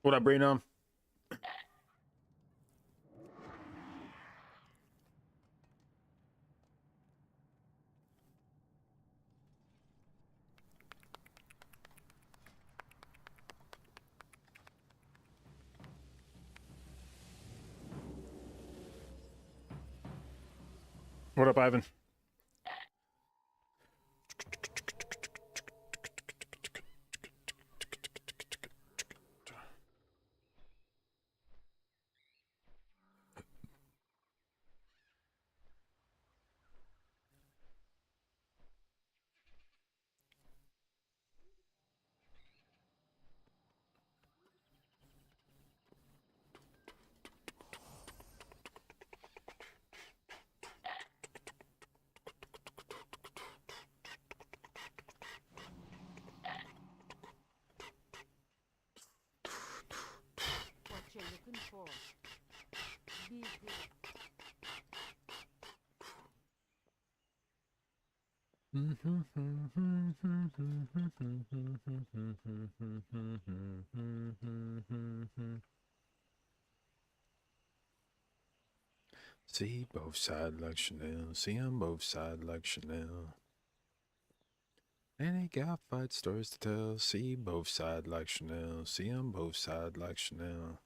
What up, Brino? What up, Ivan? What you're looking for. Busy. See both sides like Chanel. See on both sides like Chanel. And he got fight stories to tell. See both sides like Chanel. See on both sides like Chanel.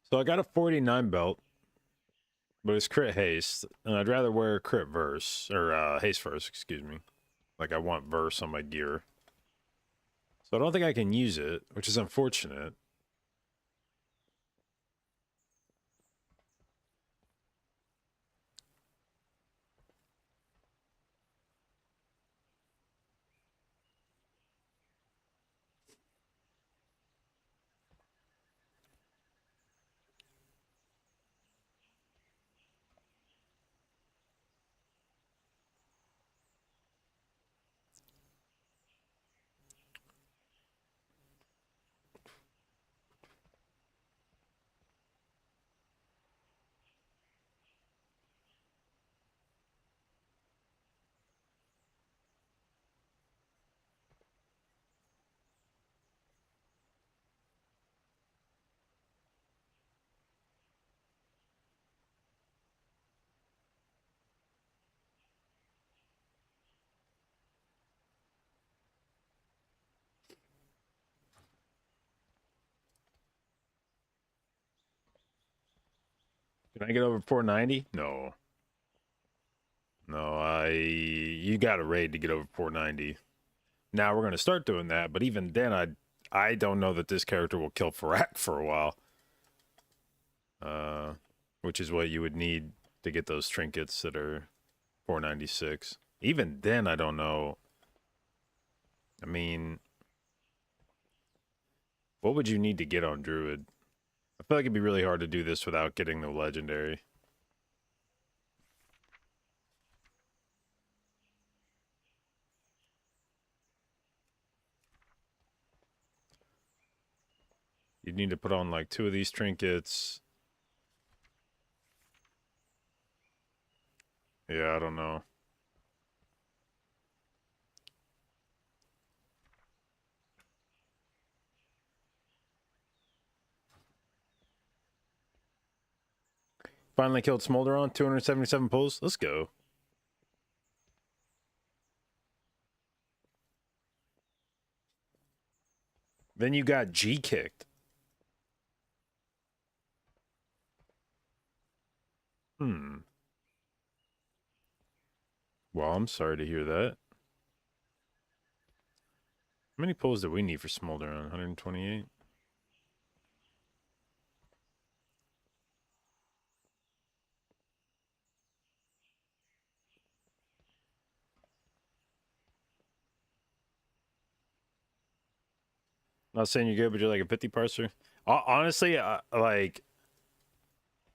So I got a 49 belt, but it's crit haste, and I'd rather wear crit verse, or haste verse, excuse me. Like I want verse on my gear. So I don't think I can use it, which is unfortunate. Can I get over 490? No. No, you got a raid to get over 490. Now we're gonna start doing that, but even then, I don't know that this character will kill Farak for a while. Which is what you would need to get those trinkets that are 496. Even then, I don't know. I mean, what would you need to get on Druid? I feel like it'd be really hard to do this without getting the legendary. You'd need to put on like 2 of these trinkets. Yeah, I don't know. Finally killed Smolderon, 277 pulls. Let's go. Then you got G kicked. Hmm. Well, I'm sorry to hear that. How many pulls do we need for Smolderon? 128? Not saying you're good, but you're like a 50 parser. Honestly, like,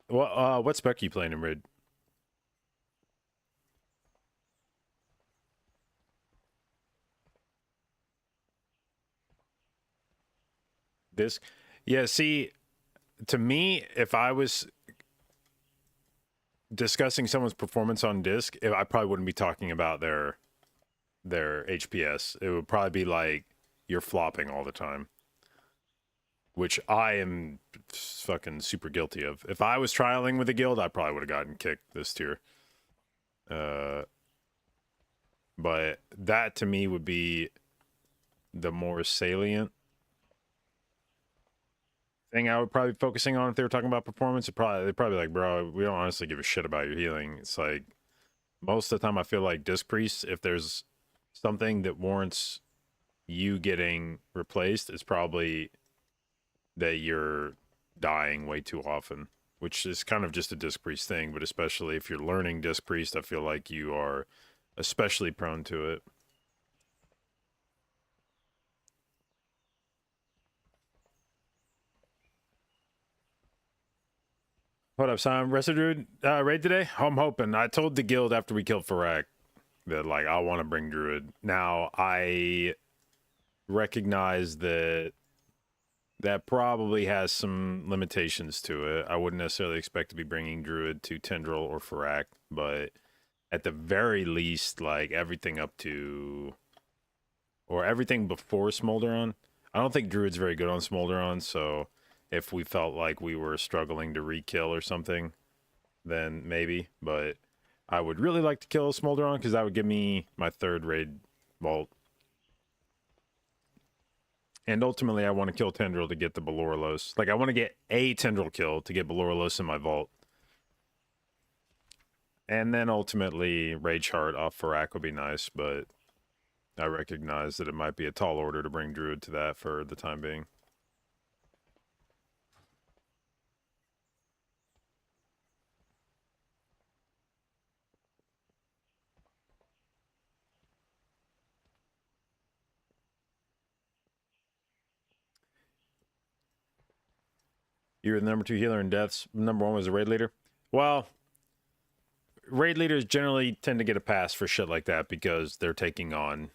what spec are you playing in Rid? Disc? Yeah, see, to me, if I was discussing someone's performance on disc, I probably wouldn't be talking about their HPS. It would probably be like you're flopping all the time, which I am fucking super guilty of. If I was trialing with a guild, I probably would have gotten kicked this tier. But that to me would be the more salient thing I would probably be focusing on if they were talking about performance. They'd probably like, bro, we don't honestly give a shit about your healing. It's like most of the time I feel like Disc Priest, if there's something that warrants you getting replaced, it's probably that you're dying way too often, which is kind of just a Disc Priest thing, but especially if you're learning Disc Priest, I feel like you are especially prone to it. What up, Simon? Resto Druid raid today? I'm hoping. I told the guild after we killed Farak that, like, I want to bring Druid. Now, I recognize that that probably has some limitations to it. I wouldn't necessarily expect to be bringing Druid to Tendril or Farak, but at the very least, like, everything up to... or everything before Smolderon. I don't think Druid's very good on Smolderon, so... if we felt like we were struggling to re-kill or something, then maybe. But I would really like to kill Smolderon because that would give me my third raid vault. And ultimately, I want to kill Tendril to get the Baloralos. Like, I want to get a Tendril kill to get Baloralos in my vault. And then ultimately, Rage Heart off Farak would be nice, but I recognize that it might be a tall order to bring Druid to that for the time being. You were the number 2 healer in deaths. Number 1 was a raid leader. Well, raid leaders generally tend to get a pass for shit like that because they're taking on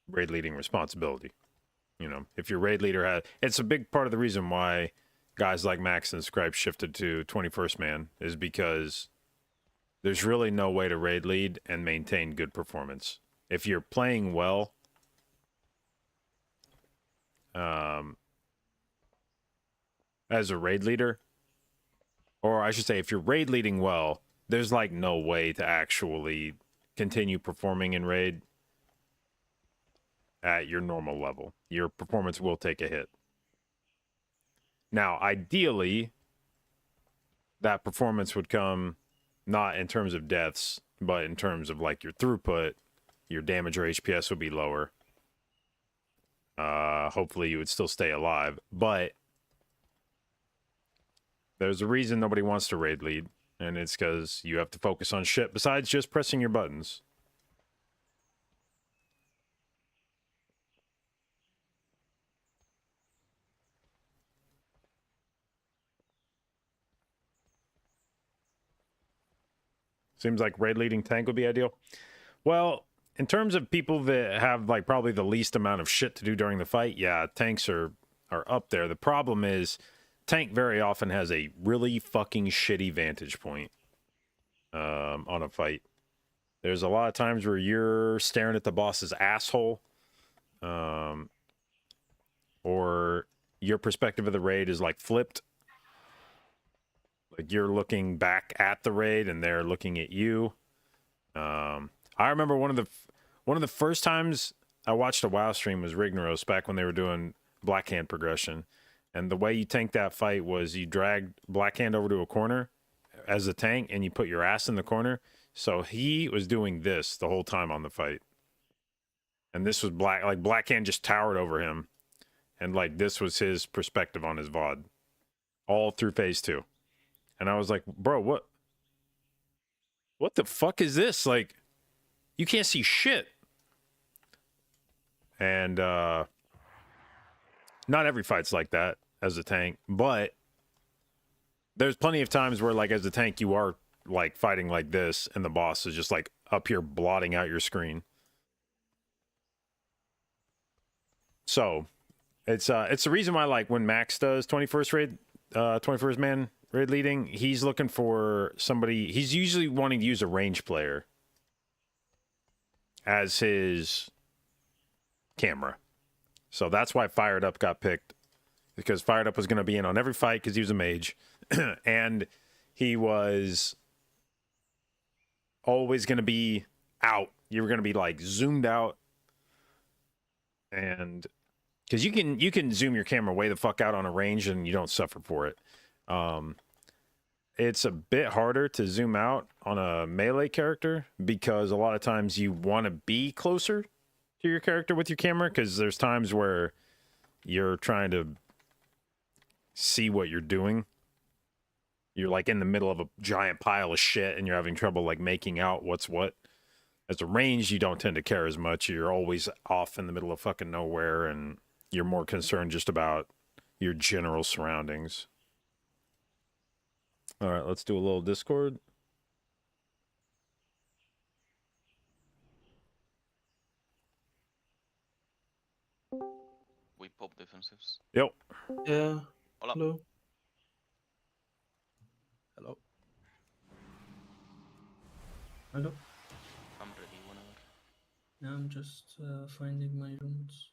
raid leading responsibility. You know, if your raid leader had... it's a big part of the reason why guys like Max and Scribe shifted to 21st Man is because there's really no way to raid lead and maintain good performance. If you're playing well, as a raid leader, or I should say, if you're raid leading well, there's like no way to actually continue performing in raid at your normal level. Your performance will take a hit. Now, ideally, that performance would come not in terms of deaths, but in terms of like your throughput, your damage or HPS would be lower. Hopefully you would still stay alive, but there's a reason nobody wants to raid lead, and it's because you have to focus on shit besides just pressing your buttons. Seems like raid leading tank would be ideal. Well, in terms of people that have like probably the least amount of shit to do during the fight, yeah, tanks are up there. The problem is tank very often has a really fucking shitty vantage point on a fight. There's a lot of times where you're staring at the boss's asshole, or your perspective of the raid is like flipped. Like you're looking back at the raid and they're looking at you. I remember one of the first times I watched a WoW stream was Rignaros back when they were doing Blackhand progression. And the way you tanked that fight was you dragged Blackhand over to a corner as a tank and you put your ass in the corner. So he was doing this the whole time on the fight. And this was Blackhand just towered over him. And like this was his perspective on his VOD. All through phase 2. And I was like, bro, what the fuck is this? Like, you can't see shit. And Not every fight's like that as a tank, but there's plenty of times where, like, as a tank, you are like fighting like this, and the boss is just like up here blotting out your screen. So it's the reason why, like, when Max does 21st raid, 21st man raid leading, he's looking for somebody. He's usually wanting to use a range player as his camera. So that's why Fired Up got picked, because Fired Up was going to be in on every fight because he was a mage, and he was always going to be out. You were going to be like zoomed out, and because you can zoom your camera way the fuck out on a range and you don't suffer for it. It's a bit harder to zoom out on a melee character because a lot of times you want to be closer to your character with your camera, because there's times where you're trying to see what you're doing. You're like in the middle of a giant pile of shit and you're having trouble like making out what's what. As a range, you don't tend to care as much. You're always off in the middle of fucking nowhere, and you're more concerned just about your general surroundings. All right, let's do a little Discord. We pop defensives. Yep. Yeah. Hola. Hello. Hello. Hello. I'm ready whenever. Yeah, I'm just finding my rooms.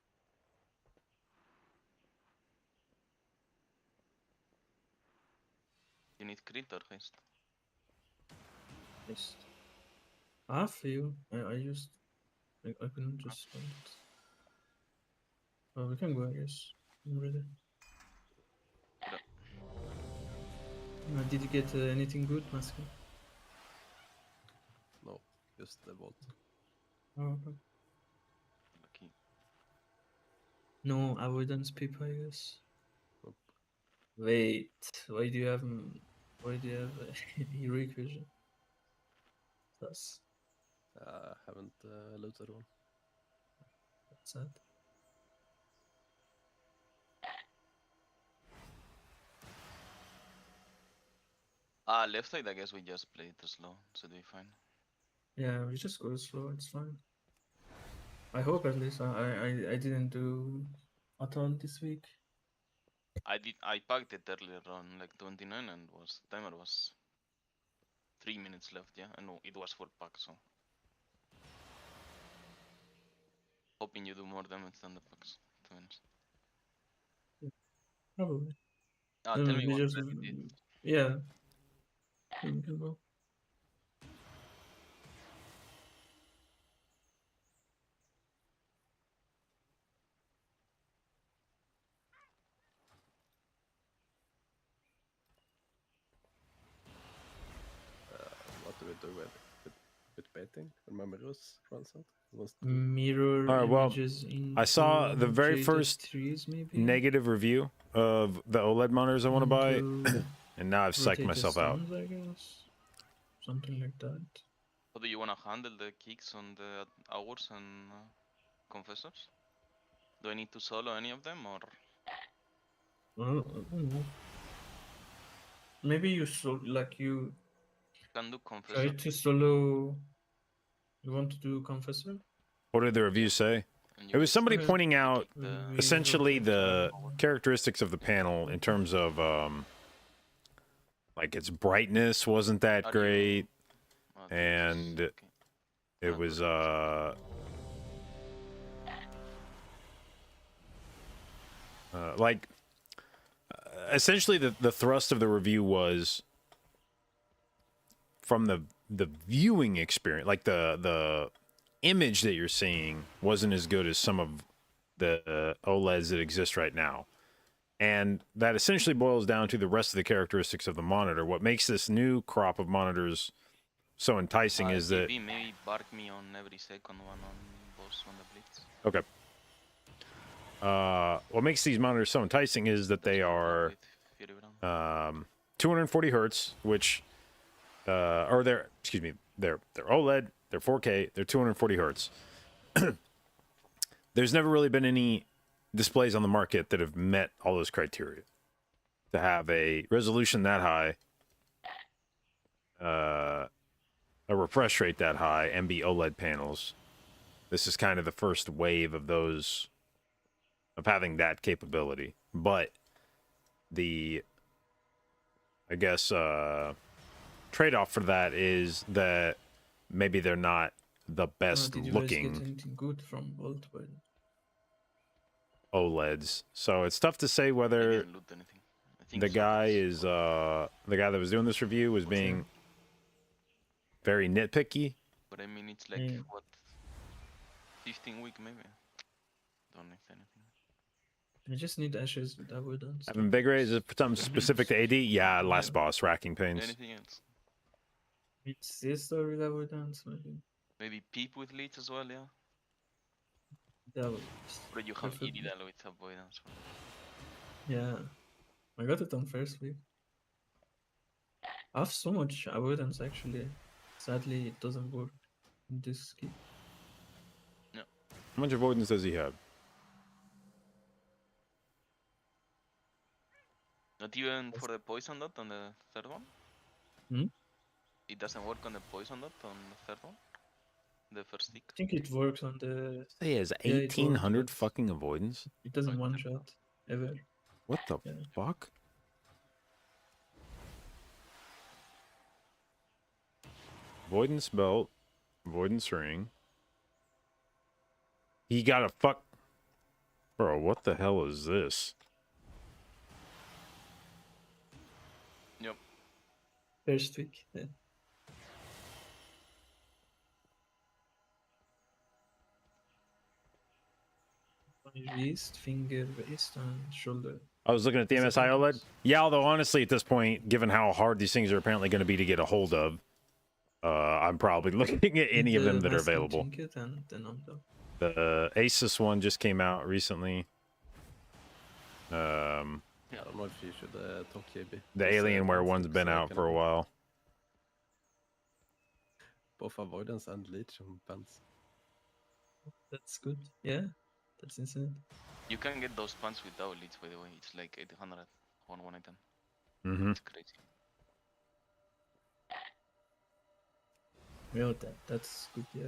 You need crit or haste? Yes. I have few. I used. I couldn't just find it. Oh, we can go, I guess. I'm ready. Yeah. Did you get anything good, Masker? No, just the vault. Oh, okay. Lucky. No avoidance peep, I guess. Nope. Wait, why do you have heroic vision? That's Haven't looted one. sad. Left side, I guess we just played it slow, so they fine. Yeah, we just go slow. It's fine. I hope at least. I didn't do at all this week. I packed it earlier on like 29 and timer was 3 minutes left, yeah? And no, it was full pack, so. Hoping you do more damage than the packs, to be honest. Probably. Tell No, me we what just red it is. yeah. We can go. What do we do with baiting? Remember those runs out? Mirror All right, well, images in. I saw the very first trees, maybe. negative review of the OLED monitors I want to buy, To and now I've psyched rotate the myself out. stones, I guess. Something like that. So do you wanna handle the kicks on the hours and confessors? Do I need to solo any of them or? Well, I don't know. Maybe you you Can do try confessor. to solo. You want to do confessor? What did the review say? And It you was get somebody to Okay. pointing out kick the- We essentially rotate the power. characteristics of the panel in terms of like its brightness wasn't that Are you- great. Oh, And okay. It Ah, was like essentially the thrust of the review was from the viewing experience, like the image that you're seeing wasn't as good as some of the OLEDs that exist right now. And that essentially boils down to the rest of the characteristics of the monitor. What makes this new crop of monitors so enticing is that GB, maybe bark me on every second one on boss on the blitz. okay. What makes these monitors so enticing is that they That's what I are with Fury Brand. 240 hertz, which or they're excuse me, they're OLED, they're 4K, they're 240 hertz. There's never really been any displays on the market that have met all those criteria. To have a resolution that high, a refresh rate that high, and be OLED panels. This is kind of the first wave of those, of having that capability. But the, I guess, trade-off for that is that maybe they're not the best Did you guys looking get anything good from Bolt? By OLEDs. So it's tough to say I whether didn't loot anything. I think the so, guy it's is the guy that was doing this review was being very nitpicky. But I mean, it's like Yeah. what, 15 week maybe. Don't need anything. I just need ashes with avoidance. Have invigorate, is it something specific to AD? Yeah, last boss, racking pains. Anything else? It's this or with avoidance, maybe. Maybe peep with leech as well, yeah. That was Or you have preferably. Iridal with avoidance. Yeah. I got it on first week. I have so much avoidance actually. Sadly, it doesn't work in this skill. How much avoidance does he have? Not even for the poison dot on the third one? Hmm? It doesn't work on the poison dot on the third one? The first stick? I think it works on the. He has Yeah, it works, 1800 but- fucking avoidance. It doesn't Like one that. shot ever. What the Yeah. fuck? Avoidance belt, avoidance ring. He got a fuck. Bro, what the hell is this? Yep. First week. Yeah. Wrist, finger, waist, and shoulder. I was looking at the Is it MSI OLED. buttons? Yeah, although honestly, at this point, given how hard these things are apparently going to be to get a hold of, I'm probably looking at any of them that are available. Trinket and then on the The Asus one just came out recently. I don't know if you should talk KB. The Alienware one's been out for a while. Both avoidance and leech on pants. That's good. Yeah, that's insane. You can get those pants without leech, by the way. It's like 800 on one item. Mm-hmm. It's crazy. Yeah, that's good. Yeah.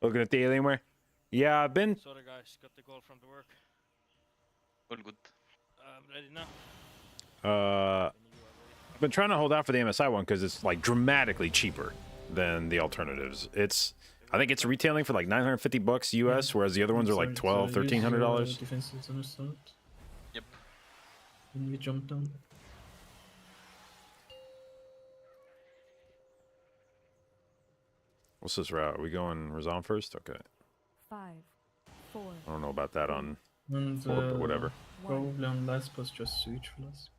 Looking at the Alienware. Yeah, I've been. Sorry guys, got the call from the work. All good. Ready now? I've been trying to hold out for the MSI one because it's like dramatically cheaper than the alternatives. I think it's retailing for like $950 US, whereas the other ones are like $1,200, $1,300. Defenses on the start. Yep. When we jump down. What's this route? Are we going Razan first? Okay. 5, 4, I don't know about that on And four, but whatever. 1. probably on last pass just switch flask.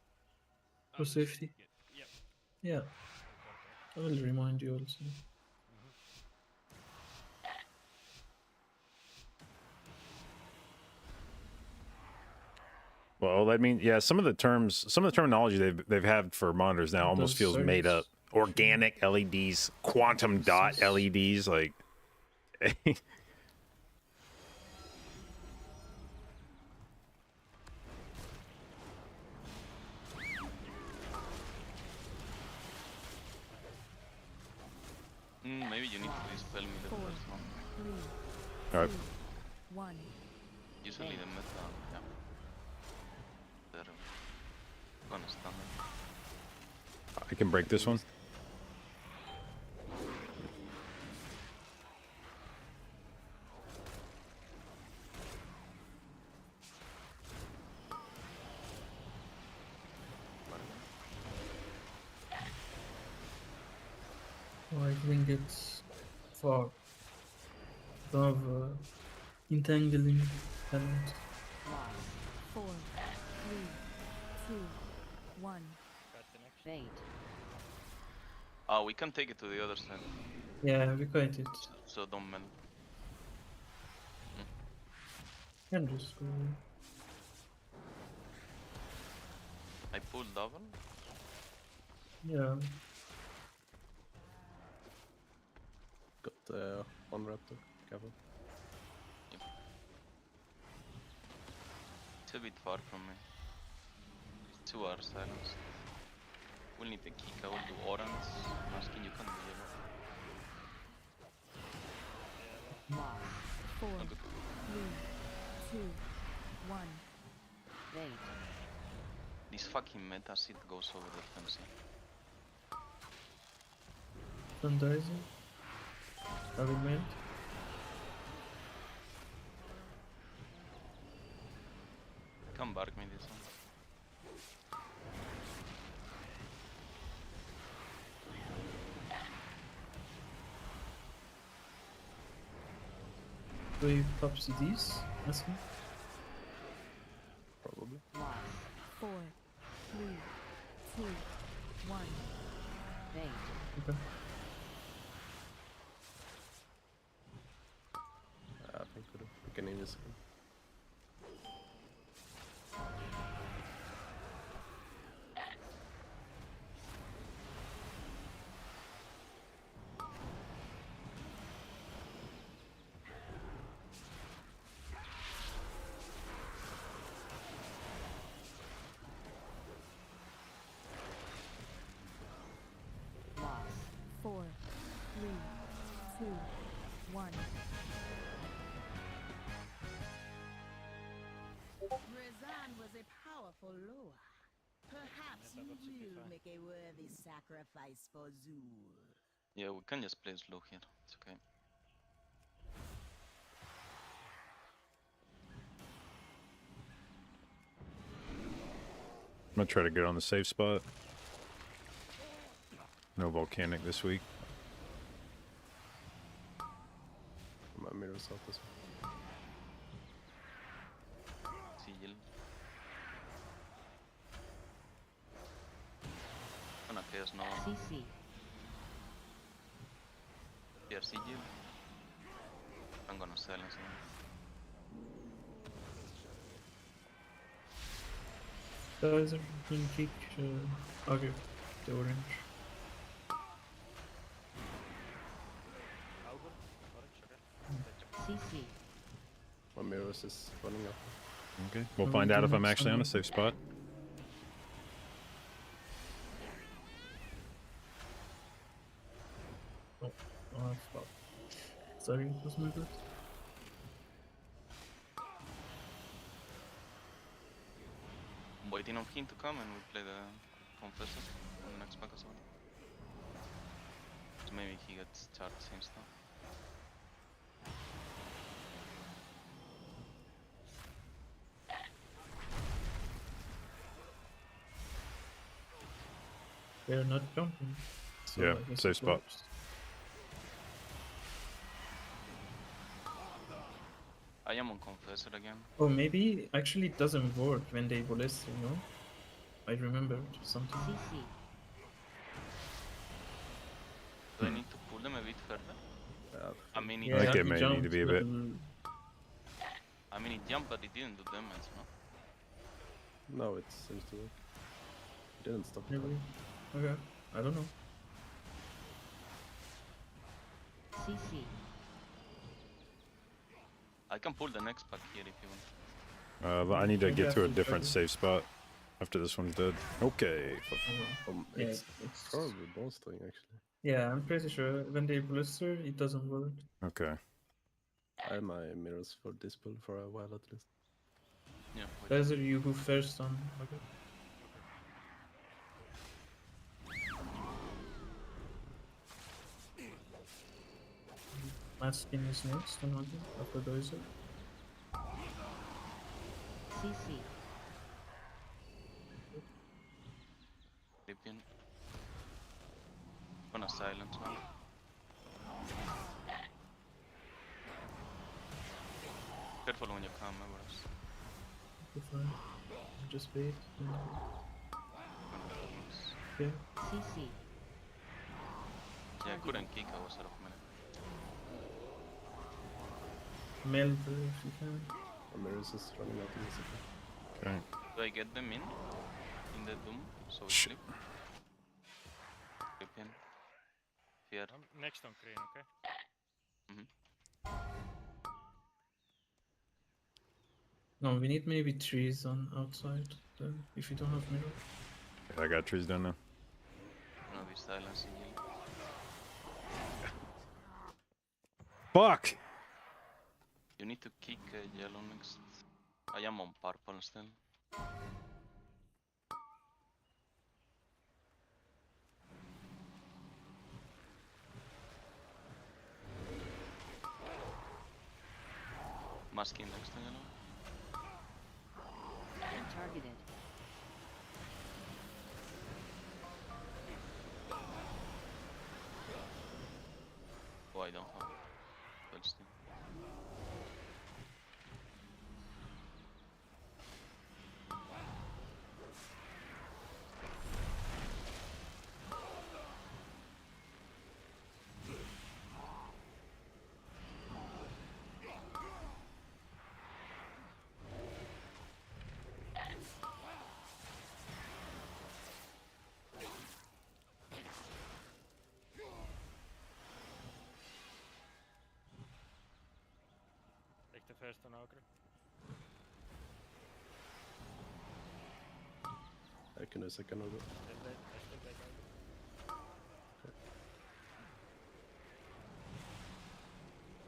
For safety. Yep. Yeah. I will remind you also. Well, that means yeah. Some of the terminology they've had for monitors now almost Those feels made up. circuits. Organic LEDs, quantum dot LEDs, like. Maybe you need to dispel me the 4, first one. 3, Alright. 2, 1. Usually the meta, yeah. They're gonna stand there. I can break this one. Oh, I think it's far. Above entangling talent. 4, 3, 2, 1. Got the next. Fate. Oh, we can take it to the other side, Yeah, we got it. so don't melt. Can just go. I pull double. Yeah. Got One raptor. Careful. It's a bit far from me. 2 hours silence. We'll need the kick. I will do orange. Asking you can do yellow. Lost. 4, Not good. 3, 2, 1. Wait. This fucking meta shit goes over the fence. Fundraising. Having made. Come bark me this one. Do we pop CDs? That's me. Probably. Lost. 4, 3, 2, 1. Wait. Okay. I think we can aim this one. Lost. 4, 3, 2, 1. Rezan was a powerful Loa. Perhaps Yeah, you that should be will fine. make a worthy sacrifice for Zul. Yeah, we can just play slow here. It's okay. I'm gonna try to get on the safe spot. No volcanic this week. My mirrors out this one. Sigil. Gonna chaos no. CC. Here Sigil. I'm gonna silence him. Guys are being kick. Okay. The orange. Augur. Orange, okay. CC. My mirrors is running up. Okay. We'll Are find we out if doing I'm actually on a something? safe spot. Oh, fuck. Sorry, it was my bad. I'm waiting on him to come and we play the Confessor on the next pack as well. So maybe he gets charged same stuff. They're not jumping. So Yeah, I guess safe it spot. works. I am on Confessor again. Oh, maybe actually it doesn't work when they ballista, you know? I remembered something. CC. Do I need to pull them a bit further? I mean, it, I think Yeah, it he may need to jumped, be a but, bit. I mean, it jumped, but it didn't do damage, no? No, it seems to work. It didn't stop. the Maybe. fight. Okay, I don't know. CC. I can pull the next pack here if you want. I need to Maybe get to a after different Dragon. safe spot after this one's dead. Okay. Yeah, It's it's probably bolstering actually. yeah, I'm pretty sure when they blister, it doesn't work. Okay. I had my mirrors for this build for a while at least. Yeah, wait. Guys, are you go first on? Okay. My skin is next on Hunter after those. CC. Dip in. Gonna silence one. Careful when you come, Everest. Okay, fine. Just wait. Gonna focus. Okay. CC. Yeah, I couldn't kick, I was out of mana. Meld if you can. My mirrors is running out in the second. Okay. Do I get them in? In the Doom? So we Sh- sleep? Sleep in. Fear. I'm next on Crane, okay? No, we need maybe trees on outside then, if you don't have mirror. I got trees down now. No, we silence sigil. Fuck! You need to kick yellow next. I am on purple still. Masking next to yellow. Targeted. Oh, I don't have well still. Take the first on Ogre. I can do a second over. I still take Ogre.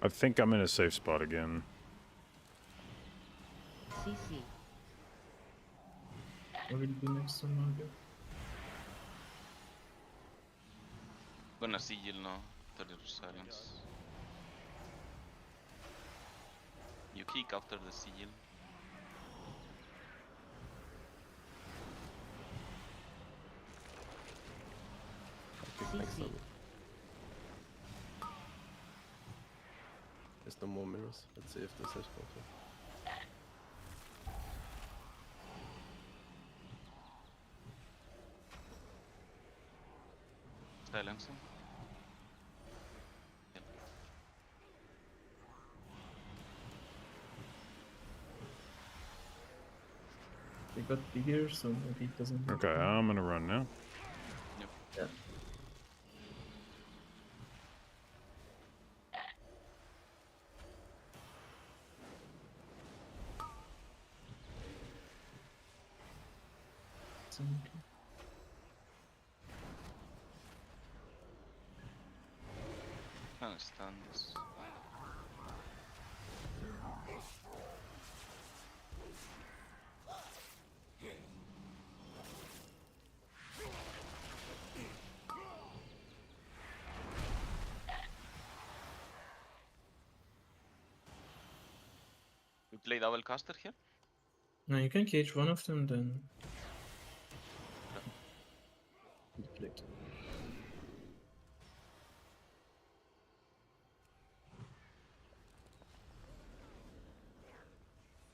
I think I'm in a safe spot again. CC. I will be next on Margo. Gonna sigil now. 30 silence. You kick after the sigil. I kick next CC. over. There's no more mirrors. Let's see if this is possible. Silencing. They got bigger, so maybe it doesn't matter. Okay, I'm gonna run now. Yeah. So, okay. Can't stand this. We play double caster here? Now you can cage one of them, then. Deflect.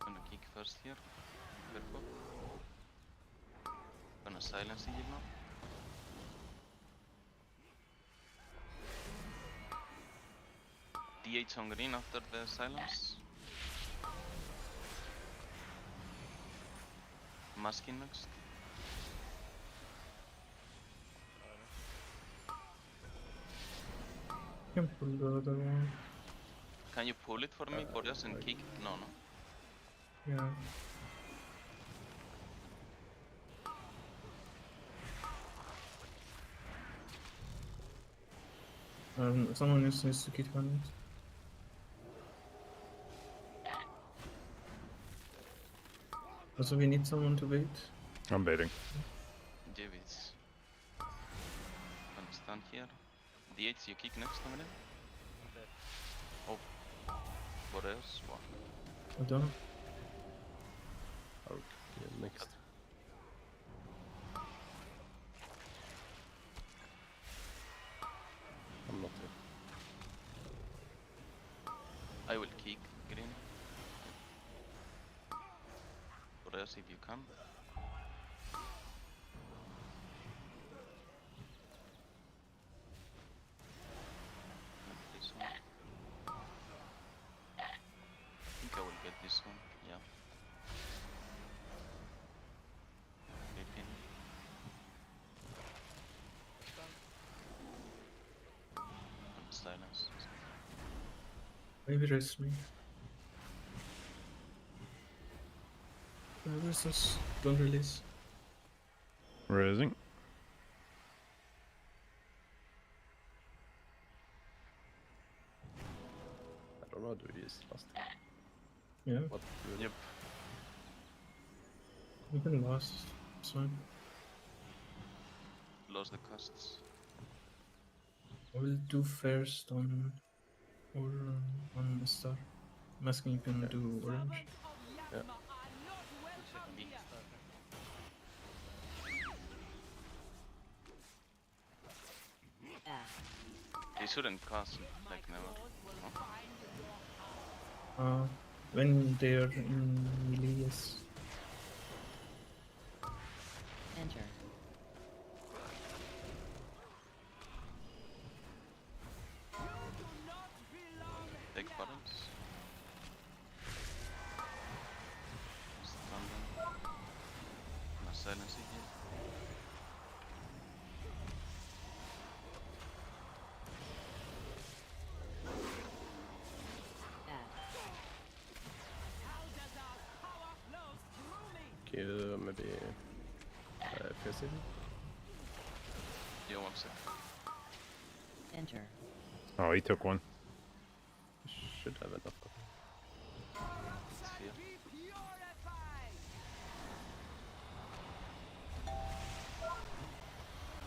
Gonna kick first here. Careful. Gonna silence sigil now. D8 on green after the silence. Masking next. Can pull the other one. Can you pull it for me, Boreas, and kick it? No, no. Yeah. Someone else needs to keep on it. Also, we need someone to wait. I'm baiting. Davids. Gonna stand here. D8, you kick next on green. Dead. Oh. Boreas. Wow. I don't know. I'll kick next. I'm not here. I will kick green. Boreas if you can. And this one. I think I will get this one. Yeah. Creeping. And silence. Maybe rest me. Restos, don't release. Rising. I don't know, do we use last time? Yeah, What do we Yep. we can last. It's fine. Lost the casts. I will do first on or on the star. I'm asking you can do orange. Yeah. Big. F. They shouldn't cast like never. When they're in melee, yes. Enter. Take buttons. Stun them. No silence again. F. Can you maybe face it? Yeah, 1 sec. Enter. Oh, he took one. Should have enough. Sphere.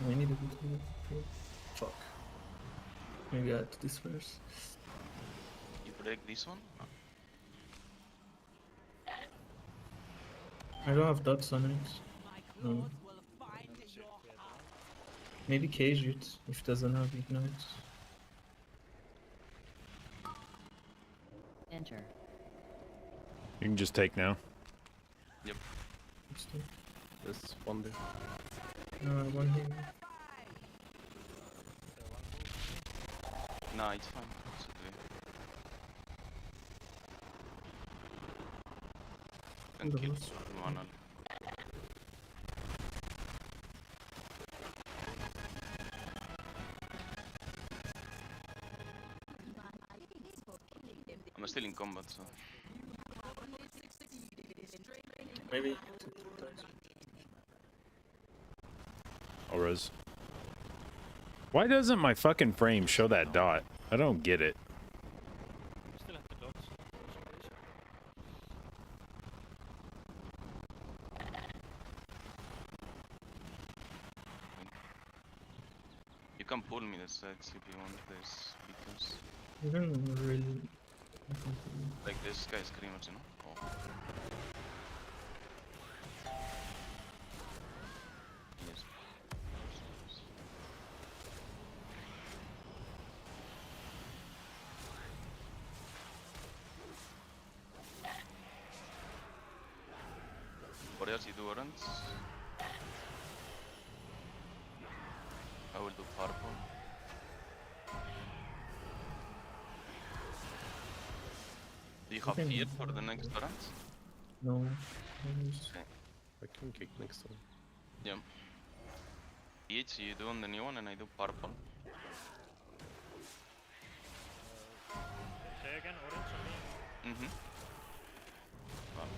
I need a bit more. Fuck. Maybe I had to disperse. You break this one? No. I don't have dots on it. No. Maybe cage it if it doesn't have ignite. Enter. You can just take now. Yep. Let's do it. This one there. One here. No, it's fine. It's okay. Can kill Those. manually. I'm still in combat, so Maybe. I'll res. Why doesn't my fucking frame show that dot? I don't get it. Still have the dots. you can pull me the sides if you want. There's beacons. You don't really. Like this guy screamers, you know? Oh. Yes. What else you do, Orange? I will do purple. Do you have Okay. fear for the next Orange? No. I can kick next one. Yeah. Each you do on the new one and I do purple. Say again, orange on me. Mm-hmm. Well,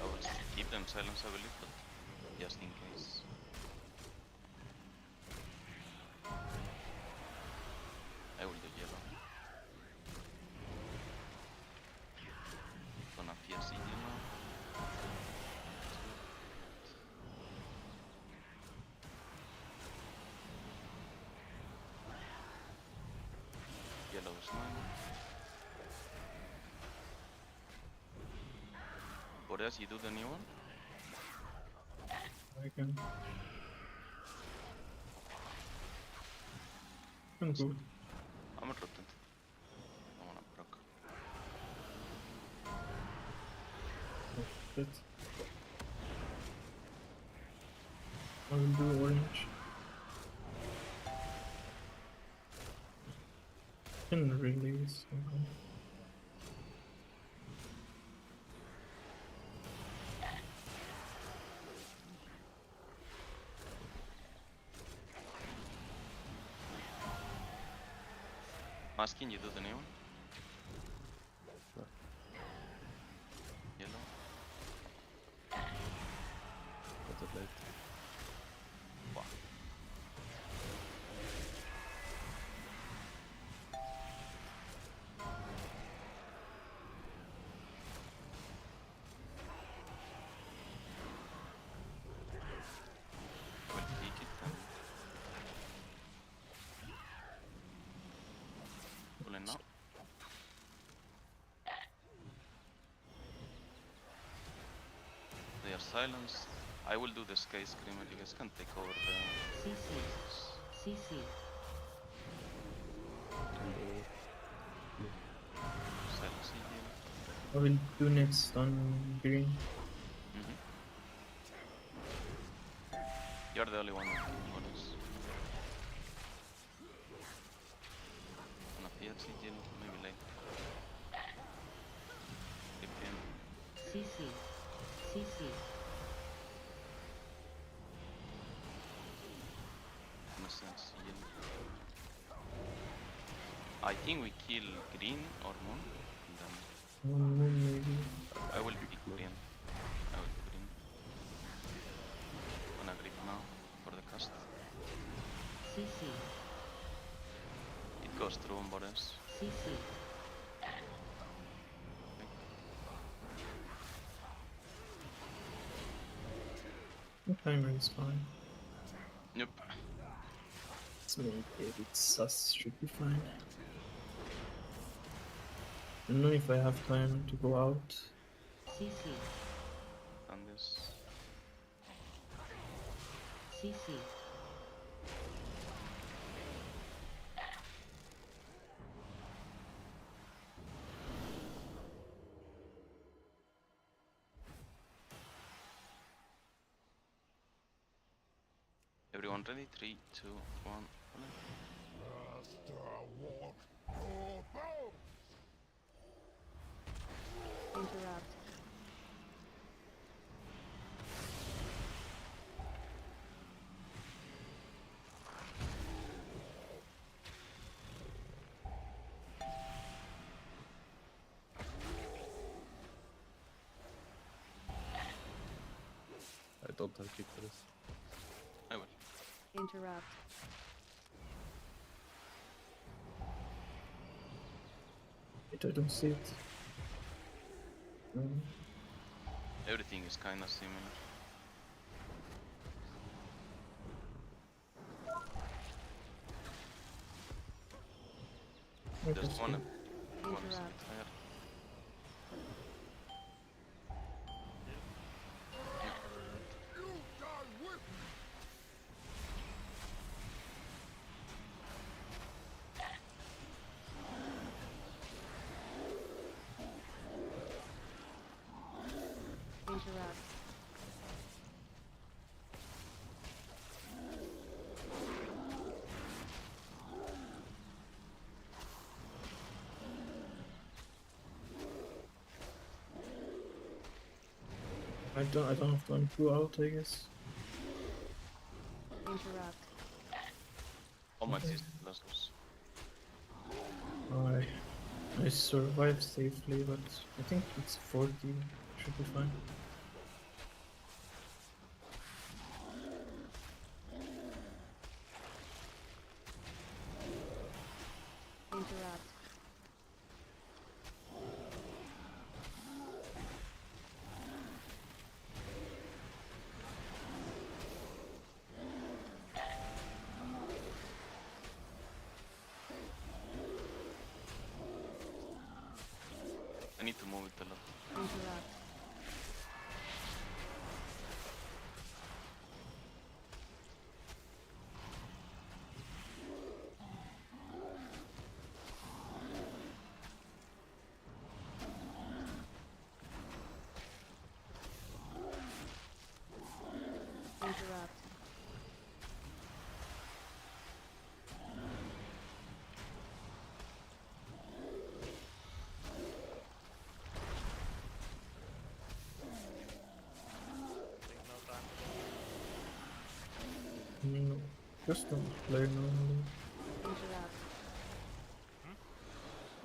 I will keep them silence, I believe, but just in case. I will do yellow. Gonna pierce in yellow. Yellow is mine. What else you do the new one? I can. I'm good. I'm rotated. I wanna proc. Good. I will do orange. Can release. Masking, you do the new one? No. Yellow. silence. I will do the Sky Screamer. You guys can take over the. CC. CC. Silence again. I will do next on green. Mm-hmm. You're the only one who can this. Gonna PX yellow, maybe late. Depend. CC. CC. No sense yellow. I think we kill green or moon. And then Maybe. I will pick green. I will pick green. Gonna grip now for the cast. CC. It goes through on borders. CC. The timer is fine. Nope. Let's make it. It's sus. Should be fine. I don't know if I have time to go out. CC. Done this. CC. Everyone ready? 3, 2, 1. Interrupt. I don't have kick for this. I will. Interrupt. Wait, I don't see it. Everything is kinda similar. Okay, Just so- one is a bit higher. Interrupt. I don't have time to go out, I guess. Interrupt. How much is the last loss? I survived safely, but I think it's 40. Should be fine. Interrupt. I need to move it a lot. Interrupt. Interrupt. Take no time. No, just don't play normally.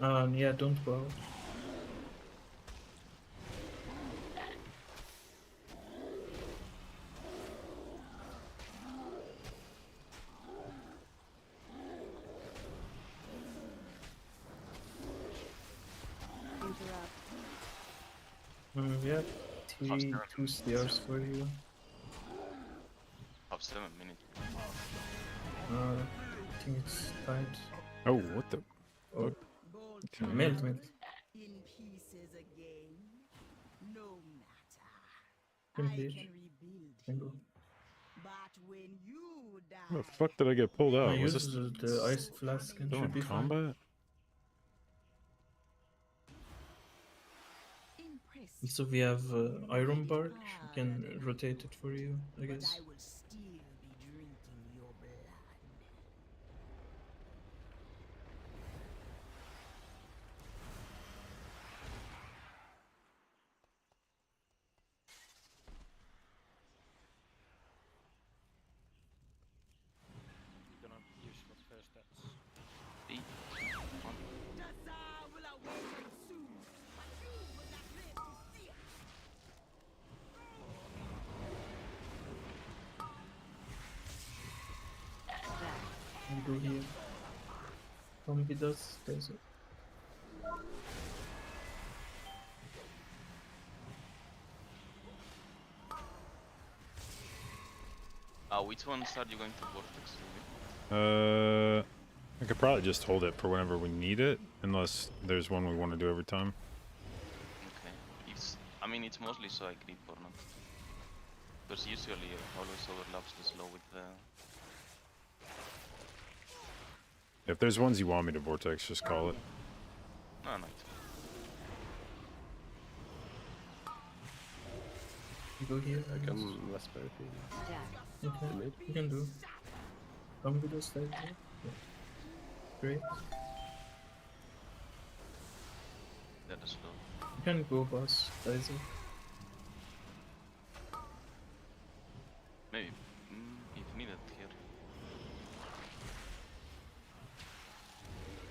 Interrupt. Yeah, don't go out. Interrupt. Yeah, two stairs for you. Have 7 minutes. I think it's tight. Oh, what the? Oh, Bold Okay. melt. in pieces again. No matter. Can I page. can rebuild Can go. him. But when you die, How the fuck did I get pulled I out? Was use this the ice flask and still should in be fine. combat? impressed So we have iron Find it bark. We can harder, rotate it for you, I but guess. I will still be drinking your blood. You're gonna use what first stats? 3, 1. The Tsar will awaken soon, but you will not live to see it. Stack. I'll go here. Come with us, does it? Which ones are you going to vortex? I could probably just hold it for whenever we need it, unless there's one we want to do every time. Okay. I mean, it's mostly so I creep or not. Because usually it always overlaps the slow with the... If there's ones you want me to vortex, just call it. No, no, it's You go here, I I guess. can Raspberry Pi. Stack. Okay, Mid. you can do. Come with us, like that. Yeah. Great. that is slow. You can go, boss. Dice it. Maybe. If needed here.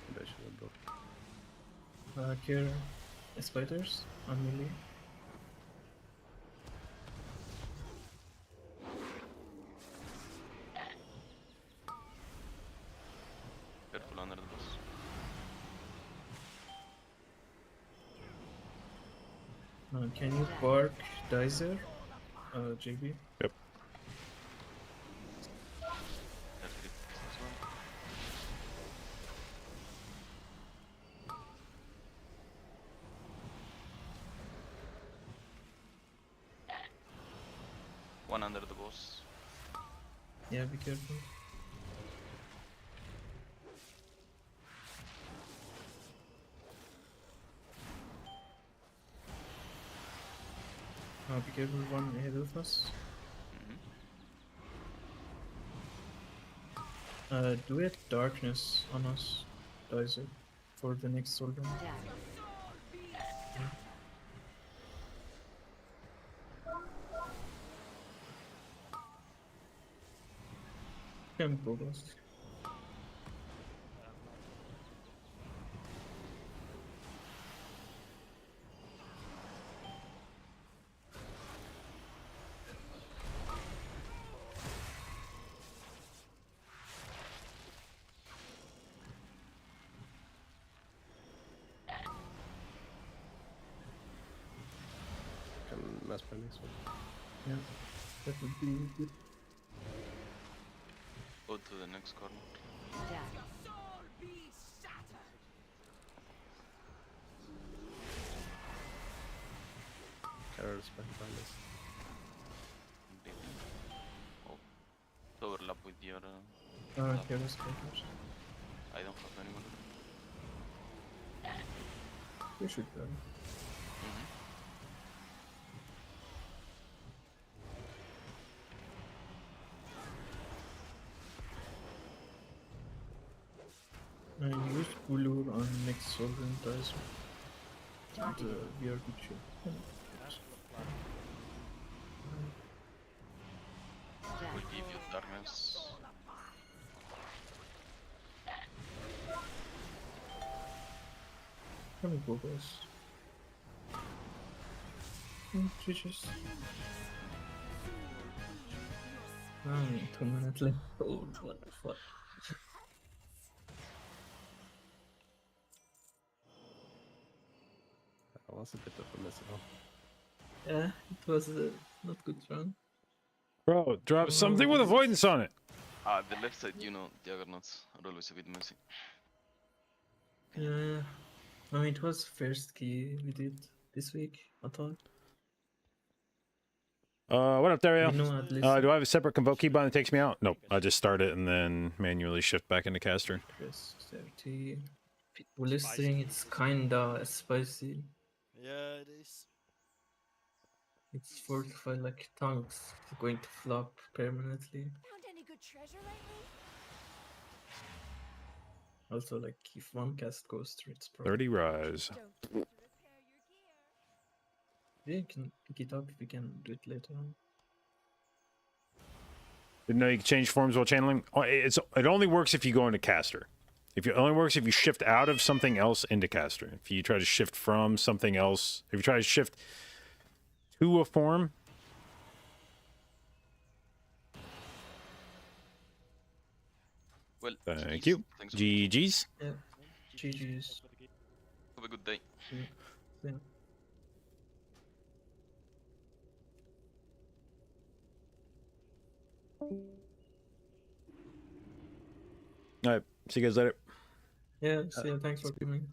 Maybe I should have brought. Here, spiders on melee. Careful under the boss. Can you bark Dicer? JB? That crit as well. One under the boss. Yeah, be careful. Be careful, one ahead of us. Do it darkness on us, Dicer, for the next soldier. Stack. Can go, boss. Can mass play next one. Yeah, that would be good. Go to the next corner. Stack. Soul be shattered. Carrier's back behind us. Completely. Oh. Overlap with your... Here are spiders. I don't have anyone. We should go. I used Bulur on next soldier and Dicer. And we are good shape. Stack. Will give you darkness. Can we go, boss? Just... 2 minutes left. Oh, what the fuck? That was a bit of a mess now. Yeah, it was not good run. Bro, drop something with avoidance on it. The left side, you know, Juggernauts are always a bit messy. Yeah, I mean, it was first key we did this week, I thought. What up, Dario? We know at least. Do I have a separate convoke keybind that takes me out? Nope. I just start it and then manually shift back into caster. Press 30. Blistering, it's kinda spicy. Yeah, it is. It's fortified like tanks going to flop permanently. Found any good treasure lately? Also, like if one cast goes through, it's probably 30 rise. Don't forget to repair your gear. Yeah, you can pick it up if you can do it later on. Didn't know you could change forms while channeling. Oh, it only works if you go into caster. It only works if you shift out of something else into caster. If you try to shift from something else, if you try to shift to a form. Well, Thank GGs. you. Thanks. GG's. Yeah, GG's. Have a good day. Yeah. All right. See you guys later. Yeah, see ya. Thanks for coming.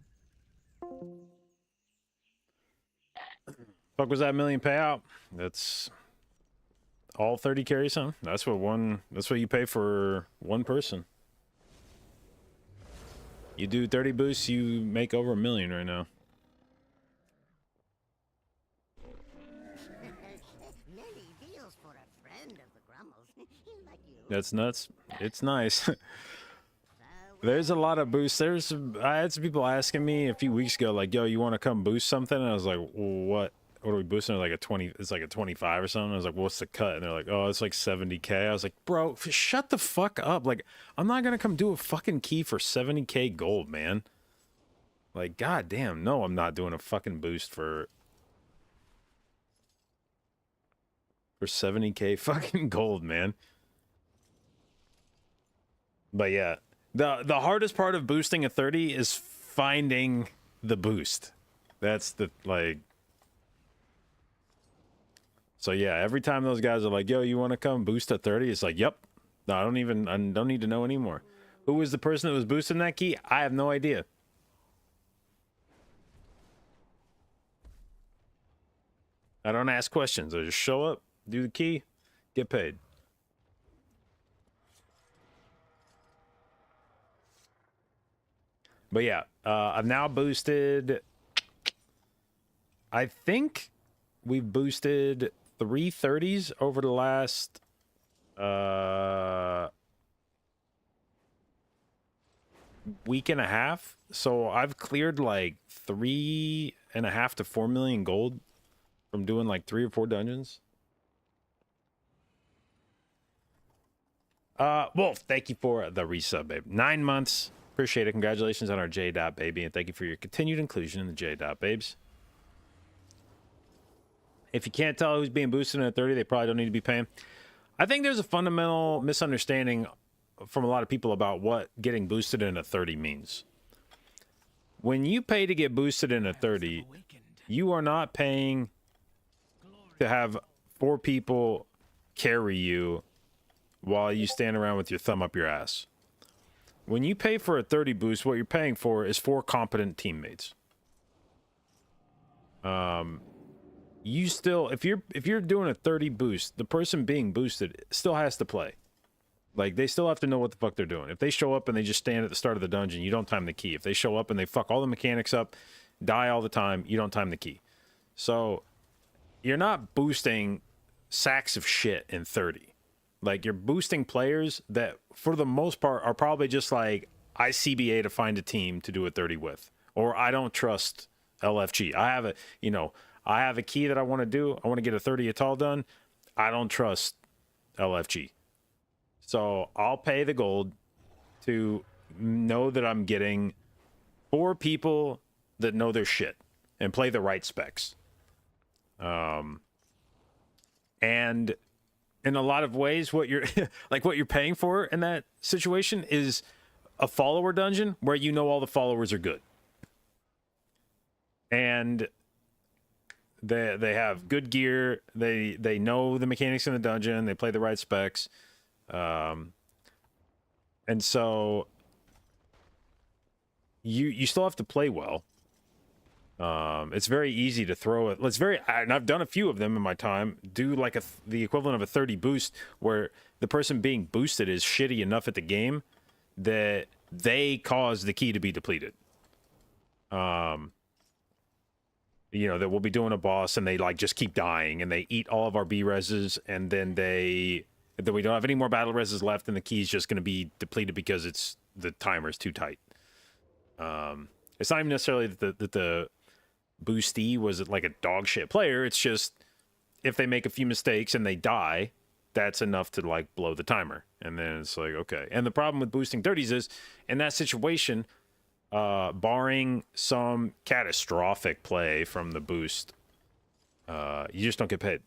Fuck was that million payout? That's all 30 carries, huh? That's what you pay for one person. You do 30 boosts, you make over $1 million right now. Many deals for a friend of the Grummels. Like you. That's nuts. It's nice. There's a lot of boosts. I had some people asking me a few weeks ago, like, yo, you want to come boost something? And I was like, well, what are we boosting? Like a 20, it's like a 25 or something. I was like, what's the cut? And they're like, oh, it's like 70K. I was like, bro, shut the fuck up. Like, I'm not going to come do a fucking key for 70K gold, man. Like, goddamn, no, I'm not doing a fucking boost for 70K fucking gold, man. But yeah, the hardest part of boosting a 30 is finding the boost. That's the, like... So yeah, every time those guys are like, yo, you want to come boost a 30? It's like, yep. No, I don't need to know anymore. Who was the person that was boosting that key? I have no idea. I don't ask questions. I just show up, do the key, get paid. But yeah, I've now boosted... I think we've boosted 3 30s over the last... week and a half. So I've cleared like 3.5 to 4 million gold from doing like 3 or 4 dungeons. Wolf, thank you for the resub, babe. 9 months. Appreciate it. Congratulations on our j.baby, and thank you for your continued inclusion in the j.babes. If you can't tell who's being boosted in a 30, they probably don't need to be paying. I think there's a fundamental misunderstanding from a lot of people about what getting boosted in a 30 means. When you pay to get boosted in a 30, you are not paying to have 4 people carry you while you stand around with your thumb up your ass. When you pay for a 30 boost, what you're paying for is 4 competent teammates. You still, if you're doing a 30 boost, the person being boosted still has to play. Like, they still have to know what the fuck they're doing. If they show up and they just stand at the start of the dungeon, you don't time the key. If they show up and they fuck all the mechanics up, die all the time, you don't time the key. So, you're not boosting sacks of shit in 30. Like, you're boosting players that, for the most part, are probably just like, I CBA to find a team to do a 30 with. Or I don't trust LFG. I have a key that I want to do. I want to get a 30 at all done. I don't trust LFG. So I'll pay the gold to know that I'm getting 4 people that know their shit and play the right specs. And in a lot of ways, what you're what you're paying for in that situation is a follower dungeon where you know all the followers are good. And they have good gear. They know the mechanics in the dungeon. They play the right specs. And so you still have to play well. It's very easy to throw it. It's very, and I've done a few of them in my time. Do like the equivalent of a 30 boost, where the person being boosted is shitty enough at the game that they cause the key to be depleted. You know, that we'll be doing a boss and they like just keep dying and they eat all of our B reses, and then we don't have any more battle reses left, and the key is just going to be depleted because the timer is too tight. It's not even necessarily that the boostee was like a dog shit player. It's just if they make a few mistakes and they die, that's enough to like blow the timer. And then it's like, okay. And the problem with boosting 30s is in that situation, barring some catastrophic play from the boost, you just don't get paid.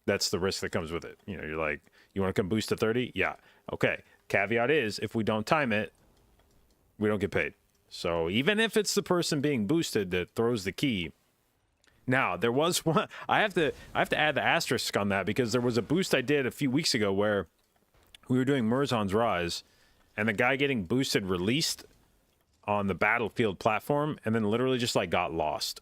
That's the risk that comes with it. You know, you're like, you want to come boost to 30? Yeah. Okay. Caveat is, if we don't time it, we don't get paid. So even if it's the person being boosted that throws the key. Now, there was one, I have to add the asterisk on that, because there was a boost I did a few weeks ago where we were doing Murzon's Rise, and the guy getting boosted released on the battlefield platform and then literally just like got lost.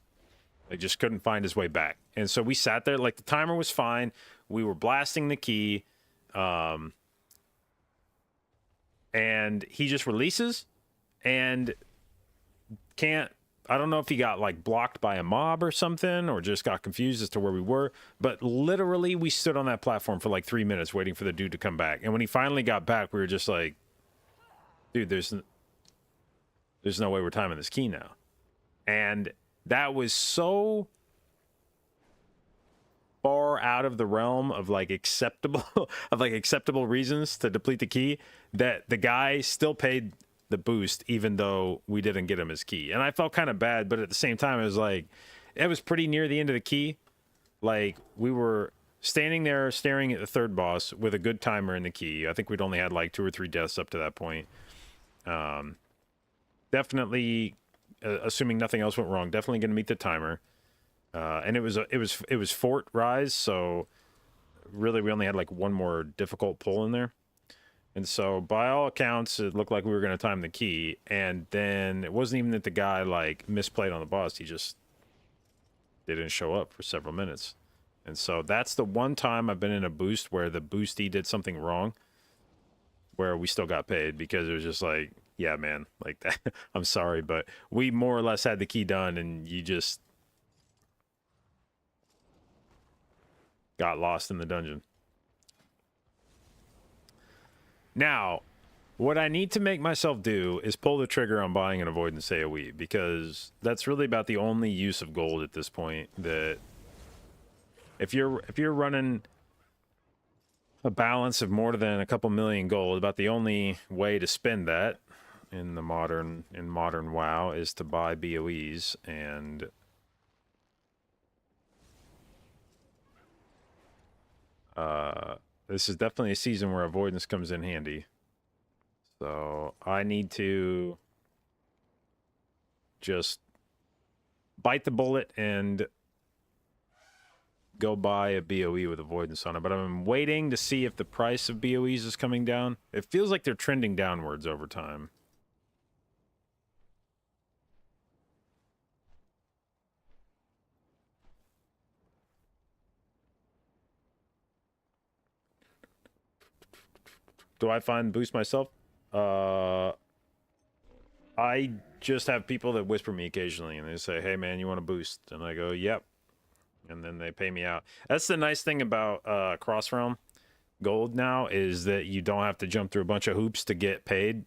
They just couldn't find his way back. And so we sat there, like the timer was fine. We were blasting the key. And he just releases and can't, I don't know if he got like blocked by a mob or something, or just got confused as to where we were. But literally we stood on that platform for like 3 minutes waiting for the dude to come back. And when he finally got back, we were just like, dude, there's no way we're timing this key now. And that was so far out of the realm of like acceptable reasons to deplete the key that the guy still paid the boost even though we didn't get him his key. And I felt kind of bad, but at the same time it was like, it was pretty near the end of the key. Like we were standing there staring at the third boss with a good timer in the key. I think we'd only had like 2 or 3 deaths up to that point. Definitely, assuming nothing else went wrong, definitely going to meet the timer. And it was Fort Rise, so really we only had like one more difficult pull in there. And so by all accounts, it looked like we were going to time the key. And then it wasn't even that the guy like misplayed on the boss. He just didn't show up for several minutes. And so that's the one time I've been in a boost where the boostee did something wrong, where we still got paid, because it was just like, yeah, man, like that. I'm sorry, but we more or less had the key done and you just got lost in the dungeon. Now, what I need to make myself do is pull the trigger on buying an avoidance AoE, because that's really about the only use of gold at this point. That if you're running a balance of more than a couple million gold, about the only way to spend that in modern WoW is to buy BOEs. And this is definitely a season where avoidance comes in handy. So I need to just bite the bullet and go buy a BOE with avoidance on it. But I'm waiting to see if the price of BOEs is coming down. It feels like they're trending downwards over time. Do I find boost myself? I just have people that whisper me occasionally and they say, hey man, you want a boost? And I go, yep. And then they pay me out. That's the nice thing about Cross Realm Gold now, is that you don't have to jump through a bunch of hoops to get paid.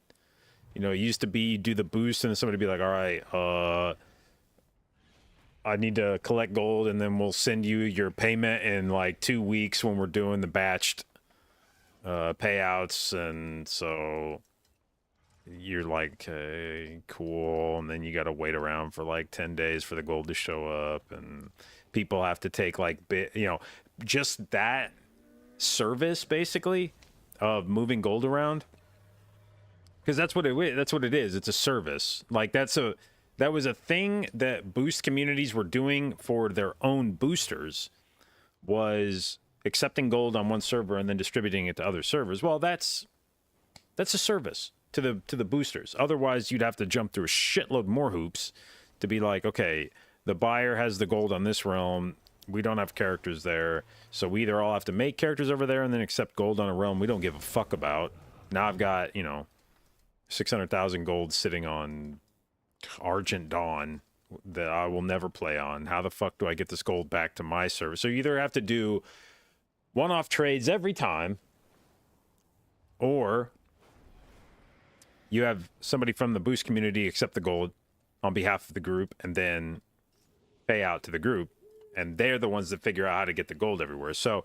You know, it used to be you do the boost and then somebody would be like, all right, I need to collect gold and then we'll send you your payment in like 2 weeks when we're doing the batched payouts. And so you're like, okay, cool. And then you got to wait around for like 10 days for the gold to show up, and people have to take like, you know, just that service basically of moving gold around, because that's what it is. It's a service. Like that was a thing that boost communities were doing for their own boosters, was accepting gold on one server and then distributing it to other servers. Well, that's a service to the boosters. Otherwise, you'd have to jump through a shitload more hoops to be like, okay, the buyer has the gold on this realm. We don't have characters there. So we either all have to make characters over there and then accept gold on a realm we don't give a fuck about. Now I've got, you know, 600,000 gold sitting on Argent Dawn that I will never play on. How the fuck do I get this gold back to my server? So you either have to do one-off trades every time, or you have somebody from the boost community accept the gold on behalf of the group and then pay out to the group, and they're the ones that figure out how to get the gold everywhere. So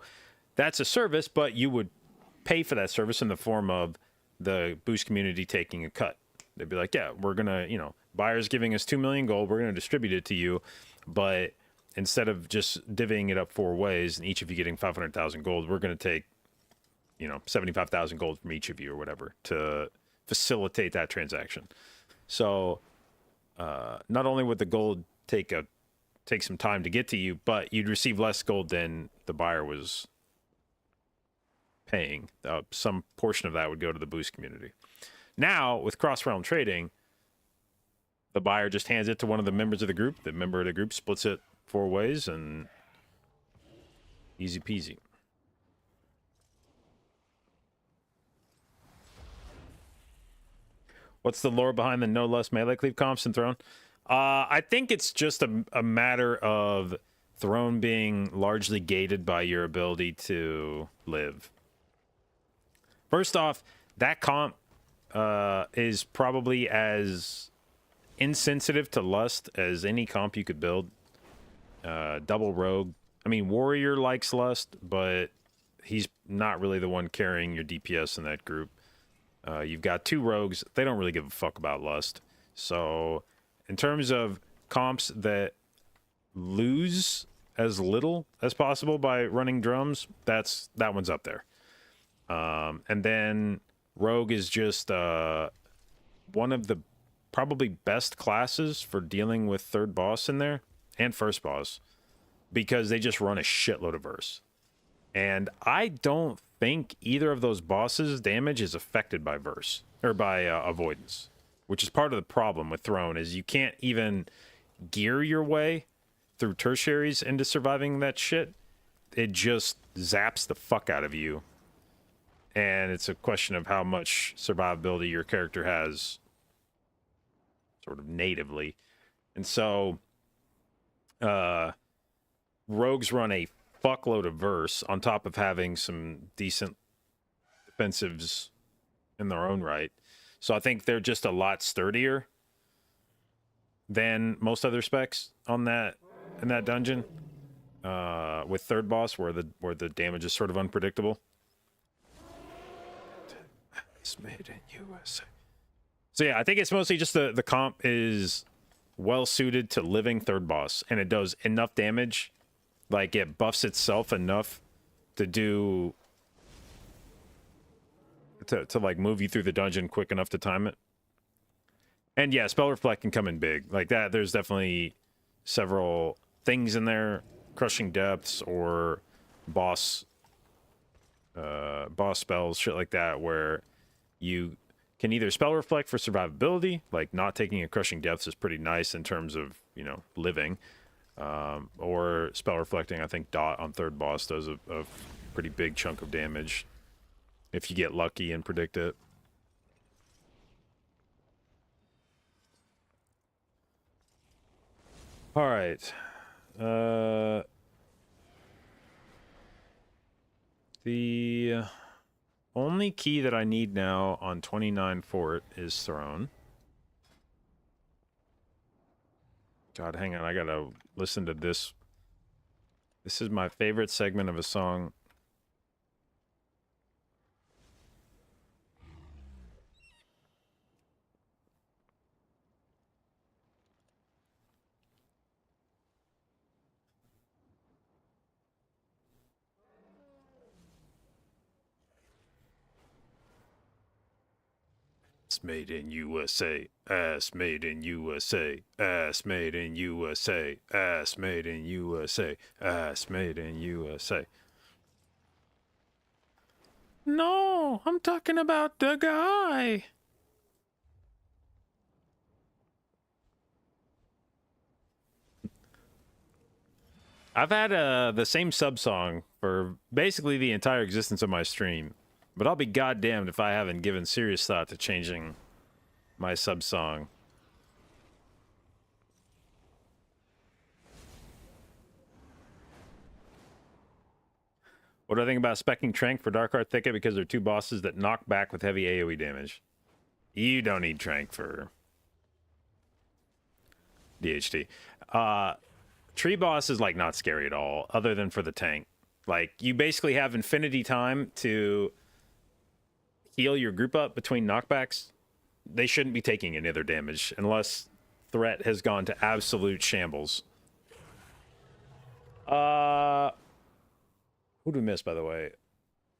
that's a service, but you would pay for that service in the form of the boost community taking a cut. They'd be like, yeah, we're gonna, you know, buyer's giving us 2 million gold, we're gonna distribute it to you, but instead of just divvying it up 4 ways and each of you getting 500,000 gold, we're gonna take, you know, 75,000 gold from each of you or whatever to facilitate that transaction. So not only would the gold take some time to get to you, but you'd receive less gold than the buyer was paying. Some portion of that would go to the boost community. Now, with cross-realm trading, the buyer just hands it to one of the members of the group. The member of the group splits it 4 ways, and easy peasy. What's the lore behind the no less melee cleave comps in Throne? I think it's just a matter of Throne being largely gated by your ability to live. First off, that comp is probably as insensitive to lust as any comp you could build. Double rogue. I mean, warrior likes lust, but he's not really the one carrying your DPS in that group. You've got 2 rogues. They don't really give a fuck about lust. So in terms of comps that lose as little as possible by running drums, that one's up there. And then rogue is just one of the probably best classes for dealing with third boss in there and first boss, because they just run a shitload of verse. And I don't think either of those bosses' damage is affected by verse or by avoidance, which is part of the problem with Throne, is you can't even gear your way through tertiaries into surviving that shit. It just zaps the fuck out of you. And it's a question of how much survivability your character has sort of natively. And so rogues run a fuckload of verse on top of having some decent defensives in their own right. So I think they're just a lot sturdier than most other specs on that in that dungeon. With third boss where the damage is sort of unpredictable. It's made in USA. So yeah, I think it's mostly just the comp is well suited to living third boss, and it does enough damage, like it buffs itself enough to do to like move you through the dungeon quick enough to time it. And yeah, spell reflect can come in big like that. There's definitely several things in there, crushing depths or boss spells, shit like that, where you can either spell reflect for survivability, like not taking a crushing depths is pretty nice in terms of, you know, living, or spell reflecting. I think dot on third boss does a pretty big chunk of damage if you get lucky and predict it. All right. The only key that I need now on 29 Fort is Throne. God, hang on. I gotta listen to this. This is my favorite segment of a song. Ass made in USA, ass made in USA, ass made in USA, ass made in USA, ass made in USA. No, I'm talking about the guy. I've had the same sub song for basically the entire existence of my stream, but I'll be goddamned if I haven't given serious thought to changing my sub song. What do I think about specking Trank for Dark Heart Thicket because they're two bosses that knock back with heavy AoE damage? You don't need Trank for DHT. Tree boss is like not scary at all, other than for the tank. Like you basically have infinity time to heal your group up between knockbacks. They shouldn't be taking any other damage unless threat has gone to absolute shambles. Who do we miss, by the way?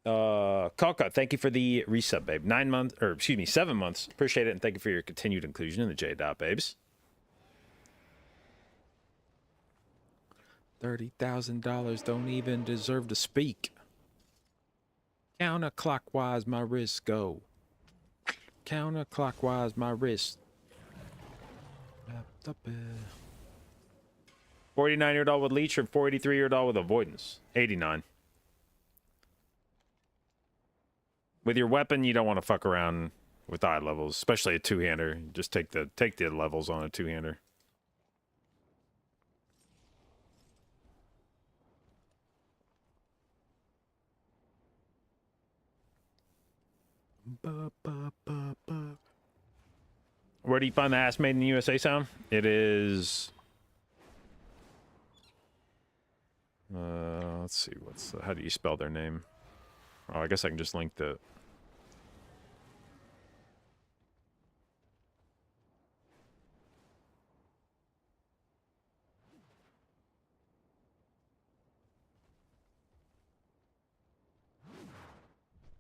Kalka, thank you for the resub, babe. 9 months, or excuse me, 7 months. Appreciate it, and thank you for your continued inclusion in the jdotbabes. $30,000 don't even deserve to speak. Counterclockwise, my wrists go. Counterclockwise, my wrist. 49-year doll with leech or 43-year doll with avoidance? 89. With your weapon, you don't want to fuck around with eye levels, especially a two-hander. Just take the levels on a two-hander. Where do you find the ass made in the USA sound? It is let's see, how do you spell their name? Oh, I guess I can just link the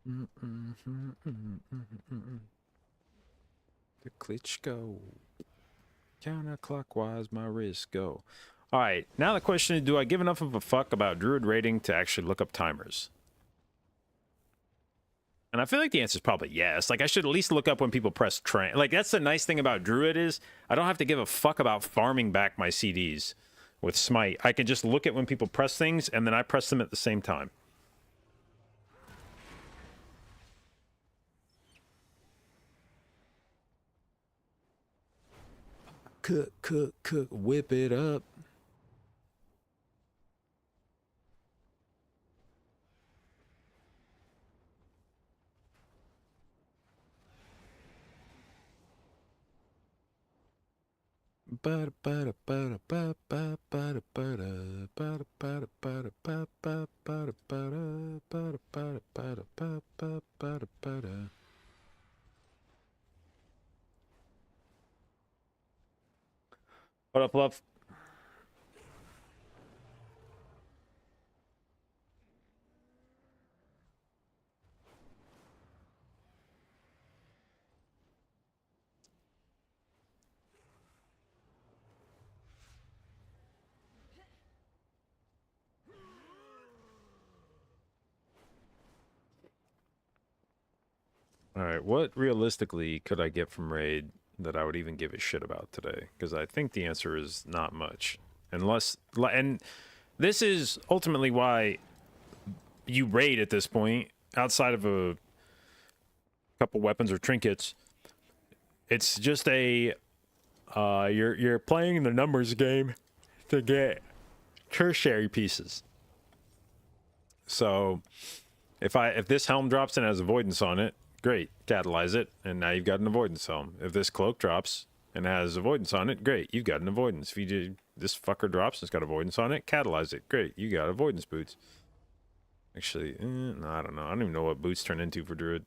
the Klitschko. Counterclockwise, my wrists go. All right, now the question is, do I give enough of a fuck about Druid rating to actually look up timers? And I feel like the answer is probably yes. Like, I should at least look up when people press train. Like, that's the nice thing about Druid is I don't have to give a fuck about farming back my CDs with Smite. I can just look at when people press things, and then I press them at the same time. Cook, whip it up. What up, love? All right, what realistically could I get from Raid that I would even give a shit about today? Because I think the answer is not much. Unless, and this is ultimately why you raid at this point, outside of a couple weapons or trinkets. It's just a, you're playing the numbers game to get tertiary pieces. So, if this helm drops and has avoidance on it, great, catalyze it, and now you've got an avoidance helm. If this cloak drops and has avoidance on it, great, you've got an avoidance. If you do, this fucker drops and it's got avoidance on it, catalyze it, great, you got avoidance boots. Actually, no, I don't know. I don't even know what boots turn into for Druid.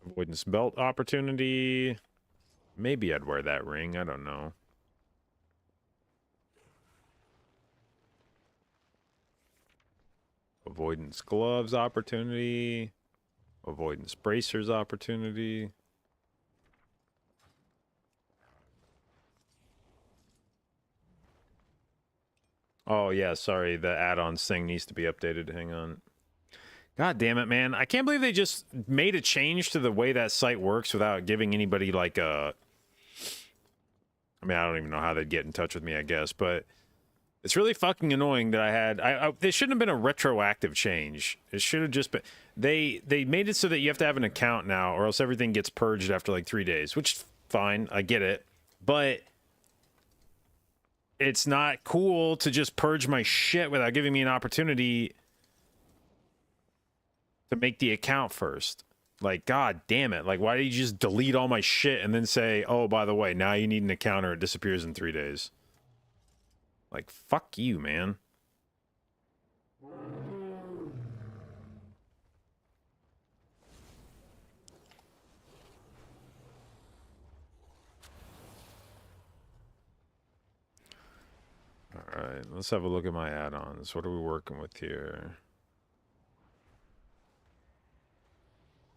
Avoidance belt opportunity. Maybe I'd wear that ring, I don't know. Avoidance gloves opportunity. Avoidance bracers opportunity. Oh yeah, sorry, the add-ons thing needs to be updated. Hang on. God damn it, man. I can't believe they just made a change to the way that site works without giving anybody like a I mean, I don't even know how they'd get in touch with me, I guess, but it's really fucking annoying that I had. There shouldn't have been a retroactive change. It should have just been. They made it so that you have to have an account now, or else everything gets purged after like 3 days. Which fine, I get it, but it's not cool to just purge my shit without giving me an opportunity to make the account first. Like, god damn it. Like, why did you just delete all my shit and then say, oh, by the way, now you need an account or it disappears in 3 days? Like, fuck you, man. Alright, let's have a look at my add-ons. What are we working with here?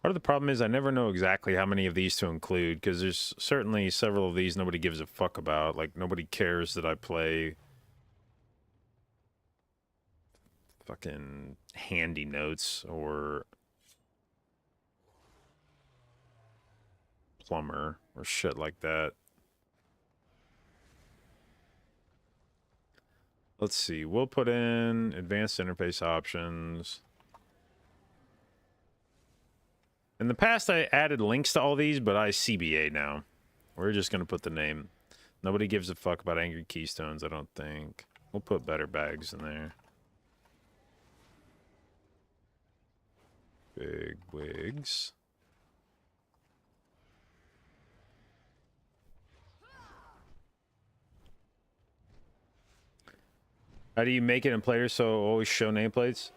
Part of the problem is I never know exactly how many of these to include, because there's certainly several of these nobody gives a fuck about. Like, nobody cares that I play fucking handy notes or plumber or shit like that. Let's see, we'll put in advanced interface options. In the past, I added links to all these, but I CBA now. We're just going to put the name. Nobody gives a fuck about Angry Keystones, I don't think. We'll put better bags in there. Big wigs. How do you make it in players so always show nameplates?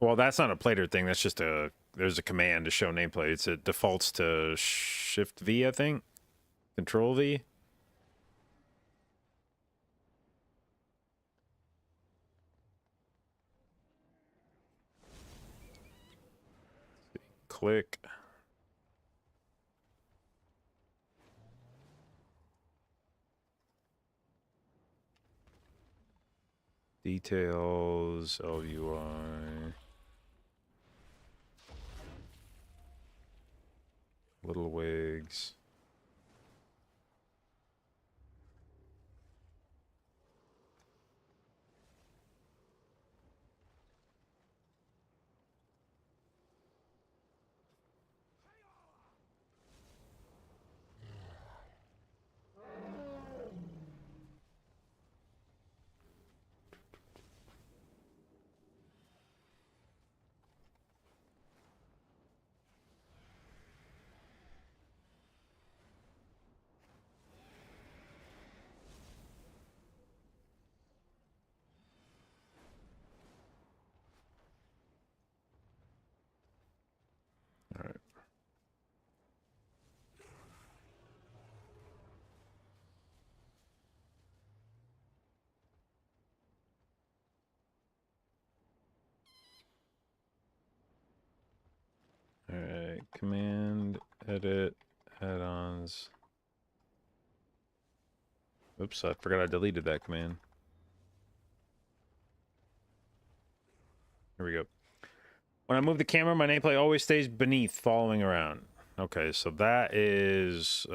Well, that's not a plater thing. That's just there's a command to show nameplates. It defaults to Shift V, I think. Control V. Click. Details, LUI. Little wigs. All right. All right, command, edit, add-ons. Oops, I forgot I deleted that command. Here we go. When I move the camera, my nameplate always stays beneath, following around. Okay, so that is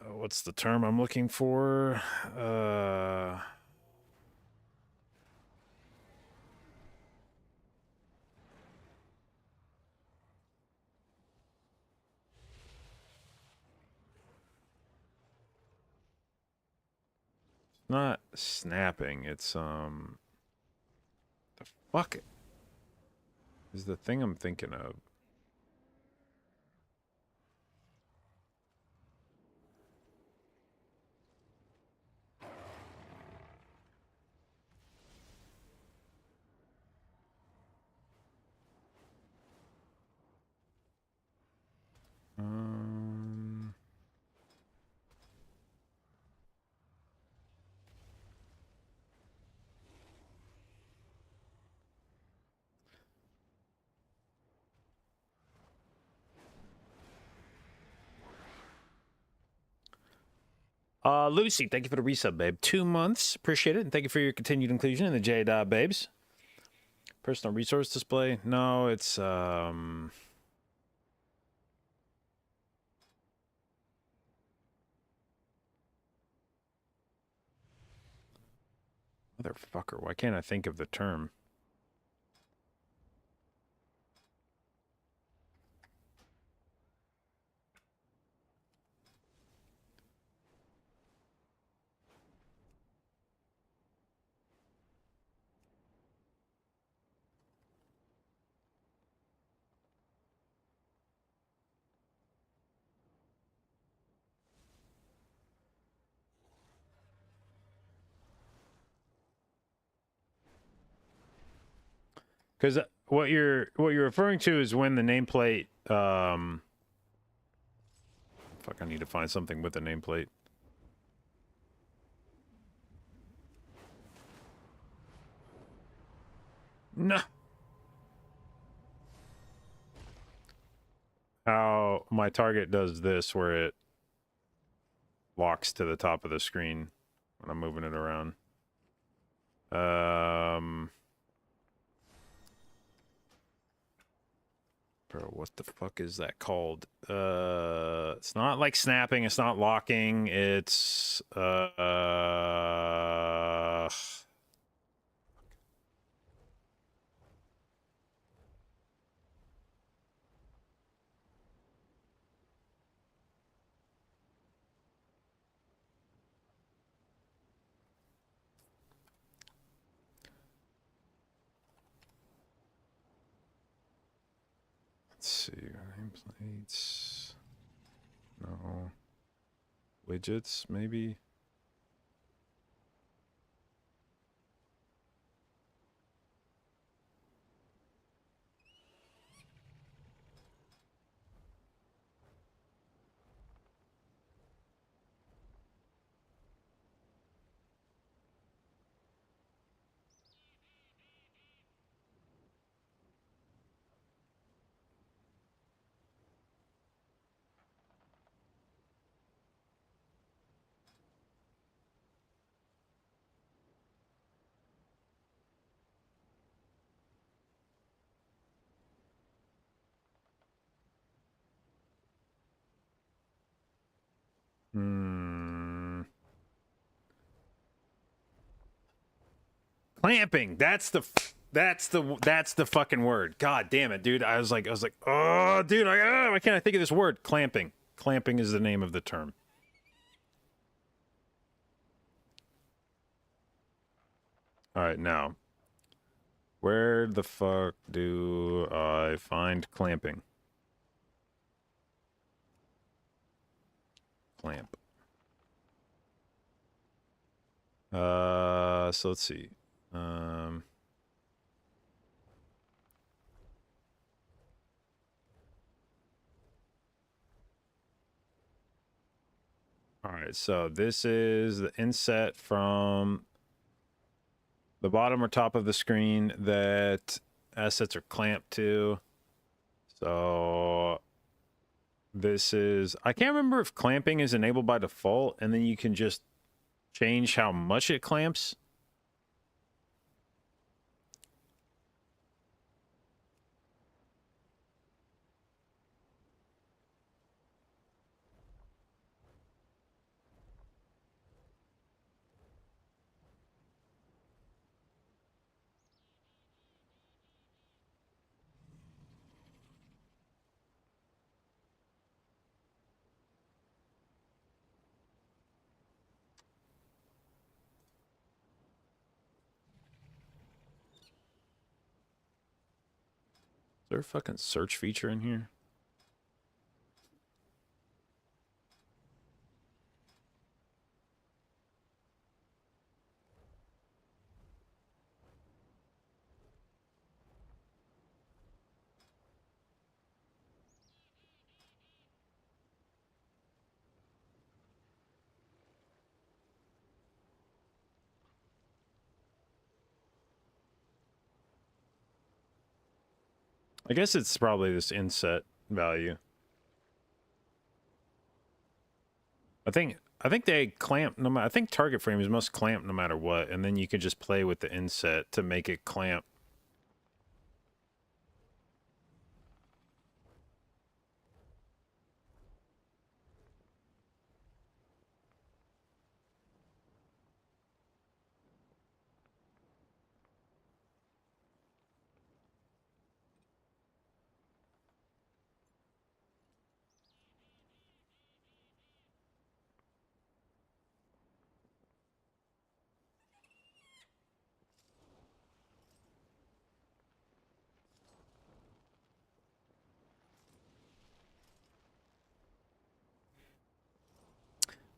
what's the term I'm looking for? Not snapping, it's the fuck is the thing I'm thinking of. Lucy, thank you for the resub, babe. 2 months. Appreciate it. And thank you for your continued inclusion in the J-Dot babes. Personal resource display? No, it's motherfucker, why can't I think of the term? Because what you're referring to is when the nameplate fuck, I need to find something with the nameplate. No. How my target does this where it locks to the top of the screen when I'm moving it around. Bro, what the fuck is that called? It's not like snapping, it's not locking, it's let's see, nameplates. No. Widgets, maybe? Clamping. That's the fucking word. God damn it, dude. I was like, oh, dude, why can't I think of this word? Clamping. Clamping is the name of the term. All right, now, where the fuck do I find clamping? Clamp. So let's see. All right, so this is the inset from the bottom or top of the screen that assets are clamped to. So this is, I can't remember if clamping is enabled by default and then you can just change how much it clamps. Is there a fucking search feature in here? I guess it's probably this inset value. I think they clamp no matter. I think target frames must clamp no matter what, and then you can just play with the inset to make it clamp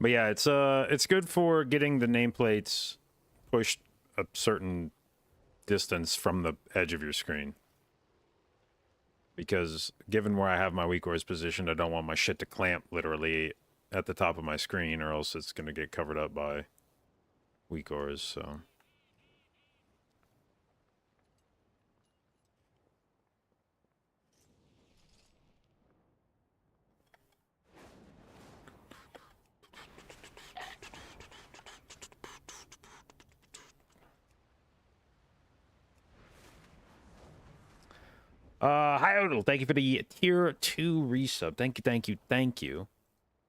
But yeah, it's good for getting the nameplates pushed a certain distance from the edge of your screen. Because given where I have my weak oars positioned, I don't want my shit to clamp literally at the top of my screen, or else it's going to get covered up by weak oars, so... Hi Odell, thank you for the tier 2 resub. Thank you.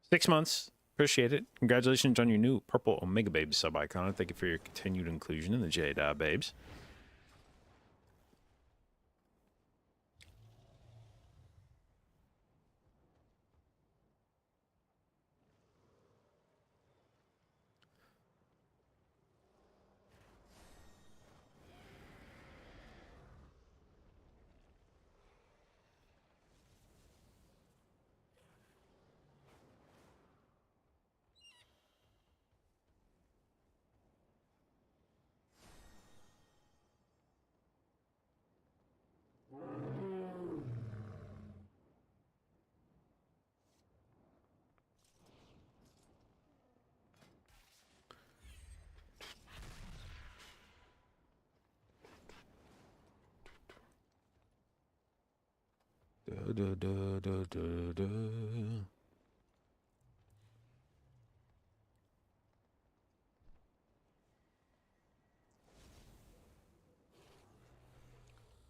6 months. Appreciate it. Congratulations on your new purple Omega Babe sub icon. Thank you for your continued inclusion in the J Babes. Da, da, da, da, da.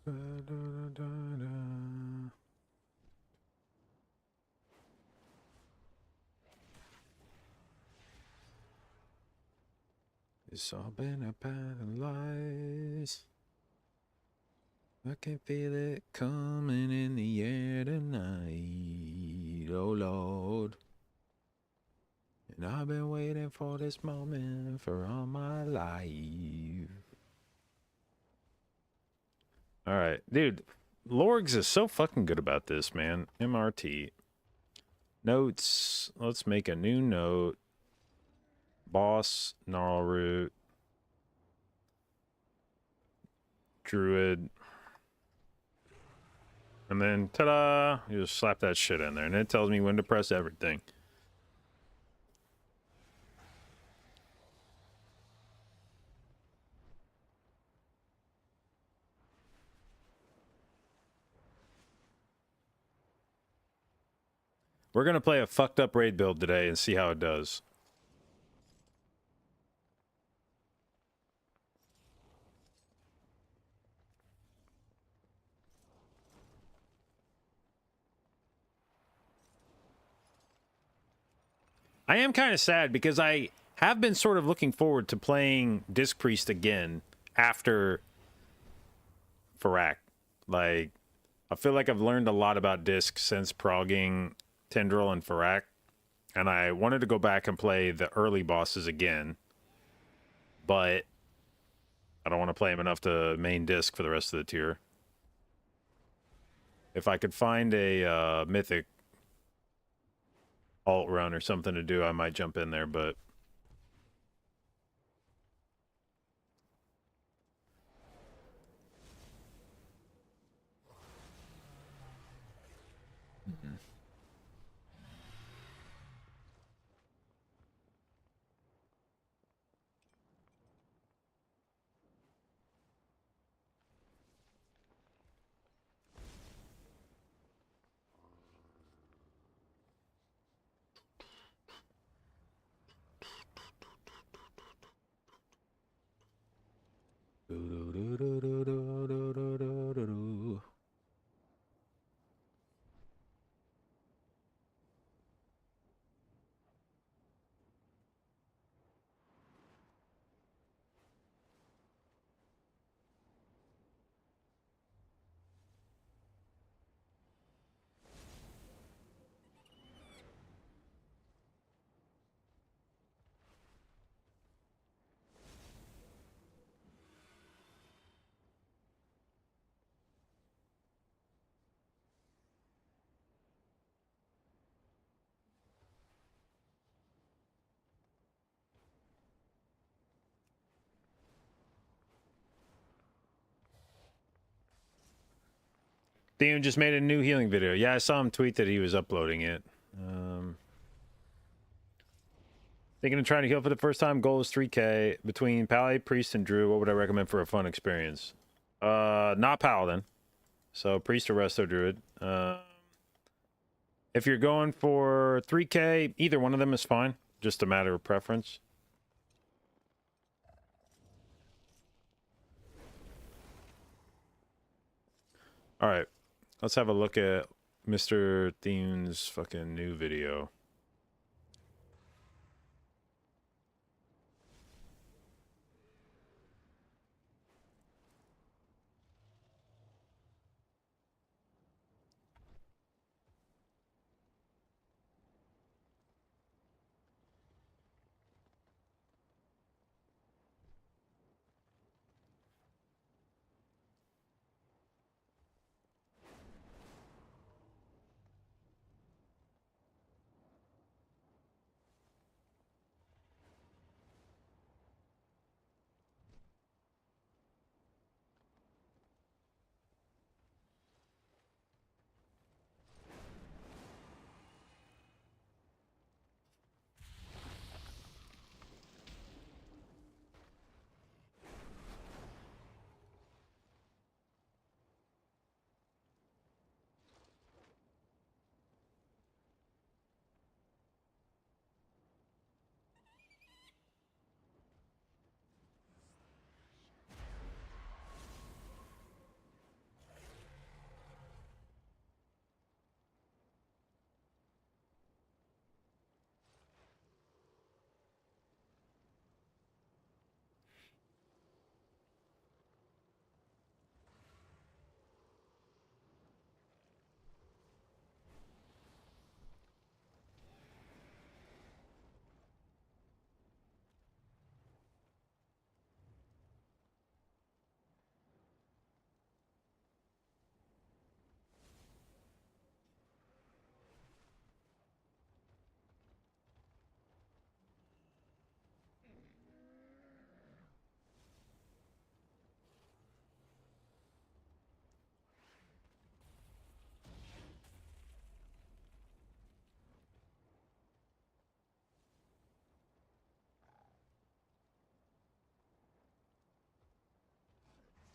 Da, da, da, da. It's all been a path of lies. I can feel it coming in the air tonight, oh Lord. And I've been waiting for this moment for all my life. Alright, dude, Lorgs is so fucking good about this, man. MRT. Notes, let's make a new note. Boss, Gnarlroot. Druid. And then, ta-da! You just slap that shit in there, and it tells me when to press everything. We're gonna play a fucked up raid build today and see how it does. I am kind of sad because I have been sort of looking forward to playing Disc Priest again after Farak. Like, I feel like I've learned a lot about Disc since progging Tendril and Farak, and I wanted to go back and play the early bosses again, but I don't want to play them enough to main Disc for the rest of the tier. If I could find a mythic alt run or something to do, I might jump in there, but Theo just made a new healing video. Yeah, I saw him tweet that he was uploading it. Thinking of trying to heal for the first time. Goal is 3K. Between Pally, Priest, and Druid, what would I recommend for a fun experience? Not Paladin. So Priest or Resto Druid. If you're going for 3K, either one of them is fine. Just a matter of preference. All right. Let's have a look at Mr. Theme's fucking new video.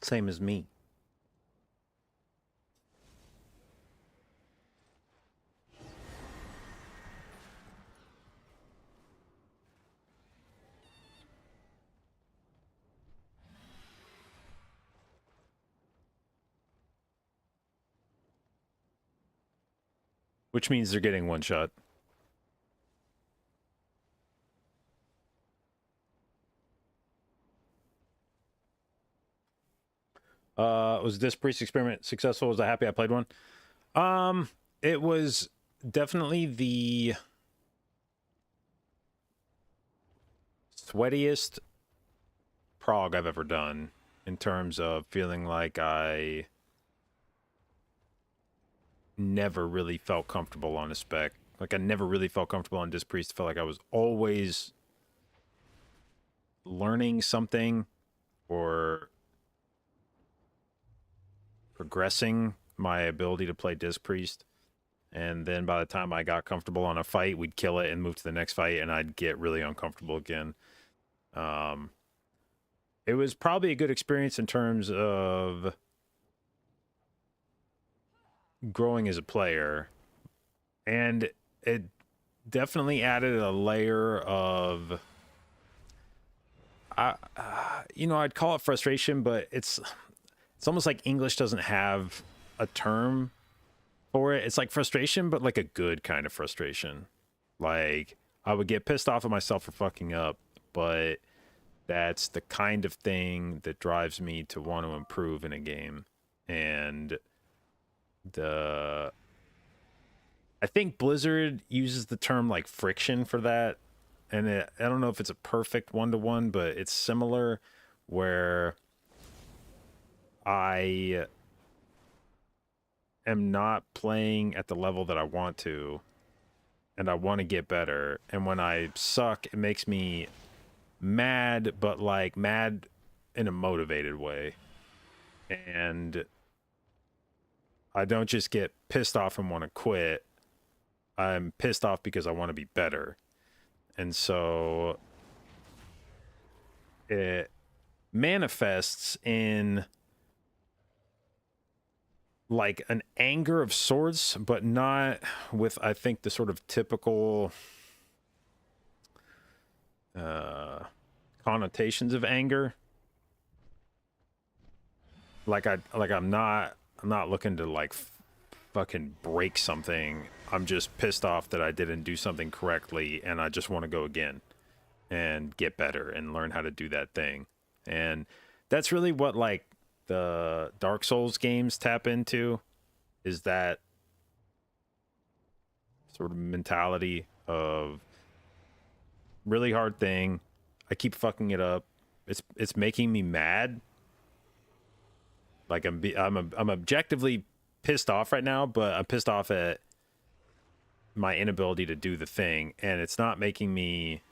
Same as me. Which means they're getting one shot. Was this priest experiment successful? Was I happy I played one? It was definitely the sweatiest prog I've ever done in terms of feeling like I never really felt comfortable on a spec. Like I never really felt comfortable on Disc Priest. Felt like I was always learning something or progressing my ability to play Disc Priest. And then by the time I got comfortable on a fight, we'd kill it and move to the next fight, and I'd get really uncomfortable again. It was probably a good experience in terms of growing as a player, and it definitely added a layer of I'd call it frustration, but it's almost like English doesn't have a term for it. It's like frustration, but like a good kind of frustration. Like I would get pissed off at myself for fucking up, but that's the kind of thing that drives me to want to improve in a game. And I think Blizzard uses the term like friction for that. And I don't know if it's a perfect one-to-one, but it's similar, where I am not playing at the level that I want to, and I want to get better. And when I suck, it makes me mad, but like mad in a motivated way. And I don't just get pissed off and want to quit. I'm pissed off because I want to be better. And so it manifests in like an anger of sorts, but not with, I think, the sort of typical connotations of anger. I'm not looking to like fucking break something. I'm just pissed off that I didn't do something correctly, and I just want to go again and get better and learn how to do that thing. And that's really what like the Dark Souls games tap into, is that sort of mentality of really hard thing. I keep fucking it up. It's making me mad. Like I'm objectively pissed off right now, but I'm pissed off at my inability to do the thing, and it's not making me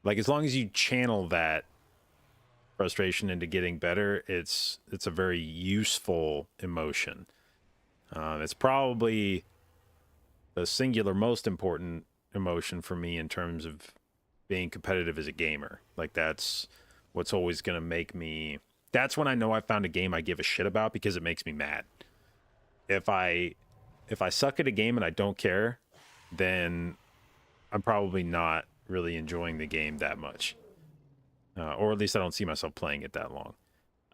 like, as long as you channel that frustration into getting better, it's a very useful emotion. It's probably the singular most important emotion for me in terms of being competitive as a gamer. Like, that's what's always going to make me, that's when I know I found a game I give a shit about, because it makes me mad. If I suck at a game and I don't care, then I'm probably not really enjoying the game that much. Or at least I don't see myself playing it that long.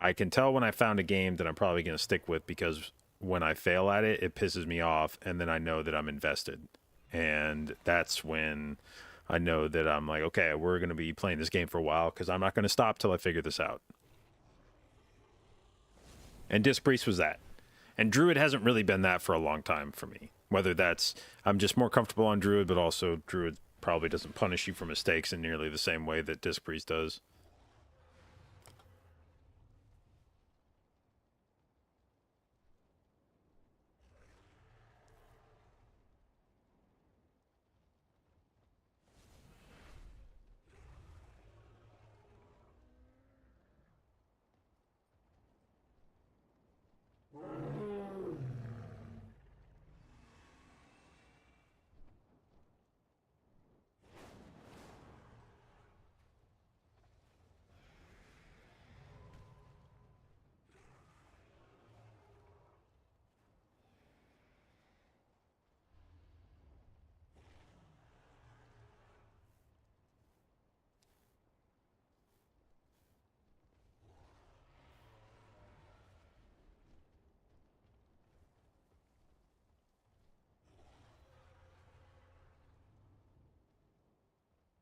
I can tell when I found a game that I'm probably going to stick with, because when I fail at it, it pisses me off, and then I know that I'm invested. And that's when I know that I'm like, okay, we're going to be playing this game for a while, because I'm not going to stop till I figure this out. And Disc Priest was that. And Druid hasn't really been that for a long time for me. Whether that's, I'm just more comfortable on Druid, but also Druid probably doesn't punish you for mistakes in nearly the same way that Disc Priest does.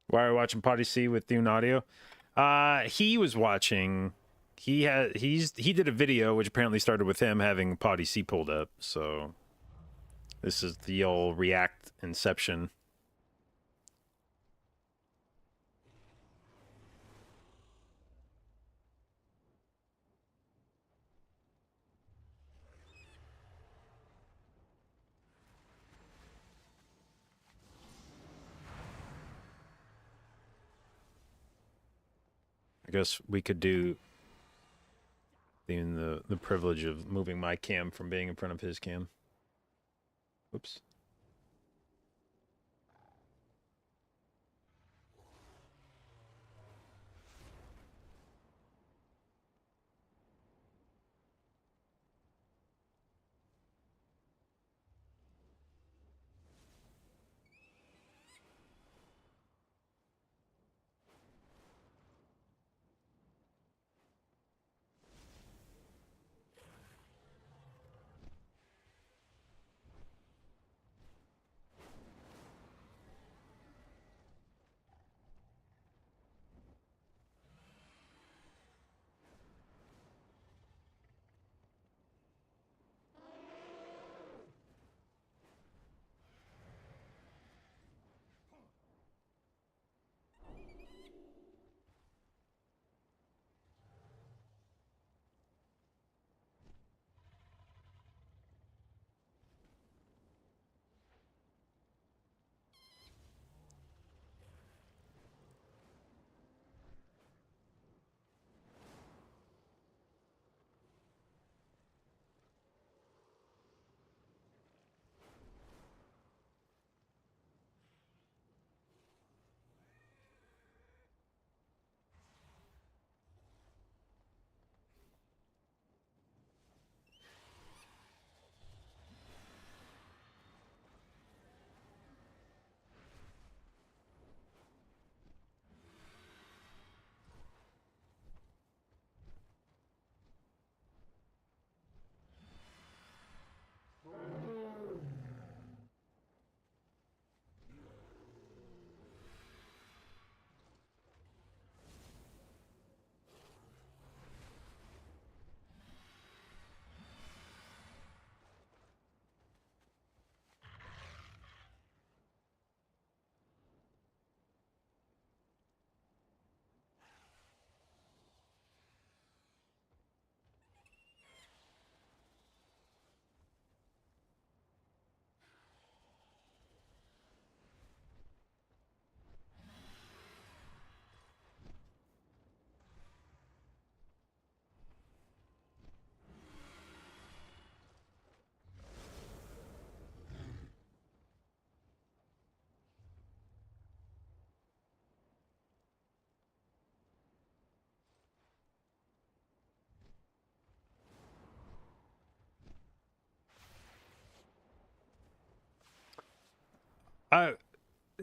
Why are we watching Potty C with Thune Audio? He was watching. He did a video which apparently started with him having Potty C pulled up. So this is the old React inception. I guess we could do the privilege of moving my cam from being in front of his cam. Oops.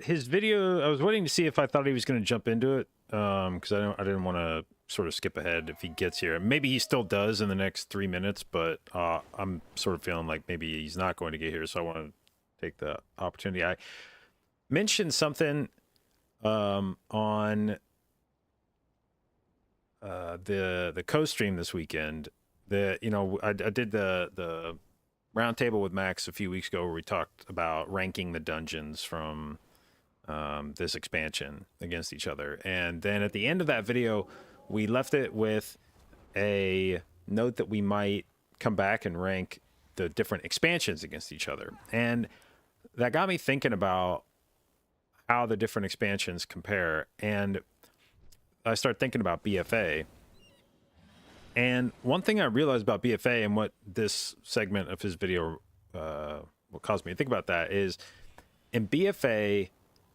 His video, I was waiting to see if I thought he was going to jump into it, because I didn't want to sort of skip ahead if he gets here. Maybe he still does in the next 3 minutes, but I'm sort of feeling like maybe he's not going to get here, so I want to take the opportunity. I mentioned something on the co-stream this weekend. I did the roundtable with Max a few weeks ago where we talked about ranking the dungeons from this expansion against each other. And then at the end of that video, we left it with a note that we might come back and rank the different expansions against each other. And that got me thinking about how the different expansions compare. And I started thinking about BFA. And one thing I realized about BFA and what this segment of his video what caused me to think about that is in BFA,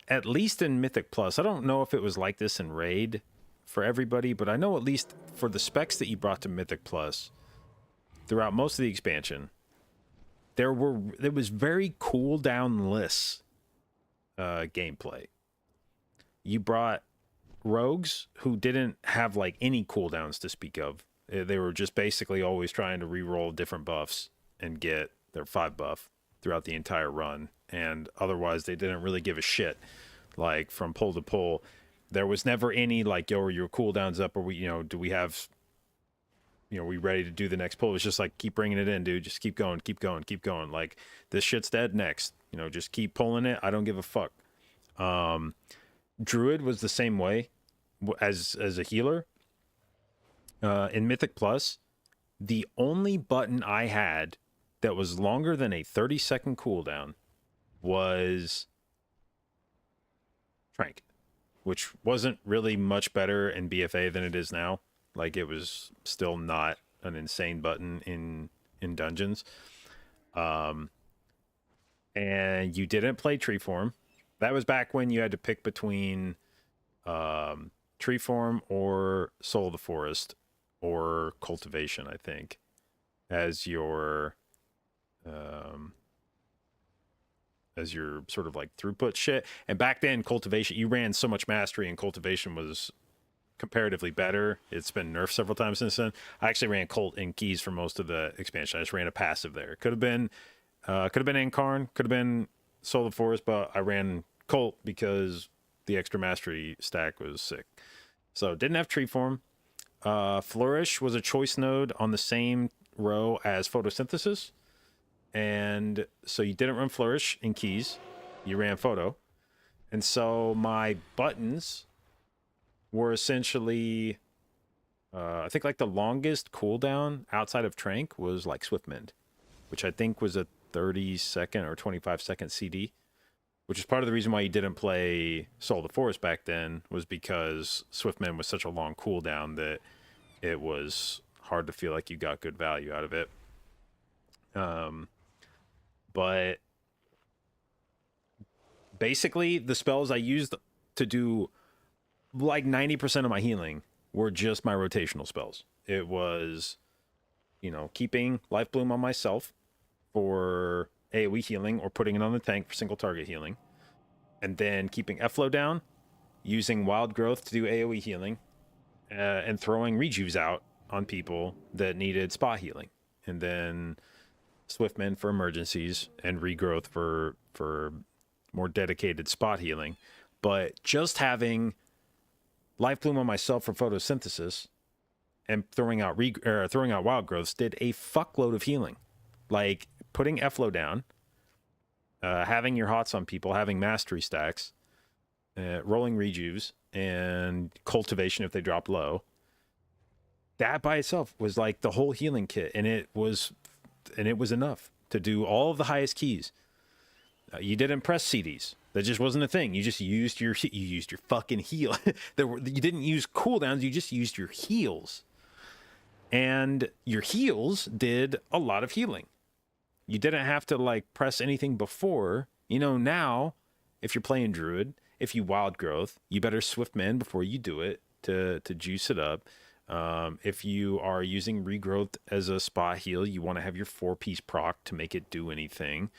at least in Mythic Plus, I don't know if it was like this in Raid for everybody, but I know at least for the specs that you brought to Mythic Plus throughout most of the expansion, there was very cooldown-less gameplay. You brought rogues who didn't have like any cooldowns to speak of. They were just basically always trying to re-roll different buffs and get their 5 buff throughout the entire run. And otherwise, they didn't really give a shit. Like from pull to pull, there was never any like, yo, are your cooldowns up? Or do we have, we ready to do the next pull? It was just like, keep bringing it in, dude. Just keep going, keep going, keep going. Like this shit's dead next. Just keep pulling it. I don't give a fuck. Druid was the same way as a healer. In Mythic Plus, the only button I had that was longer than a 30-second cooldown was Trank, which wasn't really much better in BFA than it is now. Like, it was still not an insane button in dungeons. And you didn't play Treeform. That was back when you had to pick between Treeform or Soul of the Forest or Cultivation, I think, as your sort of like throughput shit. And back then, Cultivation, you ran so much mastery, and Cultivation was comparatively better. It's been nerfed several times since then. I actually ran Cult in Keys for most of the expansion. I just ran a passive there. Could have been Incarn, could have been Soul of the Forest, but I ran Cult because the extra mastery stack was sick. So didn't have Treeform. Flourish was a choice node on the same row as Photosynthesis. And so you didn't run Flourish in Keys. You ran Photo. And so my buttons were essentially, I think like the longest cooldown outside of Trank was like Swiftmend, which I think was a 30-second or 25-second CD, which is part of the reason why you didn't play Soul of the Forest back then, was because Swiftmend was such a long cooldown that it was hard to feel like you got good value out of it. But basically, the spells I used to do like 90% of my healing were just my rotational spells. It was, keeping Life Bloom on myself for AoE healing or putting it on the tank for single target healing. And then keeping Efflow down, using Wild Growth to do AoE healing, and throwing Rejuves out on people that needed spot healing. And then Swiftmend for emergencies and Regrowth for more dedicated spot healing. But just having Life Bloom on myself for photosynthesis and throwing out Wild Growths did a fuckload of healing. Like putting Efflow down, having your hots on people, having mastery stacks, rolling Rejuves, and cultivation if they drop low. That by itself was like the whole healing kit, and it was enough to do all of the highest keys. You didn't press CDs. That just wasn't a thing. You just used your fucking heal. You didn't use cooldowns. You just used your heals, and your heals did a lot of healing. You didn't have to like press anything before. Now, if you're playing Druid, if you Wild Growth, you better Swiftmend before you do it to juice it up. If you are using Regrowth as a spot heal, you want to have your 4-piece proc to make it do anything.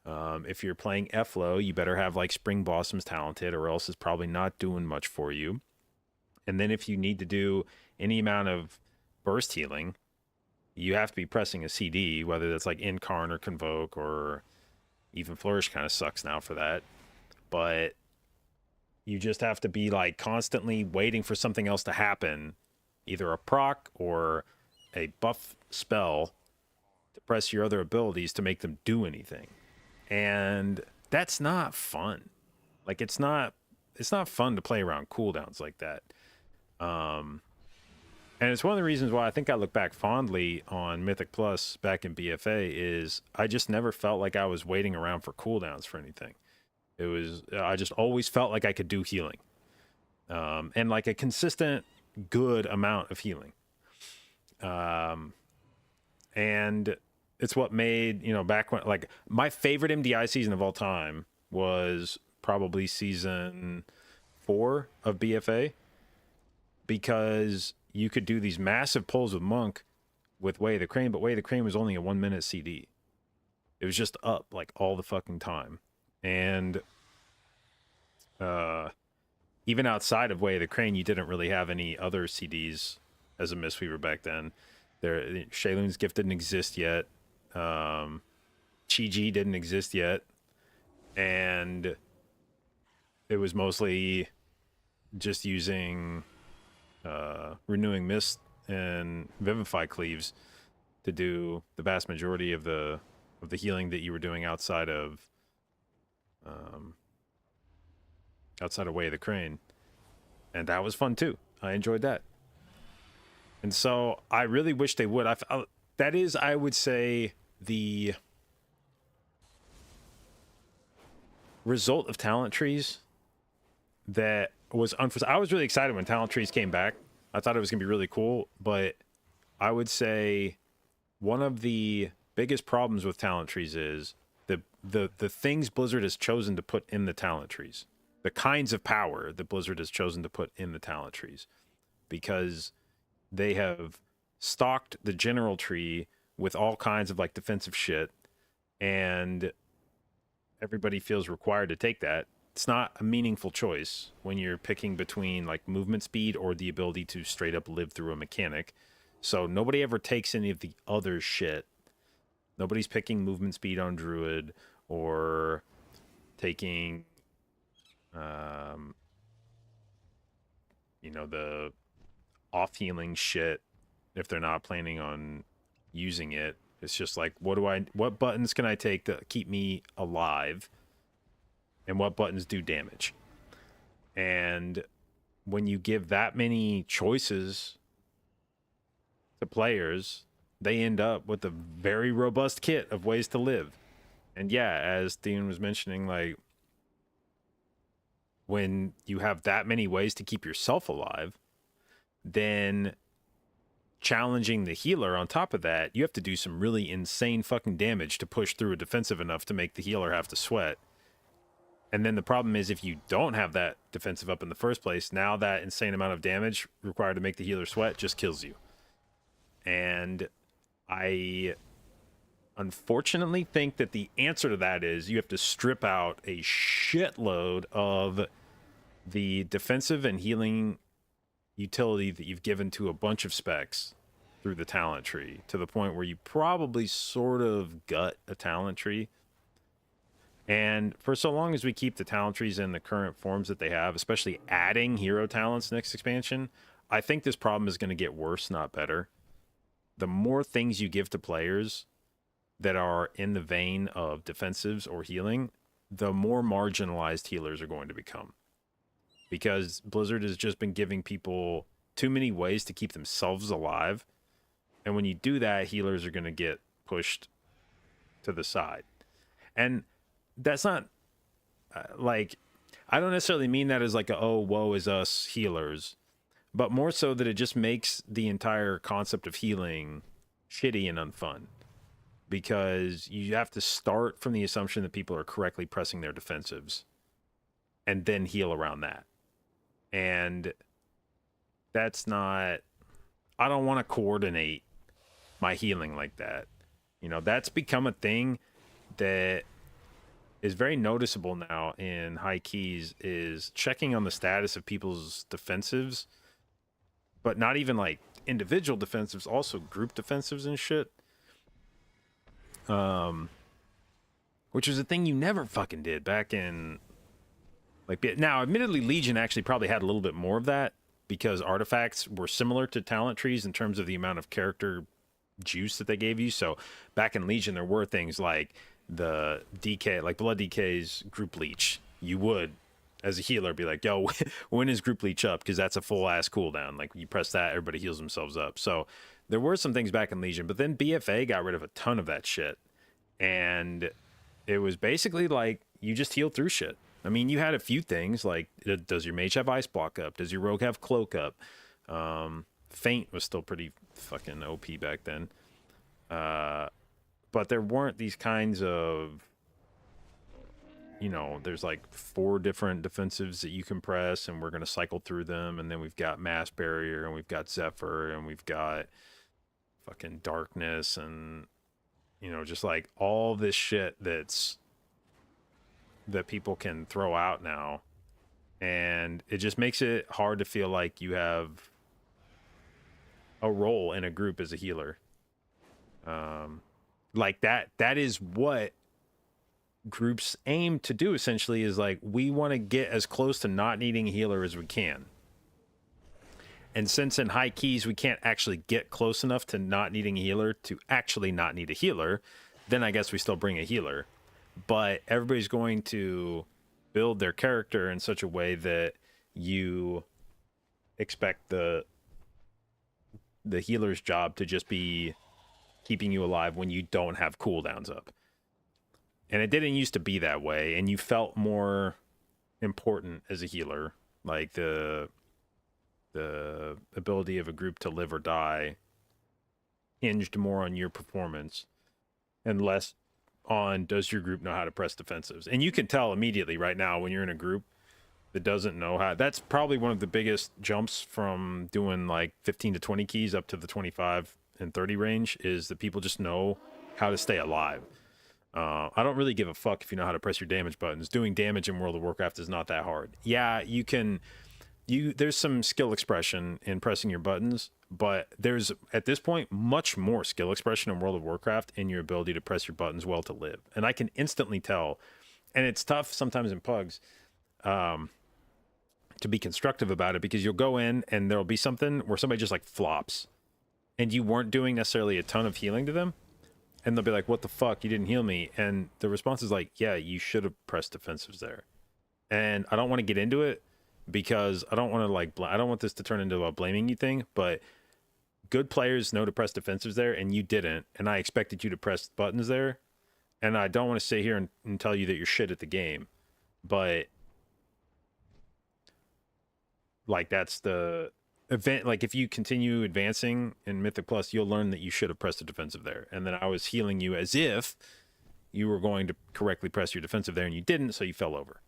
If you're playing Eflo, you better have like Spring Blossom's talented, or else it's probably not doing much for you. And then if you need to do any amount of burst healing, you have to be pressing a CD, whether that's like Incarn or Convoke, or even Flourish kind of sucks now for that. But you just have to be like constantly waiting for something else to happen, either a proc or a buff spell, to press your other abilities to make them do anything. And that's not fun. Like it's not fun to play around cooldowns like that. And it's one of the reasons why I think I look back fondly on Mythic Plus back in BFA is I just never felt like I was waiting around for cooldowns for anything. It was, I just always felt like I could do healing. And like a consistent good amount of healing. And it's what made, you know, back when, like, my favorite MDI season of all time was probably season 4 of BFA, because you could do these massive pulls with Monk with Way of the Crane, but Way of the Crane was only a 1 minute CD. It was just up like all the fucking time. And even outside of Way of the Crane, you didn't really have any other CDs as a Mistweaver back then. Shayloon's Gift didn't exist yet. Chi-Ji didn't exist yet. And it was mostly just using Renewing Mist and Vivify Cleaves to do the vast majority of the healing that you were doing outside of Way of the Crane. And that was fun too. I enjoyed that. And so I really wish they would. That is, I would say, the result of talent trees that was unforeseen. I was really excited when talent trees came back. I thought it was going to be really cool, but I would say one of the biggest problems with talent trees is the things Blizzard has chosen to put in the talent trees, the kinds of power that Blizzard has chosen to put in the talent trees, because they have stocked the general tree with all kinds of like defensive shit, and everybody feels required to take that. It's not a meaningful choice when you're picking between like movement speed or the ability to straight up live through a mechanic. So nobody ever takes any of the other shit. Nobody's picking movement speed on Druid or taking, you know, the off healing shit if they're not planning on using it. It's just like, what buttons can I take to keep me alive, and what buttons do damage? And when you give that many choices to players, they end up with a very robust kit of ways to live. And yeah, as Dean was mentioning, like, when you have that many ways to keep yourself alive, then challenging the healer on top of that, you have to do some really insane fucking damage to push through a defensive enough to make the healer have to sweat. And then the problem is, if you don't have that defensive up in the first place, now that insane amount of damage required to make the healer sweat just kills you. And I unfortunately think that the answer to that is you have to strip out a shitload of the defensive and healing utility that you've given to a bunch of specs through the talent tree, to the point where you probably sort of gut a talent tree. And for so long as we keep the talent trees in the current forms that they have, especially adding hero talents next expansion, I think this problem is going to get worse, not better. The more things you give to players that are in the vein of defensives or healing, the more marginalized healers are going to become. Because Blizzard has just been giving people too many ways to keep themselves alive. And when you do that, healers are going to get pushed to the side. And that's not, like, I don't necessarily mean that as like, oh, woe is us healers, but more so that it just makes the entire concept of healing shitty and unfun. Because you have to start from the assumption that people are correctly pressing their defensives and then heal around that. And that's not, I don't want to coordinate my healing like that. You know, that's become a thing that is very noticeable now in high keys is checking on the status of people's defensives, but not even like individual defensives, also group defensives and shit. Which was a thing you never fucking did back in like, now admittedly Legion actually probably had a little bit more of that because artifacts were similar to talent trees in terms of the amount of character juice that they gave you. So back in Legion there were things like the DK, like Blood DK's group leech. You would as a healer be like, yo, when is group leech up? Because that's a full ass cooldown. Like you press that, everybody heals themselves up. So there were some things back in Legion, but then BFA got rid of a ton of that shit. And it was basically like you just heal through shit. I mean, you had a few things like, does your mage have ice block up? Does your rogue have cloak up? Feint was still pretty fucking OP back then. But there weren't these kinds of, you know, there's like 4 different defensives that you can press and we're going to cycle through them. And then we've got mass barrier and we've got Zephyr and we've got fucking darkness and, you know, just like all this shit that people can throw out now. And it just makes it hard to feel like you have a role in a group as a healer. Like that is what groups aim to do essentially, is like, we want to get as close to not needing a healer as we can. And since in high keys we can't actually get close enough to not needing a healer to actually not need a healer, then I guess we still bring a healer. But everybody's going to build their character in such a way that you expect the healer's job to just be keeping you alive when you don't have cooldowns up. And it didn't used to be that way, and you felt more important as a healer. Like the ability of a group to live or die hinged more on your performance and less on does your group know how to press defensives. And you can tell immediately right now when you're in a group that doesn't know how. That's probably one of the biggest jumps from doing like 15 to 20 keys up to the 25 and 30 range, is that people just know how to stay alive. I don't really give a fuck if you know how to press your damage buttons. Doing damage in World of Warcraft is not that hard. Yeah, you can... there's some skill expression in pressing your buttons, but there's at this point much more skill expression in World of Warcraft in your ability to press your buttons well to live. And I can instantly tell, and it's tough sometimes in pugs to be constructive about it, because you'll go in and there'll be something where somebody just like flops and you weren't doing necessarily a ton of healing to them, and they'll be like, what the fuck, you didn't heal me? And the response is like, yeah, you should have pressed defensives there. And I don't want to get into it, because I don't want to like, I don't want this to turn into a blaming you thing, but good players know to press defensives there and you didn't, and I expected you to press buttons there. And I don't want to sit here and tell you that you're shit at the game, but like, that's the event. Like, if you continue advancing in Mythic Plus, you'll learn that you should have pressed the defensive there. And then I was healing you as if you were going to correctly press your defensive there and you didn't, so you fell over.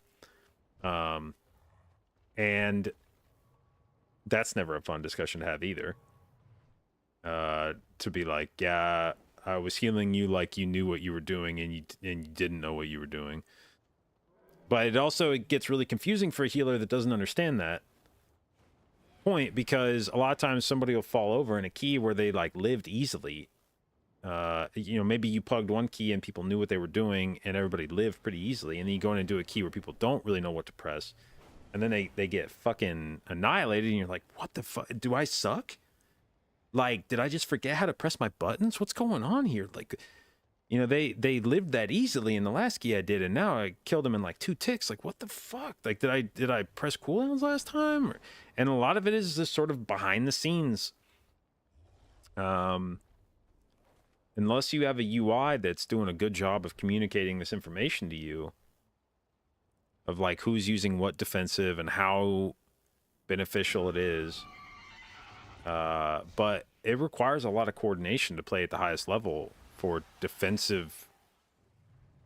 And that's never a fun discussion to have either. To be like, yeah, I was healing you like you knew what you were doing, and you didn't know what you were doing. But it gets really confusing for a healer that doesn't understand that point, because a lot of times somebody will fall over in a key where they like lived easily. You know, maybe you pugged one key and people knew what they were doing and everybody lived pretty easily, and then you go in and do a key where people don't really know what to press. And then they get fucking annihilated, and you're like, what the fuck? Do I suck? Like, did I just forget how to press my buttons? What's going on here? Like, you know, they lived that easily in the last key I did, and now I killed them in like 2 ticks. Like, what the fuck? Like, did I press cooldowns last time? And a lot of it is this sort of behind the scenes. Unless you have a UI that's doing a good job of communicating this information to you, of like who's using what defensive and how beneficial it is. But it requires a lot of coordination to play at the highest level for defensive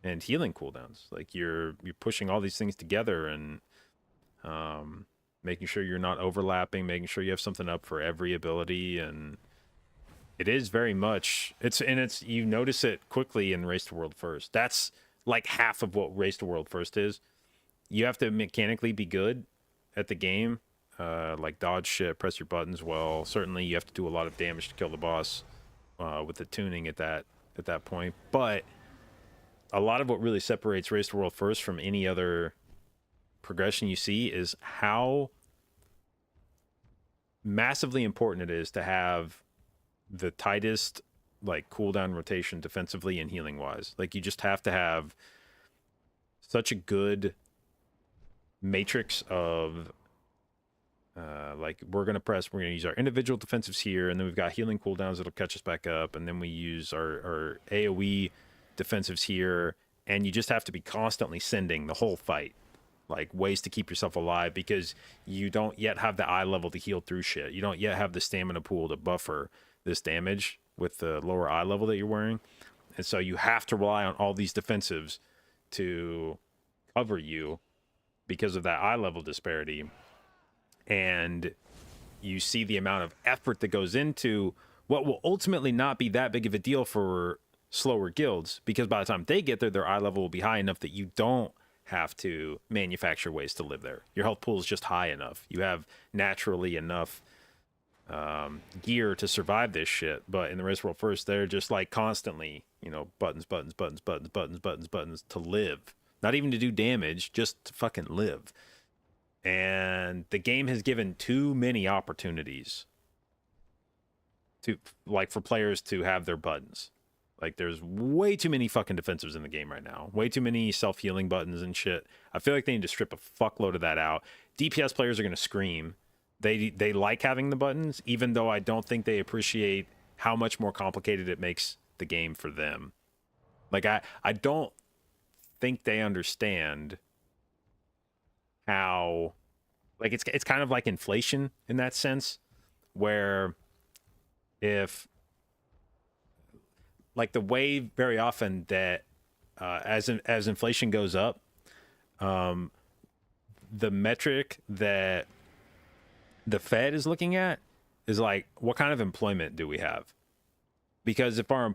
and healing cooldowns. Like, you're pushing all these things together and making sure you're not overlapping, making sure you have something up for every ability. And it is very much, you notice it quickly in Race to World First. That's like half of what Race to World First is. You have to mechanically be good at the game, like dodge shit, press your buttons well. Certainly, you have to do a lot of damage to kill the boss with the tuning at that point. But a lot of what really separates Race to World First from any other progression you see is how massively important it is to have the tightest like cooldown rotation defensively and healing wise. Like you just have to have such a good matrix of like we're gonna use our individual defensives here, and then we've got healing cooldowns that'll catch us back up, and then we use our AoE defensives here, and you just have to be constantly sending the whole fight like ways to keep yourself alive, because you don't yet have the eye level to heal through shit. You don't yet have the stamina pool to buffer this damage with the lower eye level that you're wearing. And so you have to rely on all these defensives to cover you because of that eye level disparity. And you see the amount of effort that goes into what will ultimately not be that big of a deal for slower guilds, because by the time they get there, their eye level will be high enough that you don't have to manufacture ways to live there. Your health pool is just high enough. You have naturally enough gear to survive this shit. But in the Race World First, they're just like constantly, you know, buttons to live. Not even to do damage, just to fucking live. And the game has given too many opportunities to, like, for players to have their buttons. Like, there's way too many fucking defensives in the game right now. Way too many self-healing buttons and shit. I feel like they need to strip a fuckload of that out. DPS players are going to scream. They like having the buttons, even though I don't think they appreciate how much more complicated it makes the game for them. Like, I don't think they understand how... Like, it's kind of like inflation in that sense, where if... Like the way very often that as inflation goes up, the metric that the Fed is looking at is like, what kind of employment do we have? Because if our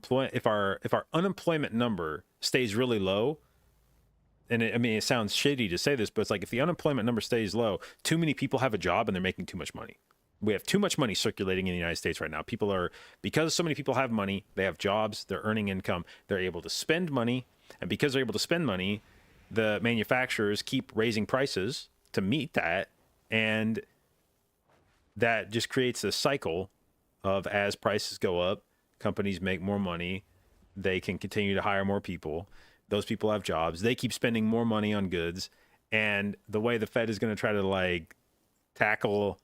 unemployment number stays really low, and it sounds shitty to say this, but it's like if the unemployment number stays low, too many people have a job and they're making too much money. We have too much money circulating in the United States right now. Because so many people have money, they have jobs, they're earning income, they're able to spend money. And because they're able to spend money, the manufacturers keep raising prices to meet that. And that just creates a cycle of, as prices go up, companies make more money, they can continue to hire more people. Those people have jobs, they keep spending more money on goods. And the way the Fed is going to try to like tackle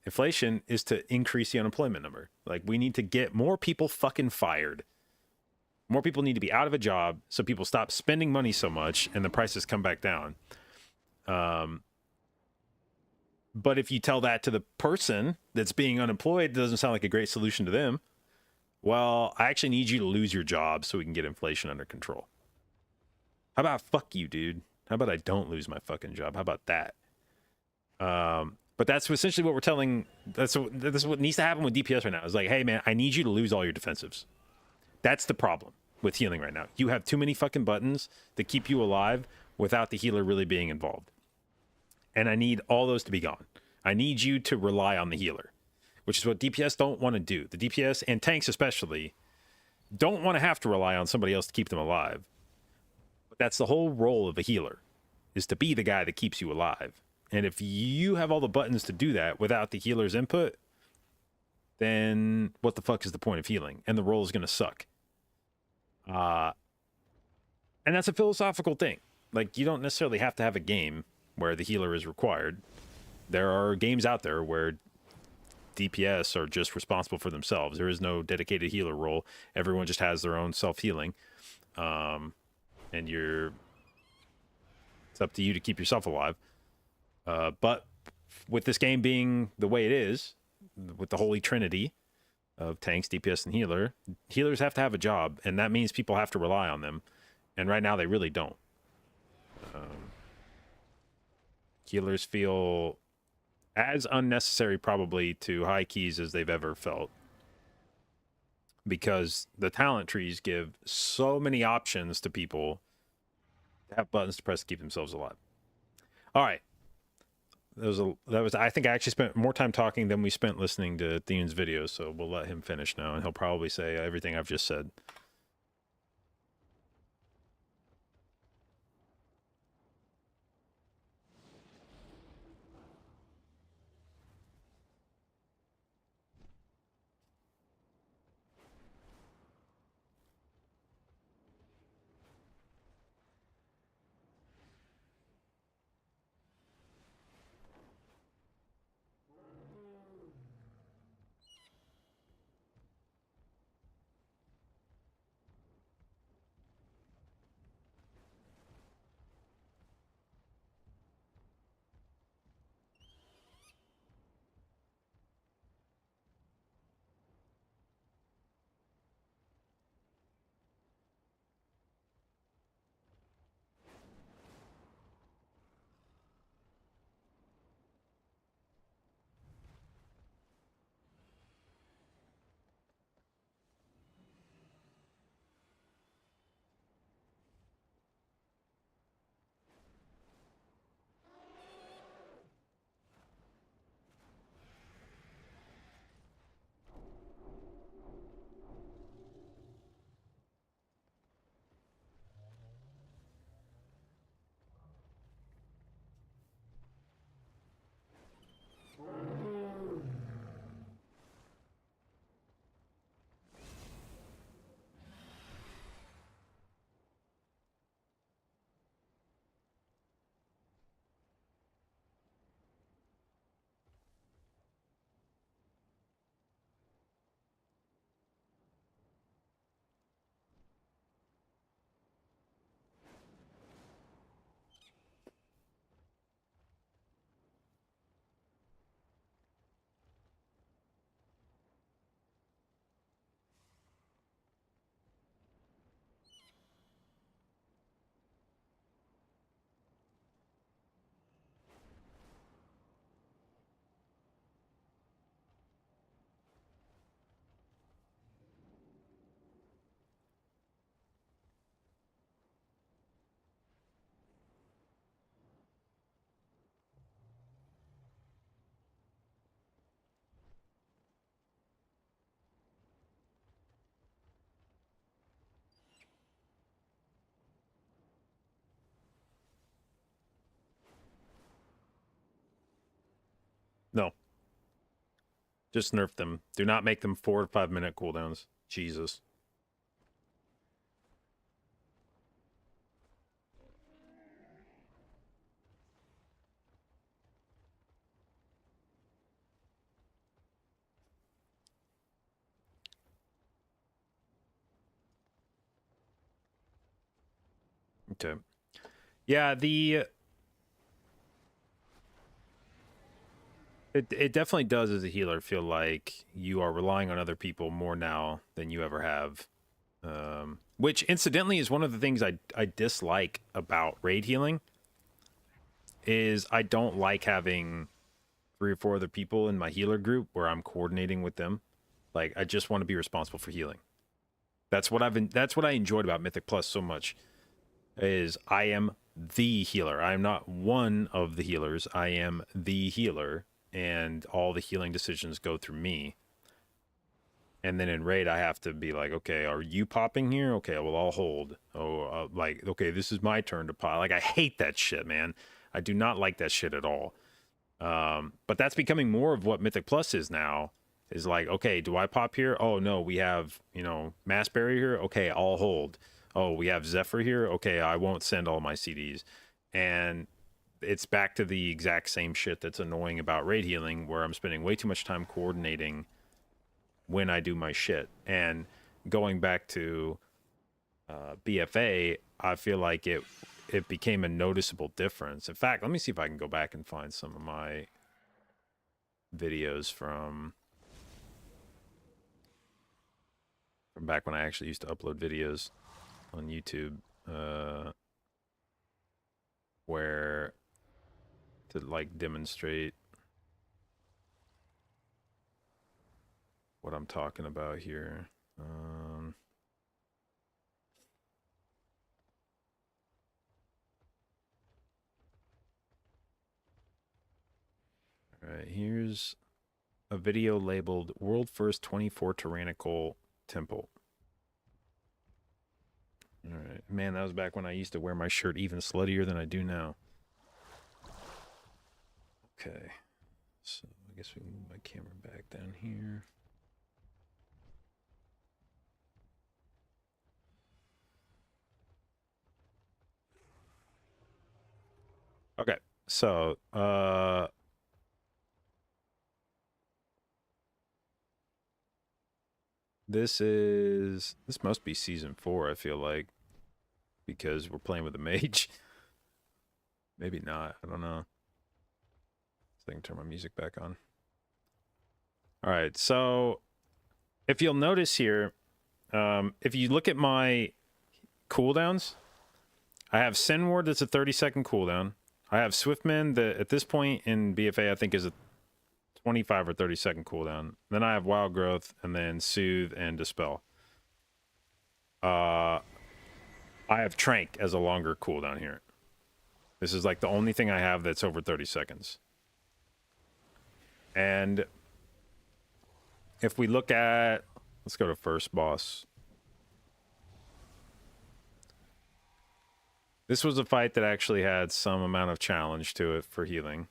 inflation is to increase the unemployment number. Like, we need to get more people fucking fired. More people need to be out of a job so people stop spending money so much and the prices come back down. But if you tell that to the person that's being unemployed, it doesn't sound like a great solution to them. Well, I actually need you to lose your job so we can get inflation under control. How about fuck you, dude? How about I don't lose my fucking job? How about that? But that's essentially what we're telling. That's what needs to happen with DPS right now. Is like, hey man, I need you to lose all your defensives. That's the problem with healing right now. You have too many fucking buttons that keep you alive without the healer really being involved. And I need all those to be gone. I need you to rely on the healer, which is what DPS don't want to do. The DPS and tanks especially don't want to have to rely on somebody else to keep them alive. But that's the whole role of a healer, is to be the guy that keeps you alive. And if you have all the buttons to do that without the healer's input, then what the fuck is the point of healing? And the role is going to suck. And that's a philosophical thing. Like, you don't necessarily have to have a game where the healer is required. There are games out there where DPS are just responsible for themselves. There is no dedicated healer role. Everyone just has their own self-healing. And it's up to you to keep yourself alive. But with this game being the way it is, with the holy trinity of tanks, DPS, and healer, healers have to have a job, and that means people have to rely on them. And right now, they really don't. Healers feel as unnecessary, probably, to high keys as they've ever felt. Because the talent trees give so many options to people have buttons to press to keep themselves alive. All right. That was I think I actually spent more time talking than we spent listening to Theon's videos, so we'll let him finish now, and he'll probably say everything I've just said. No. Just nerf them. Do not make them 4 to 5 minute cooldowns. Jesus. Okay. Yeah, it definitely does as a healer feel like you are relying on other people more now than you ever have. Which incidentally is one of the things I dislike about raid healing is I don't like having 3 or 4 other people in my healer group where I'm coordinating with them. Like I just want to be responsible for healing. That's what I enjoyed about Mythic Plus so much is I am the healer. I am not one of the healers. I am the healer and all the healing decisions go through me. And then in raid, I have to be like, okay, are you popping here? Okay, well, I'll hold. Oh, like, okay, this is my turn to pop. Like, I hate that shit, man. I do not like that shit at all. But that's becoming more of what Mythic Plus is now. Is like, okay, do I pop here? Oh, no, we have, Mass Barrier here. Okay, I'll hold. Oh, we have Zephyr here. Okay, I won't send all my CDs. And it's back to the exact same shit that's annoying about raid healing, where I'm spending way too much time coordinating when I do my shit. And going back to BFA, I feel like it became a noticeable difference. In fact, let me see if I can go back and find some of my videos from back when I actually used to upload videos on YouTube, where to like demonstrate what I'm talking about here. right, here's a video labeled World First 24 Tyrannical Temple. All right. Man, that was back when I used to wear my shirt even sluttier than I do now. Okay. So I guess we can move my camera back down here. Okay. So, this must be season 4, I feel like, because we're playing with a mage. Maybe not. I don't know. So I can turn my music back on. All right. So if you'll notice here, if you look at my cooldowns, I have Sin Ward that's a 30-second cooldown. I have Swiftman that at this point in BFA I think is a 25 or 30-second cooldown. Then I have Wild Growth, and then Soothe and Dispel. I have Trank as a longer cooldown here. This is like the only thing I have that's over 30 seconds. And if we look at, let's go to first boss. This was a fight that actually had some amount of challenge to it for healing.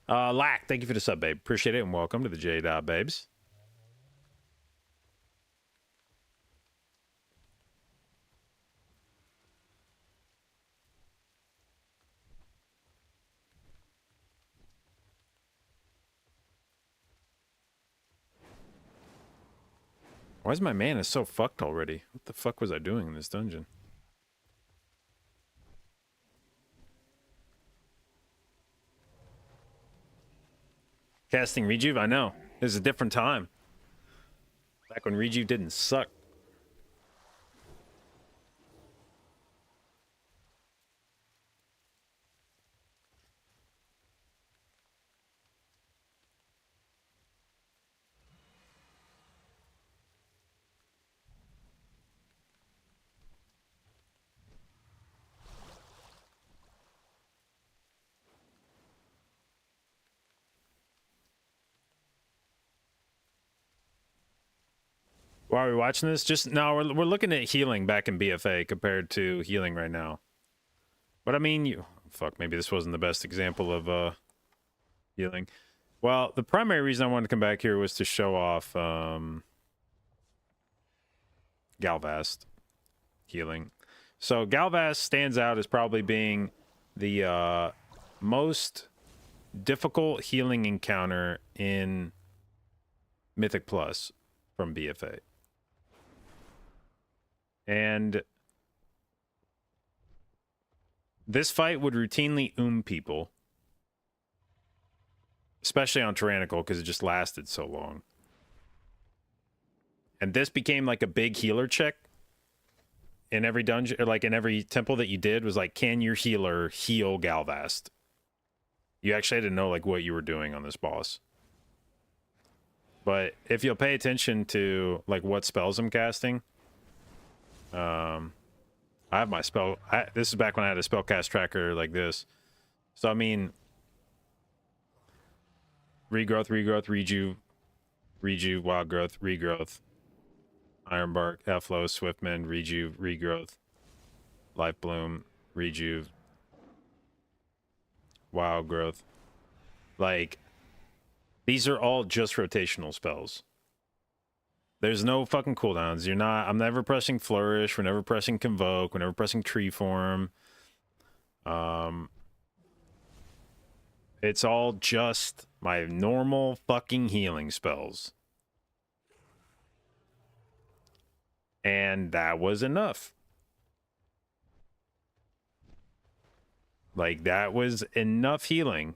Lack, thank you for the sub, babe. Appreciate it, and welcome to the jdotbabes. Why is my mana so fucked already? What the fuck was I doing in this dungeon? Casting Rejuve? I know. It was a different time. Back when Rejuve didn't suck. Why are we watching this? Just no, we're looking at healing back in BFA compared to healing right now. But I mean, fuck, maybe this wasn't the best example of healing. Well, the primary reason I wanted to come back here was to show off Galvast healing. So Galvast stands out as probably being the most difficult healing encounter in Mythic Plus from BFA. And this fight would routinely people, especially on Tyrannical, because it just lasted so long. And this became like a big healer check in every dungeon, or like in every temple that you did, was like, can your healer heal Galvast? You actually had to know like what you were doing on this boss. But if you'll pay attention to like what spells I'm casting, I have my spell. This is back when I had a spellcast tracker like this. So I mean, regrowth, rejuve, wild growth, regrowth, Ironbark, Efflow, Swiftman, rejuve, regrowth, life bloom, rejuve, wild growth. Like, these are all just rotational spells. There's no fucking cooldowns. I'm never pressing Flourish. We're never pressing Convoke. We're never pressing Tree Form. It's all just my normal fucking healing spells. And that was enough. Like, that was enough healing.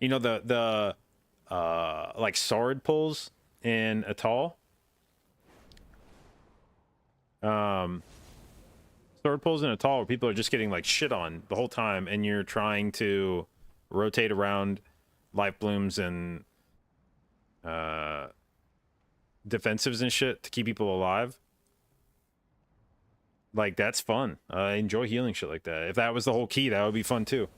You know the like sword pulls in Atoll. Sword pulls in Atoll where people are just getting like shit on the whole time, and you're trying to rotate around life blooms and defensives and shit to keep people alive. Like, that's fun. I enjoy healing shit like that. If that was the whole key, that would be fun too.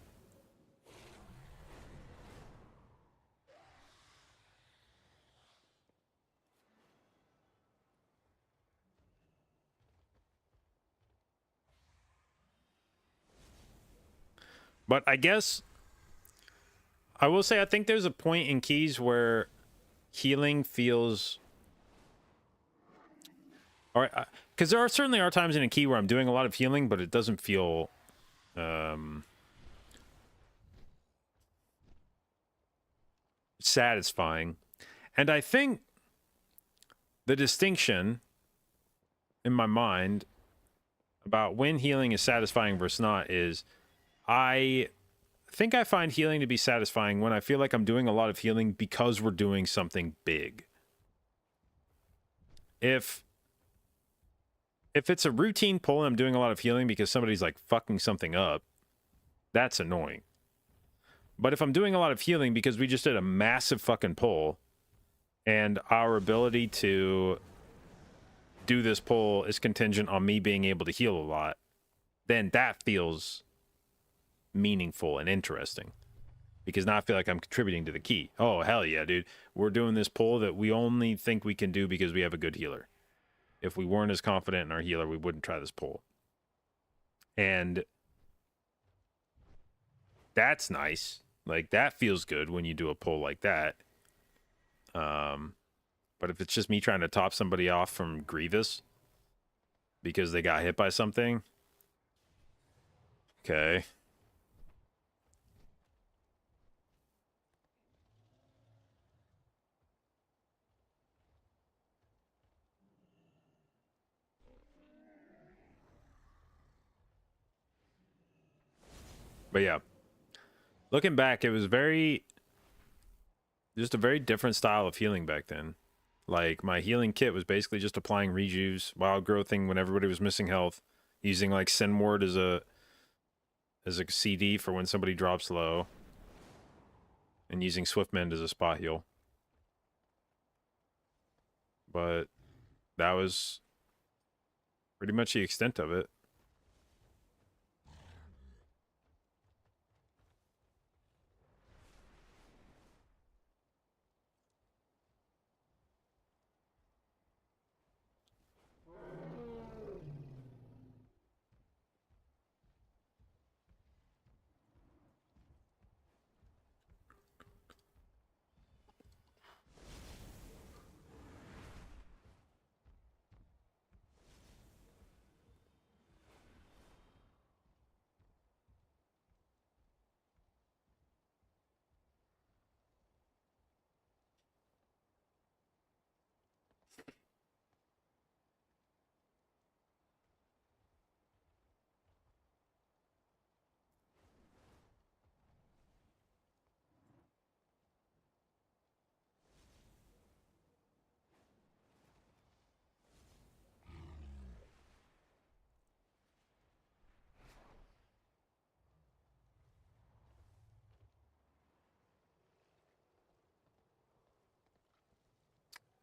But I guess I will say I think there's a point in keys where healing feels, all right, because there are certainly are times in a key where I'm doing a lot of healing, but it doesn't feel satisfying. And I think the distinction in my mind about when healing is satisfying versus not is I think I find healing to be satisfying when I feel like I'm doing a lot of healing because we're doing something big. If it's a routine pull and I'm doing a lot of healing because somebody's like fucking something up, that's annoying. But if I'm doing a lot of healing because we just did a massive fucking pull and our ability to do this pull is contingent on me being able to heal a lot, then that feels meaningful and interesting. Because now I feel like I'm contributing to the key. Oh, hell yeah, dude. We're doing this pull that we only think we can do because we have a good healer. If we weren't as confident in our healer, we wouldn't try this pull. And that's nice. Like, that feels good when you do a pull like that. But if it's just me trying to top somebody off from Grievous because they got hit by something, okay. But yeah, looking back, it was just a very different style of healing back then. Like, my healing kit was basically just applying rejuves, wild growthing when everybody was missing health, using like Sin Ward as a CD for when somebody drops low, and using Swiftmend as a spot heal. But that was pretty much the extent of it.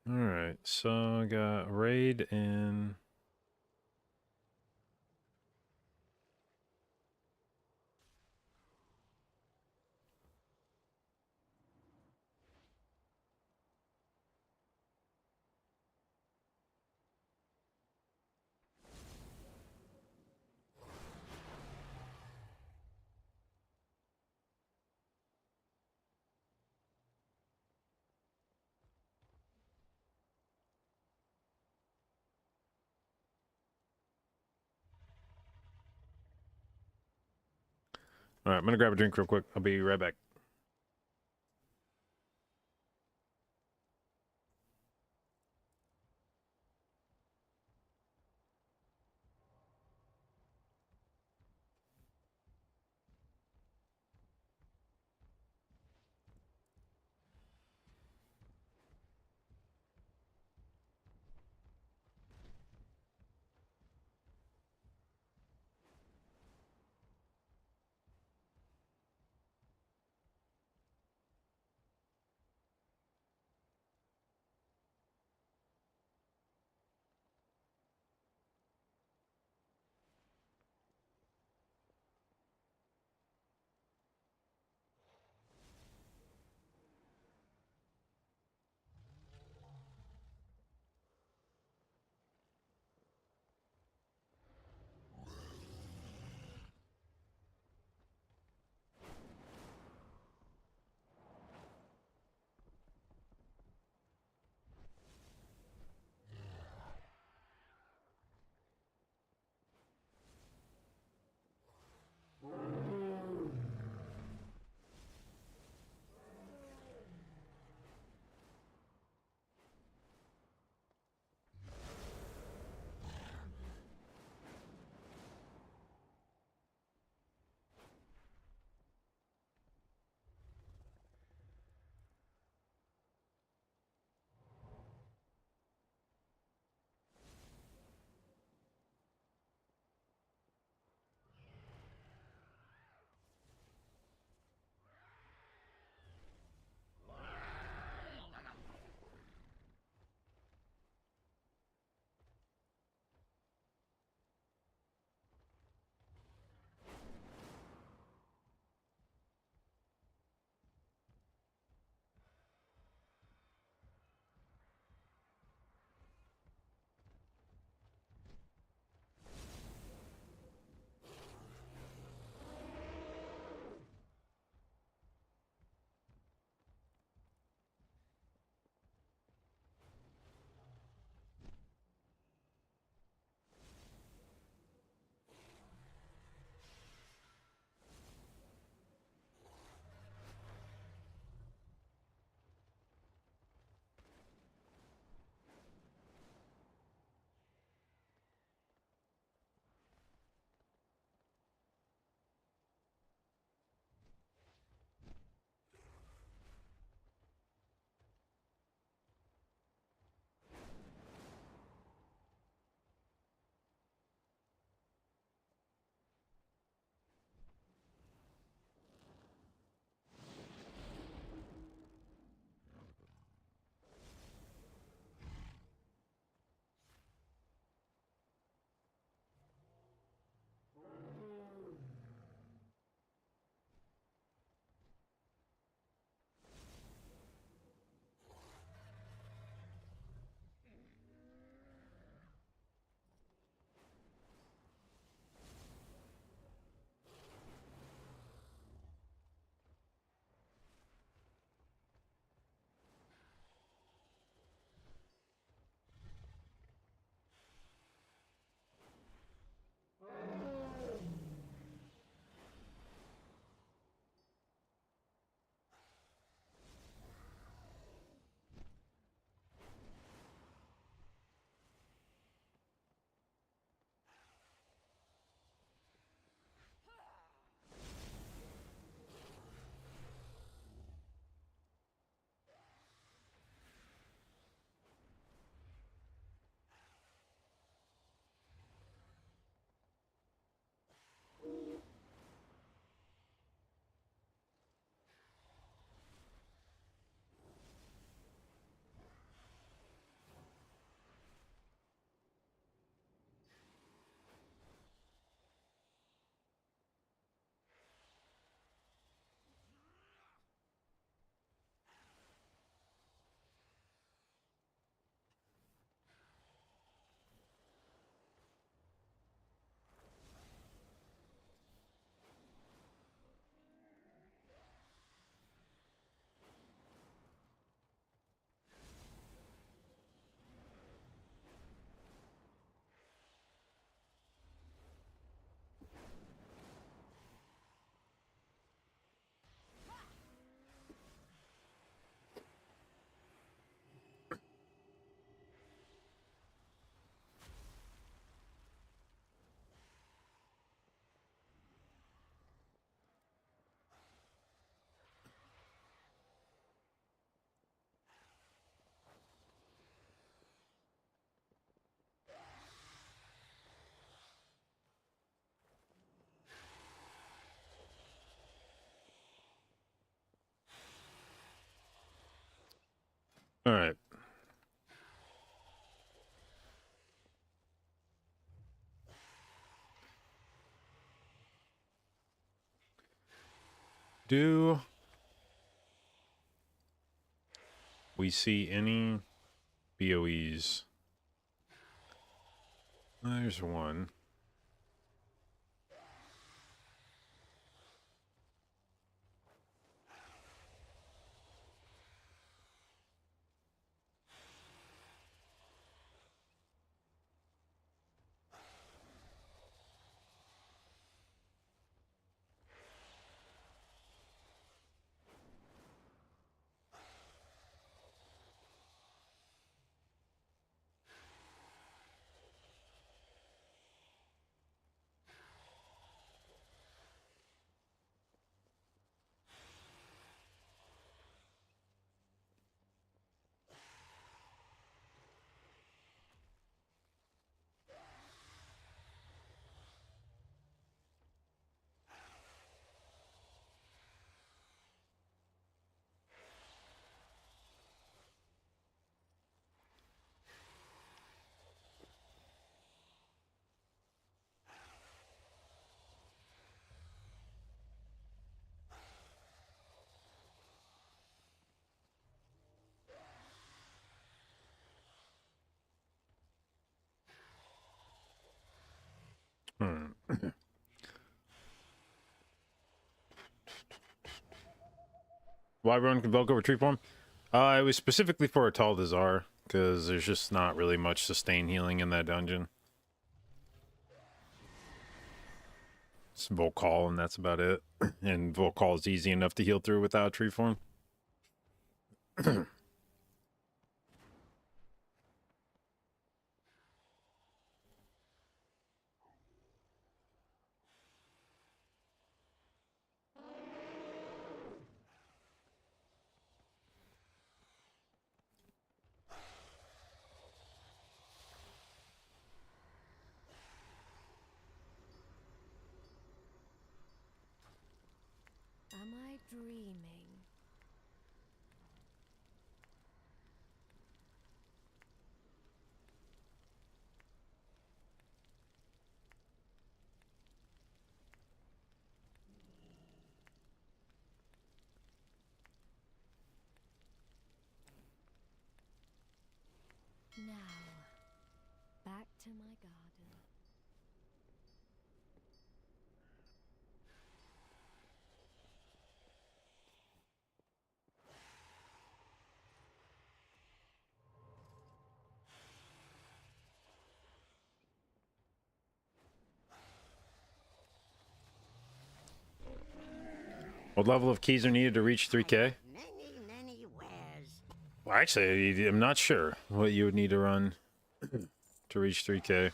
All right, so I got raid in. All right, I'm gonna grab a drink real quick. I'll be right back. All right. Do we see any BOEs? There's one. Hmm. Why run Convoke over tree form? It was specifically for a Tall Desire, because there's just not really much sustain healing in that dungeon. It's Volcall, and that's about it. And Volcall is easy enough to heal through without tree form. Am I dreaming? Now, back to my garden. What level of keys are needed to reach 3K? Many wares. Well, actually, I'm not sure what you would need to run to reach 3K. Good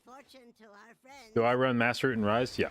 fortune to our friends. Do I run Master Root and Rise? Yeah.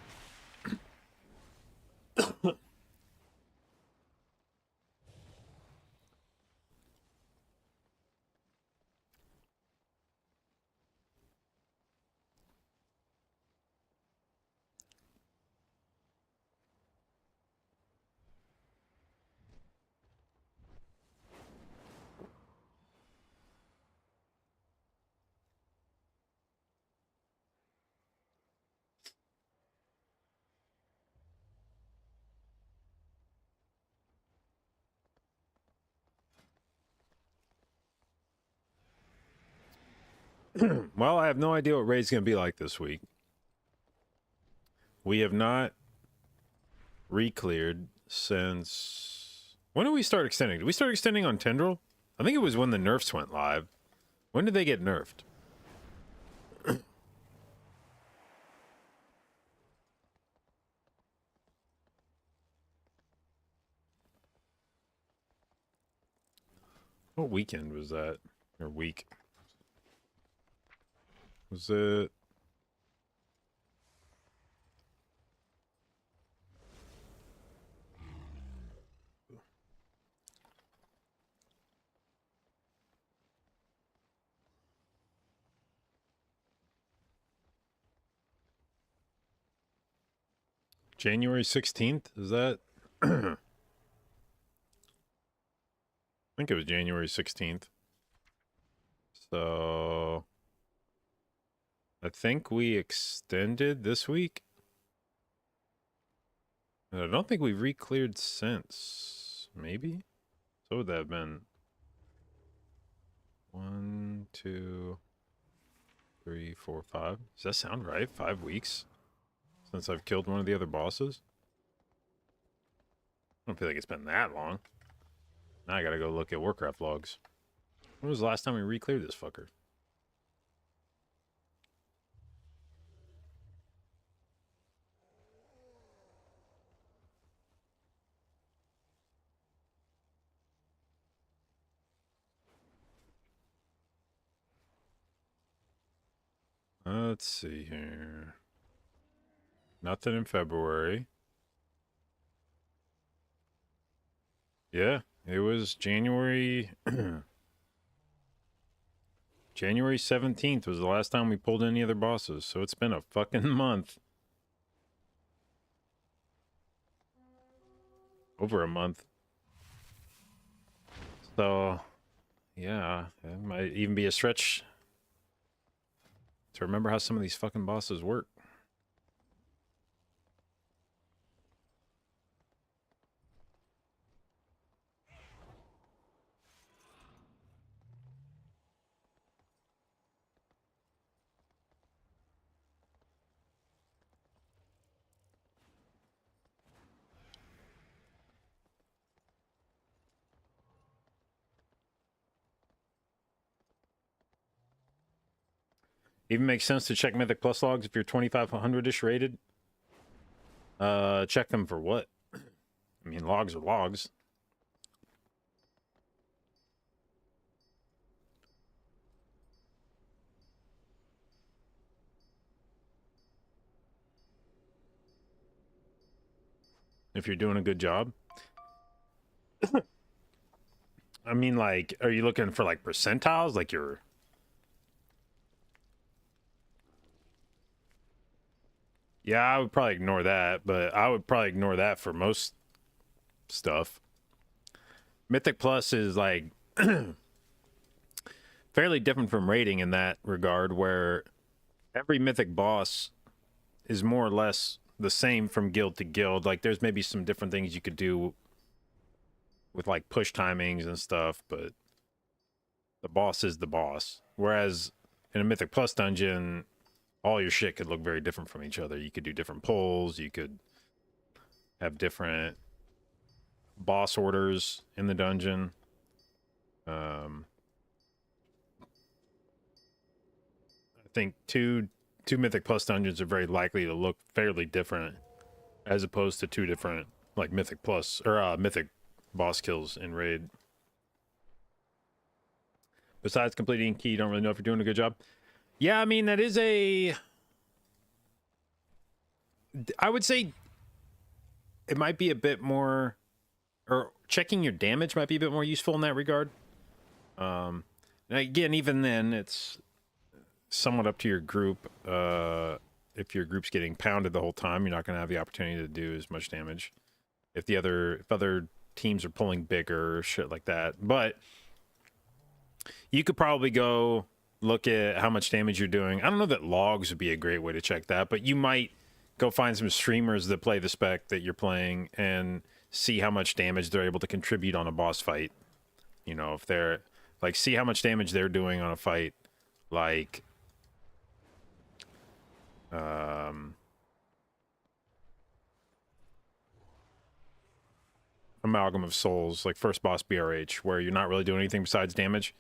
Well, I have no idea what raid's going to be like this week. We have not re-cleared since... When did we start extending? Did we start extending on Tendril? I think it was when the nerfs went live. When did they get nerfed? What weekend was that? Or week? Was it... January 16th? Is that? I think it was January 16th. So I think we extended this week. And I don't think we've re-cleared since. Maybe? So would that have been 1, 2, 3, 4, 5. Does that sound right? 5 weeks since I've killed one of the other bosses? I don't feel like it's been that long. Now I gotta go look at Warcraft logs. When was the last time we re-cleared this fucker? Let's see here. Nothing in February. Yeah, it was January. January 17th was the last time we pulled any other bosses, so it's been a fucking month. Over a month. So, yeah, it might even be a stretch to remember how some of these fucking bosses work. Even makes sense to check Mythic Plus logs if you're 2500-ish rated. Check them for what? I mean, logs are logs. If you're doing a good job. I mean, like, are you looking for, like, percentiles? Like, you're... Yeah, I would probably ignore that, but I would probably ignore that for most stuff. Mythic Plus is, like, fairly different from rating in that regard, where every Mythic boss is more or less the same from guild to guild. Like, there's maybe some different things you could do with, like, push timings and stuff, but the boss is the boss. Whereas in a Mythic Plus dungeon, all your shit could look very different from each other. You could do different pulls, you could have different boss orders in the dungeon. I think two Mythic Plus dungeons are very likely to look fairly different as opposed to two different, like, Mythic Plus or Mythic boss kills in raid. Besides completing key, you don't really know if you're doing a good job. Yeah, I mean, that is a... I would say it might be a bit more... Or checking your damage might be a bit more useful in that regard. And again, even then, it's somewhat up to your group. If your group's getting pounded the whole time, you're not going to have the opportunity to do as much damage. If other teams are pulling bigger or shit like that. But you could probably go look at how much damage you're doing. I don't know that logs would be a great way to check that, but you might go find some streamers that play the spec that you're playing and see how much damage they're able to contribute on a boss fight. You know, if they're, like, see how much damage they're doing on a fight. Like, Amalgam of Souls, like first boss BRH, where you're not really doing anything besides damage.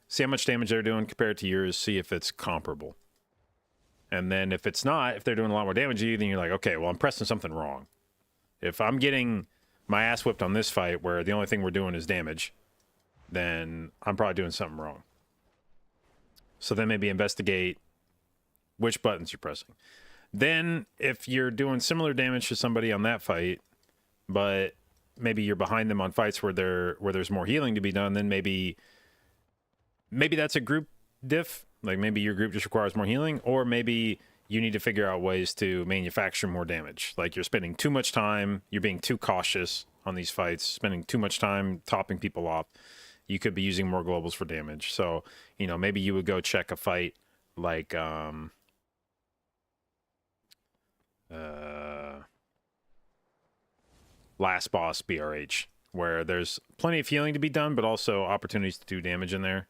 See how much damage they're doing compared to yours, see if it's comparable. And then if it's not, if they're doing a lot more damage to you, then you're like, okay, well, I'm pressing something wrong. If I'm getting my ass whipped on this fight where the only thing we're doing is damage, then I'm probably doing something wrong. So then maybe investigate which buttons you're pressing. Then if you're doing similar damage to somebody on that fight, but maybe you're behind them on fights where there's more healing to be done, then maybe that's a group diff. Like, maybe your group just requires more healing, or maybe you need to figure out ways to manufacture more damage. Like you're spending too much time, you're being too cautious on these fights, spending too much time topping people off. You could be using more globals for damage. So, you know, maybe you would go check a fight like last boss BRH, where there's plenty of healing to be done, but also opportunities to do damage in there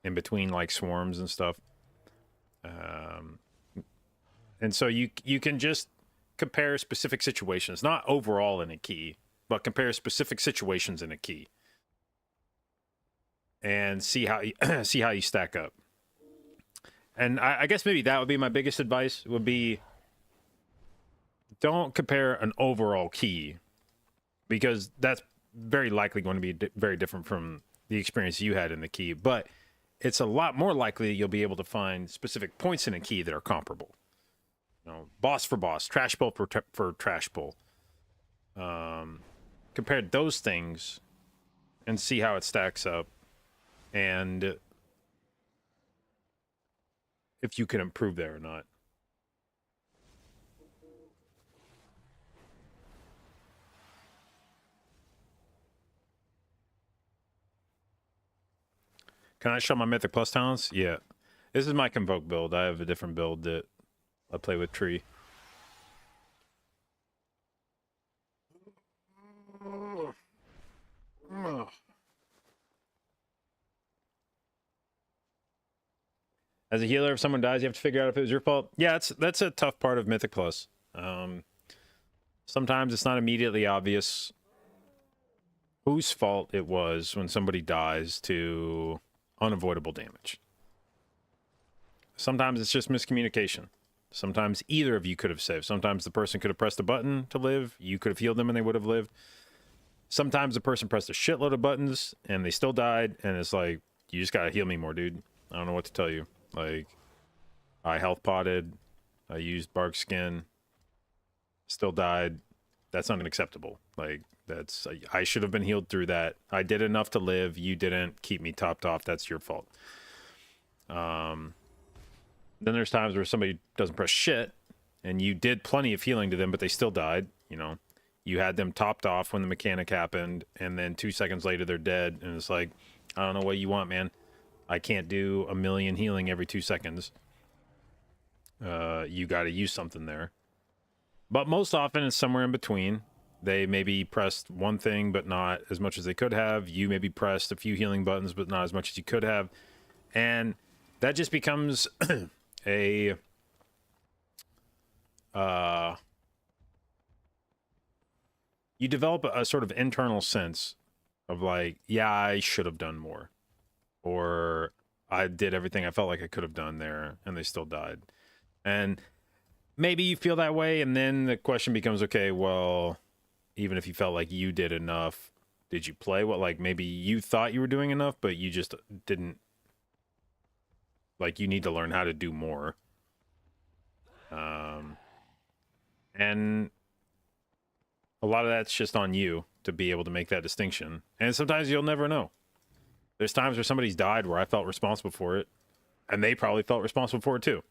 in between like swarms and stuff. And so you can just compare specific situations, not overall in a key, but compare specific situations in a key and see how you, see how you stack up. And I guess maybe that would be my biggest advice would be don't compare an overall key, because that's very likely going to be very different from the experience you had in the key. But it's a lot more likely you'll be able to find specific points in a key that are comparable. You know, boss for boss, trash pull for trash pull. Compare those things and see how it stacks up, and if you can improve there or not. Can I show my Mythic Plus talents? Yeah. This is my Convoke build. I have a different build that I play with Tree. As a healer, if someone dies, you have to figure out if it was your fault. Yeah, that's a tough part of Mythic Plus. Sometimes it's not immediately obvious whose fault it was when somebody dies to unavoidable damage. Sometimes it's just miscommunication. Sometimes either of you could have saved. Sometimes the person could have pressed a button to live. You could have healed them and they would have lived. Sometimes the person pressed a shitload of buttons and they still died. And it's like, you just got to heal me more, dude. I don't know what to tell you. Like, I health potted. I used bark skin. Still died. That's unacceptable. Like, that's, I should have been healed through that. I did enough to live. You didn't keep me topped off. That's your fault. Then there's times where somebody doesn't press shit and you did plenty of healing to them, but they still died. You know, you had them topped off when the mechanic happened, and then 2 seconds later they're dead. And it's like, I don't know what you want, man. I can't do a million healing every 2 seconds. You got to use something there. But most often it's somewhere in between. They maybe pressed one thing, but not as much as they could have. You maybe pressed a few healing buttons, but not as much as you could have. And that just becomes a you develop a sort of internal sense of like, yeah, I should have done more, or I did everything I felt like I could have done there and they still died. And maybe you feel that way, and then the question becomes, okay, well, even if you felt like you did enough, did you play what, like, maybe you thought you were doing enough, but you just didn't. Like, you need to learn how to do more. And a lot of that's just on you to be able to make that distinction. And sometimes you'll never know. There's times where somebody's died where I felt responsible for it, and they probably felt responsible for it too.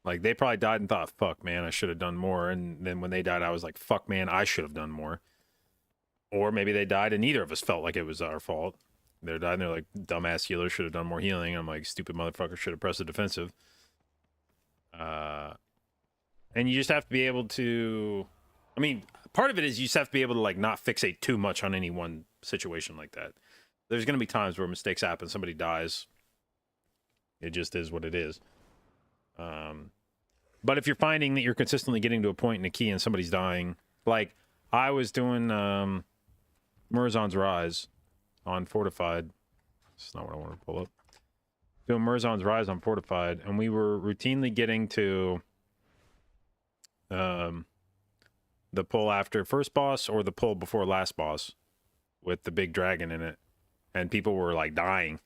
Like, they probably died and thought, fuck, man, I should have done more. And then when they died, I was like, fuck, man, I should have done more. Or maybe they died and neither of us felt like it was our fault. They're dying, they're like, dumbass healer should have done more healing. I'm like, stupid motherfucker should have pressed the defensive. And you just have to be able to, I mean, part of it is you just have to be able to, like, not fixate too much on any one situation like that. There's going to be times where mistakes happen, somebody dies. It just is what it is. But if you're finding that you're consistently getting to a point in a key and somebody's dying, like I was doing Murazon's Rise on Fortified. That's not what I want to pull up. Doing Murazon's Rise on Fortified, and we were routinely getting to the pull after first boss or the pull before last boss with the big dragon in it, and people were like dying.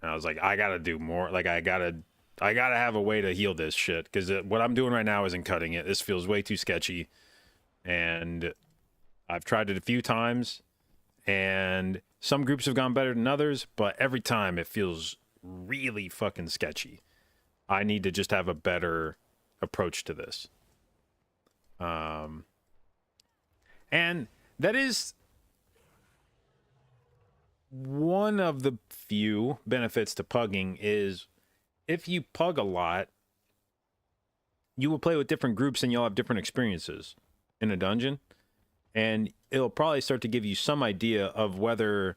And I was like, I gotta do more. Like, I gotta have a way to heal this shit, because what I'm doing right now isn't cutting it. This feels way too sketchy, and I've tried it a few times, and some groups have gone better than others, but every time it feels really fucking sketchy. I need to just have a better approach to this. And that is one of the few benefits to pugging is if you pug a lot, you will play with different groups and you'll have different experiences in a dungeon. And it'll probably start to give you some idea of whether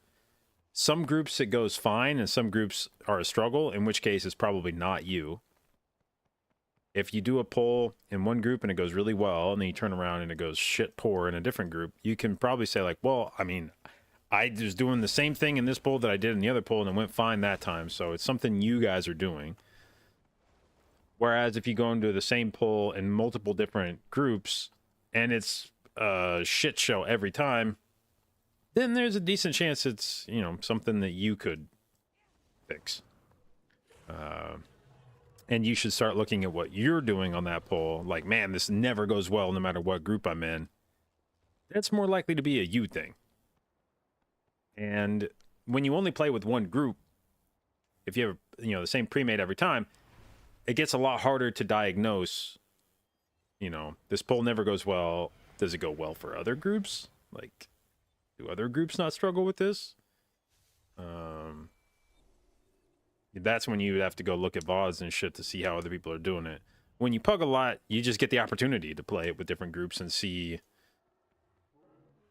some groups it goes fine and some groups are a struggle, in which case it's probably not you. If you do a pull in one group and it goes really well, and then you turn around and it goes shit poor in a different group, you can probably say like, well, I mean, I was doing the same thing in this pull that I did in the other pull and it went fine that time. So it's something you guys are doing. Whereas if you go into the same pull in multiple different groups and it's a shit show every time, then there's a decent chance it's, you know, something that you could fix. And you should start looking at what you're doing on that pull. Like, man, this never goes well no matter what group I'm in. That's more likely to be a you thing. And when you only play with one group, if you have, you know, the same pre-made every time, it gets a lot harder to diagnose, you know, this pull never goes well. Does it go well for other groups? Like, do other groups not struggle with this? That's when you would have to go look at VODs and shit to see how other people are doing it. When you pug a lot, you just get the opportunity to play it with different groups and see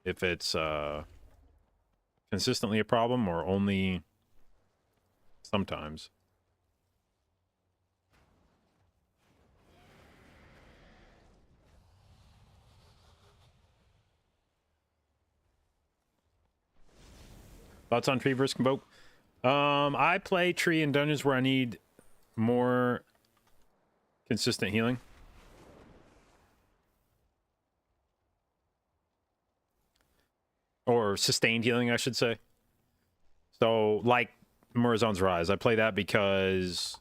if it's consistently a problem or only sometimes. Thoughts on tree versus convoke? I play tree in dungeons where I need more consistent healing. Or sustained healing, I should say. So, like Murazon's Rise, I play that because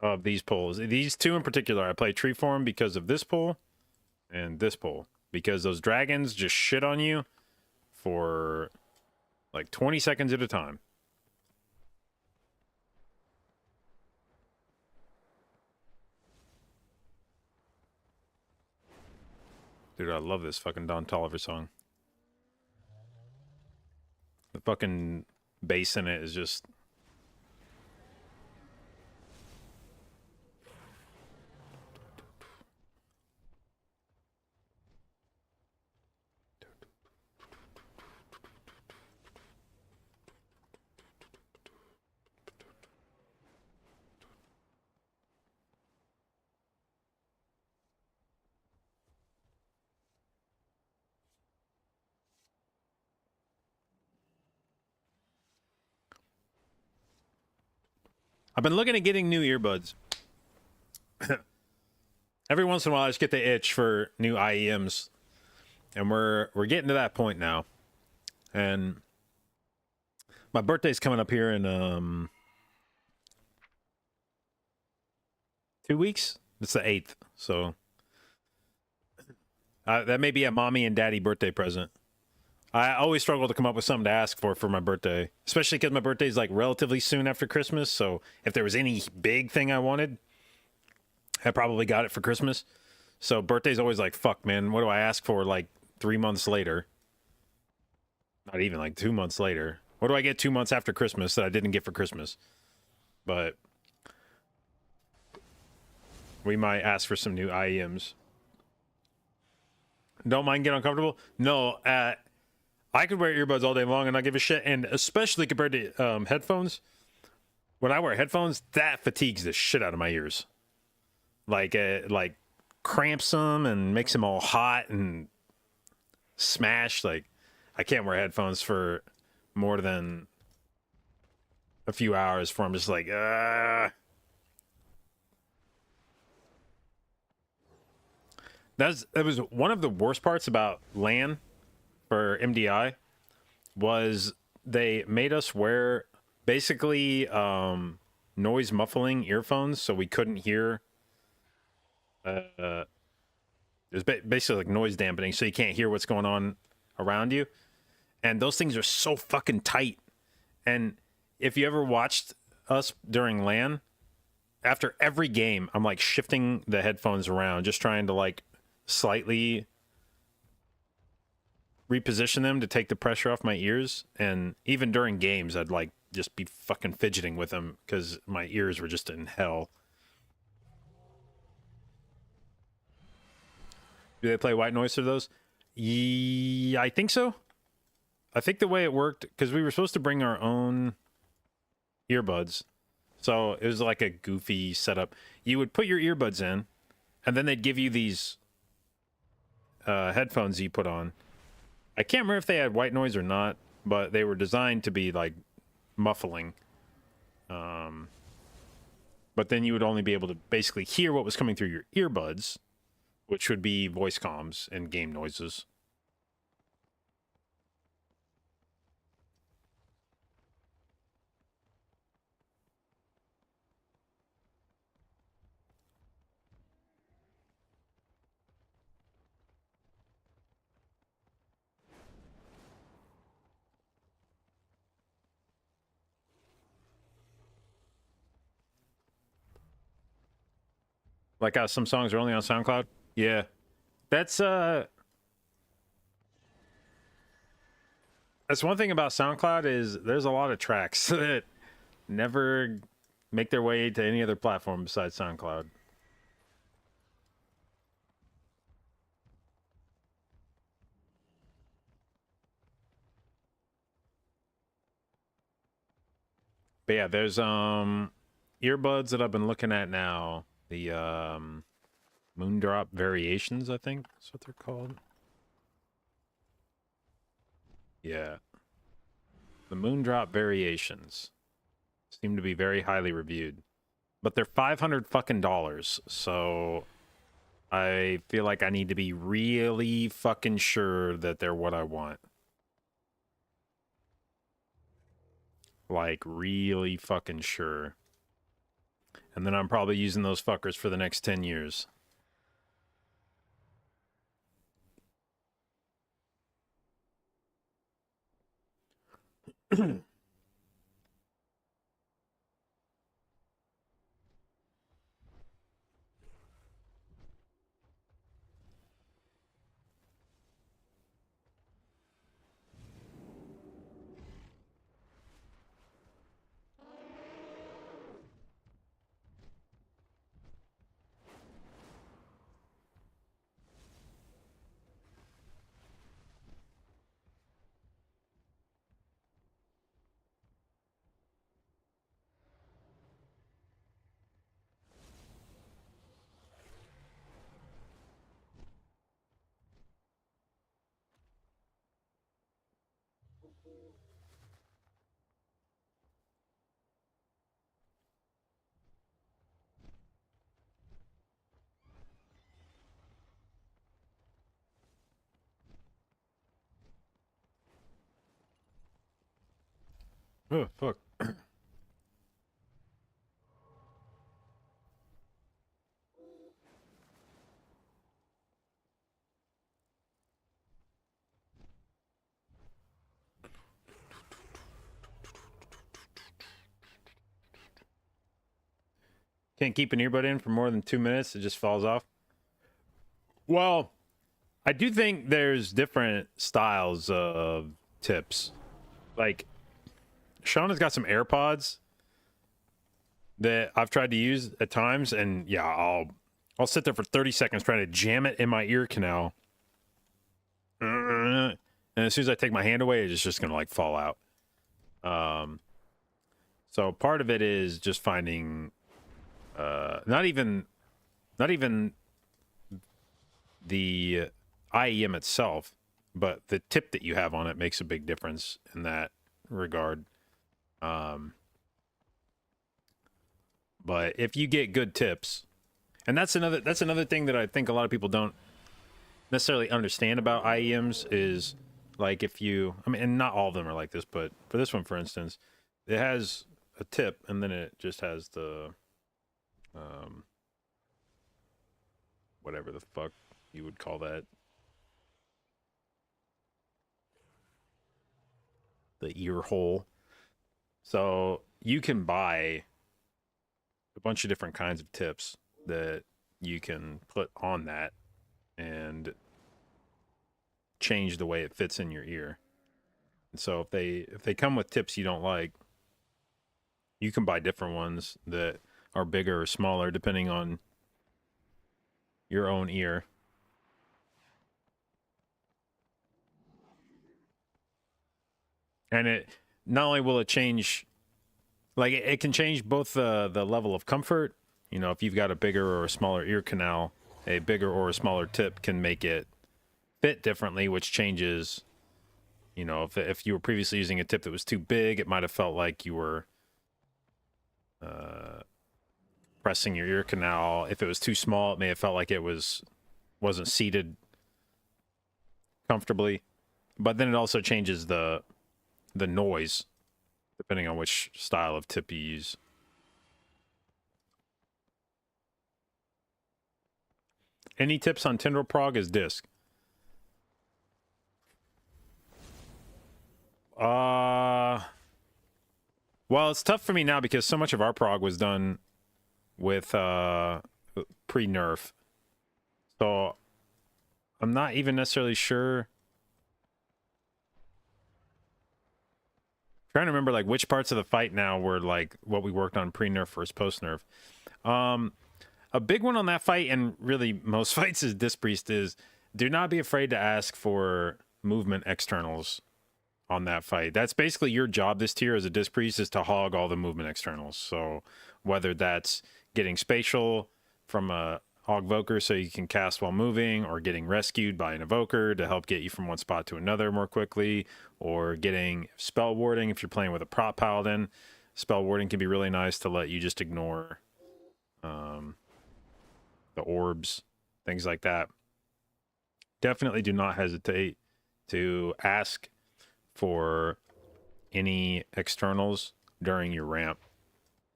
of these pulls. These two in particular, I play tree form because of this pull and this pull. Because those dragons just shit on you for like 20 seconds at a time. Dude, I love this fucking Don Toliver song. The fucking bass in it is just... I've been looking at getting new earbuds. Every once in a while, I just get the itch for new IEMs, and we're getting to that point now. And my birthday's coming up here in 2 weeks. It's the 8th, so that may be a mommy and daddy birthday present. I always struggle to come up with something to ask for my birthday, especially because my birthday is like relatively soon after Christmas. So if there was any big thing I wanted, I probably got it for Christmas. So birthday's always like, fuck, man, what do I ask for like 3 months later? Not even like 2 months later. What do I get 2 months after Christmas that I didn't get for Christmas? But we might ask for some new IEMs. Don't mind getting uncomfortable? No, I could wear earbuds all day long and not give a shit, and especially compared to headphones. When I wear headphones, that fatigues the shit out of my ears. Like cramps them and makes them all hot and smashed. Like, I can't wear headphones for more than a few hours before I'm just like, That was one of the worst parts about LAN for MDI was they made us wear basically noise muffling earphones so we couldn't hear. It was basically like noise dampening, so you can't hear what's going on around you. And those things are so fucking tight. And if you ever watched us during LAN, after every game, I'm like shifting the headphones around, just trying to like slightly reposition them to take the pressure off my ears. And even during games, I'd like just be fucking fidgeting with them because my ears were just in hell. Do they play white noise through those? Yeah, I think so. I think the way it worked, because we were supposed to bring our own earbuds. So it was like a goofy setup. You would put your earbuds in, and then they'd give you these headphones you put on. I can't remember if they had white noise or not, but they were designed to be like muffling. But then you would only be able to basically hear what was coming through your earbuds, which would be voice comms and game noises. Like how some songs are only on SoundCloud? Yeah. That's one thing about SoundCloud is there's a lot of tracks that never make their way to any other platform besides SoundCloud. But yeah, there's earbuds that I've been looking at now. The Moondrop Variations, I think that's what they're called. Yeah. The Moondrop Variations seem to be very highly reviewed. But they're $500 fucking dollars, so I feel like I need to be really fucking sure that they're what I want. Like, really fucking sure. And then I'm probably using those fuckers for the next 10 years. Oh, fuck. Can't keep an earbud in for more than 2 minutes. It just falls off. Well, I do think there's different styles of tips. Like, Shauna's got some AirPods that I've tried to use at times, and yeah, I'll sit there for 30 seconds trying to jam it in my ear canal. And as soon as I take my hand away, it's just gonna like fall out. So part of it is just finding not even the IEM itself, but the tip that you have on it makes a big difference in that regard. But if you get good tips, and that's another thing that I think a lot of people don't necessarily understand about IEMs is like if you, I mean, and not all of them are like this, but for this one, for instance, it has a tip and then it just has the whatever the fuck you would call that, the ear hole. So you can buy a bunch of different kinds of tips that you can put on that and change the way it fits in your ear. And so if they come with tips you don't like, you can buy different ones that are bigger or smaller depending on your own ear. And it not only will it change, like it can change both the level of comfort. You know, if you've got a bigger or a smaller ear canal, a bigger or a smaller tip can make it fit differently, which changes. You know, if you were previously using a tip that was too big, it might have felt like you were pressing your ear canal. If it was too small, it may have felt like it wasn't seated comfortably. But then it also changes the noise depending on which style of tip you use. Any tips on Tendril Prog as disc? Well, it's tough for me now because so much of our prog was done with pre-nerf. So I'm not even necessarily sure. Trying to remember like which parts of the fight now were like what we worked on pre-nerf versus post-nerf. A big one on that fight, and really most fights as Disc Priest, is do not be afraid to ask for movement externals on that fight. That's basically your job this tier as a Disc Priest, is to hog all the movement externals. So whether that's getting spatial from a Augvoker so you can cast while moving, or getting rescued by an evoker to help get you from one spot to another more quickly, or getting spell warding if you're playing with a prop paladin. Spell warding can be really nice to let you just ignore the orbs, things like that. Definitely do not hesitate to ask for any externals during your ramp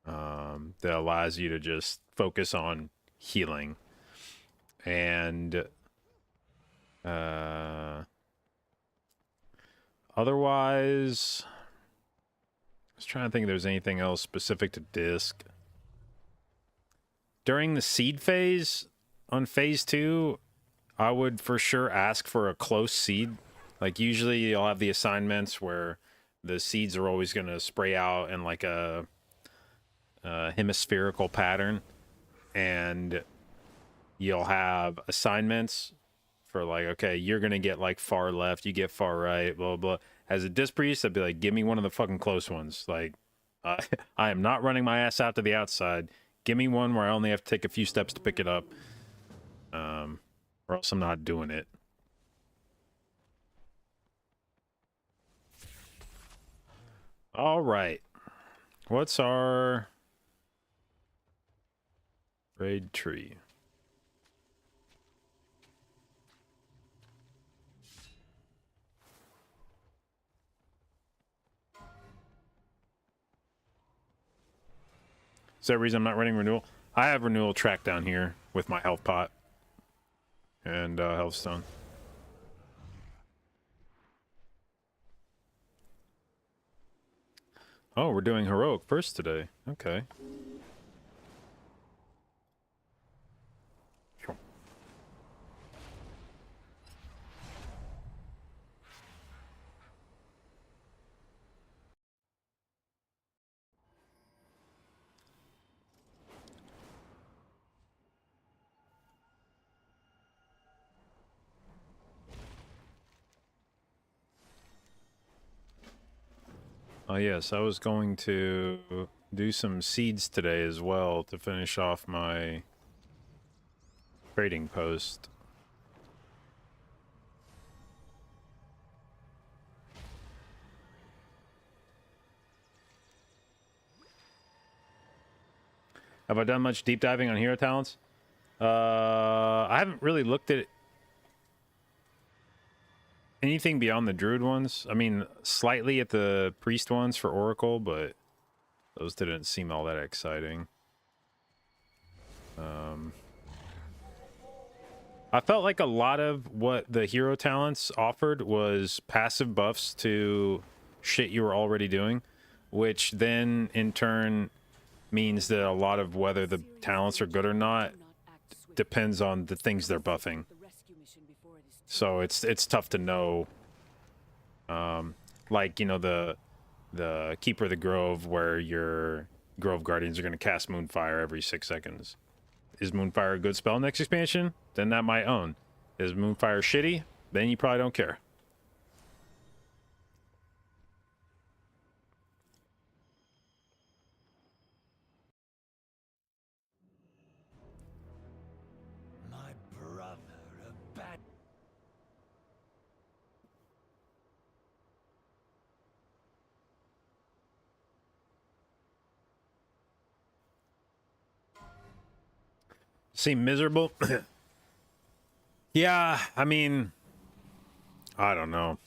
that allows you to just focus on healing. And otherwise, I was trying to think if there's anything else specific to disc. During the seed phase on phase 2, I would for sure ask for a close seed. Like usually you'll have the assignments where the seeds are always going to spray out in like a hemispherical pattern, and you'll have assignments for like, okay, you're going to get like far left, you get far right, blah, blah. As a Disc Priest, I'd be like, give me one of the fucking close ones. Like, I am not running my ass out to the outside. Give me one where I only have to take a few steps to pick it up. Or else I'm not doing it. All right. What's our raid tree? Is that the reason I'm not running renewal? I have renewal tracked down here with my health pot and health stone. Oh, we're doing heroic first today. Okay. Sure. Oh yes, I was going to do some seeds today as well to finish off my trading post. Have I done much deep diving on hero talents? I haven't really looked at anything beyond the Druid ones. I mean, slightly at the Priest ones for Oracle, but those didn't seem all that exciting. I felt like a lot of what the hero talents offered was passive buffs to shit you were already doing, which then in turn means that a lot of whether the talents are good or not depends on the things they're buffing. So it's tough to know. Like, you know, the Keeper of the Grove, where your Grove Guardians are going to cast Moonfire every 6 seconds. Is Moonfire a good spell next expansion? Then that might own. Is Moonfire shitty? Then you probably don't care. My brother, a bad. Seem miserable? Yeah, I mean, I don't know.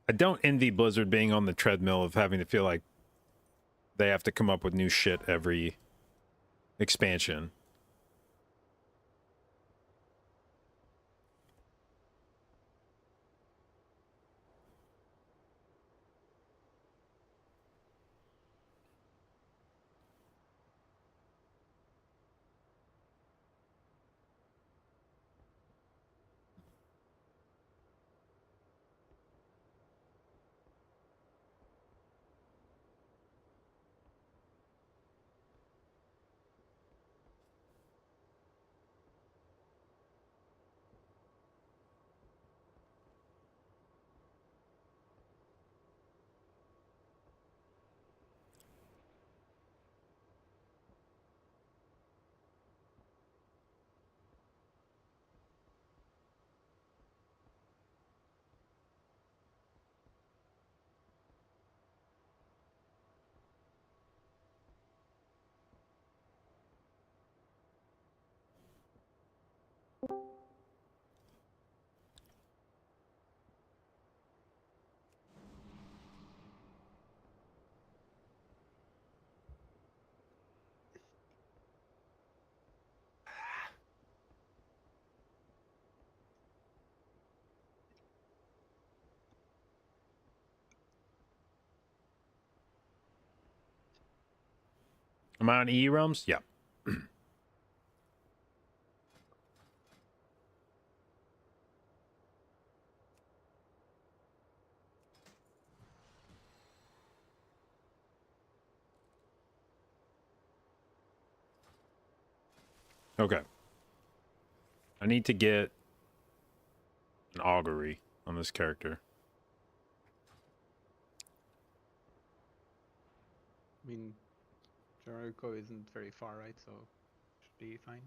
I don't envy Blizzard being on the treadmill of having to feel like they have to come up with new shit every expansion. Am I on EU realms? Yeah. Okay. I need to get an augury on this character. I mean, Jericho isn't very far, right? So should be fine.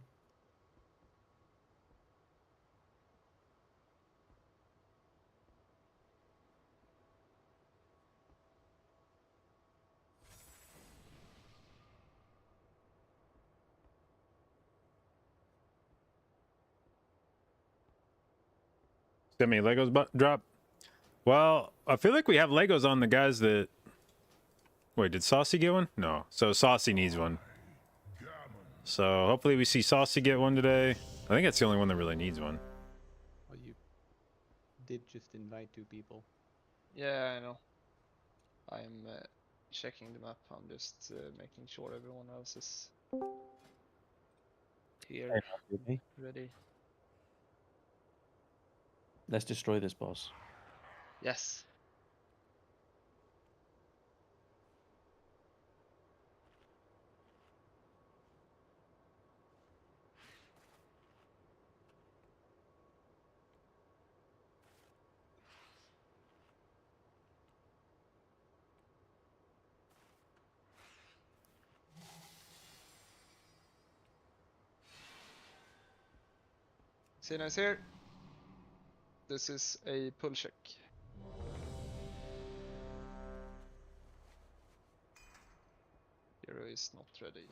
How many Legos drop? Well, I feel like we have Legos on the guys that... Wait, did Saucy get one? No. So Saucy needs one. So hopefully we see Saucy get one today. I think that's the only one that really needs one. Well, you did just invite 2 people. Yeah, I know. I'm checking the map. I'm just making sure everyone else is here, Okay. ready. Let's destroy this boss. Yes. Sina's here. This is a pull check. Hero is not ready.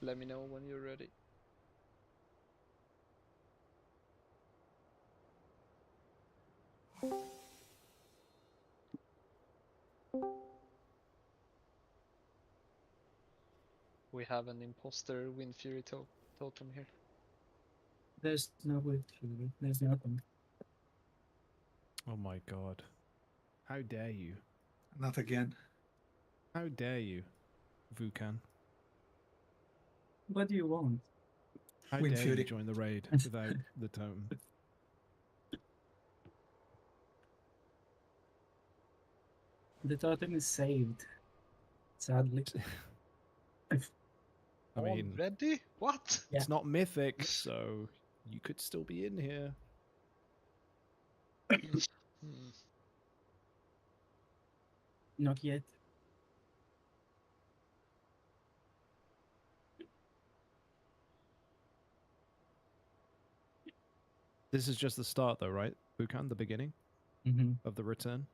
Let me know when you're ready. We have an imposter Wind Fury totem here. There's no way to. There's nothing. Oh my god. How dare you? Not again. How dare you, Vukan? What do you want? How Wind dare Fury. you join the raid without the totem? The totem is saved. Sadly. I mean, Already? What? it's not mythic, so you could still be in here. Hmm. Not yet. This is just the start, though, right? Vukan, the beginning of the return.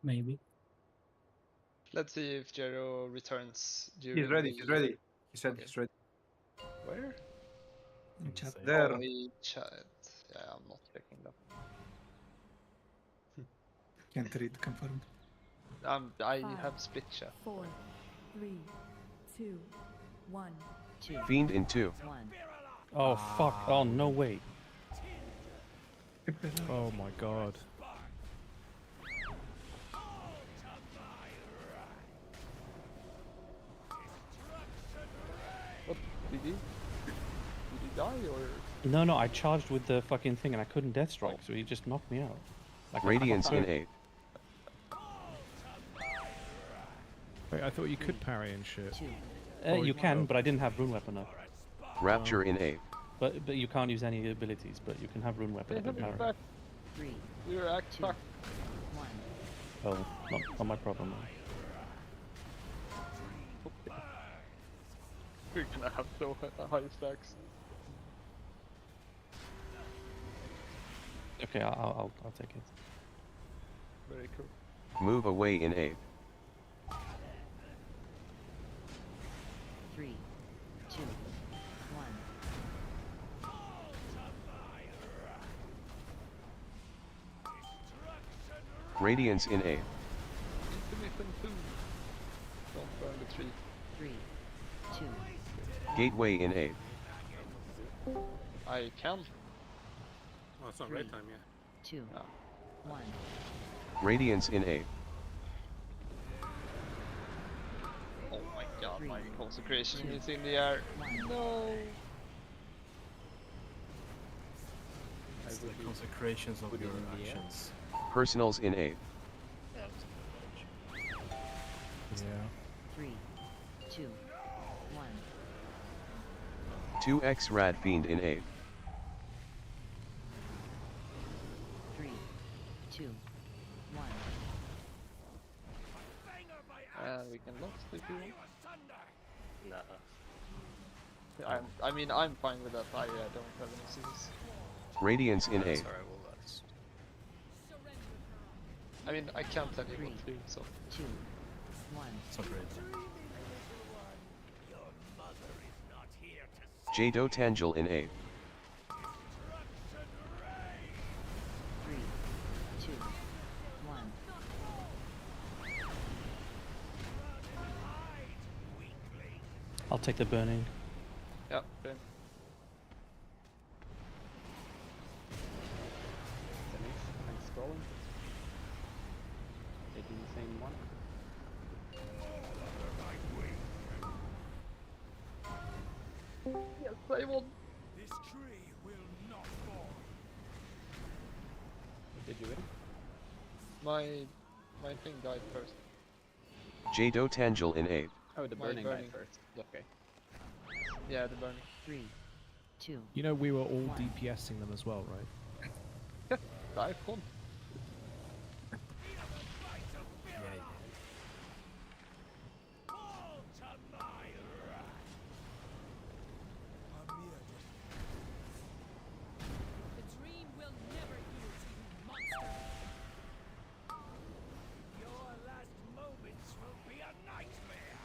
Maybe. Let's see if Jero returns during He's ready. He's ready. He said Okay. he's ready. Where? Chat. There. Oh, he chat. Yeah, I'm not checking that. Can't read. Confirmed. I Five, have split chat. 4, 3, 2, 1. Fiend in 2. Oh fuck! Oh no way! Oh my god. What? Did he die or? No, no, I charged with the fucking thing and I couldn't death strike, so he just knocked me out. Like Radiance in 8. Wait, I thought you could parry and shit. You can, but I didn't have rune weapon up. Rapture in 8. But you can't use any abilities, but you can have rune weapon They up have and me parry. back. We're act back. Oh, not my problem. We're gonna have so high stacks. Okay, I'll take it. Very cool. Move away in 8. 3, 2, 1. Radiance in 8. Intermittent 2. Don't burn the tree. 3, 2. Gateway in 8. I can. Oh, it's not red time yet. 2, 1. Radiance in 8. Oh my god, my consecration is in the air. No! It's the consecrations of your actions. Personals in 8. Yeah. 3, 2, 1. 2x Rad Fiend in 8. 3, 2, 1. We can lost if you want. Nah. I mean, I'm fine with that. I don't have any sins. Radiance in 8. Sorry, well that's... I mean, I can't tell you what to do, so. 2, 1. It's not red time. Jdotangel in 8. 3, 2, 1. I'll take the burning. Yeah, okay. I'm scrolling. Taking the same one. Yes, I won. This tree will not fall. Did you win? My thing died first. Jdotangel in 8. Oh, the My burning burning. died first. Okay. Yeah, the burning. 3, 2. You know we were all DPSing them as well, right? Die won. The dream will never yield to you, monster. Your last moments will be a nightmare.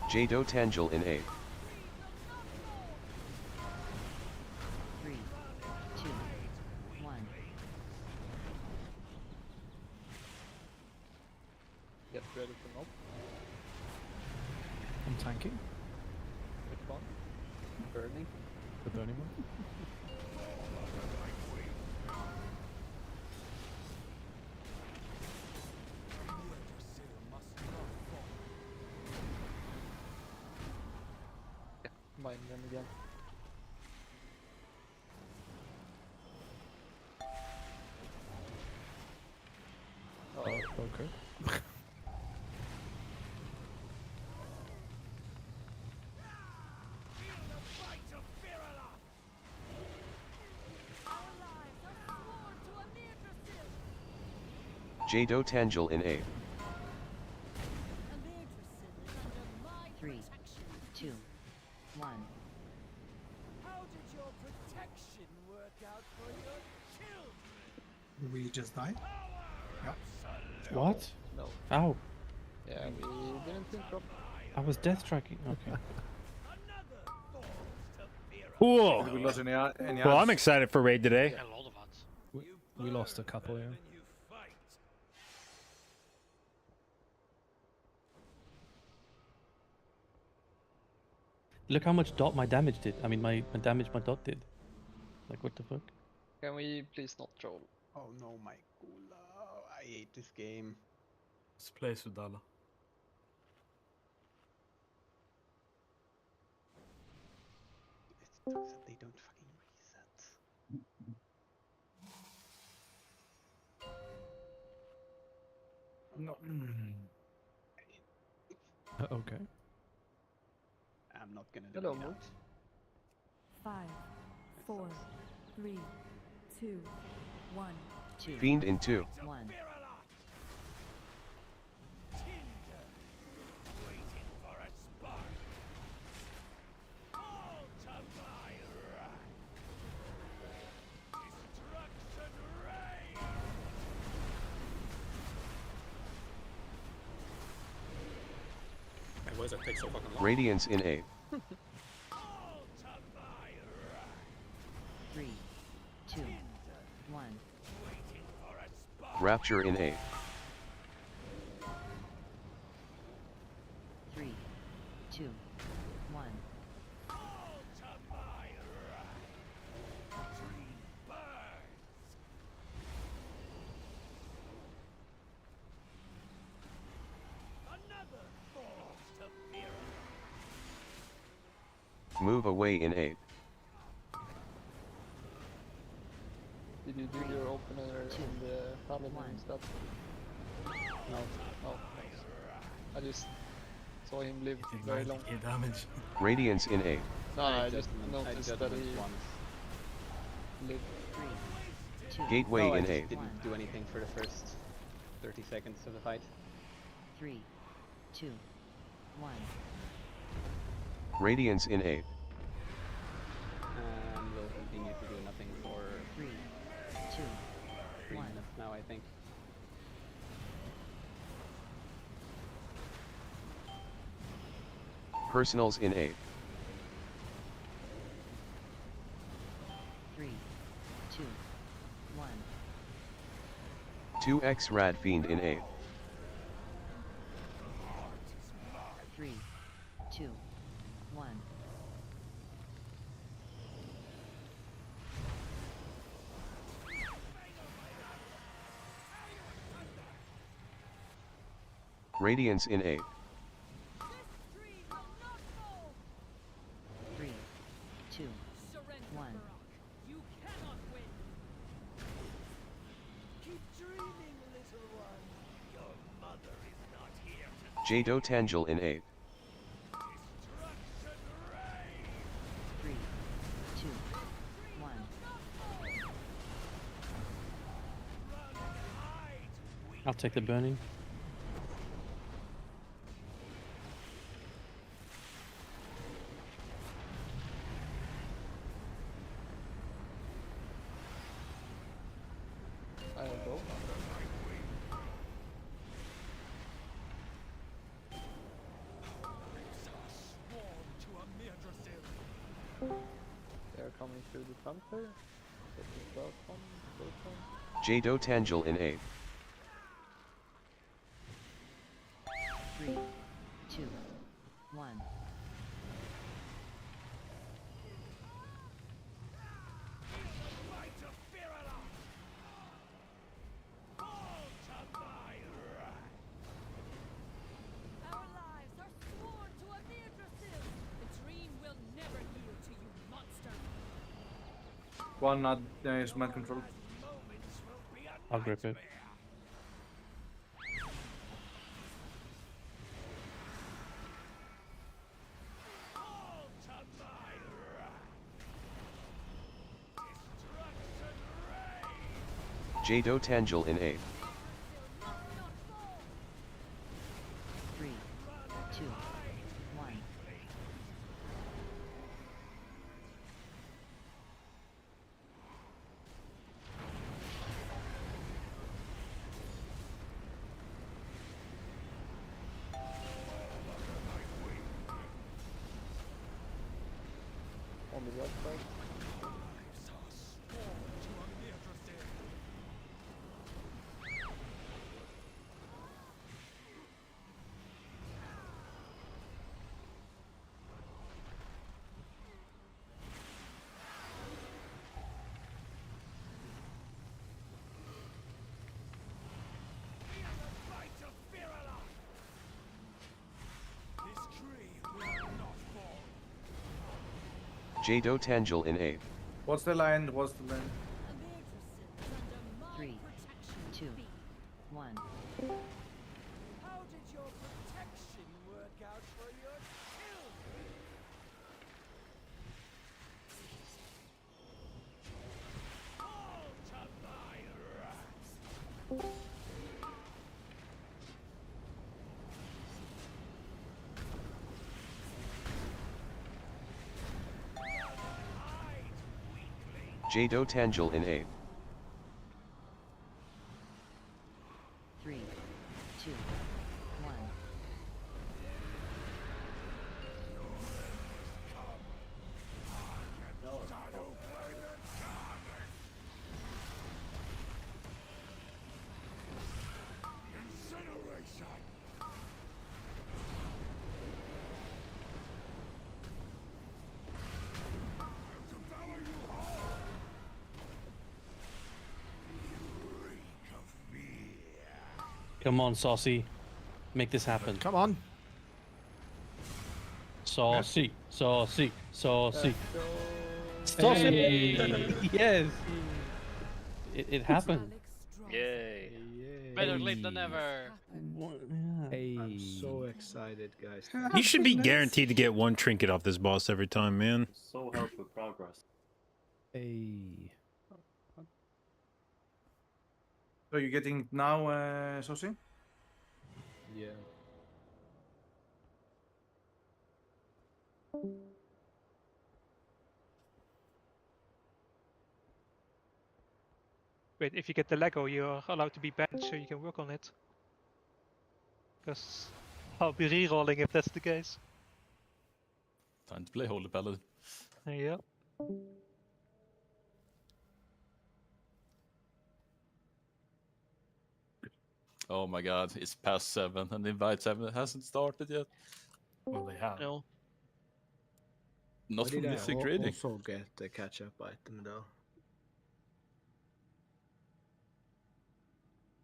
Jdotangel in 8. 3, 2, 1. Get ready for knock. I'm I'm tanking. Which one? Burning? The burning one. Mine them again. Oh, okay. jdotangel in 8. 3, 2, 1. How did your protection work out for your children? Do we just die? Yeah. What? No. Ow. Yeah, we didn't interrupt. I was death tracking. Okay. Cool. Did we lose any Well, I'm excited for raid today. A lot of us. We lost a couple, yeah. Look how much dot my damage did. I mean, my damage my dot did. Like, what the fuck? Can we please not troll? Oh no, my Gula. I hate this game. Let's play Sudala. It sucks that they don't fucking reset. No. Okay. I'm not gonna do Hello, it. Moot. 5, 4, 3, 2, 1. Fiend in 2. 1. Why does it take so fucking long? Radiance in 8. 3, 2, 1. Rapture in 8. 3, 2, 1. Move away in 8. Did you do your opener in the paladin and stuff? No. Oh, nice. I just saw him live very long. Damage. Radiance in 8. No, I just noticed that he lived. 3, 2, Gateway I in just 8. didn't do anything for the first 30 seconds of the fight. 3, 2, 1. Radiance in 8. And we'll continue to do nothing for 3, 2, 3 1. minutes now, I think. Personals in 8. 3, 2, 1. 2x Rad Fiend in 8. 3, 2, 1. Radiance in 8. 3, 2, 1. You cannot win. Keep dreaming, little one. Your mother is not here to jdotangel in 8. 3, 2, 1. I'll take the burning. I don't know. They're coming through the center. jdotangel in 8. 3, 2, 1. Our lives are sworn to a Beatrice. The dream will never yield to you, monster. One not is mind control. I'll grip it. jdotangel in 8. 3, 2, 1. On the right side. jdotangel in 8. What's the line? What's the line? 3, 2, 1. How did your protection work out for your children? jdotangel in 8. 3, 2, 1. Come on, Saucy. Make this happen. Come on. Saucy, saucy, saucy. Saucy! Yes! It happened. Yay. Better late than never. I'm so excited, guys. You should be guaranteed to get one trinket off this boss every time, man. So help with progress. Hey. So you're getting it now, Sosi? Yeah. Wait, if you get the Lego, you're allowed to be banned, so you can work on it. Because I'll be re-rolling if that's the case. Time to play Holy Paladin. Yeah. Oh my god, it's past 7 and invite 7 hasn't started yet. Well, they have. No. Not from Mythic Trading. Also get the catch-up item though.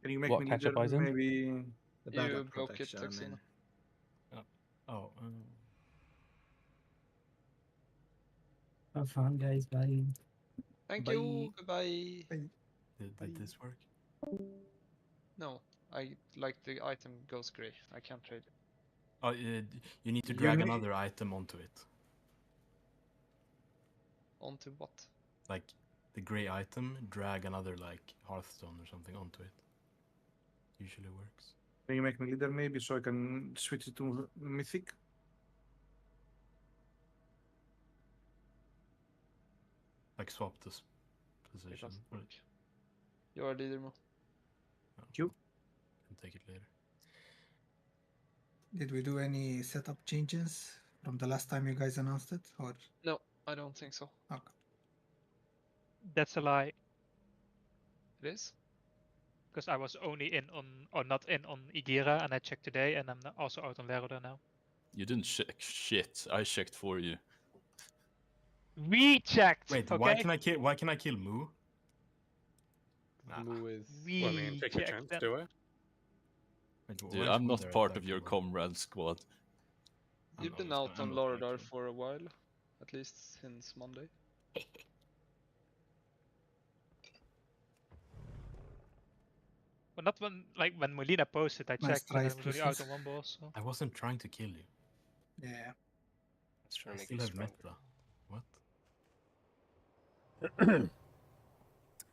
Can you make What me catch-up leader, item? maybe? The You backup broke it, protection. I Texina. mean. Oh. Have fun, guys. Bye. Thank Bye. you. Goodbye. Did this work? No, I like the item goes grey. I can't trade it. Oh, you need to drag another item onto it. Onto what? Like the grey item, drag another like Hearthstone or something onto it. Usually works. Can you make me leader maybe so I can switch it to Mythic? Like swap this It position. doesn't Right. work. You're a leader, Mo. Thank you. Can take it later. Did we do any setup changes from the last time you guys announced it? Or No, I don't think so. okay. That's a lie. It is? Because I was only in on, or not in on Igira, and I checked today, and I'm also out on Veroda now. You didn't check shit. I checked for you. We checked. Wait, okay? why can I kill Moo? Moo is. We Well, I mean, take a checked chance, them. do it. Wait, why Dude, is I'm Moo not there at part that of your point? comrade squad. You've been out on Loradar for a while, at least since Monday. But not when Molina posted, I Nice checked and I tries, was already out Lucius. on one boss. So. I wasn't trying to kill you. Yeah. Let's try I to make still you have stronger. meta. What?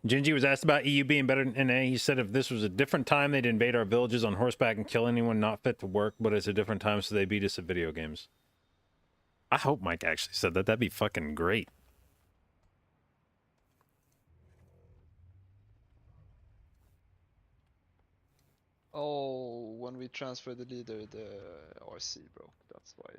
Gingy was asked about EU being better than NA. He said if this was a different time, they'd invade our villages on horseback and kill anyone not fit to work, but it's a different time, so they beat us at video games. I hope Mike actually said that. That'd be fucking great. Oh, when we transferred the leader, the RC broke. That's why.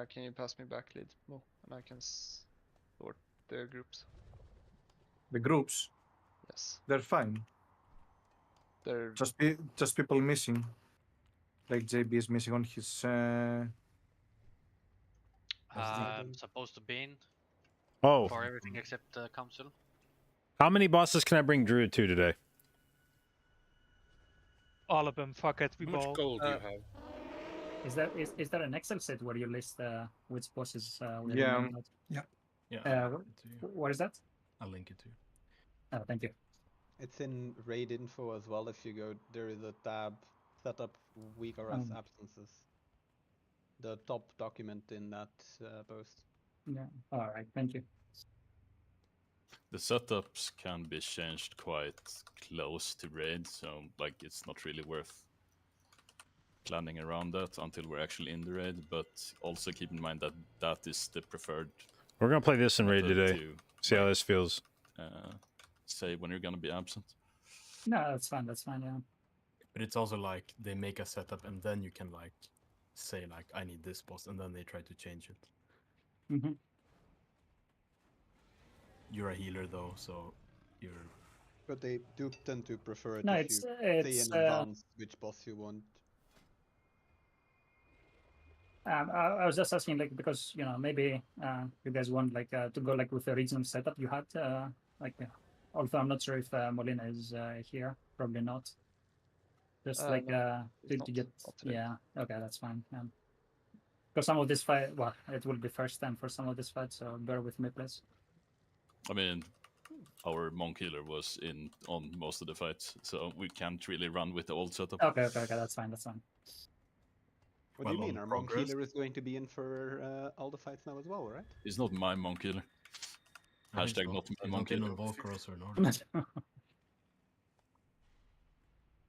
Can you pass me back lead, Mo, and I can sort the groups. The groups. Yes. They're fine. They're just people missing. Like JB is missing on his. Supposed to be in Oh, for everything except council. how many bosses can I bring Druid to today? All of them. Fuck it. We How much ball. gold do you have? Is there an Excel set where you list which bosses? We Yeah. remember that? Yeah. Yeah. What is that? I'll link it to you. Oh, thank you. It's in raid info as well. If you go, there is a tab set up weak RS absences. The top document in that post. Yeah. All right. Thank you. The setups can be changed quite close to raid, so like it's not really worth planning around that until we're actually in the raid. But also keep in mind that that is the preferred. We're gonna play this in raid method today. to, See how this feels. Say when you're gonna be absent. No, that's fine. That's fine. Yeah. But it's also like they make a setup and then you can like say like I need this boss and then they try to change it. Mm-hmm. You're a healer though, so you're. But they do tend to prefer it No, if it's- you it's, say in advance which boss you want. I was just asking, like, because maybe you guys want like to go like with the regional setup you had, although I'm not sure if Molina is here, probably not. Just like no, he's to get not today. yeah, okay, that's fine. Because some of this fight, well, it will be first time for some of this fight, so bear with me, please. I mean, our monk healer was in on most of the fights, so we can't really run with the old setup. Okay, that's fine. That's fine. What do you mean? Our monk healer is going to be in for all the fights now as well, right? He's not my monk healer. Hashtag not my monk healer.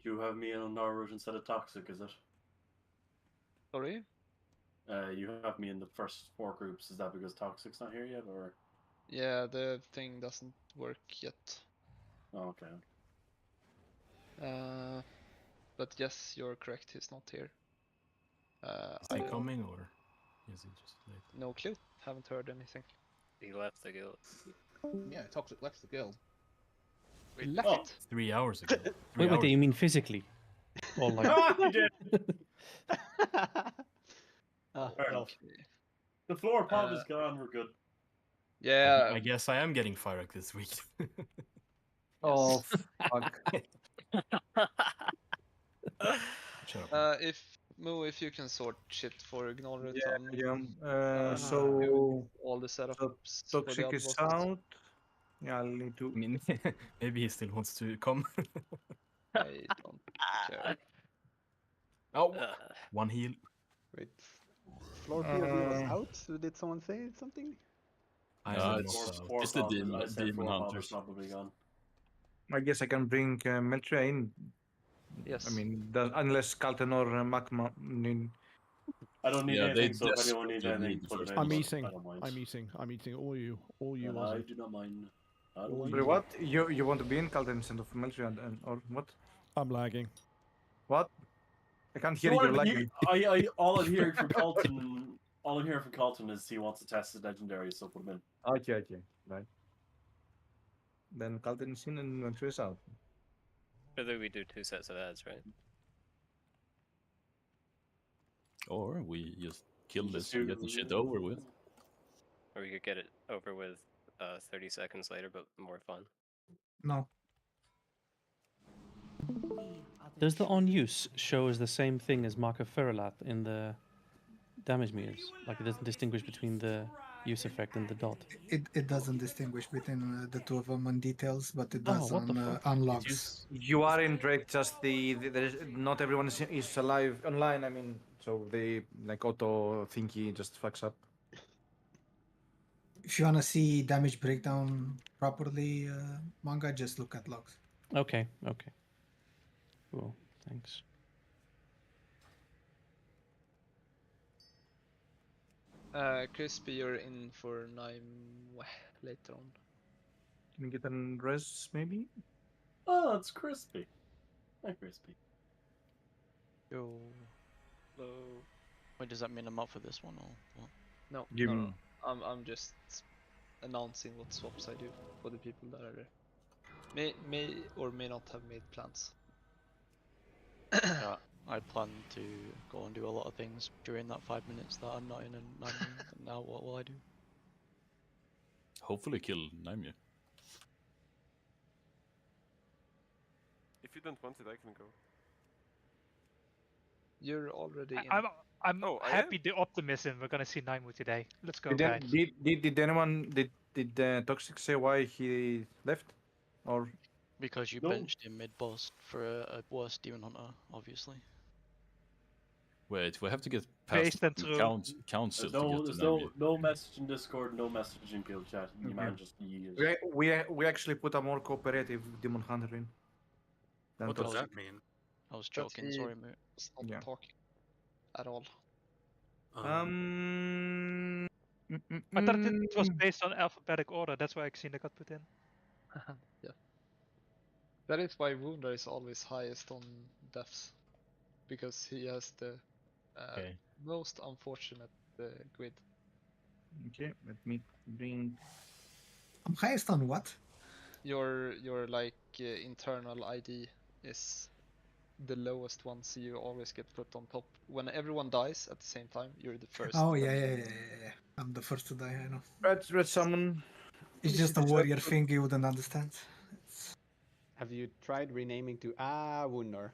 You have me in on Norwich instead of Toxic, is it? Sorry? You have me in the first 4 groups. Is that because Toxic's not here yet, or? Yeah, the thing doesn't work yet. Oh, okay. But yes, you're correct. He's not here. Is he coming or is he just late? No clue. Haven't heard anything. He left the guild. Yeah, Toxic left the guild. We left. 3 hours ago. Wait, you mean physically? Or like... You did. Fair enough. The floor pod is gone. We're good. Yeah. I guess I am getting Firek this week. Oh fuck. Shut up. If you can sort shit for Gnolred So all the setups for the Toxic other is bosses. out. Yeah, I'll need to. I mean, maybe he still wants to come. I don't care. Oh, one heal. Wait. Floor POV was out? Did someone say something? It's the demon hunters. Probably gone. I guess I can bring Meltria in. Yes. I mean, unless Kalten or Magma. I don't need anything, so if anyone needs anything, put it in. I'm eating. I don't mind. I'm eating. I'm eating. All you. And Ozzy. I do not mind. I don't mind. Wait, what? You want to be in Kalten instead of Meltria or what? I'm lagging. What? I can't hear You you want lagging. all I'm hearing from Colton, all I'm hearing from Colton is he wants to test his legendary, so put him in. Okay, right. Then Calton is in and Venture is out. Whether we do 2 sets of ads, right? Or we just kill Just this and get the shit over with. Or we could get it over with 30 seconds later, but more fun. No. Does the on use show as the same thing as Mark of Feralath in the damage meters? Like it doesn't distinguish between the use effect and the dot. It doesn't distinguish between the two of them on details, but it Oh, does what the on fuck? logs. You are in Drake, just there's not everyone is alive online. I mean, so the like auto thingy just fucks up. If you wanna see damage breakdown properly, manga, just look at logs. Okay. Cool. Thanks. Crispy, you're in for 9 later on. Can you get an res maybe? Oh, it's crispy. Hi, crispy. Yo. Hello. Wait, does that mean I'm up for this one or what? No, Give no, him- no. I'm just announcing what swaps I do for the people that are there. May or may not have made plans. Yeah, I plan to go and do a lot of things during that 5 minutes that I'm not in, and now what will I do? Hopefully kill Naimir. If you don't want it, I can go. You're already in. I'm Oh, I happy the optimism we're gonna see Naimu today. Let's go, Did, guys. did anyone did Toxic say why he left, or? Because you No. benched him mid-boss for a worse Demon Hunter, obviously. Wait, we have to get past Based and the true. council There's to get there's to Naimir. no message in Discord, no message in guild chat. You man just use. We actually put a more cooperative Demon Hunter in. than What does Toxic. that mean? I was But joking, he sorry mate. was not Yeah. talking at all. I thought it was based on alphabetic order. That's why Xena got put in. Yeah. That is why Wunder is always highest on deaths. Because he has the Okay. most unfortunate grid. Okay, let me bring. I'm highest on what? Your like internal ID is the lowest one, so you always get put on top. When everyone dies at the same time, you're the first. Oh yeah. I'm the first to die. I know. Red summon. It's just a warrior thing you wouldn't understand. Have you tried renaming to Wunder?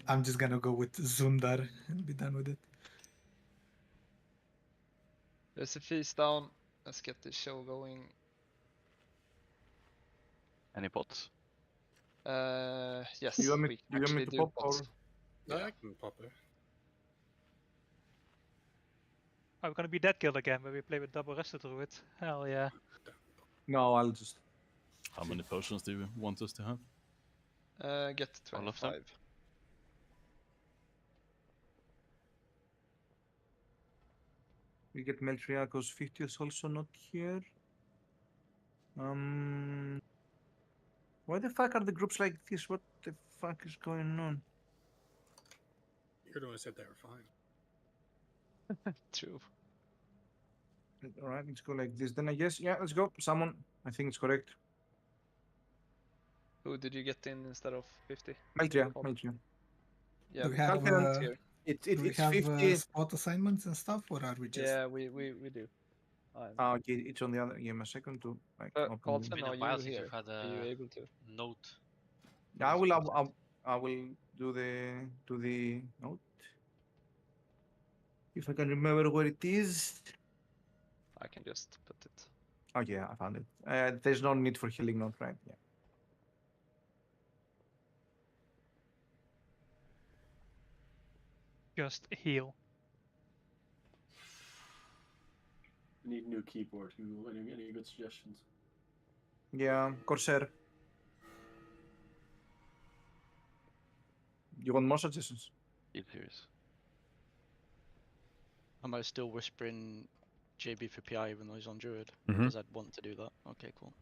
I'm just gonna go with Zundar and be done with it. There's a feast down. Let's get this show going. Any bots? Yes. Do you want me, we do you want me actually to do pop bots. or? Yeah, I can pop it. Are we gonna be that guild again where we play with double resto druid? Hell yeah. No, I'll just. How many potions do you want us to have? Get All of them? 25. We get Meltriaco's 50 is also not here. Why the fuck are the groups like this? What the fuck is going on? You're the one who said they were fine. True. Alright, let's go like this. Then I guess, yeah, let's go. Summon. I think it's correct. Who did you get in instead of 50? Meltria. Yeah, Do we we have, can't here. do we It's have 50. spot assignments and stuff, or are we just? Yeah, we do. Okay, it's on the other. Give me a second to like. open Colton, the- are you here? Are you able to? Note. Yeah, I will do the note. If I can remember where it is. I can just put it. Oh yeah, I found it. There's no need for healing note, right? Yeah. Just heal. I need a new keyboard. Google, any good suggestions? Yeah, Corsair. You want more suggestions? Keep serious. Am I still whispering JB for PI even though he's on Druid? Mhm. Because I'd want to do that. Okay, cool.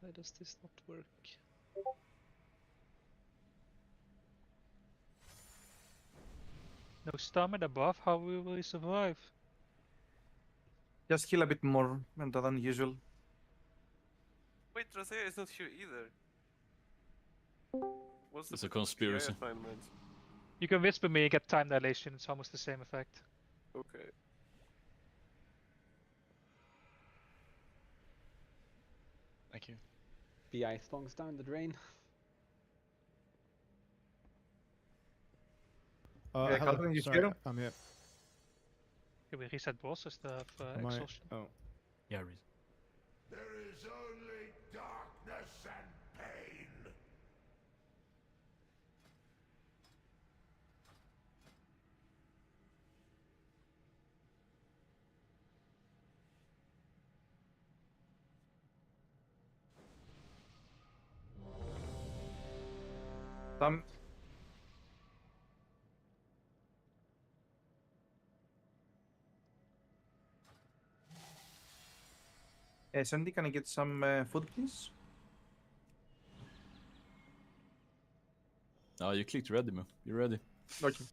Why does this not work? No stamina buff, how will we survive? Just heal a bit more than usual. Wait, Rosea is not here either. What's It's the a conspiracy. PI assignment? You can whisper me and get time dilation, it's almost the same effect. Okay. Thank you. PI stonks down the drain. Yeah, hello. Calvin, you Sorry, here? I'm here. Can we reset bosses to have Am I- exhaustion? Oh. Yeah, Reese. There is only darkness and pain. Tam... Sandy, can I get some food, please? Oh, you clicked ready, man. You're ready. Okay.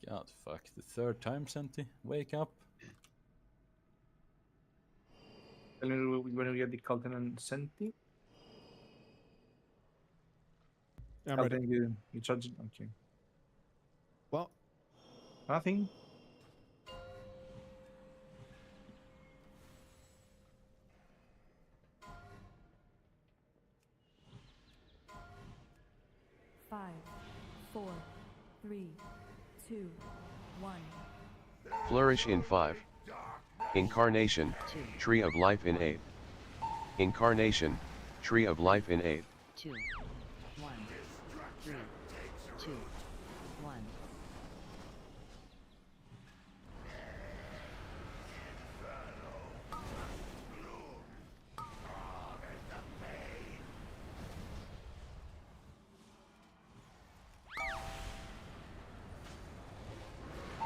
God, fuck. The third time, Senti. Wake up. Tell me when we get the Calton and Senti. I'm ready. Calton, you charge it? Okay. What? Nothing. Five, 4, 3, 2, 1. Flourish in 5. Incarnation, Tree of Life in 8. Incarnation, Tree of Life in 8. 2, 1, 3, 2, 1.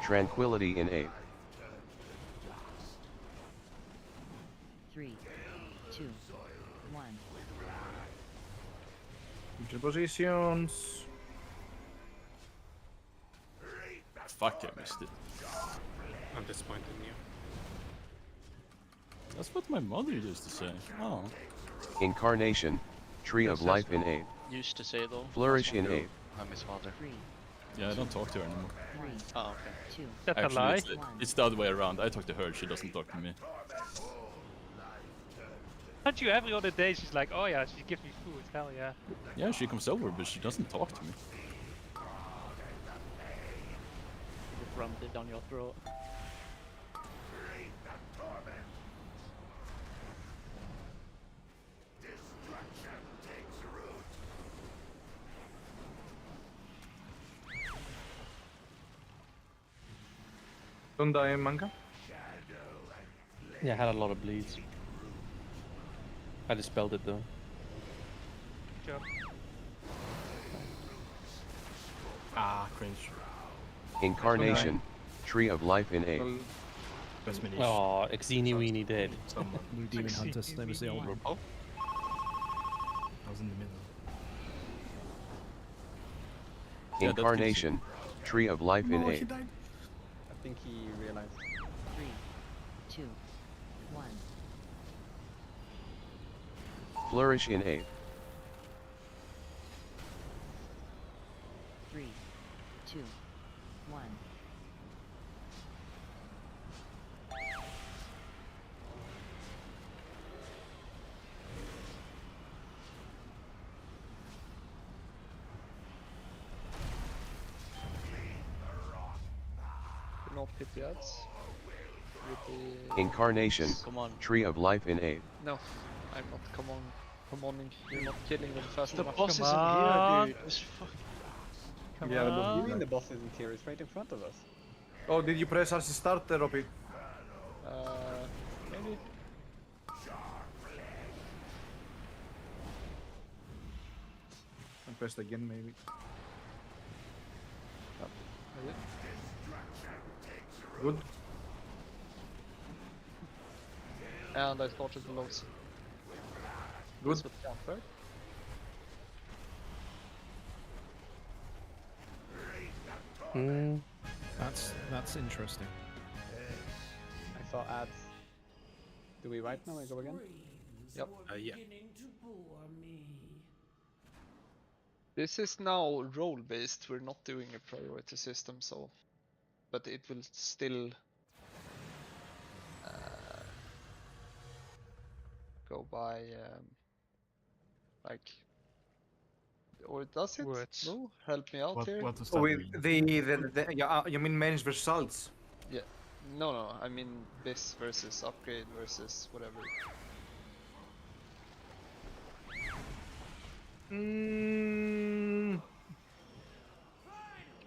Tranquility in 8. 3, 2, 1. Future positions. Fuck, I missed it. I'm disappointed in you. That's what my mother used to say. Oh. Incarnation, Tree of Life in 8. Used to say though. Flourish in 8. I'm his father. 3, Yeah, I don't talk to her anymore. 3, Oh, okay. 2. That's a Actually, lie. it's the other way around. I talk to her, she doesn't talk to me. Aren't you every other day she's like, oh yeah, she gives me food, hell yeah. Yeah, she comes over, but she doesn't talk to me. Just rammed it down your throat. Don't die, manga. Yeah, I had a lot of bleeds. I dispelled it though. Good job. Ah, cringe. Incarnation, Tree of Life in 8. Best minish. Oh, Xeni Weenie dead. Someone. New Demon Hunter, same as the old one. Oh. I was in the middle. Yeah, that Incarnation, Tree of Life in 8. I think he realized. 3, 2, 1. Flourish in 8. 3, 2, 1. No pity ads. With the... Incarnation, Come on. Tree of Life in 8. No, I'm not. Come on. You're not killing them fast The enough. boss Come isn't on. here, dude. This fuck. Come Yeah, on. What do you mean the boss isn't here? It's right in front of us. Oh, did you press RC starter, Ropi? Maybe. I pressed again, maybe. Good. And I started the loads. Good. This would count, right? That's interesting. I saw ads. Do we write now? I go again? Yep. Yeah. This is now role-based. We're not doing a priority system, so, but it will still go by like, or does it? Words. No, help me out here. What does Oh, that with mean? yeah, you mean manage results? Yeah. No, I mean this versus upgrade versus whatever.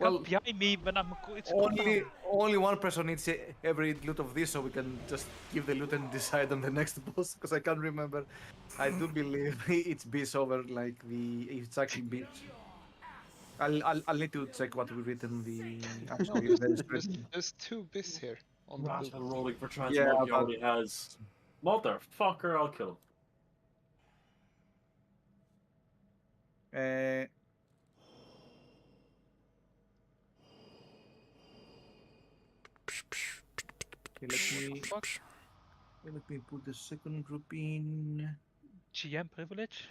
Well, behind me when I'm it's only one person needs every loot of this, so we can just give the loot and decide on the next boss. Because I can't remember. I do believe it's bis over like it's actually bis. I'll need to check what we written the actually. There's 2 bis here on the Rat blue. and rolling for Yeah, transmog, he but- already has. Motherfucker, I'll kill him. Let me put the second group in. GM privilege.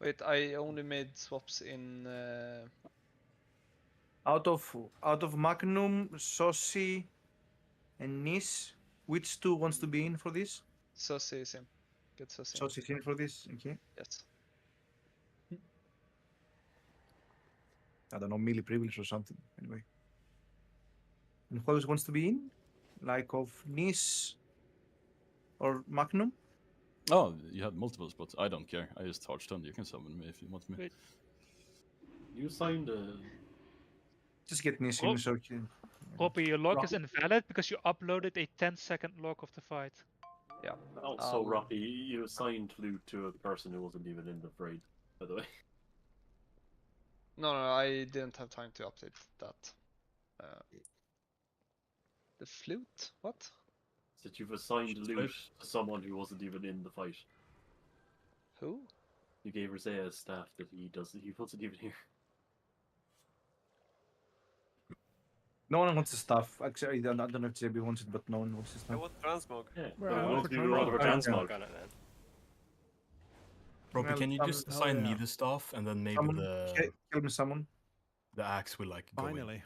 Wait, I only made swaps in. Out of Magnum, Saucy, and Nis, which 2 wants to be in for this? Saucy is in. Get Saucy. Saucy is in for this. Okay. Yes. I don't know, melee privilege or something. Anyway. And who else wants to be in? Like of Nis or Magnum? Oh, you had multiple spots. I don't care. I just hard stun. You can summon me if you want me. Wait. You signed a. Just get Nis in so you can. Robbie, your log is invalid because you uploaded a 10-second log of the fight. Yeah. Also, Rocky, you assigned loot to a person who wasn't even in the raid, by the way. No, I didn't have time to update that. The flute? What? That you've assigned loot to someone who wasn't even in the fight. Who? You gave Rosea a staff that he wasn't even here. No one wants the stuff. Actually, I don't know if JB wants it, but no one wants the I stuff. want transmog. Yeah, Well, we'll do a lot of transmog. Robbie, Well, can you just assign me the stuff and then maybe kill me someone. the axe will like go in. Finally.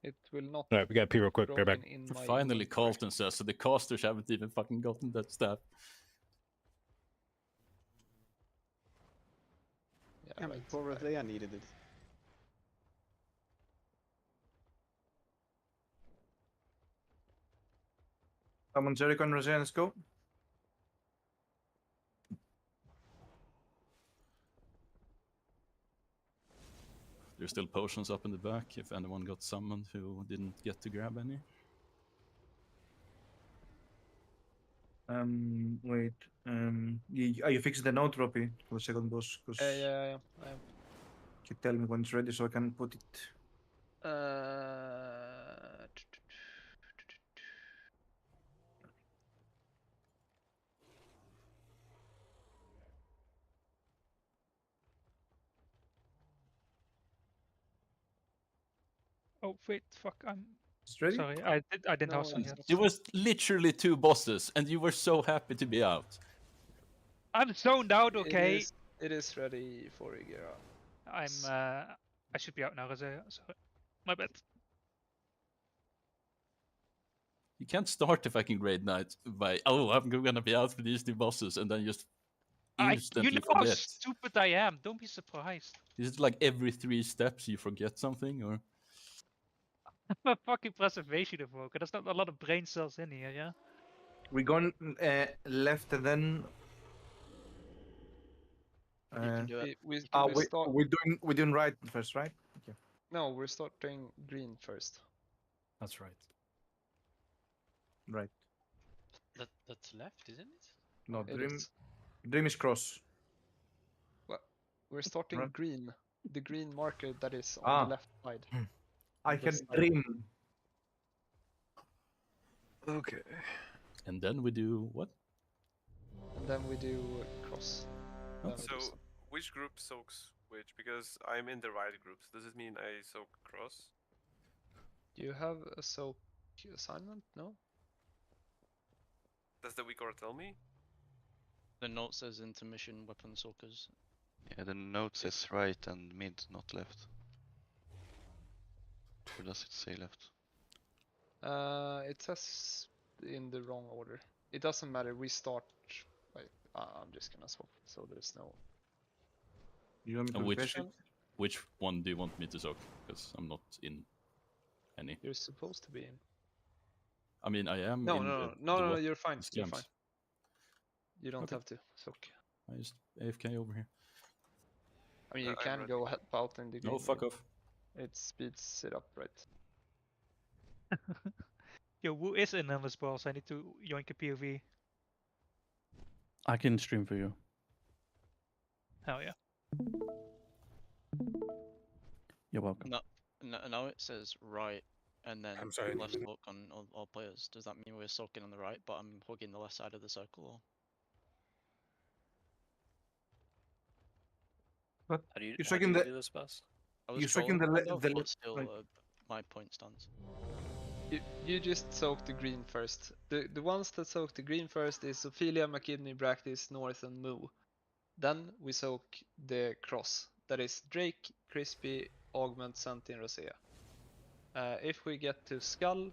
It will not. All right, we got P real quick. drop Right back. in my Finally, Carlton says, so the casters haven't even fucking gotten that staff. Yeah, but poor Rosea needed it. Summon Jericho and Rosea, let's go. There's still potions up in the back if anyone got summoned who didn't get to grab any. Wait. Are you fixing the note, Robbie, for the second boss? Cause yeah, I am. you tell me when it's ready so I can put it. Oh wait, fuck! I'm It's ready? sorry. I didn't know something else. It was literally 2 bosses, and you were so happy to be out. I'm zoned out. Okay. It is ready for Igera. I should be out now, Rosea. Sorry, my bad. You can't start the fucking Great Night by, oh, I'm gonna be out for these 2 bosses, and then just instantly You know how forget. stupid I am. Don't be surprised. Is it like every 3 steps you forget something, or? I'm a fucking preservation evoker. There's not a lot of brain cells in here, yeah? We're going left and then. We're doing right first, right? Okay. No, we're starting green first. That's right. Right. That's left, isn't it? No, It dream. is. Dream is cross. What? We're starting Right. green. the green marker that is on Ah. the left side. I This can side. dream. Okay. And then we do what? And then we do cross. So, which group soaks which? Because I'm in the right groups. Does it mean I soak cross? Do you have a soak assignment? No? Does the weak order tell me? The note says intermission weapon soakers. Yeah, the note says right and mid, not left. Or does it say left? It says in the wrong order. It doesn't matter. We start. Wait, I'm just gonna swap so there's no. You want me to And refresh it? which one do you want me to soak? Because I'm not in any. You're supposed to be in. I mean, I am No, in no, the, no, the no, what- you're fine. the You're scams. fine. You don't Okay. have to soak. I just AFK over here. I mean, you I'm can ready. go help out in the green. No, fuck off. It speeds it up, right? Yo, Wu is in on this ball, so I need to yoink a POV. I can stream for you. Hell yeah. You're welcome. Now it says right and then I'm sorry. left hook on all players. Does that mean we're soaking on the right, but I'm hugging the left side of the circle? Or? How do you, You're how do, soaking you the- do this, boss? I was You're soaking trolling the kind of, the but left. still, Right. my point stands. You just soak the green first. The ones that soak the green first is Ophelia, McKidney, Bractis, North, and Moo. Then we soak the cross. That is Drake, Crispy, Augment, Santi, and Rosea. If we get to Skull,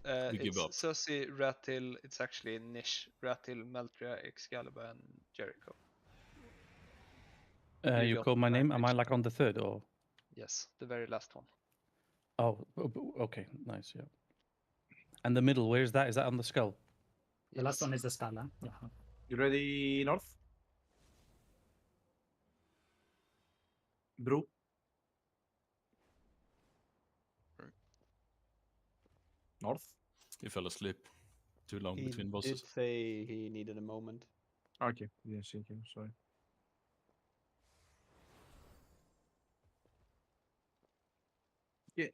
We give it's up. Sussy, Ratil, it's actually Nish, Ratil, Meltria, Excalibur, and Jericho. You got called my name. Am I advantage. like on the third or? Yes, the very last one. Oh, okay, nice, yeah. And the middle, where is that? Is that on the skull? The last one is the skull, huh? Yeah. You ready, North? Brew? North? He fell asleep. Too long He between did bosses. say he needed a moment. Okay, didn't see him, sorry. Yeah.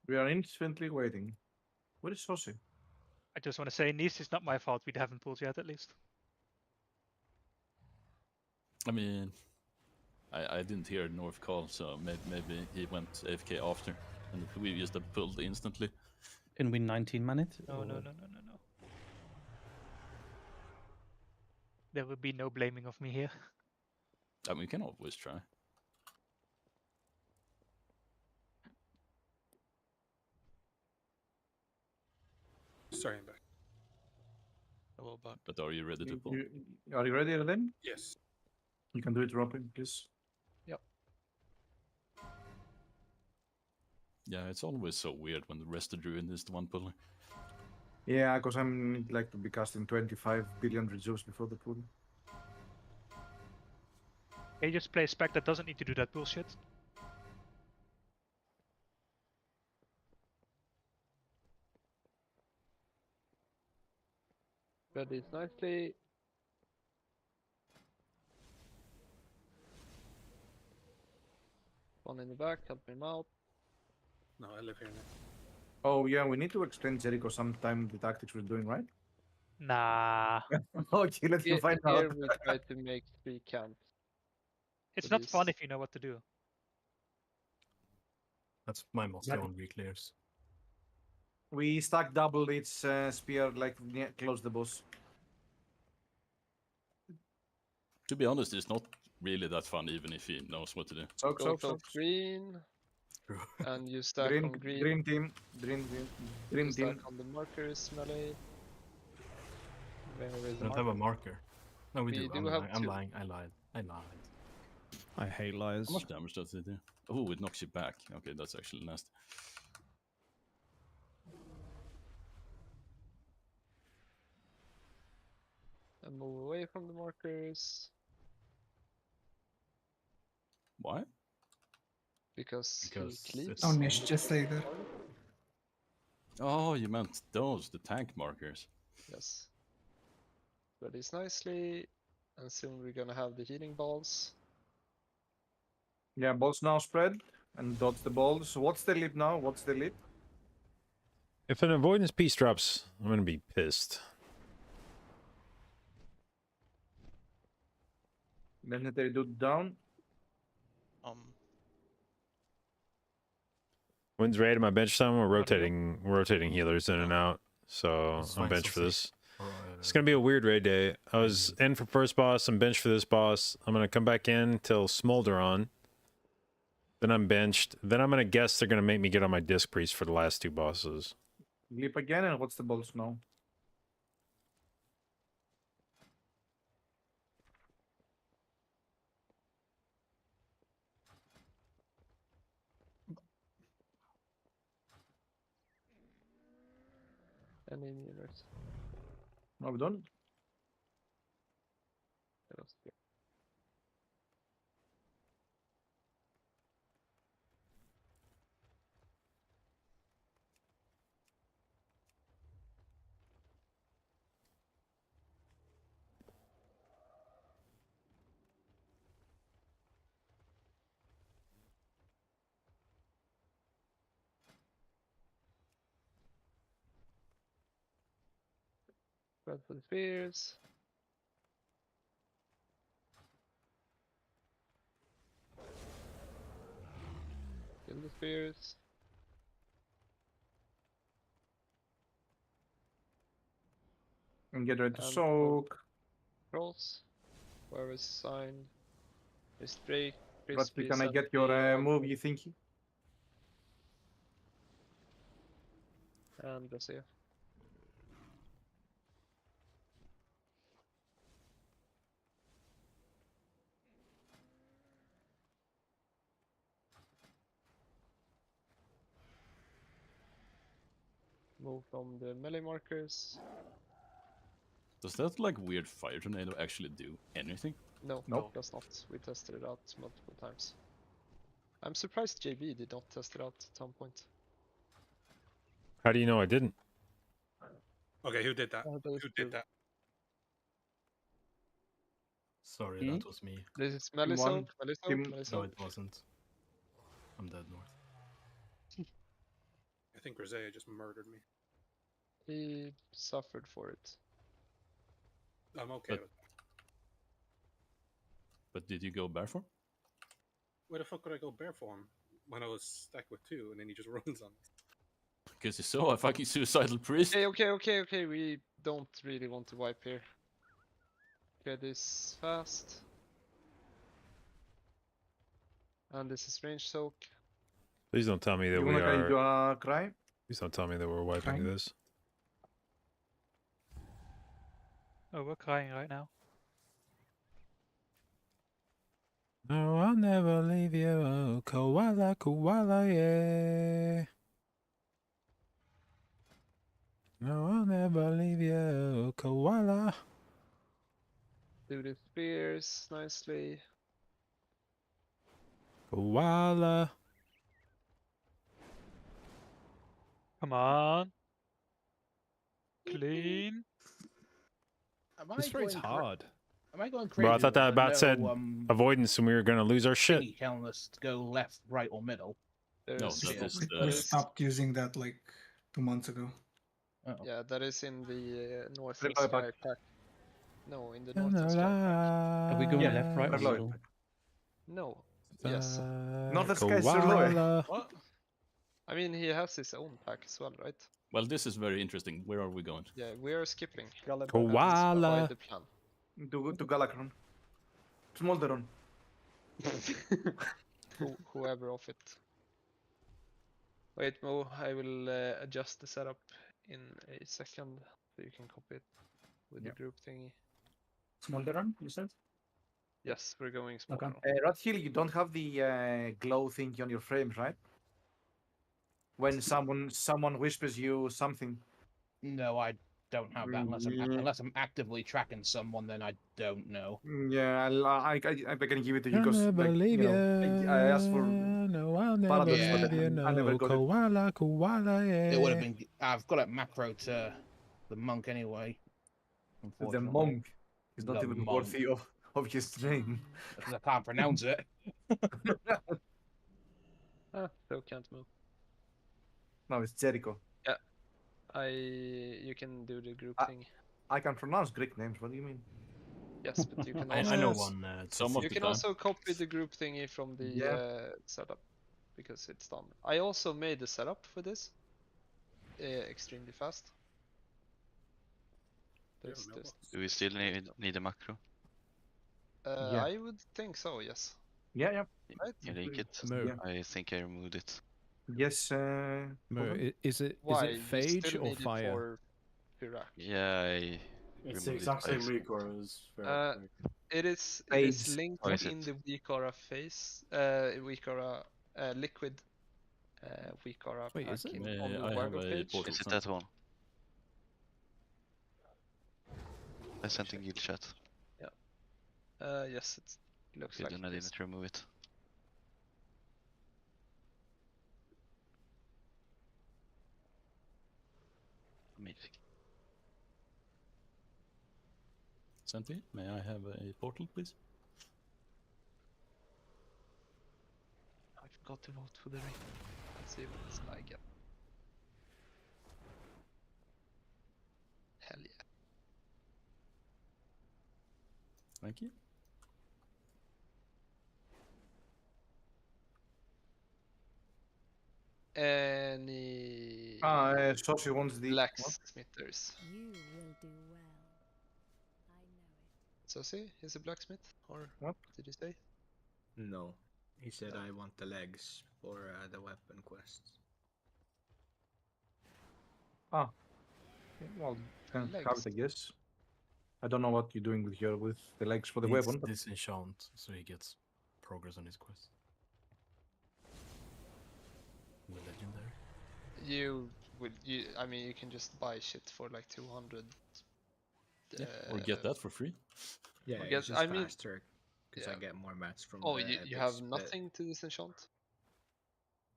We are instantly waiting. Where is Saucy? I just want to say, Nice is not my fault. We haven't pulled yet, at least. I mean, I didn't hear North call, so maybe he went AFK after, and we just have pulled instantly. Can we 19 minutes? No, no, no, no, no, no. There will be no blaming of me here. I mean, we can always try. Sorry, I'm back. Hello, back. But are you ready to pull? Are you ready then? Yes. You can do it, Robin, please. Yep. Yeah, it's always so weird when the resto Druid is the one pulling. Yeah, because I'm like to be casting 25 billion reserves before the pool. Can you just play a spec that doesn't need to do that bullshit? Ready nicely. One in the back, help him out. No, I live here now. Oh yeah, we need to explain Jericho sometime the tactics we're doing, right? Nah. Okay, let's Here, find here out. we try to make 3 camps. It's So not fun this- if you know what to do. That's my most Yeah. on reclears. We stack double each spear, like close the boss. To be honest, it's not really that fun, even if he knows what to do. Soak, Go soak, to soak. green. And you stack Green, on green. green team, green You team. stack on the markers, melee. Where is We the don't have a marker? marker. No, we We do. do have I'm 2. lying. I lied. I lied. I hate liars. How much damage does it do? Oh, it knocks you back. Okay, that's actually nasty. And move away from the markers. Why? Because he cleaves. it's- Oh, Nish, just say that. Oh, you meant those, the tank markers. Yes. Spread these nicely, and soon we're gonna have the healing balls. Yeah, balls now spread and dodge the balls. So what's the leap now? What's the leap? If an avoidance piece drops, I'm gonna be pissed. Legendary dude down. When's raid my bench time? We're rotating healers in and out. So It's I'm fine, bench so for this. Or, It's gonna be a weird raid day. I was in for first boss, I'm benched for this boss. I'm gonna come back in till Smolder on. Then I'm benched. Then I'm gonna guess they're gonna make me get on my disc priest for the last two bosses. Leap again, and what's the balls now? Any units. Are we done? Spread for the spears. Kill the spears. And get ready to And soak. Cross. Where is signed? Is Drake. But can I get your move, you think? And let's see. Move from the melee markers. Does that like weird fire tornado actually do anything? No, Nope. does not. We tested it out multiple times. I'm surprised JB did not test it out at some point. How do you know I didn't? Okay, who did that? Who did that? Sorry, that was me. This is melee One, soak, melee soak, team- melee No, soak. it wasn't. I'm dead, North. I think Rosea just murdered me. He suffered for it. I'm okay with that. But did you go barefoot? Where the fuck could I go bare for him when I was stacked with 2 and then he just runs on me? Because you saw a fucking suicidal priest. Okay. We don't really want to wipe here. Get this fast. And this is range soak. Please don't tell me that You we wanna do are. a cry? Please don't tell me that we're wiping Crying? this. Oh, we're crying right now. No, I'll never leave you, koala, koala, yeah. No, I'll never leave you, koala. Do the spears nicely. Koala. Come on. Clean. This raid's hard. Am I going crazy? Bro, I thought that with about no, said avoidance and we were gonna lose our shit. thingy telling us to go left, right, or middle. No, There's that is We stopped using that like 2 months ago. Yeah, that is in the north Red and light sky back. pack. No, in the north and sky pack. Are we going Yeah, left, right, or red light. middle? No. Yes. Not the sky, Sir Loy. Koala. What? I mean, he has his own pack as well, right? Well, this is very interesting. Where are we going? Yeah, we are skipping. Koala. The plan. To Galakron. Smolderon. Whoever of it. Wait, Mo, I will adjust the setup in a second so you can copy it with the group thingy. Smolderon, you said? Yes, we're going small. Okay. Radhill, you don't have the glow thing on your frames, right? When someone whispers you something. No, I don't have that unless Yeah. unless I'm actively tracking someone. Then I don't know. Yeah, I can give it to you I'll because never like, leave you ya. know, I asked for No, I'll never paradox, Yeah. but leave you. then I never No, got it. koala, koala, yeah. It would have been. I've got it macro to the monk anyway. The Unfortunately, monk is not The even monk. worthy of his name. Because I can't pronounce it. So can't move. No, it's Jericho. Yeah, you can do the group thing. I can pronounce Greek names. What do you mean? Yes, but you can I also know one. Some of you the can time. also copy the group thingy from the Yeah. setup because it's done. I also made the setup for this extremely fast. There's this. Do we still need a macro? Yeah. I would think so. Yes. Yeah. Right? You like it? Mo. I think I removed it. Yes. Mo, is it Why? is it You phage still or need it fire? for Firak. Yeah, I It's the removed exact it. same week, or is It is Phage. linked Or is in it? the Weakara phase, Weakara liquid Weakara Wait, pack is it? on the I have Wargo a page. portal Is it now. that one? I sent in guild chat. Yes, it looks Okay, like then I it is. didn't remove it. Amazing. Santi, may I have a portal, please? I forgot to vote for the ring. Let's see what it's like. Yeah. Hell yeah. Thank you. Any Saucy wants the blacksmithers? You will do well. I know it. Saucy is a blacksmith, or what did you say? No, he said I want the legs for the weapon quests. Ah. Well, can have it, I guess. I don't know what you're doing with the legs for the weapon. But... disenchant, so he gets progress on his quest. The legendary. I mean, you can just buy shit for like 200. Yeah, or get that for free. Yeah, Or it's get- just I mean- faster because I yeah. get more mats from. Oh, the you have epics, but nothing to disenchant?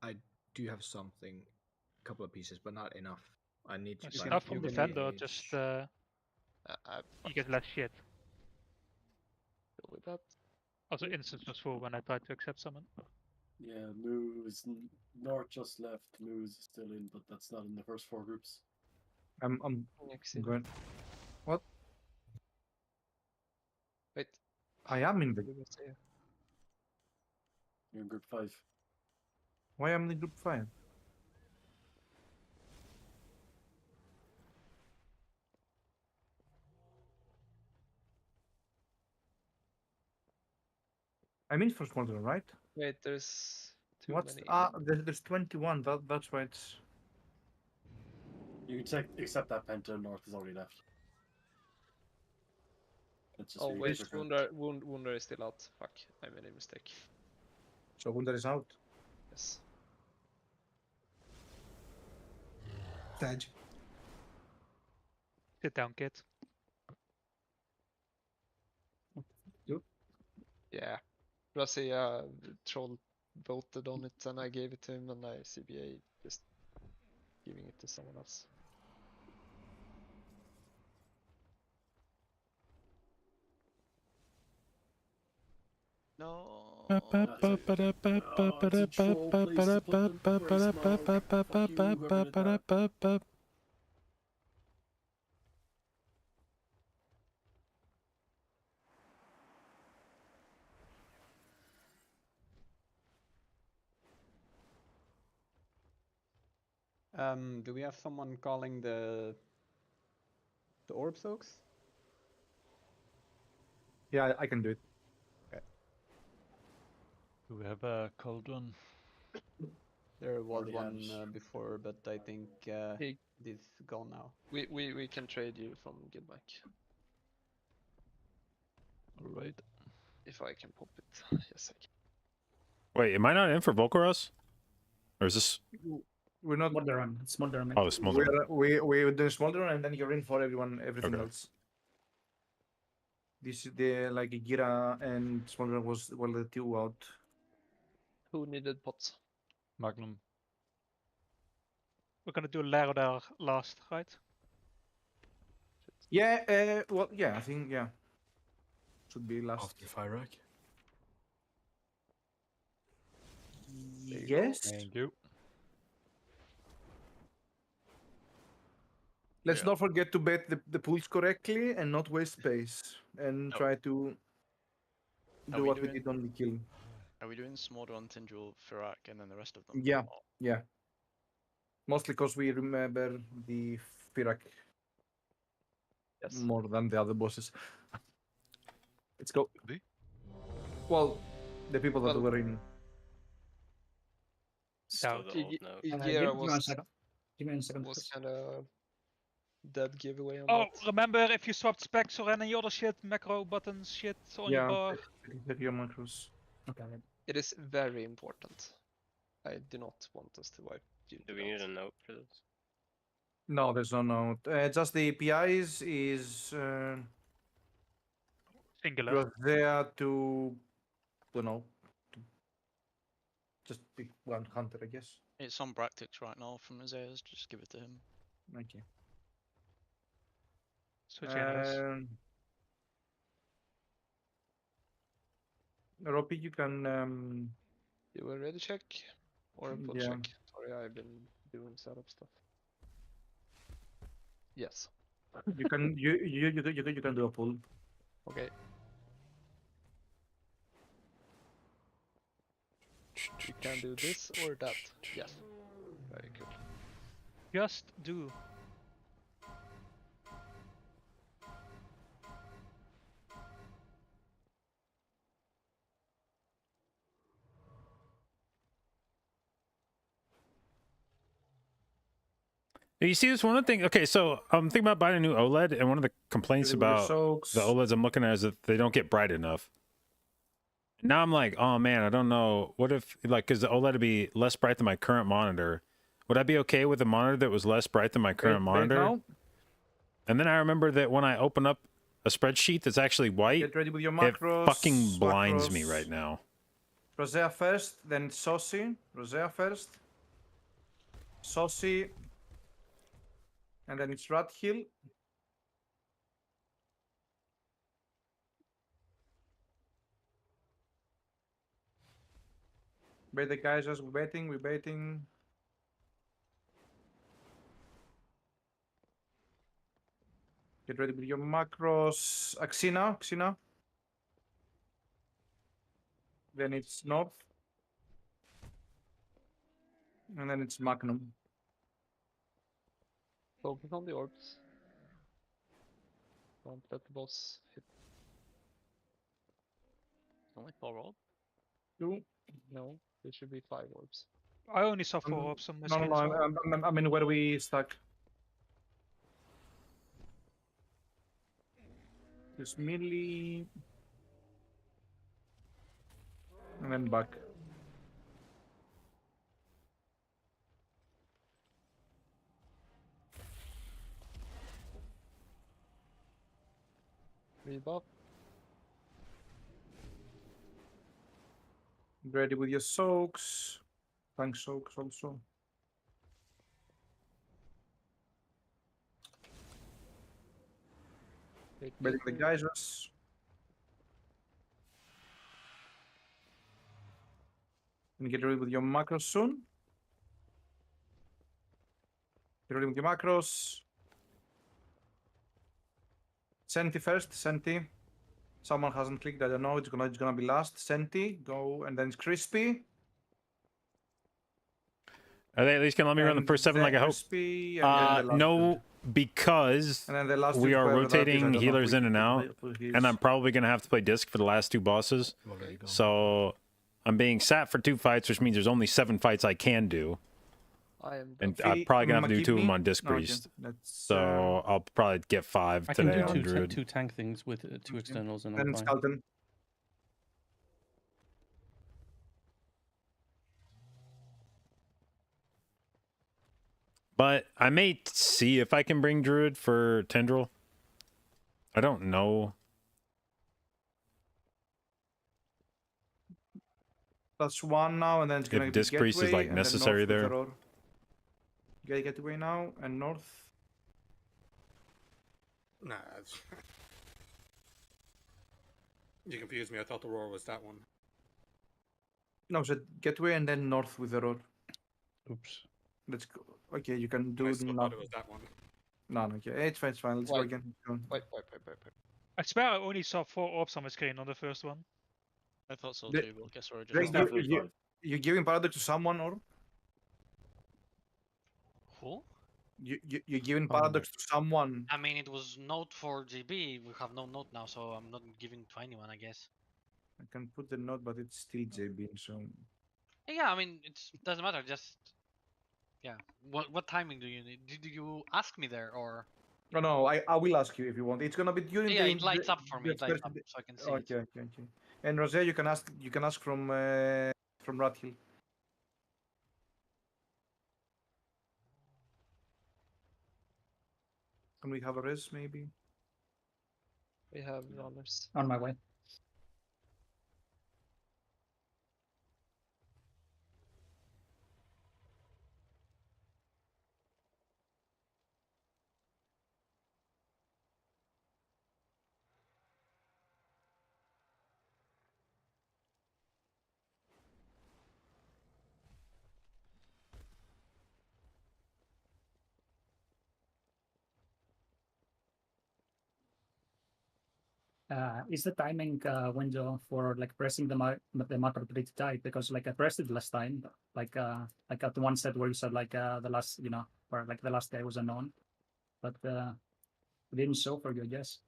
I do have something, a couple of pieces, but not enough. I need to. It's buy enough from few Defender, grenades. just you get less shit. Go with that. Also, instance was full when I tried to accept summon. Yeah, Moo is North just left. Moo is still in, but that's not in the first 4 groups. I'm going. What? Wait. I am in the. You're in group 5. Why am I in group 5? I'm in first model, right? Wait, there's too What's many. there's 21. That's why it's. You can accept that Penta. North has already left. It's just Oh really wait, different. Wunder is still out. Fuck, I made a mistake. So Wunder is out. Yes. Taj. Sit down, kid. Yeah. Rossi troll voted on it and I gave it to him and I CBA just giving it to someone else. No. Do we have someone calling the orb soaks? Yeah, I can do it. Okay. Do we have a cold one? There was Already one has. before, but I think Hey. this is gone now. We can trade you from Guildbank. Alright. if I can pop it. Yes, I can. Wait, am I not in for Volcaros? Or is this? We're not. Smolderon. It's Smolderon. Oh, Smolder. We're doing Smolderon, and then you're in for everything Okay. else. This is the like Gira and Smolderon was the two out. Who needed pots? Magnum. We're gonna do Lair there last, right? Yeah. Well, yeah. I think yeah. Should be last. After Fire Rack. Yes. Thank you. Let's not forget to bet the pools correctly and not waste space and try to do what we did on the kill. Are we doing Smolderon, Tindril, Firak, and then the rest of them? Yeah, yeah. Mostly because we remember the Firak more than the other bosses. Let's go. Well, the people that were in. Still the old note. Gira Give me a second. was kind of dead giveaway on Oh, that. remember if you swapped specs or any other shit, macro buttons shit on your bar. Your macros. Okay. It is very important. I do not want us to wipe. Do we need a note for this? No, there's no note. Just the APIs is singular. You're there to, don't know, to just pick one hunter, I guess. It's on Bractix right now from Isaiah's. Just give it to him. Okay. So generous. Ropi, you can. You a ready check or a put Yeah. check? Sorry, I've been doing setup stuff. Yes. You can you can do a pull. Okay. You can do this or that. Yes. Very good. Just do. You see this one thing? Okay, so I'm thinking about buying a new OLED, and one of the complaints about the OLEDs I'm looking at is that they don't get bright enough. Now I'm like, oh man, I don't know. What if, like, because the OLED would be less bright than my current monitor. Would I be okay with a monitor that was less bright than my current monitor? And then I remember that when I open up a spreadsheet that's actually white, Get ready with your it macros, fucking blinds me macros. right now. Rosea first, then Saucy. Rosea first. Saucy. And then it's Rat Hill. Wait, the guys just waiting, we're waiting. Get ready with your macros. Xena. Then it's North. And then it's Magnum. Focus on the orbs. Don't let the boss hit. Only 4 orbs? 2. No, there should be 5 orbs. I only saw 4 orbs on my No, screen. as well. I mean where we stuck. Just melee. And then back. Rebuff. Ready with your soaks. Tank soaks also. Ready the geysers. And get ready with your macros soon. Get ready with your macros. Senti first, Senti. Someone hasn't clicked, I don't know, it's gonna be last. Senti, go, and then it's Crispy. Are they at least gonna let me run the first 7 like I hope? Crispy, and then the last No, because And then the last we two are whoever that is, I rotating don't know healers who in and he- out, who he and is. I'm probably gonna have to play disc for the last 2 bosses. So I'm being sat for 2 fights, which means there's only 7 fights I can do. I am And Duffy, I'm probably gonna have to do 2 of them McGibney? on disc No, okay, priest. that's, So I'll probably get 5 I can today do on Druid. two tank things with 2 externals and Then I'm it's fine. Calton. But I may see if I can bring Druid for Tendril. I don't know. That's one now, and then it's gonna If be Disc Priest is Gateway, like and then necessary north with there. Aurora. Gateway now, and north. Nah. You confused me. I thought the roar was that one. No, so Gateway and then north with Aurora. Oops. Let's go. Okay, you can do I still now. thought it was that one. No, okay. It's fine, it's fine. Let's go again. Wait. I swear I only saw 4 orbs on my screen on the first one. I thought so The- too, but I guess we're Drake, just you giving Paradox to someone, or Who? you're giving Paradox to someone? I mean, it was note for GB. We have no note now, so I'm not giving to anyone, I guess. I can put the note, but it's still JB, so. Yeah, I mean, it doesn't matter. Just yeah. What timing do you need? Did you ask me there or? No, I will ask you if you want. It's gonna be during Yeah, the. it lights up for me. It lights first- up, so I can see Okay, it. okay. And Rosé, you can ask from Rathill. Can we have a res maybe? We have dollars. On my way. Is the timing window for like pressing the macro tree to type? Because like I pressed it last time, like at the one set where you said like the last, or like the last guy was unknown, but it didn't show for you, I guess.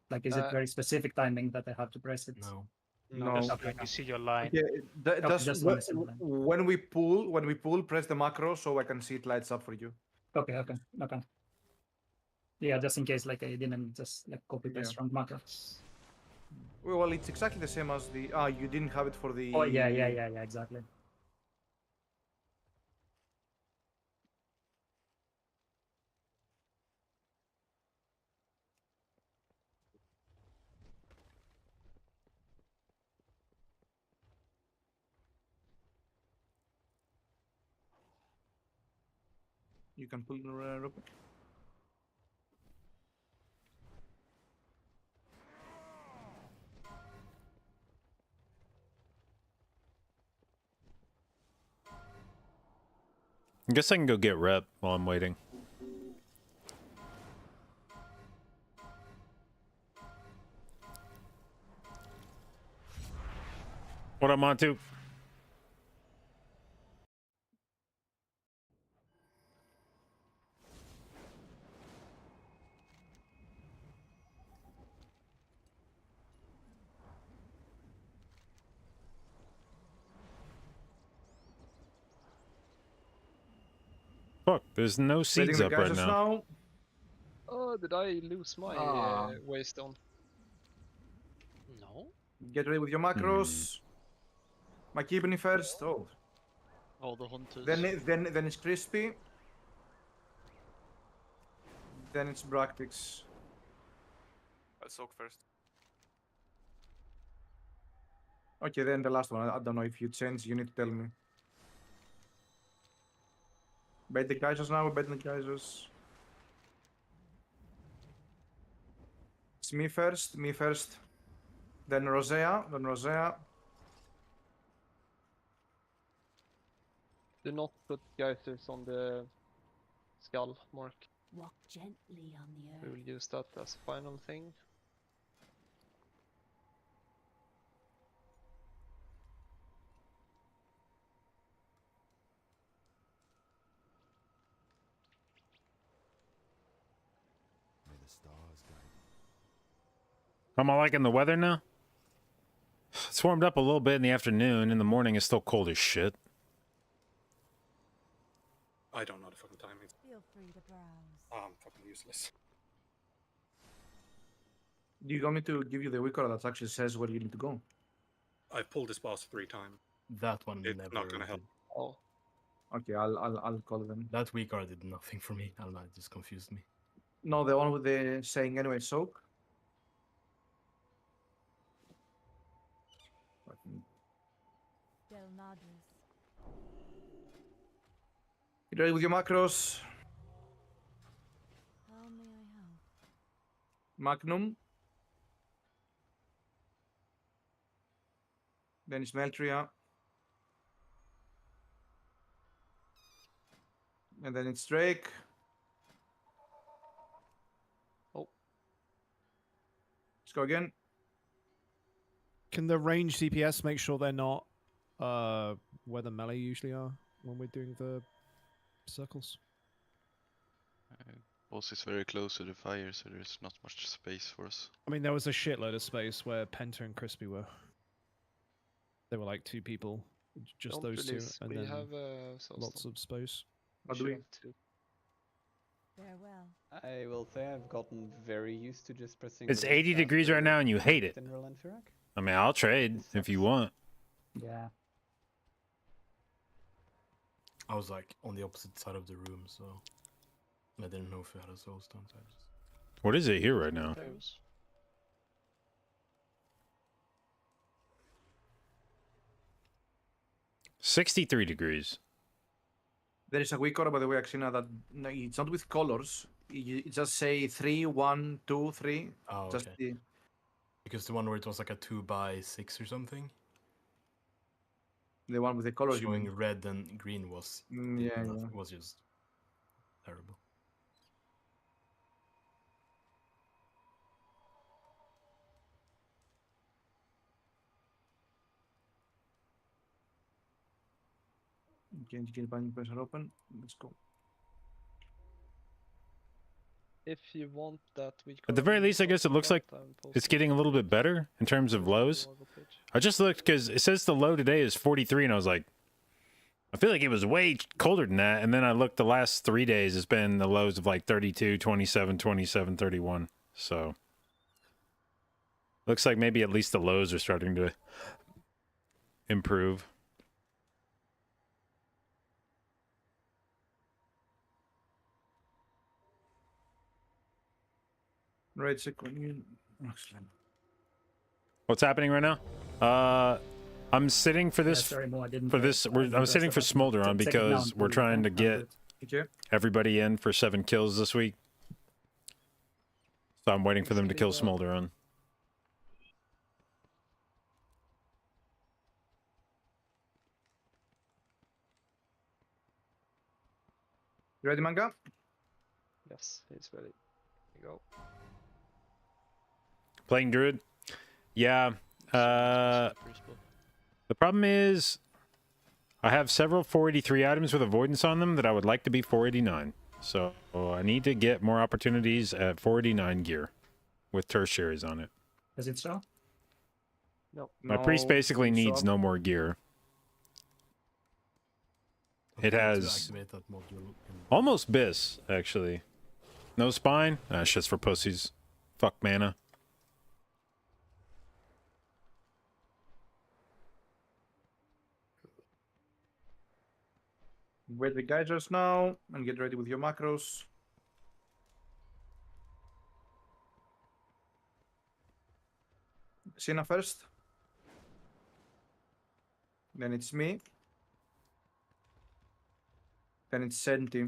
Like, is it very specific timing that I have to press it? No. No. Just when you see your line. Okay, just when I see the line. when we pull, press the macro so I can see it lights up for you. Okay. Yeah, just in case like I didn't just like copy paste from macro. Well, it's exactly the same as the. You didn't have it for the. Oh yeah, exactly. You can pull the rope. I guess I can go get rep while I'm waiting. What I'm on to? Fuck, there's no seeds up right now. Oh, did I lose my waystone? No. Get ready with your macros. My kidney first. Oh. All the hunters. Then it's crispy. Then it's Bractix. I'll soak first. Okay, then the last one. I don't know if you change. You need to tell me. Bait the Kaisers now. Bait the Kaisers. It's me first. Then Rosea. Do not put geysers on the skull mark. Walk gently on the We earth. will use that as a final thing. May the stars guide you. Am I liking the weather now? It's warmed up a little bit in the afternoon. In the morning, it's still cold as shit. I don't know the fucking timing. Feel free to browse. I'm fucking useless. Do you want me to give you the wicker that actually says where you need to go? I've pulled this boss 3 times. That one It's never not gonna help. Oh. Okay, I'll call them. That weak card did nothing for me. I don't know, it just confused me. No, the one with the saying anyway, soak. Del Madras. You ready with your macros? How may I help? Magnum. Then it's Meltria. And then it's Drake. Oh. Let's go again. Can the range CPS make sure they're not where the melee usually are when we're doing the circles? Boss is very close to the fire, so there's not much space for us. I mean, there was a shitload of space where Penta and Crispy were. There were like 2 people, just Don't those release. 2, and We then have lots of space. What do we? Farewell. I will say I've gotten very used to just pressing. It's release 80 degrees after right now and you hate it. General Anfirak. I mean, I'll trade if you want. Yeah. I was like on the opposite side of the room, so I didn't know if we had a soul stone. So I just... What is it here right now? 63 degrees. There is a weak order, by the way, Axina, that no, it's not with colors. It just say 3, 1, 2, 3. Oh, Just okay. Because the one where it was like a 2x6 or something. The one with the colors. you Showing mean? red and green was Yeah, yeah. was just terrible. Can get binding pressure open. Let's go. If you want that, we At the very least, I guess it looks like it's getting a little bit better in terms of lows. I just looked because it says the low today is 43, and I was like, I feel like it was way colder than that. And then I looked the last 3 days, it's been the lows of like 32, 27, 27, 31. So looks like maybe at least the lows are starting to improve. Right, second. Excellent. What's happening right now? I'm sitting for this. sorry, Mo, I didn't for do this, it. I'm sitting for Smolder on Second because round, we're please, trying to don't get do Thank you. everybody in for 7 kills this week. So I'm waiting for them to kill Smolder on. You ready, Manga? Yes, he's ready. Here you go. Playing Druid? Yeah. The problem is I have several 483 items with avoidance on them that I would like to be 489. So I need to get more opportunities at 489 gear with tertiaries on it. Does it show? No. My priest basically needs no more gear. It has almost bis, actually. No spine? That's just for pussies. Fuck mana. Wait the geysers now and get ready with your macros. Sina first. Then it's me. Then it's Senti.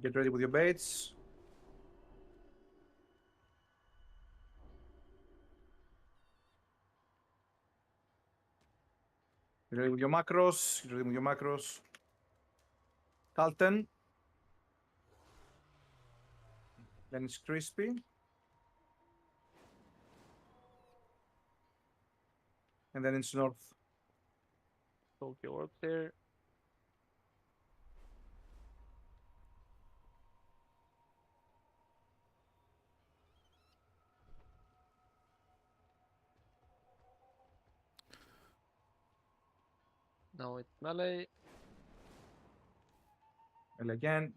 Get ready with your baits. Get ready with your macros. Get ready with your macros. Calton. Then it's Crispy. And then it's North. Tokyo Orb there. Now it's melee. And again.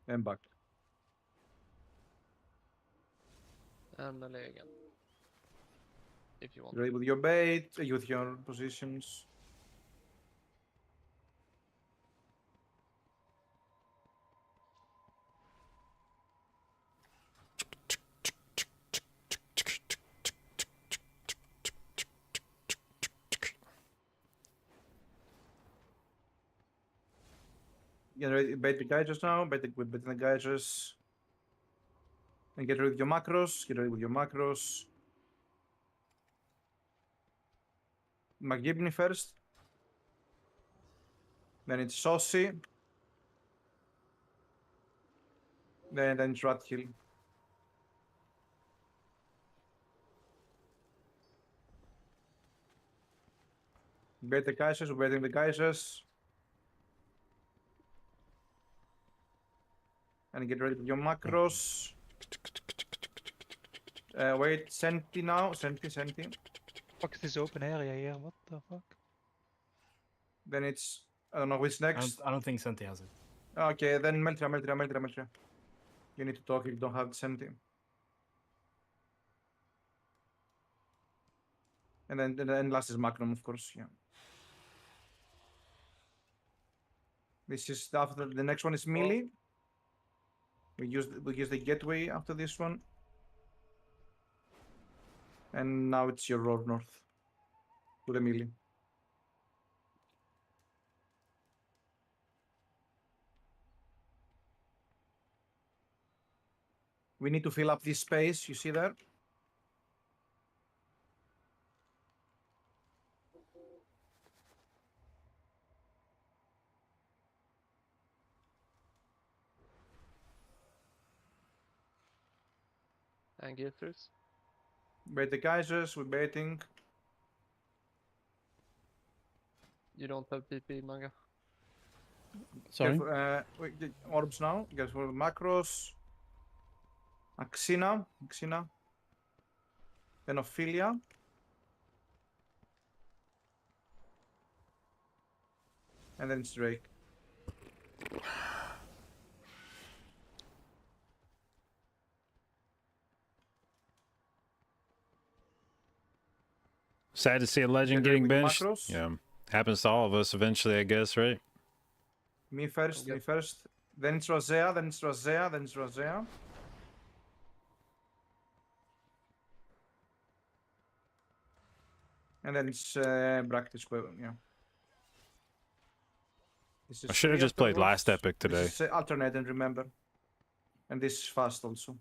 And back. And melee again. if you want. Ready with your bait, with your positions. Get ready, bait the geysers now, bait the geysers. And get ready with your macros, get ready with your macros. McGibney first. Then it's Saucy. Then it's Rathill. Bait the geysers, we're baiting the geysers. And get ready with your macros. Wait, Senti now, Senti. Fuck is this open area here? What the fuck? Then it's, I don't know who's next. I don't think Senti has it. Okay, then Meltria. You need to talk if you don't have Senti. And then last is Magnum, of course, yeah. This is after the next one is melee. We use the gateway after this one. And now it's your road north to the melee. We need to fill up this space, you see there? And getters. Bait the geysers, we're baiting. You don't have PP, Manga. Sorry? Wait, orbs now, guys, for macros. Axina. Then Ophelia. And then it's Drake. Sad to see a legend Get ready getting with your benched. macros. Yeah, happens to all of us eventually, I guess, right? Me first. Then it's Rosea, then it's Rosea. And then it's Bractis, yeah. This is I should have free just played afterwards. last epic today. This is alternate, and remember. And this is fast also.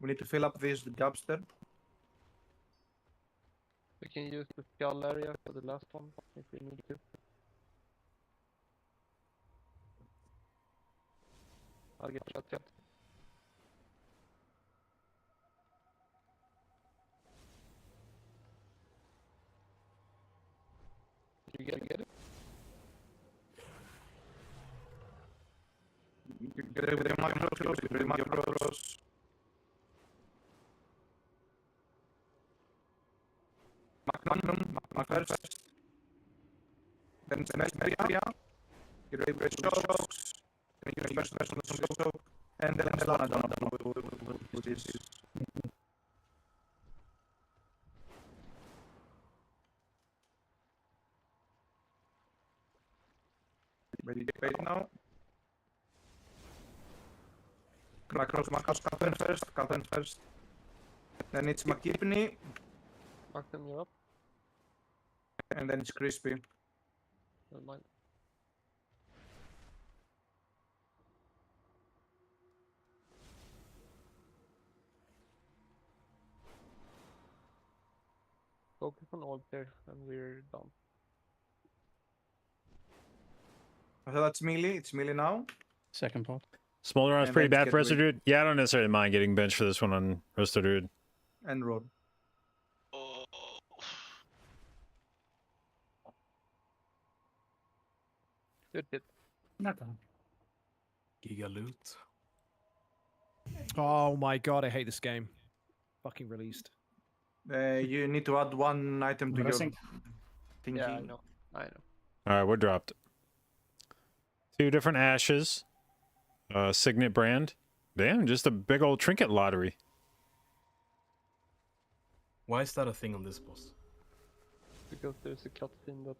We need to fill up these gaps there. We can use the skull area for the last one if we need to. I'll get shot. You get it? Get it with the macros. Magnum first. Then it's the next area. Get ready with the shocks. Then you can first on the choke. And then the last one. Which is. Ready to bait now. Macros, Captain first. Then it's McKibney. Mark them, you're up. And then it's Crispy. Never mind. Focus on all there, and we're done. So that's melee. It's melee now. Second part. Smolder round's And pretty then bad for Resto Druid. Yeah, I don't necessarily mind getting benched for this one on Resto Druid. And road. Good hit. Not bad. Giga loot. Oh my god, I hate this game. Fucking released. You need to add one item to your Embarrassing. thingy. Yeah, I know. I know. All right, we're dropped. 2 different ashes. Signet brand. Damn, just a big old trinket lottery. Why is that a thing on this boss? Because there's a cutscene that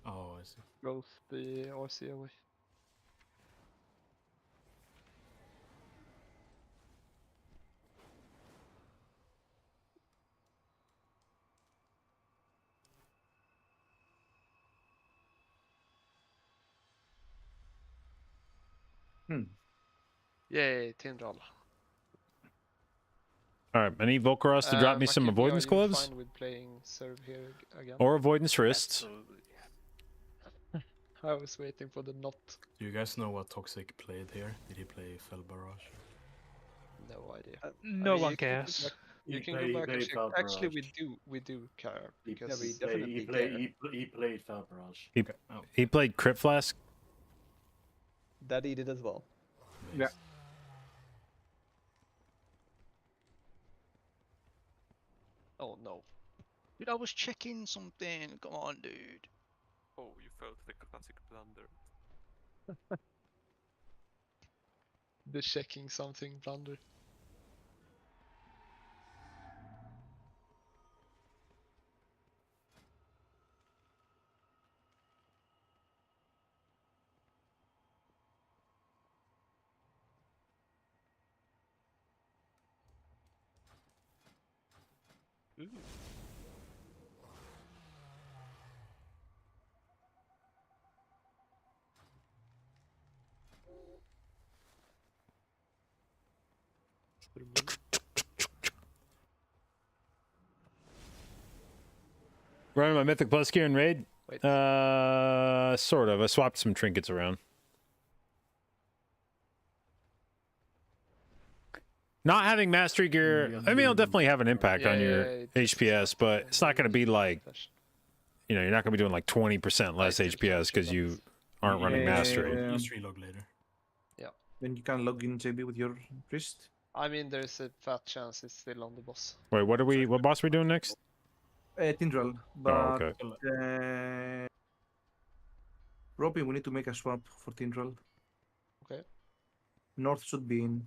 Oh, I see. goes the RC away. Yay, Tindral. All right, I need Volcaros to drop me some Makini, avoidance are you gloves fine with playing serve here again? or avoidance wrists. I was waiting for the not. Do you guys know what Toxic played here? Did he play Fell Barrage? No idea. No one you can go cares. back- You He can play- go back and he check. played Actually, Barrage. we do care He, because we play- definitely he, play, care. he played Fell Barrage. He played Crit Flask. Daddy did as well. Yeah. Oh no. Dude, I was checking something. Come on, dude. Oh, you fell to the classic blunder. The checking something blunder. Running my Mythic Plus gear in Raid? Wait. Sort of. I swapped some trinkets around. Not having mastery gear, I mean, it'll definitely have an impact on your HPS, but it's not going to be like, you know, you're not going to be doing like 20% less HPS because you aren't running mastery. Just relog later. Yeah. Then you can log in JB with your wrist. I mean, there's a fat chance it's still on the boss. Wait, what boss are we doing next? Tindral. But okay. Robin, we need to make a swap for Tindral. Okay. North should be in.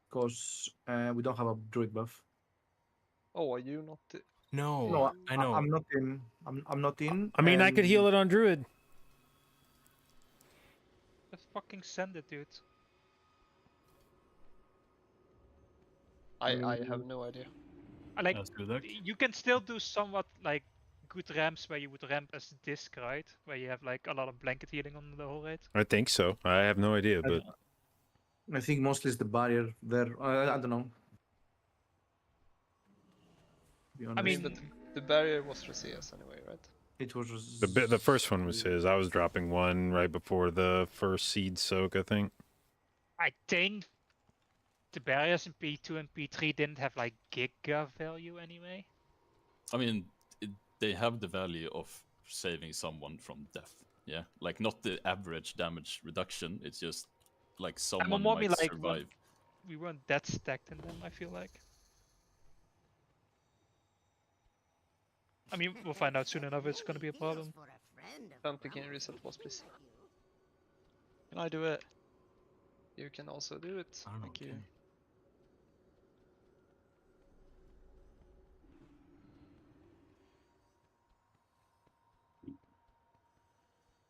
Because we don't have a druid buff. Oh, are you not? No, I know. I'm not in. I'm not in. I mean, I could heal it on Druid. Just fucking send it, dude. I have no idea. Like, you can still do somewhat like good ramps where you would ramp as disc, right? Where you have like a lot of blanket healing on the whole raid. I think so. I have no idea, but I think mostly it's the barrier there. I don't know. I mean, but the barrier was for CS anyway, right? It was the first one was his. I was dropping one right before the first seed soak, I think. I think the barriers in P2 and P3 didn't have like giga value anyway. I mean, they have the value of saving someone from death. Yeah, like not the average damage reduction. It's just like someone more might like survive. We weren't that stacked in them, I feel like. I mean, we'll find out soon enough it's gonna be a problem. Something can reset boss, please. Can I do it? You can also do it. Thank you.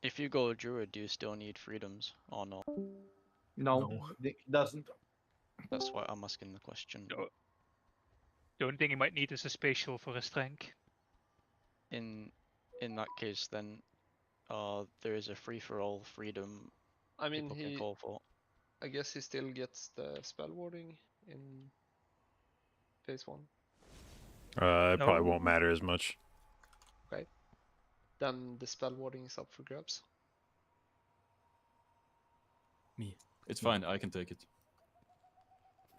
If you go Druid, do you still need freedoms or not? No, it doesn't. That's why I'm asking the question. The only thing you might need is a spatial for a strength. In that case, then there is a free-for-all freedom. I mean, people can call for. I guess he still gets the spell warding in phase 1. It probably won't matter as much. Okay. Then the spell warding is up for grabs. Me. It's fine, I can take it.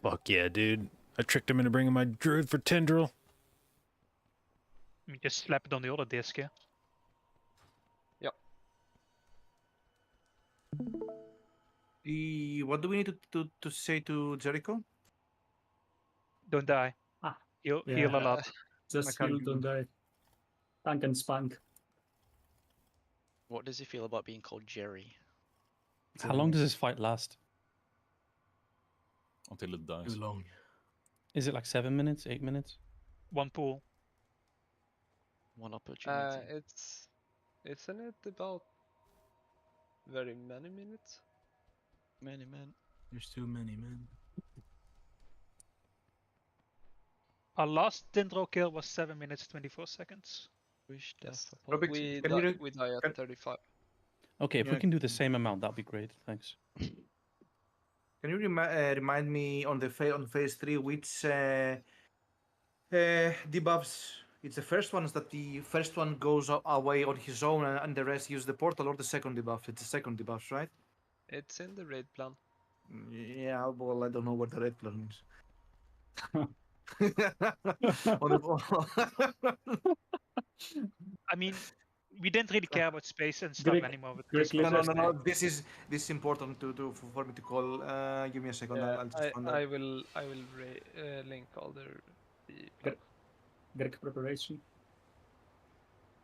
Fuck yeah, dude. I tricked him into bringing my Druid for Tendril. I mean, just slap it on the other disc, yeah? Yep. What do we need to say to Jericho? Don't die. Ah, Heal a lot. Just heal, don't die. Tank and spank. What does he feel about being called Jerry? How long does this fight last? Until it dies. Too long. Is it like 7 minutes, 8 minutes? One pool. One opportunity. Isn't it about very many minutes? Many men. There's too many men. Our last Dendro kill was 7 minutes 24 seconds. Wish Yes. Robert, We can you die at 35. Okay, if we Yeah. can do the same amount, that'd be great. Thanks. Can you remind me on on phase 3 which debuffs? It's the first one, is that the first one goes away on his own and the rest use the portal, or the second debuff? It's the second debuff, right? It's in the raid plan. Yeah, well, I don't know what the red plan is. I mean, we didn't really care about space and stuff anymore. With this No. This is important for me to call. Give me a second. I'll just find out. I will link all the plan. Greek preparation.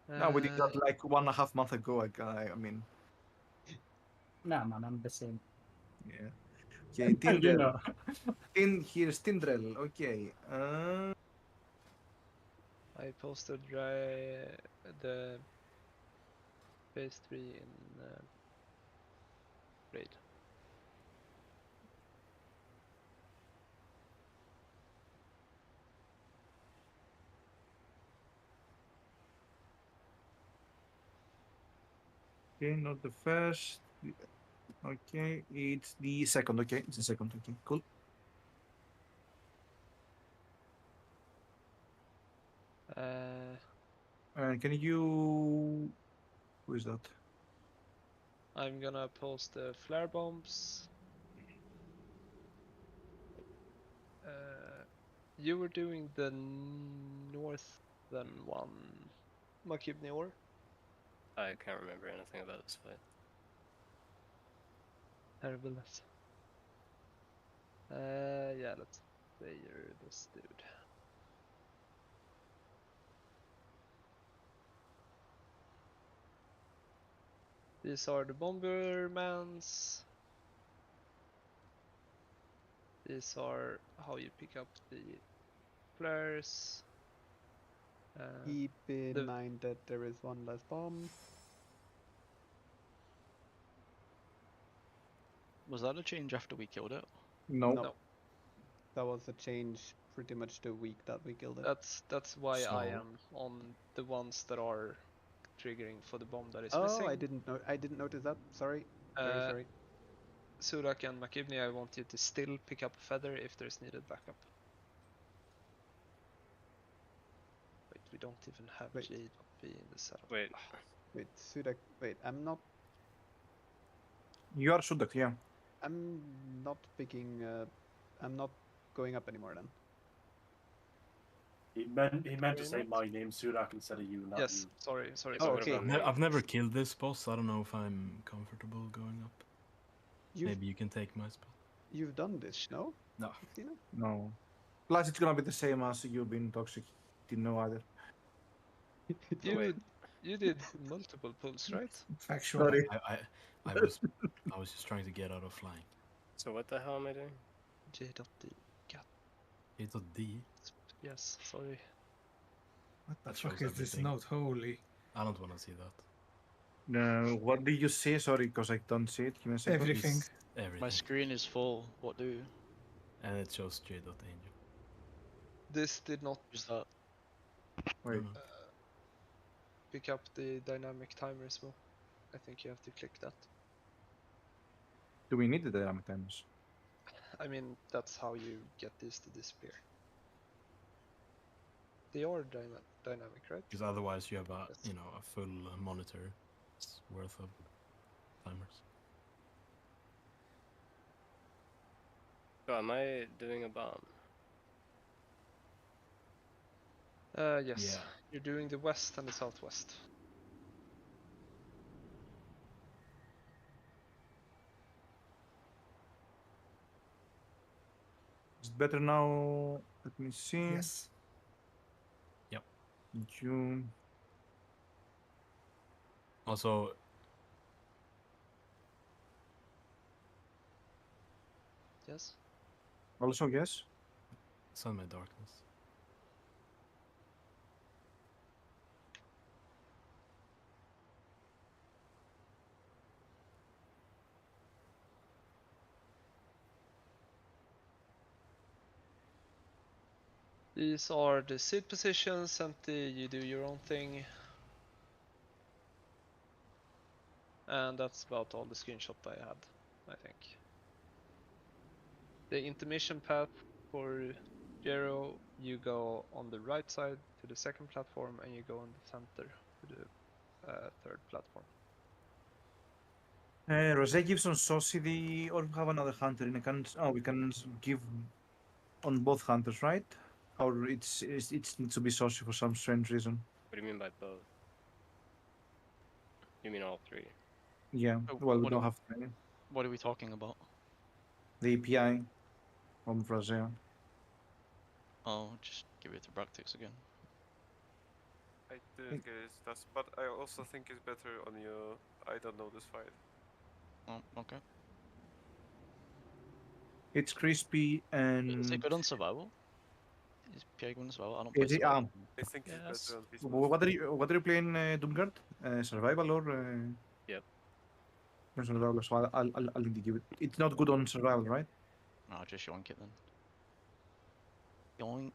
No, we did that like 1.5 months ago. I mean. Nah, man, I'm the same. Yeah. Okay, You Tindrell. know. Here's Tindrell. Okay. I posted the phase 3 in raid. Okay, not the first. Okay, it's the second. Okay, it's the second. Okay, cool. Can you? Who is that? I'm gonna post the flare bombs. You were doing the northern one, Makibni, or? I can't remember anything about this fight. Terribleness. Yeah, let's say you're this dude. These are the Bombermans. These are how you pick up the flares. Keep in mind that there is one less bomb. Was that a change after we killed it? No. That was a change pretty much the week that we killed it. That's why I So- am on the ones that are triggering for the bomb that is Oh, missing. I didn't notice that. Sorry. Very sorry. Surak and Makibni, I want you to still pick up a feather if there's needed backup. Wait, we don't even have jdotb in the setup. Wait. Wait, Sudak. Wait, I'm not. You are Sudak, yeah. I'm not picking. I'm not going up anymore then. He meant to say my name, Surak, instead of you, not Yes, you. sorry. Oh, okay. I've never killed this boss. I don't know if I'm comfortable going up. Maybe you can take my spot. You've done this, no? No. Christina? No. Plus, it's gonna be the same as you being toxic. Didn't know either. You did multiple pulls, right? Factual. Sorry. I was just trying to get out of flying. So what the hell am I doing? jdotd. It's a D. Yes, sorry. What the That fuck shows is this everything. note? Holy. I don't want to see that. No, what did you say? Sorry, because I don't see it. Give me a second. Everything. Everything. My screen is full. What do? And it shows j.angel. This did not Wait. pick up the dynamic timer as well. I think you have to click that. Do we need the dynamic timers? I mean, that's how you get these to disappear. They are dynamic, right? Because otherwise you have a a full monitor worth of timers. So am I doing a bomb? Yes. Yeah. You're doing the west and the southwest. Is it better now? Let me see. Yes. Yep. You. Also, Yes. Also, yes. Sun My Darkness. These are the seat positions, empty, you do your own thing. And that's about all the screenshot I had, I think. The intermission path for Jero, you go on the right side to the second platform and you go in the center to the third platform. Rosé gives on Society, or we have another hunter in a can. Oh, we can give on both hunters, right? Or it needs to be Society for some strange reason. What do you mean by both? You mean all three? Yeah. Oh, Well, we what don't are- have to. What are we talking about? The API from Rosé. Oh, just give it to Bractix again. I didn't get it, but I also think it's better on your I don't know this fight. Oh, okay. It's crispy and. Is it good on survival? Is PI good on survival? I don't Is play it, survival. I think it's Yes. better on PC. what are you playing, Doomguard? Survival or? Yep. No, survival. So I'll give it. It's not good on survival, right? No, just yoink it then. Yoink.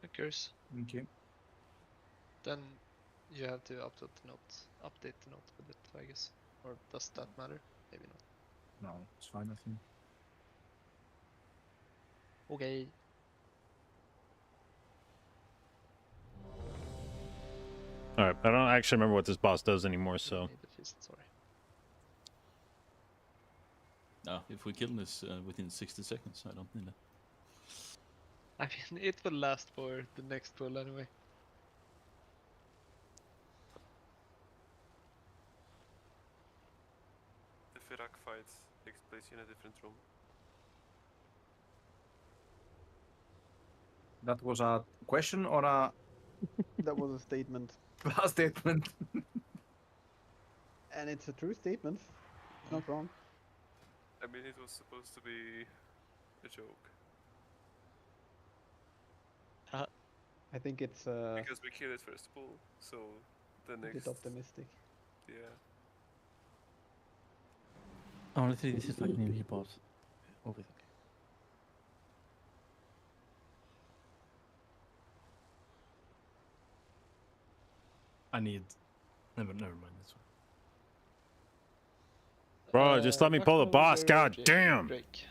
Yoinkers. Okay. Then you have to update the note with it, I guess. Or does that matter? Maybe not. No, it's fine, I think. Okay. All right, I don't actually remember what this boss does anymore, so. Need the fist, sorry. If we kill this within 60 seconds, I don't need it. I mean, it will last for the next pull anyway. The Firak fight takes place in a different room. That was a question or a That was a statement. a statement? And it's a true statement. Not wrong. I mean, it was supposed to be a joke. I think it's Because we killed it first pull, so the a next. bit optimistic. Yeah. Honestly, this is like New Year boss. Over there. I need. Never mind this one. Bro, just let me pull the boss. God damn. Drake.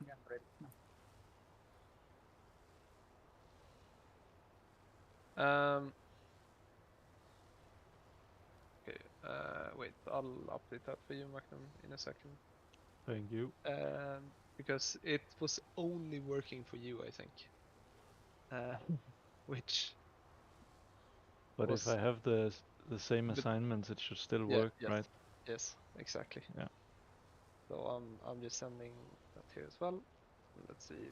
Yeah, I'm ready. No. Okay, wait, I'll update that for you, Magnum, in a second. Thank you. Because it was only working for you, I think. Which. But was- if I have the same But- assignments, it should still Yeah, work, yes, right? Yes, exactly. Yeah. So I'm just sending that here as well. Let's see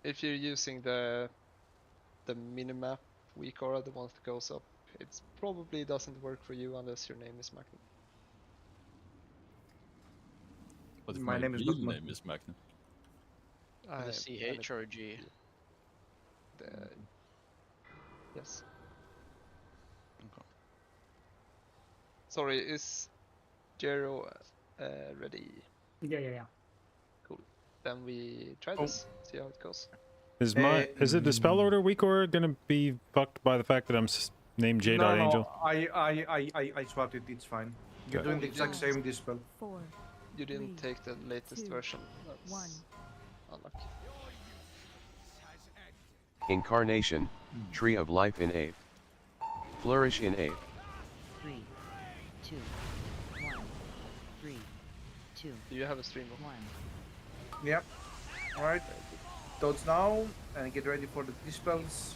if you're using the minimap weak aura, the ones that goes up, it probably doesn't work for you unless your name is Magnum. But if My my name is real not name is Magnum. The CH or G? Yes. Okay. Sorry, is Jero ready? Yeah. Cool. Then we try this. See how it goes. Is it the spell order weak or gonna be fucked by the fact that I'm named J. No, Angel? I swapped it. It's fine. You're Okay. doing the exact same dispel. You didn't take the latest version. That's 1. unlucky. Incarnation, Tree of Life in 8th. Flourish in 8th. 3, 2, 1, 3, 2. Do you have a stream of 1? Yep. Alright. Dodge now and get ready for the dispels.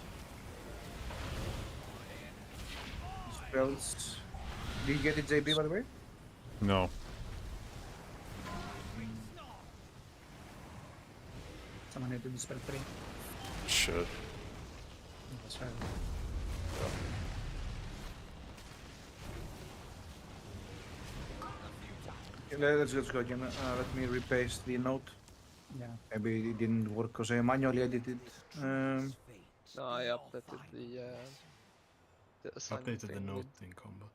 Bells. Did you get it, JB, by the way? No. Someone need to dispel 3. Shit. That's right. Okay, let's go again. Let me repaste the note. Yeah. Maybe it didn't work because I manually edited. No, I updated the assignment Updated the thing note with- in combat.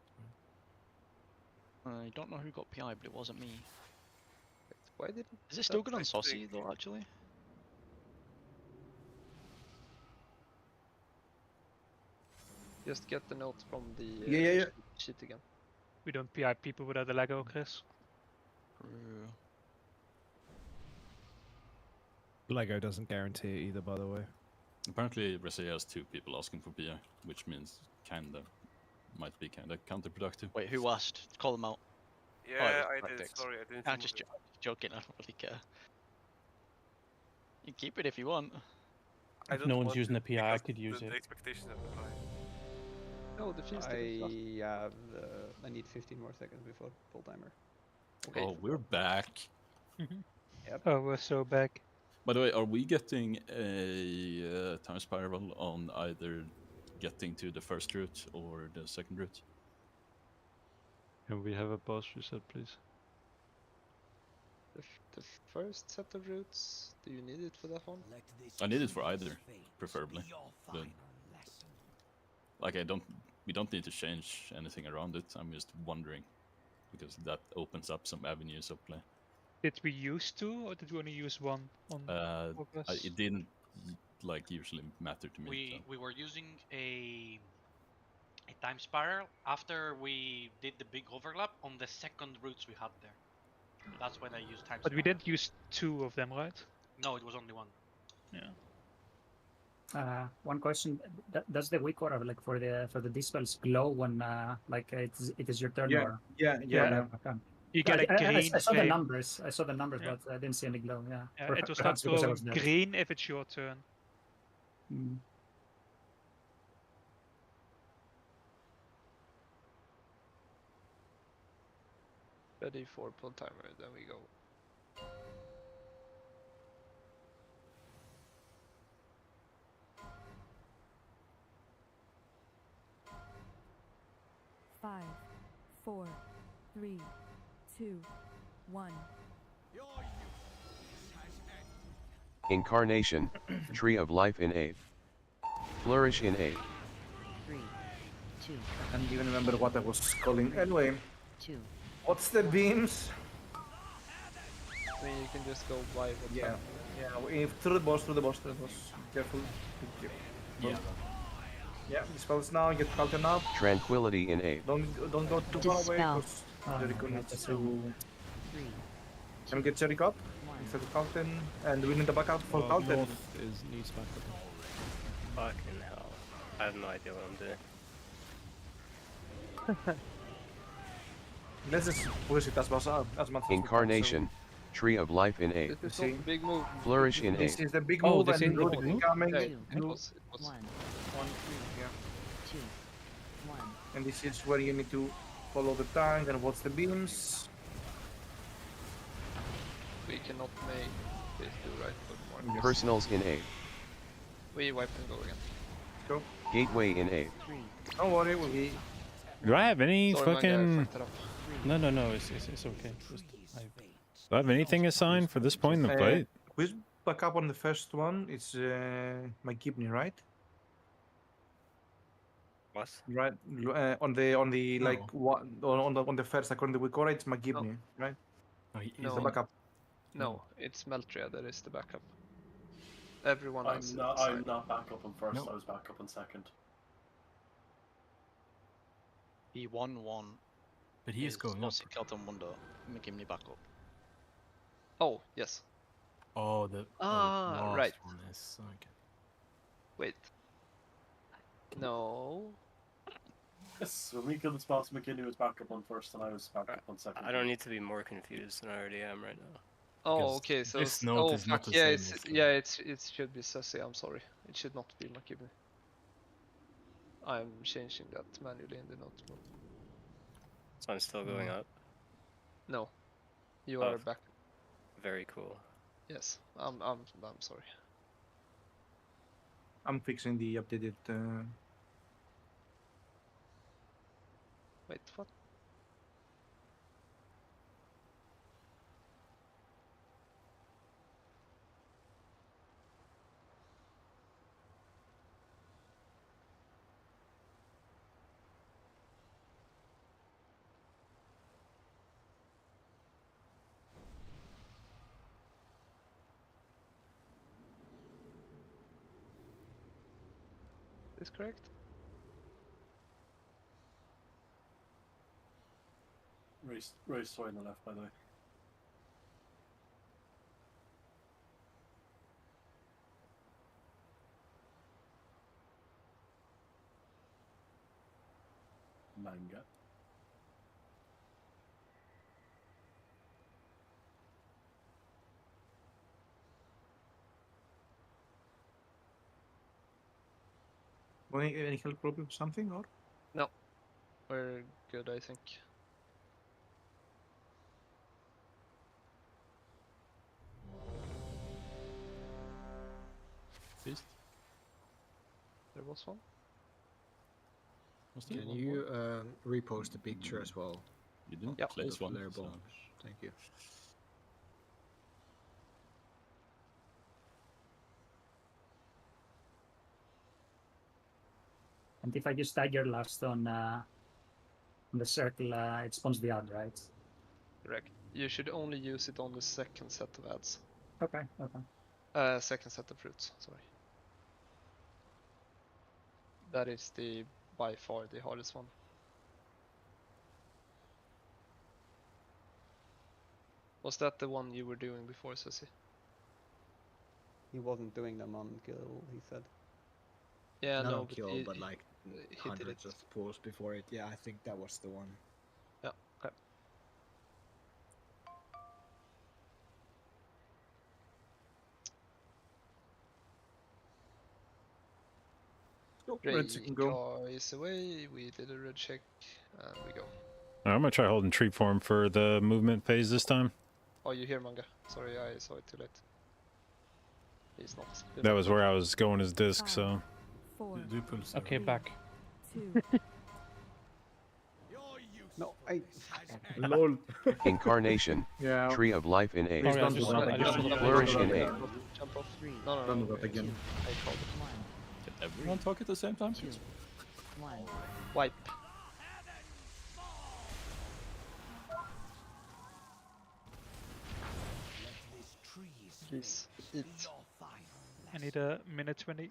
I don't know who got PI, but it wasn't me. Why did Is it still good on Saucy though? Actually, Just get the note from the Yeah. sheet again. We don't PI people without a Lego, Chris. Lego doesn't guarantee it either, by the way. Apparently, Resea has 2 people asking for PI, which means might be kinda counterproductive. wait, who asked? Call them out. Yeah, Oh, I did. tactics. Sorry, I didn't. I'm see just what joking. I don't really care. You can keep it if you want. I If don't no one's want using it the PI, I because could use the it. expectations are too high. No, the feast I need 15 more seconds before full timer. Oh, we're back. Yep. Oh, we're so back. By the way, are we getting a time spiral on either getting to the first route or the second route? Can we have a boss reset, please? The first set of routes, do you need it for that one? I need it for either, preferably. But like, we don't need to change anything around it. I'm just wondering because that opens up some avenues of play. Did we use 2 or did we only use 1 on Warcraft? It didn't like usually matter to me. We were using a time spiral after we did the big overlap on the second routes we had there. That's when I used time But we spiral. didn't use 2 of them, right? No, it was only 1. Yeah. One question: does the weak aura, like for the dispels, glow when like it is your turn? Yeah, or... yeah. Okay. You get a green I saw the flame. numbers. I saw the numbers, Yeah. but I didn't see any glow. Yeah. Yeah, it will start Perhaps because I glowing was dead. green if it's your turn. Mm. Ready for full timer, then we go. Five, 4, 3, 2, 1. Incarnation, Tree of Life in 8. Flourish in 8. 3, 2. I can't even remember what I was calling. Anyway, 2. what's the beams? I mean, you can just go by what's Yeah, happening. yeah. Through the boss. Careful. Yeah. Yeah, dispels now. Get Calton up. Tranquility in 8. Don't go too far away. Dispel. Jericho needs to. 3. Can we get Jericho up instead of Calton? And we need the backup for Calton. North needs backup. Fucking hell. I have no idea what I'm doing. Let's just push it as much as much. Incarnation, Tree of Life in 8. This is not the big move. Flourish in This 8. is the big Oh, move, this and is the Druid big is move? coming. Yeah, and- it was 1. yeah. 2. 1. And this is where you need to follow the tank and watch the beams. We cannot make this do right for more. Personals in 8. We wipe and go again. Go. Gateway in 8. 3. Don't worry, we'll be. Do I have any Sorry, Manga, I fucking... fucked it up. No, it's okay. Just, Do I have anything assigned for this point in the fight? Who's back up on the first one? It's my kidney, right? What? Right. On the like what on the first according to Wikora, it's Magibni, right? No, He's No. the backup. No, it's Meltria that is the backup. Everyone else is I'm assigned. not back up on first, No. I was back up on second. He won 1. But he is going up. Kelton Wonder, making me back up. Oh, yes. Oh, the Ah, last right. one is okay. Wait. No. Yes, when we killed the spots, McKinney was back up on first and I was back up on second. I don't need to be more confused than I already am right now. Oh, Because okay. So this it's, note oh is not fuck the yeah, same it's as yeah, it should be Sussy. I'm sorry. It should not be Makibni. I'm changing that manually in the notebook. So I'm still going up. No, you Oh, are back. Very cool. Yes, I'm sorry. I'm fixing the updated. Wait, what? Is correct? Raised soy on the left, by the way. Manga. Any health problem, something or? No, we're good, I think. Feast? There was one. Can you repost the picture as well? You didn't Yep. place one. Flare So. bomb. Thank you. And if I just stagger last on the circle, it spawns the ad, right? Correct. You should only use it on the second set of ads. Okay, okay. Second set of fruits, sorry. That is by far the hardest one. Was that the one you were doing before, Susie? He wasn't doing them on kill, he said. Yeah, Not no, on but kill, but like he did it. hundreds of pulls before it. Yeah, I think that was the one. Yeah, okay. Red can go. Car is away, we did a red check, and we go. I'm gonna try holding tree form for the movement phase this time. Oh, you hear Manga? Sorry, I saw it too late. He's not. That was where I was going as disc, so. Do pull seven. Okay, back. No, I. Lol. Incarnation. Yeah. Tree of life in A. Please don't do that. Flourish in A. Jump off. No, Don't do that again. I called it. Can everyone talk at the same time? Wipe. Please, eat. I need a minute 20.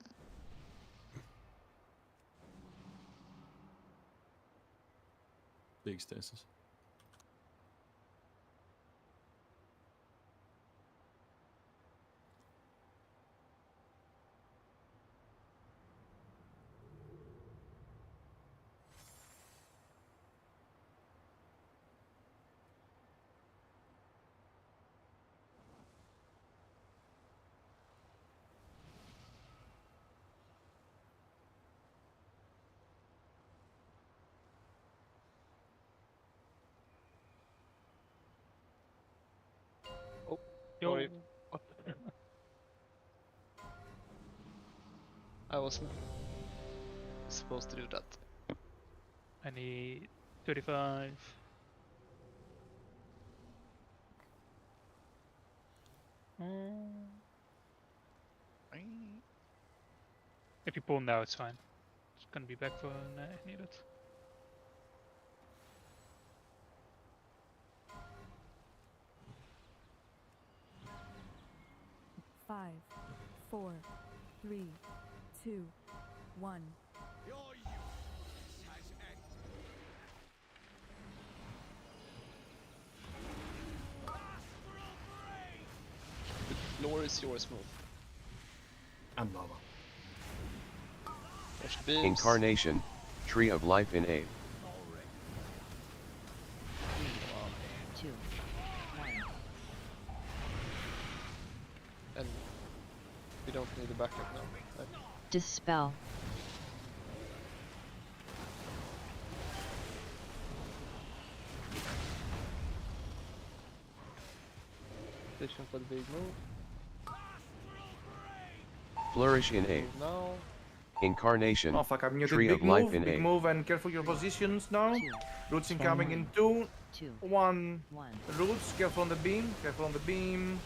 Big stasis. Oh, Yo. sorry. I wasn't supposed to do that. I need 35. If you pull now, it's fine. It's gonna be back for when I need it. Five, 4, 3, 2, 1. The floor is yours, move. And lava. Watch the beams. Incarnation. Tree of life in A. 2, 1. And we don't need a backup now. Right? Dispel. Position for the big move. Flourish in 8. Move now. Incarnation. Oh fuck, I'm muted. Tree Big of life move, in big 8. move, and careful your positions now. Roots incoming in 2, 1. Roots, careful on the beam, careful on the beam.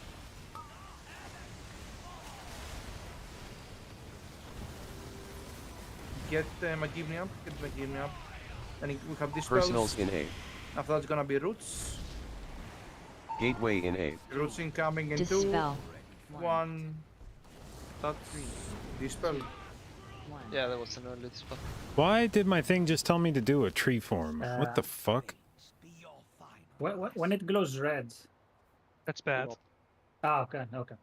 Get McGivney up, get McGivney up. And we have this Personals in 8. After that's gonna be Roots. Gateway in 8. Roots incoming in Dispel. 2, 1. That's Dispel. Yeah, that was an early dispel. Why did my thing just tell me to do a tree form? What the fuck? When it glows red. That's bad. Ah, okay, okay.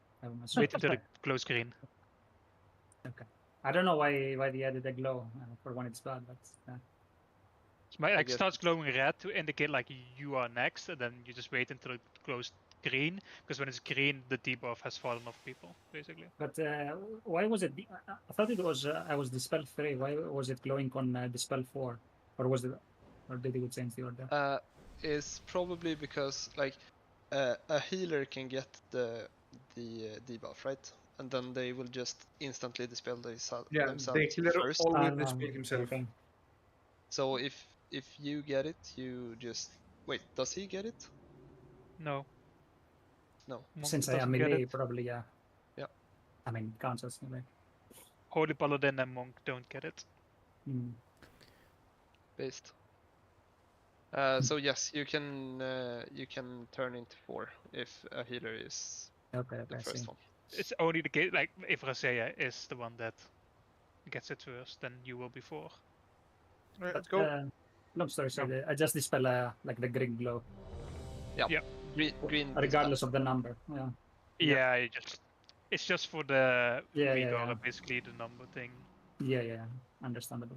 Wait until it glows green. Okay. I don't know why they added a glow for when it's bad, but So my like starts glowing red to indicate like you are next, and then you just wait until it glows green, because when it's green, the debuff has fallen off people, basically. But why was it? I thought it was I was Dispel 3. Why was it glowing on Dispel 4, or was it, or did it change the order? Is probably because like a healer can get the debuff, right? And then they will just instantly dispel themselves the healer first. always dispel himself. Okay. So if you get it, you just wait. Does he get it? No. No. Since I am melee, probably yeah. Yeah. I mean, counts as melee. Holy Paladin and Monk don't get it. Based. So yes, you can turn into 4 if a healer is the first one. It's only the case like if Rasea is the one that gets it first, then you will be 4. Alright, let's go. Long story short, I just dispel like the green glow. Yeah. Green. Regardless of the number. Yeah. Yeah, it's just for the yeah. basically the number thing. Yeah. Understandable.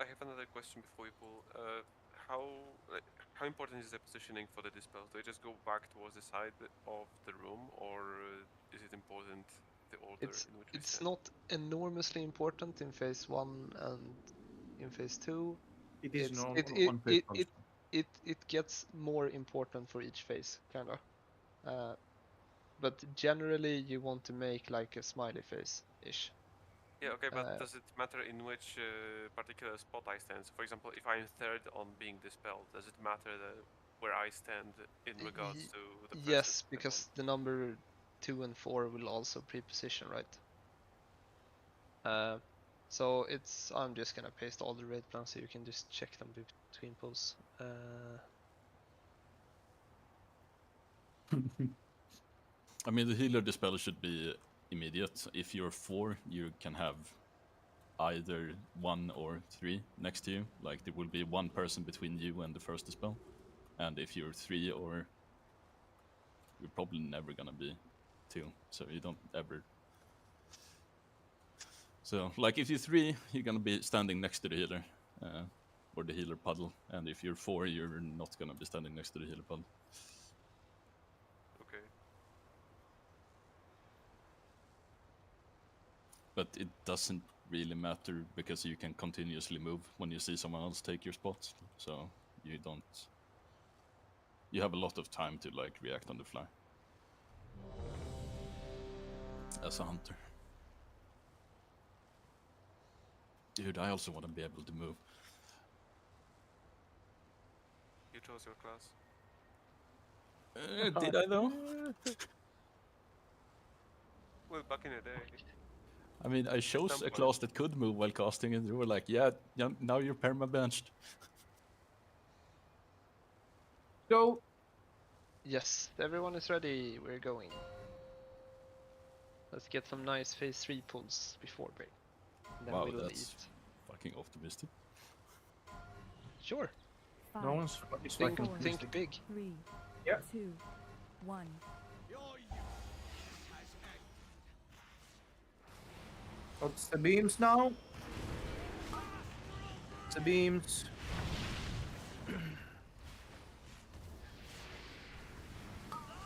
I have another question before we pull. How important is the positioning for the dispels? Do they just go back towards the side of the room, or is it important the order in which we It's stand? not enormously important in phase 1 and in phase 2. It is It's- normal it, on it, phase it, it, it gets more important for each phase, kinda. But generally you want to make like a smiley face-ish. Yeah, okay, but does it matter in which particular spot I stand? So for example, if I'm third on being dispelled, does it matter where I stand in regards to the person? Yes, because the number 2 and 4 will also pre-position, right? So I'm just gonna paste all the raid plans so you can just check them between pulls. I mean, the healer dispel should be immediate. If you're 4, you can have either 1 or 3 next to you. Like, there will be one person between you and the first dispel. And if you're 3 or... you're probably never gonna be 2, so you don't ever... So, like, if you're 3, you're gonna be standing next to the healer. Or the healer puddle. And if you're 4, you're not gonna be standing next to the healer puddle. Okay. But it doesn't really matter because you can continuously move when you see someone else take your spot. So you don't... you have a lot of time to like react on the fly. As a hunter. Dude, I also want to be able to move. You chose your class. Did I though? Well, back in the day. I mean, I chose a class that could move while casting, and they were like, yeah, now you're perma-benched. Go! Yes, everyone is ready, we're going. Let's get some nice phase 3 pulls before break. And then Wow, we'll that's eat. fucking optimistic. Sure. No one's Think big. 3, Yeah. 2, 1. What's the beams now? It's the beams.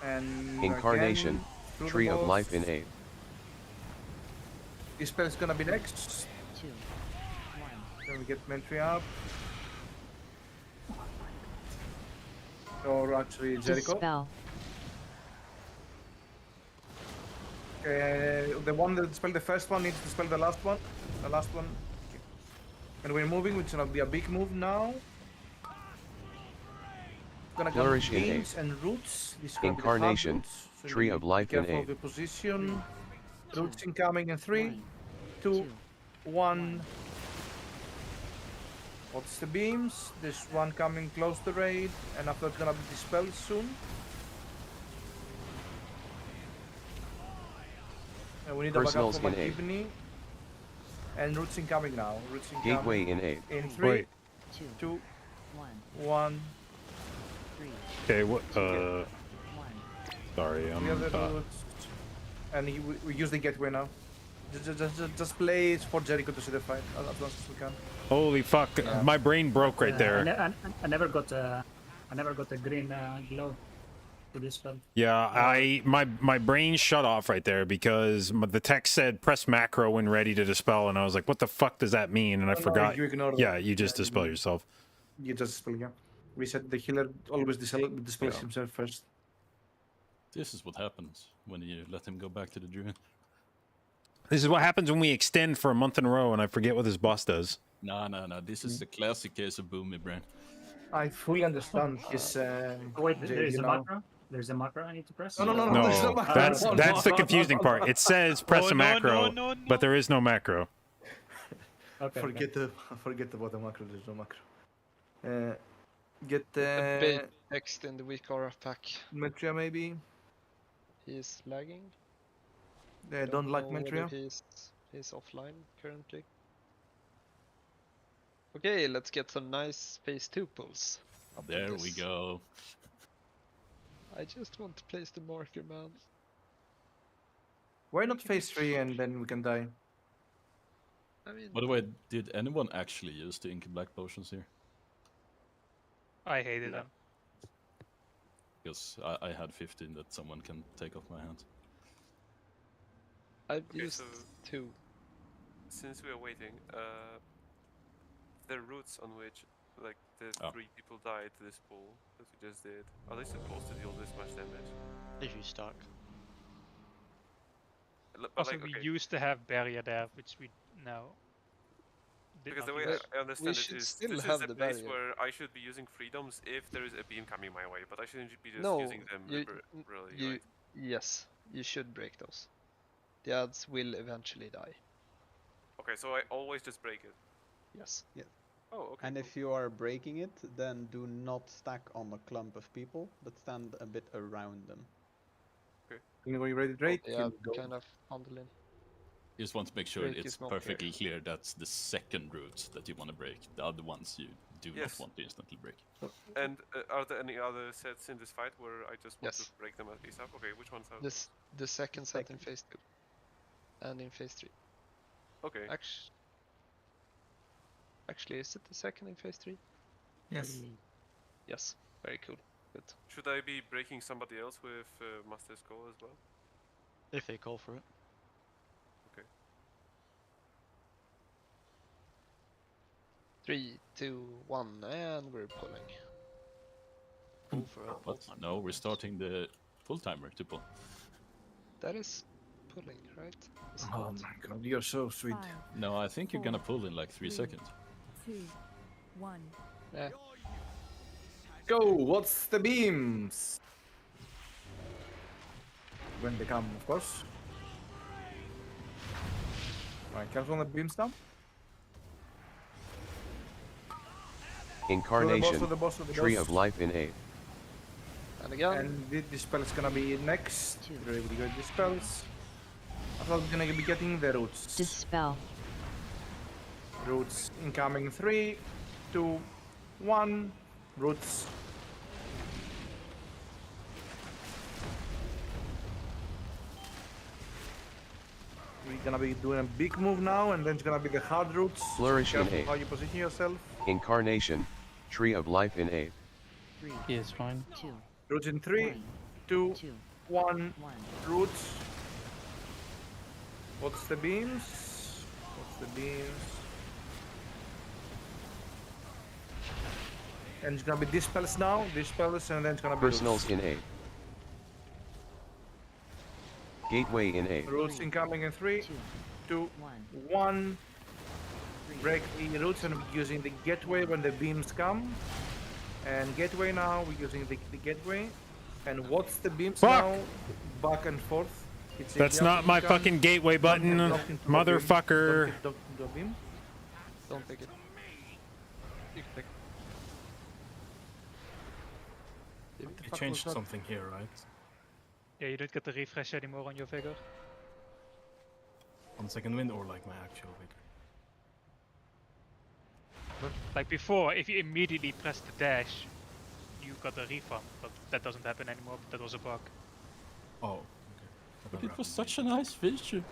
And Incarnation. again, through the Tree of boss. life in 8. This spell's gonna be next. 2, 1. Then we get Mentry up. Or actually Jericho. Dispel. The one that dispelled the first one needs to dispel the last one. The last one. Okay. And we're moving, which is gonna be a big move now. Gonna come Flourish in beams A. and roots. This is gonna be the hard Incarnation, roots, so you Tree need of to be Life in careful A. of your position. Roots incoming in 3, 2, 1. What's the beams? There's one coming close to raid, and after it's gonna be dispelled soon. And we need a backup Personals for in A. McKibney. And roots incoming now. Roots incoming. Gateway in A. In 3, Wait. 2, 1. Okay, what? Sorry, I'm. We have the roots. And we use the gateway now. Just play for Jericho to see the fight as much as we can. Holy fuck! My brain broke right there. I never got a green glow to this spell. Yeah, my brain shut off right there because the text said press macro when ready to dispel, and I was like, what the fuck does that mean? And I forgot. You ignore Yeah, that. you just dispel yourself. You just dispel, yeah. We said the healer always dispels himself first. This is what happens when you let him go back to the Druid. This is what happens when we extend for a month in a row and I forget what this boss does. No. This is the classic case of Boomy Brain. I fully understand his. Wait, there is a macro. There's a macro I need to press. No. No, that's the confusing part. It says press a macro, but there is no macro. Okay. Forget about the macro. There's no macro. Get A bait text in the weak aura pack. Metria maybe. He's lagging. They don't like know whether Metria. He's offline currently. Okay, let's get some nice phase 2 pulls. There we go. I just want to place the marker, man. Why not phase 3 and then we can die? I mean, By the way, did anyone actually use the Ink Black potions here? I hated them. Because I had 15 that someone can take off my hands. I've Okay, used so 2. Since we are waiting, the routes on which like the 3 people died this pool that we just did, are they supposed to deal this much damage? If you stuck. But Also, like, we okay, used to have barrier there, which we now. did because not the way use. I understand it should is still this have is a the place barrier. where I should be using freedoms if there is a beam coming my way, but I shouldn't be just No, using them really, right? Yes, you should break those. The odds will eventually die. Okay, so I always just break it. Yes. Yeah. Oh, okay. And if you are breaking it, then do not stack on a clump of people, but stand a bit around them. Okay. Are you ready to raid? Yeah, kind of handling. You just want to make sure Break it's is not perfectly clear that's the second route that you want to break. The other ones you do Yes. not want to instantly break. And are there any other sets in this fight where I just want Yes. to break them at least up? Okay, which ones are This the second set in phase 2. And in phase 3. Okay. Actually, is it the second in phase 3? Yes. Yes. Very cool. Good. Should I be breaking somebody else with Master's Call as well? If they call for it. Okay. 3, 2, 1, and we're pulling. Pull for a What? No, we're starting the full timer to pull. That is pulling, right? Is it Oh not? my god, you're so sweet. No, I think you're gonna pull in like 3 seconds. 2, 1. Yeah. Go! What's the beams? When they come, of course. Alright, careful on the beams now. Incarnation, the boss, the Tree boss. of Life in A. And again. And this spell is gonna be next. Really good dispels. I thought we're gonna be getting the roots. Dispel. Roots incoming 3, 2, 1. Roots. We're gonna be doing a big move now, and then it's gonna be the hard roots. Flourish in Careful A. how you position yourself. Incarnation, Tree of Life in A. 3, He is fine. 2, Roots in 3, 2, 1. Roots. What's the beams? What's the beams? And it's gonna be dispels now, dispels, and then it's gonna be Personals roots. in A. Gateway in A. Roots incoming in 3, 2, 1. Break the roots and we're using the gateway when the beams come. And gateway now, we're using the gateway. And what's the beams now? Back and forth. It's That's not my fucking gateway button, motherfucker. Don't beam. Don't take it. You can take it. You changed something here, right? Yeah, you don't get the refresh anymore on your vigor. On second wind or like my actual vigor? Like before, if you immediately press the dash, you got a refund, but that doesn't happen anymore. That was a bug. Oh, okay. But it was such a nice feature.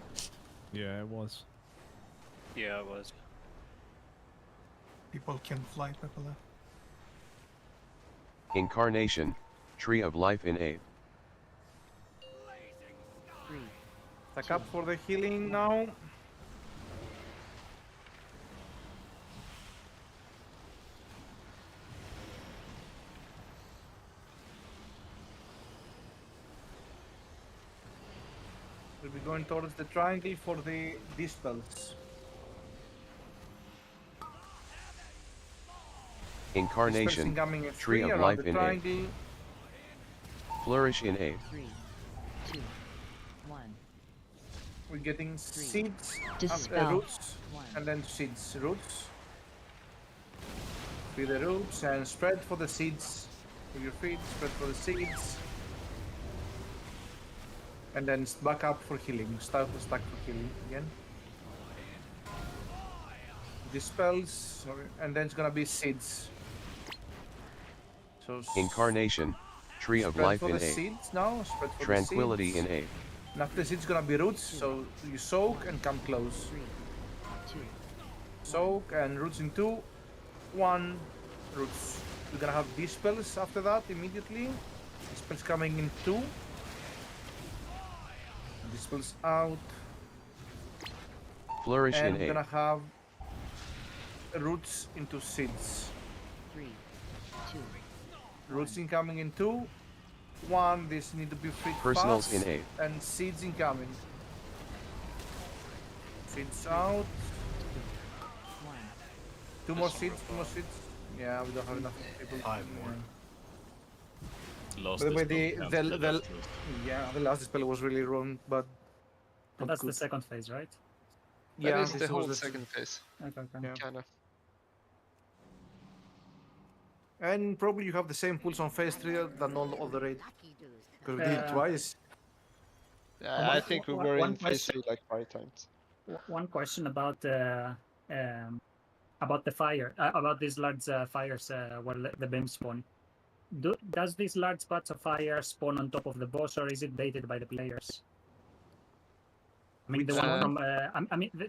Yeah, it was. Yeah, it was. People can fly Pepala. Incarnation, Tree of Life in A. Stack up for the healing now. We'll be going towards the triangle for the dispels. Incarnation, Incoming in Tree 3 of around Life the in A. triangle. Flourish in A. 3, 2, 1. We're getting seeds, Dispel. roots, and then seeds, roots. With the roots and spread for the seeds. With your feet, spread for the seeds. And then back up for healing. Stack for healing again. Dispels, and then it's gonna be seeds. So Incarnation, Tree of spread Life for in the A. seeds now. Spread for Tranquility the seeds. in A. And after the seeds gonna be roots, so you soak and come close. 3, 2. Soak and roots in 2, 1, roots. We're gonna have dispels after that immediately. Dispels coming in 2. Dispels out. Flourish And in we're A. gonna have roots into seeds. 3, 2. Roots incoming in 2, 1. This need to be freed Personals fast. in A. And seeds incoming. Seeds out. 2 more seeds, 2 more seeds. Yeah, we don't have enough people. 5 more. Lost By the way, dispel, the last spell was really wrong, but But that's the second phase, right? That yeah, is this the whole was second phase. Okay, okay. Yeah. Kinda. And probably you have the same pulls on phase 3 than all of the raid. Because we did it twice. Yeah, I think we were one in phase question- 3 like 5 times. One question about the fire, about these large fires where the beams spawn. Does these large spots of fire spawn on top of the boss, or is it baited by the players? I mean, the one from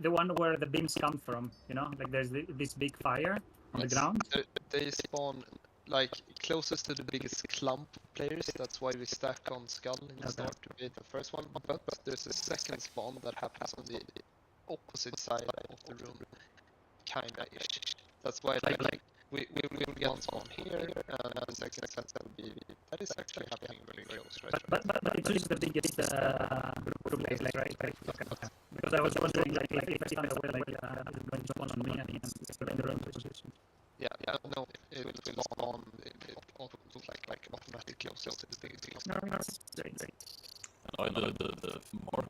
the one where the beams come from. You know, like there's this big fire on the ground. They spawn like closest to the biggest clump of players. That's why we stack on Skull in the start to be the first one. But there's a second spawn that happens on the opposite side of the room, kinda ish. That's why like we will get one spawn here, and the second will be that is actually happening very close, right? But it's just the biggest group plays, like right? Okay. Because I was wondering, like if I stand away, like when you spawn on me and in the wrong position. Yeah, no, it will spawn like automatically close to the biggest. No, great. The more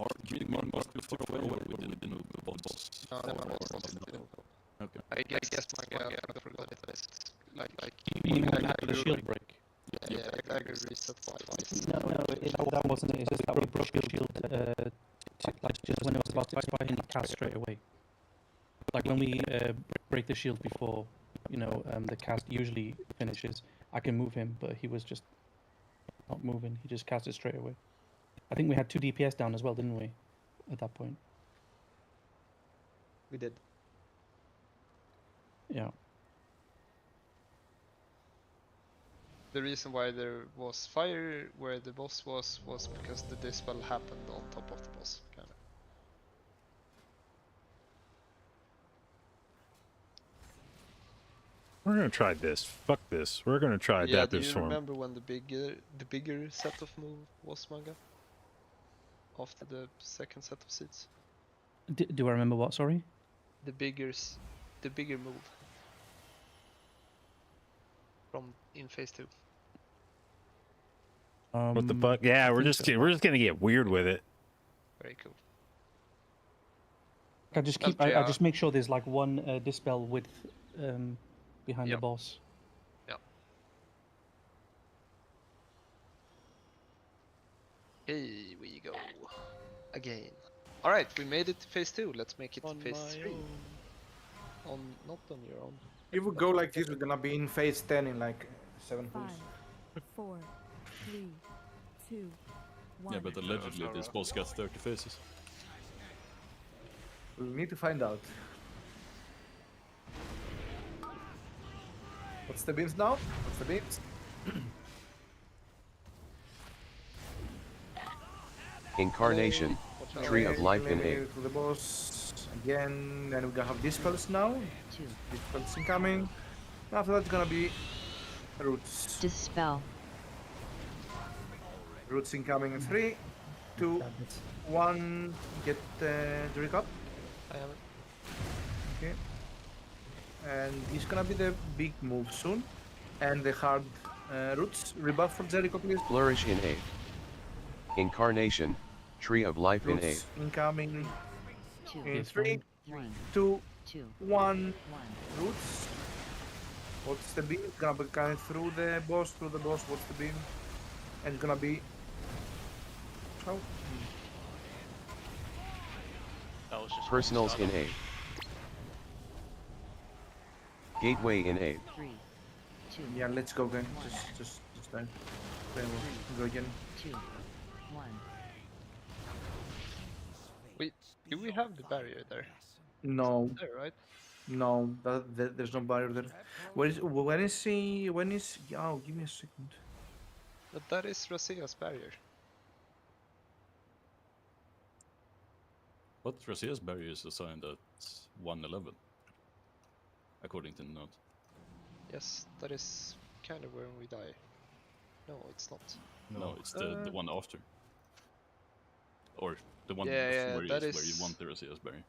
before we didn't move the boss. No, Okay. I guess my guy forgot this. Like You mean after the shield break? Yeah, I agree. Reset twice. No, that wasn't it. It's just that we broke the shield like just when it was about to expire, and cast straight away. Like when we break the shield before, the cast usually finishes. I can move him, but he was just not moving. He just cast it straight away. I think we had 2 DPS down as well, didn't we? At that point. We did. Yeah. The reason why there was fire where the boss was because the dispel happened on top of the boss, kinda. We're gonna try this. Fuck this. We're gonna try Adaptive do you Storm. remember when the bigger set of move was, Manga? after the second set of seats. Do I remember what? Sorry. The bigger move from in phase 2. What the fuck? Yeah, we're just gonna get weird with it. Very cool. I just keep. I just make sure there's like one dispel width behind the Yep. boss. Yeah. Here we go. Again. Alright, we made it to phase 2. Let's make it to phase 3. Not on your own. If we go like this, we're gonna be in phase 10 in like 7 pulls. 5, 4, 3, 2, 1. Yeah, but allegedly this boss got 30 phases. We'll need to find out. What's the beams now? What's the beams? Incarnation, Tree of Life in Lay 8. to the boss again, then we're gonna have dispels now. Dispels incoming. After that, it's gonna be roots. Dispel. Roots incoming in 3, 2, 1. Get the recap. I have it. Okay. And he's gonna be the big move soon. And the hard roots. Rebuff for Jericho, please. Flourish in 8. Incarnation, Tree of Life in 8. Roots incoming in Yes, 3, 2, 1. Roots. What's the beam? It's gonna be coming through the boss, What's the beam? And it's gonna be. How? That was just Personals in 8. Gateway in 8. 3, 2. Yeah, let's go again. Just then. Then we'll go again. 2, 1. Wait, do we have the barrier there? No. There, right? No, there's no barrier there. When is he? Oh, give me a second. But that is Razia's barrier. But Razia's barrier is assigned at 111, according to the note. Yes, that is kind of where we die. No, it's not. No, it's the one after. Or the one Yeah, before that is where is- you want the Razia's barrier.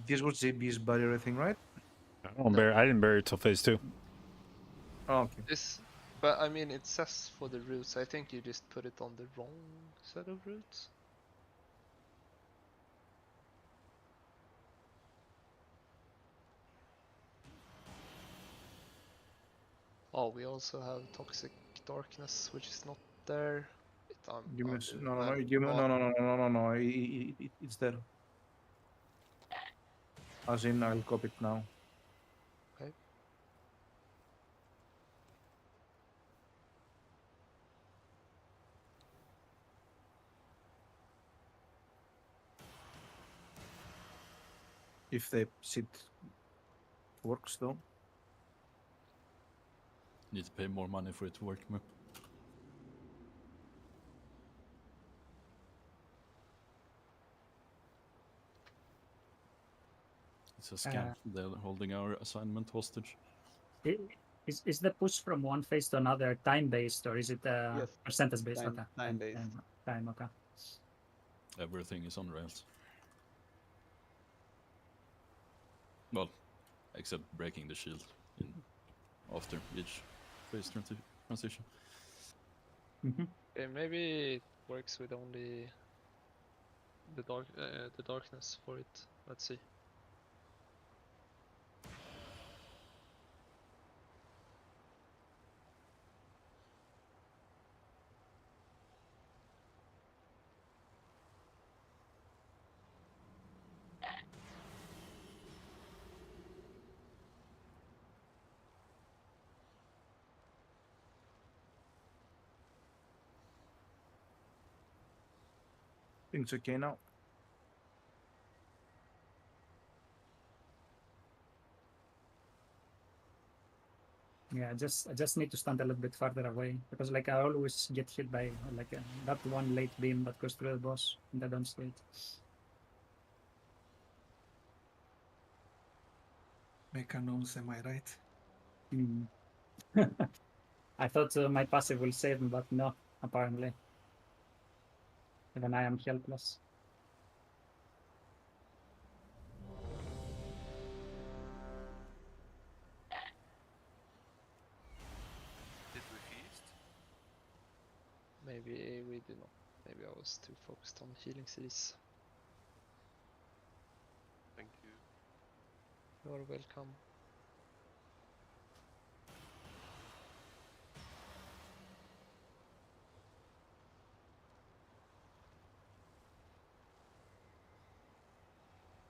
This was JB's barrier, I think, right? I didn't bury it till phase 2. Oh, okay. But I mean, it says for the roots. I think you just put it on the wrong set of roots. Oh, we also have Toxic Darkness, which is not there. Give me no. It's there. As in, I'll copy it now. Okay. If the seat works, though. Need to pay more money for it to work more. It's a scam. They're holding our assignment hostage. Is the push from one phase to another time based, or is it Yes. percentage based? Time- time based. Time, okay. Everything is on rails. Well, except breaking the shield in after each phase transition. Okay, maybe it works with only the darkness for it. Let's see. Things okay now. Yeah, I just need to stand a little bit farther away because like I always get hit by like that one late beam that goes through the boss and I don't see it. Make a nose, am I right? Hmm. I thought my passive will save me, but no, apparently. Even I am helpless. Did we feast? Maybe we did not. Maybe I was too focused on healing cities. Thank you. You are welcome.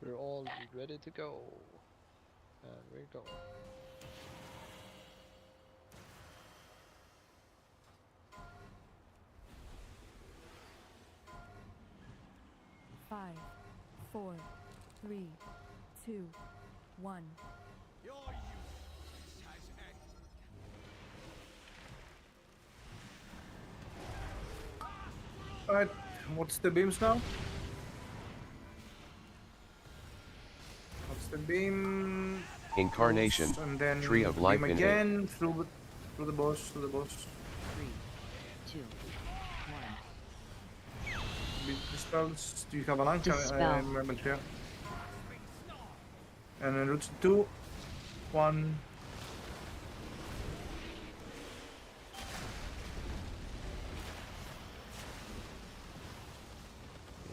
We're all ready to go. And we're going. Five, 4, 3, 2, 1. Alright, what's the beams now? What's the beam? Incarnation, And then Tree of Life beam in again through the boss, through the boss. 3, 2, 1. Big crystals. Do you have an anchor? Dispel. Here. And then roots 2, 1.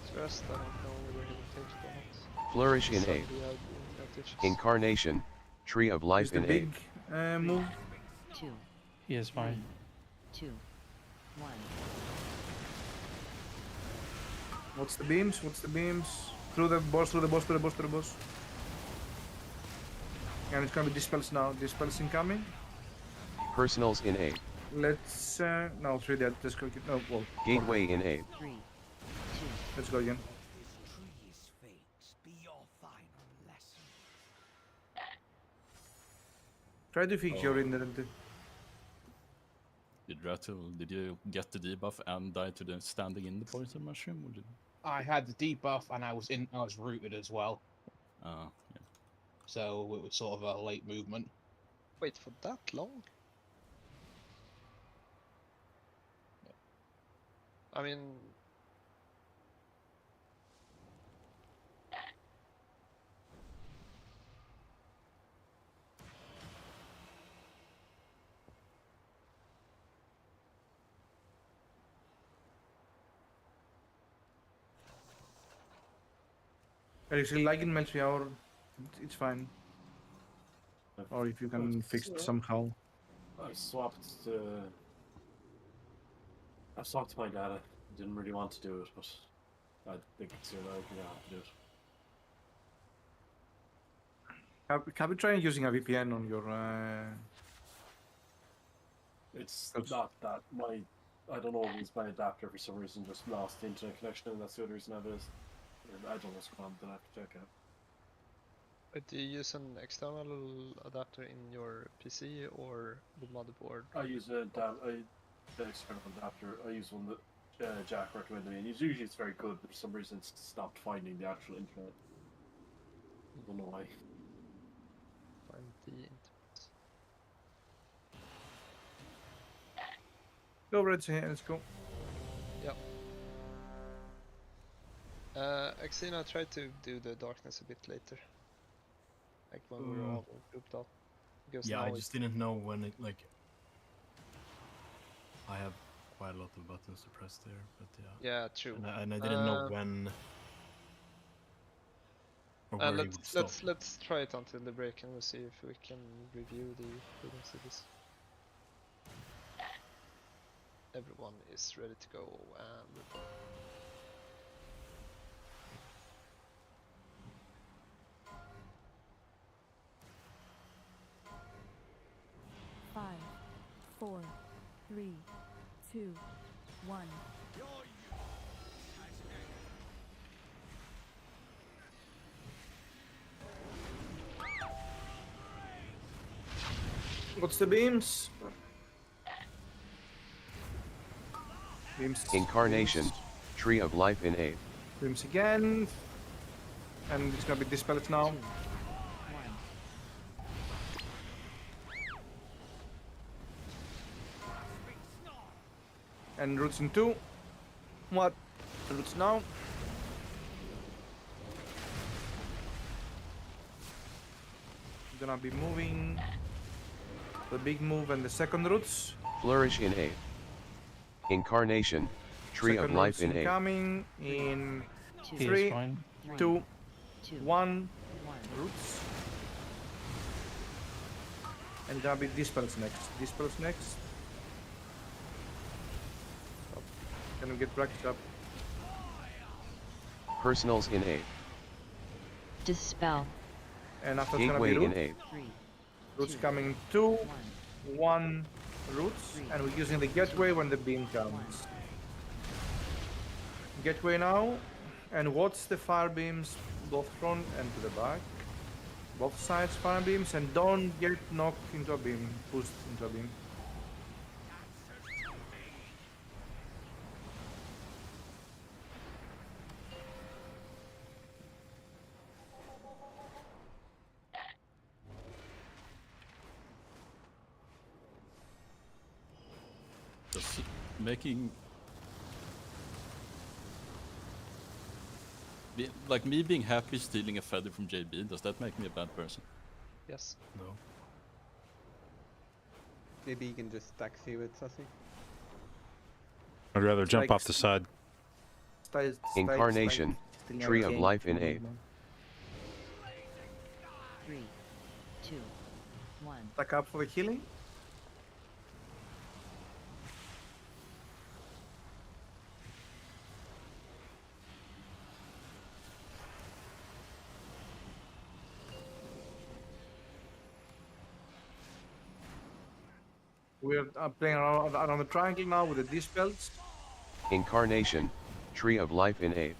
It's rest, I don't know whether he will take it or not. Flourish in Some 8. we have advantages. Incarnation, Tree of Life Is the in 8. big move? 2, He is fine. 2, 1. What's the beams? What's the beams? Through the boss, through the boss, through the boss, through the boss. And it's gonna be dispels now. Dispels incoming. Personals in 8. Let's no 3 dead. Let's go. No, well. Gateway in 8. 3, 2. Let's go again. Try to fix your inherent. Did you get the debuff and die to the standing in the poison mushroom? Or did... I had the debuff and I was rooted as well. Yeah. So it was sort of a late movement. Wait for that long? I mean... If you like it, Melfi, or it's fine. Or if you can fix it somehow. I swapped my data. Didn't really want to do it, but I think it's gonna have to do it. Have you tried using a VPN on your? It's not that I don't know, it's my adapter for some reason just lost the internet connection, and that's the other reason I have it. I don't know what's going on, then I have to check out. But do you use an external adapter in your PC or the motherboard? I use an external adapter. I use one that Jack recommended me, and usually it's very good, but for some reason it's stopped finding the actual internet. I don't know why. Find the internet. Go Red here, let's go. Yep. Xena tried to do the darkness a bit later. Like when we were all grouped up. Because Yeah, now I just didn't know when it, like... I have quite a lot of buttons to press there, but yeah. Yeah, true. And I didn't know when... Or where he would stop. let's try it until the break and we'll see if we can review the hidden cities. Everyone is ready to go and... 5, 4, 3, 2, 1. What's the beams? Beams. Incarnation, Tree of Life in 8. Beams again. And it's gonna be dispelled now. And roots in 2. What? Roots now. Gonna be moving the big move and the second roots. Flourish in 8. Incarnation, Tree Second of Life roots in 8. incoming in He is 3, fine. 2, 1. Roots. And gonna be dispels next. Dispels next. Oh, can we get brackets up? Personals in 8. Dispel. And after it's Gateway gonna in be 8. roots coming 2, 1 roots, and we're using the gateway when the beam comes. Gateway now, and watch the fire beams both front and to the back. Both sides fire beams, and don't get knocked into a beam, pushed into a beam. Does making like me being happy stealing a feather from JB, does that make me a bad person? Yes. No. Maybe you can just stack through it, Sassy. I'd rather jump like off the side. Incarnation, Tree of Life in 8. 3, 2, 1. Stack up for the healing. We're playing around the triangle now with the dispels. Incarnation, Tree of Life in 8.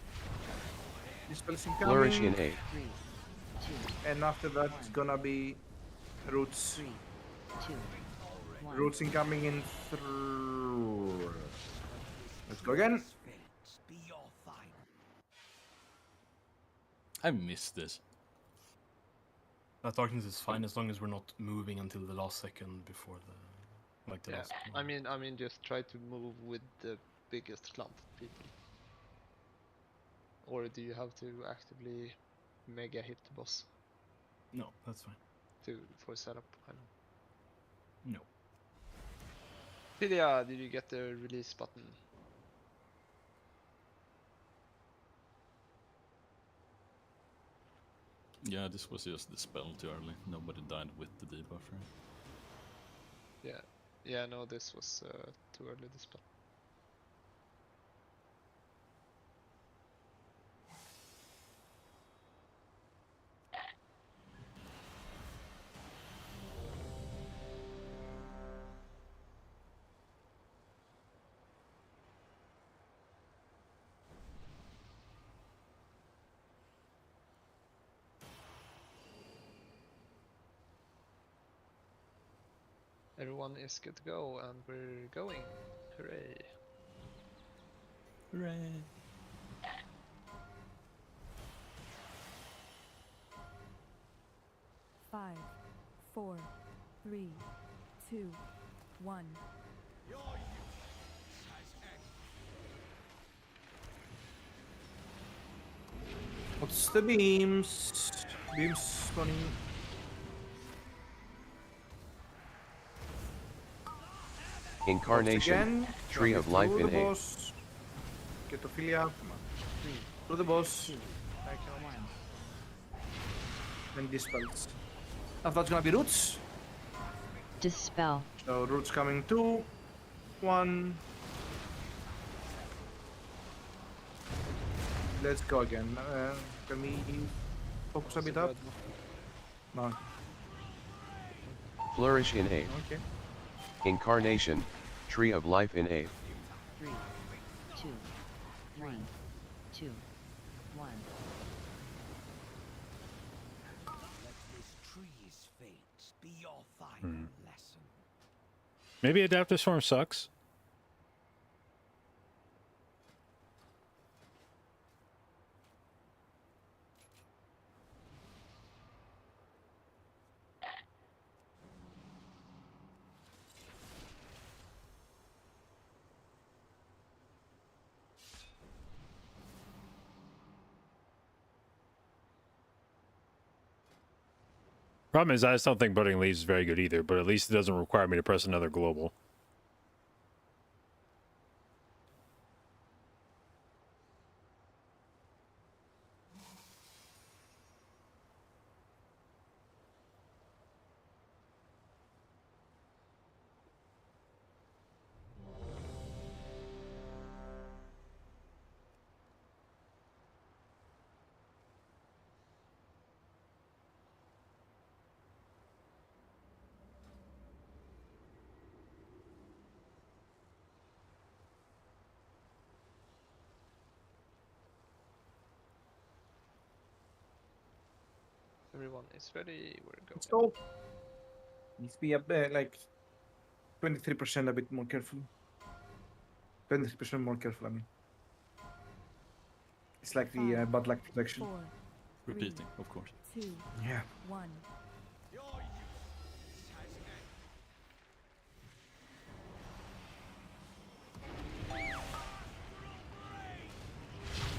Dispels incoming. Flourish in 8. And after that, it's gonna be roots. 3, 2, 1. Roots incoming in 3. Let's go again. I missed this. That darkness is fine as long as we're not moving until the last second before the Yeah, last I mean, just try to move with the biggest clump of people. Or do you have to actively mega hit the boss No, that's fine. for setup? I don't know. No. Lydia, did you get the release button? Yeah, this was just the spell too early. Nobody died with the debuffer. Yeah, no, this was too early this spell. Everyone is good to go, and we're going. Hooray! Hooray! Five, 4, 3, 2, 1. What's the beams? Beams spawning. Incarnation, Tree of Life in 8. Get Ophelia. To the boss. And dispels. Now that's gonna be roots. Dispel. So roots coming 2, 1. Let's go again. Can we focus a bit up? No. Flourish in 8. Okay. Incarnation, Tree of Life in 8. 3, 2, 1, 2, 1. Maybe Adaptive Storm sucks. Problem is, I just don't think Budding Leaves is very good either, but at least it doesn't require me to press another global. Everyone is ready. We're going. Let's go. Needs to be a bit, like 23% a bit more careful. 23% more careful, I mean. It's like the bad luck protection. Repeating, of course. 2, Yeah. 1.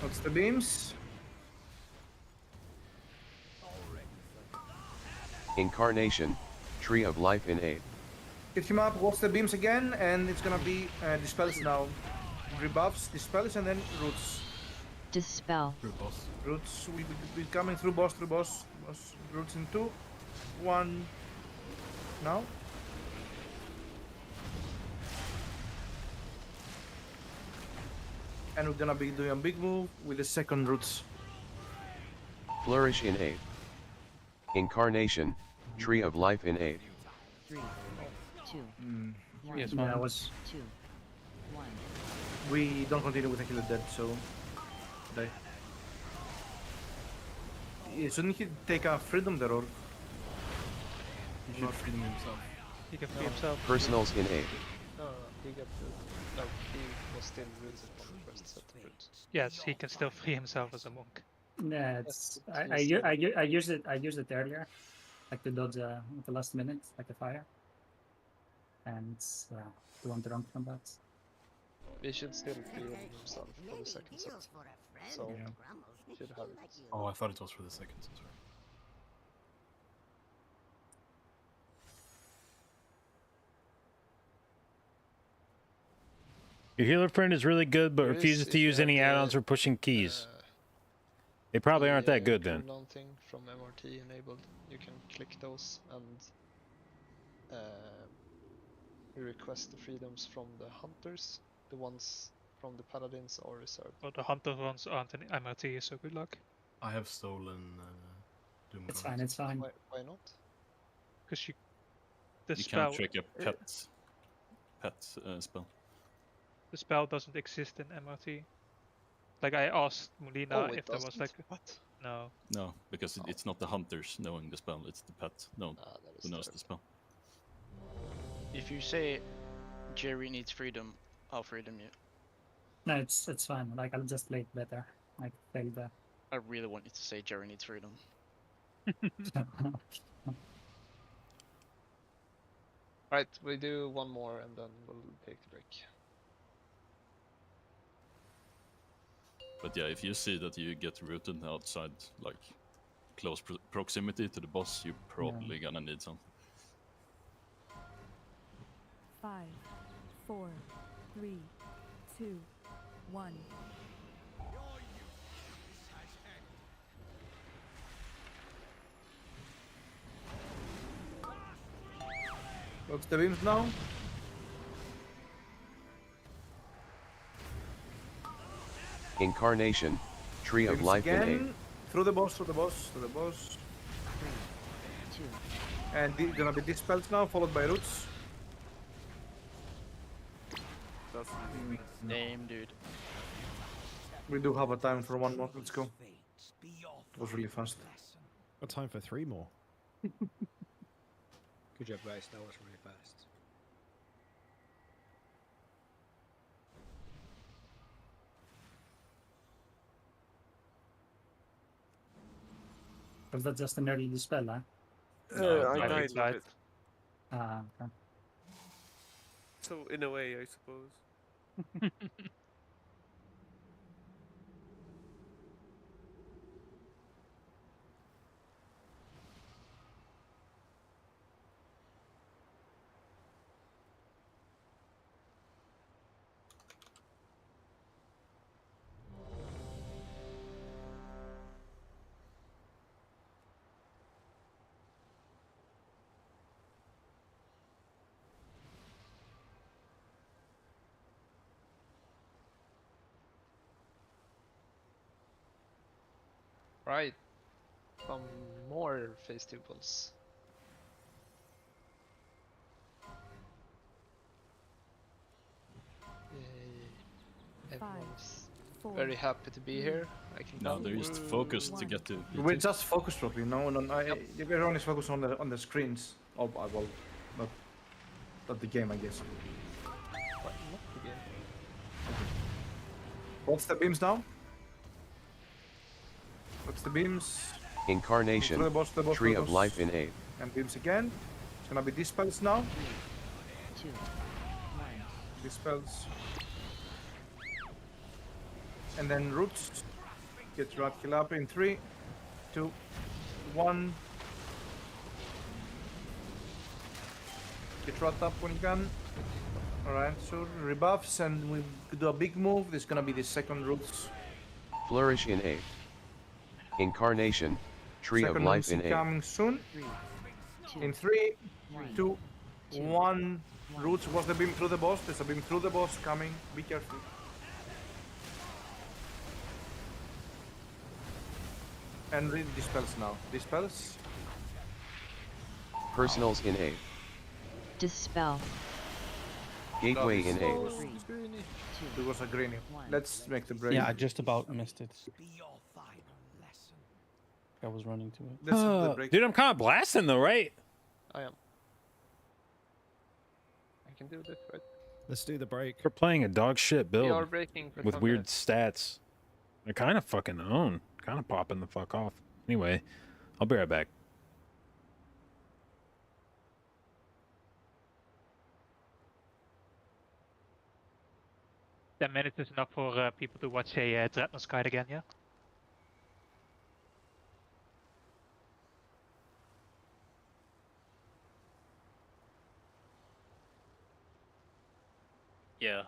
What's the beams? Incarnation, Tree of Life in 8. Hit him up, what's the beams again? And it's gonna be dispels now. Rebuffs, dispels, and then roots. Dispel. Roots will be coming through boss, boss. Roots in 2, 1. Now. And we're gonna be doing a big move with the second roots. Flourish in 8. Incarnation, Tree of Life in 8. 3, 2, 1. Yes, yeah, was 2, 1. We don't continue with the Healer Dead, so die. Shouldn't he take a freedom there, or? He should freedom himself. He can free himself. Personals in 8. No, he got the, like, he was still rooted on the first set of roots. Yes, he can still free himself as a monk. Yeah, it's, I used it earlier, like to dodge at the last minute, like a fire, and to want to run from that. He should still free himself for the second set. So, should have it. Oh, I thought it was for the second. So sorry. Your healer friend is really good, but There refuses is, to if you use have any the, add-ons or pushing keys. They probably aren't that good then. cooldown thing from MRT enabled. You can click those and request the freedoms from the hunters. The ones from the paladins are reserved. But the hunter ones aren't in MRT, so good luck. I have stolen Doom It's Guard. fine, it's fine. Why not? Because the You spell, can't trick a pet spell. the spell doesn't exist in MRT. Like I asked Molina if there was like what? No. No, because it's not the hunters knowing the spell, it's the pet who knows the spell. If you say Jerry needs freedom, I'll freedom you. No, it's fine. Like I'll just play it better. Like fail the. I really want you to say Jerry needs freedom. Alright, we do one more and then we'll take the break. But yeah, if you see that you get rooted outside, like close proximity to the boss, you're probably gonna need some. 5, 4, 3, 2, 1. What's the beams now? Incarnation, Tree of Beams Life in 8. again. Through the boss, through the boss, through the boss. 3, 2. And gonna be dispels now, followed by roots. That's Name, dude. We do have a time for one more. Let's go. It was really fast. Got time for 3 more. Good job, guys. That was really fast. Was that just an early dispel, huh? I died with it. Ah, okay. So in a way, I suppose. Right. Some more festivals. Everyone's very happy to be here. I can No, tell. they're just focused to get to. We're just focus dropping. No, everyone is focused on the screens. Oh, well, not the game, I guess. What? Not the game. What's the beams now? What's the beams? Incarnation, Through the boss, Tree of Life in 8. And beams again. It's gonna be dispels now. 2, 1. Dispels. And then roots. Get rat kill up in 3, 2, 1. Get rat up when you can. Alright, so rebuffs and we do a big move. This is gonna be the second roots. Flourish in 8. Incarnation, Tree Second of Life roots in 8. coming soon. In 3, 2, 1. Roots was the beam through the boss. There's a beam through the boss coming. Be careful. And read dispels now. Dispels. Personals in 8. Dispel. Gateway in 8. It was a greenie. Let's make the break. Yeah, I just about missed it. I was running to it. Let's do the break. Dude, I'm kind of blasting though, right? I am. I can do this, right? Let's do the break. We're playing a dog shit We are build breaking for with 10 weird minutes. stats. I kind of fucking own. Kind of popping the fuck off. Anyway, I'll be right back. Ten minutes is enough for people to watch a Dreadnought Guide again, yeah? Yeah.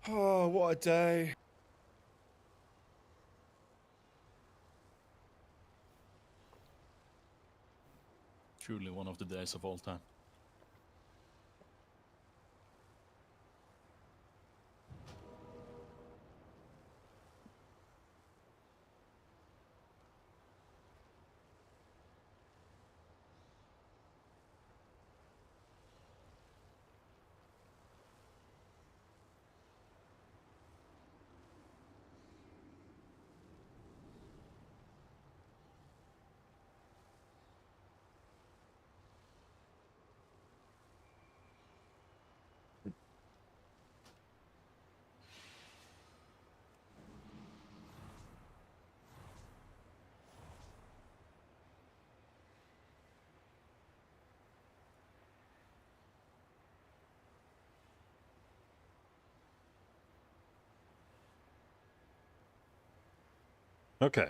Oh, what a day. Truly one of the days of all time. Okay.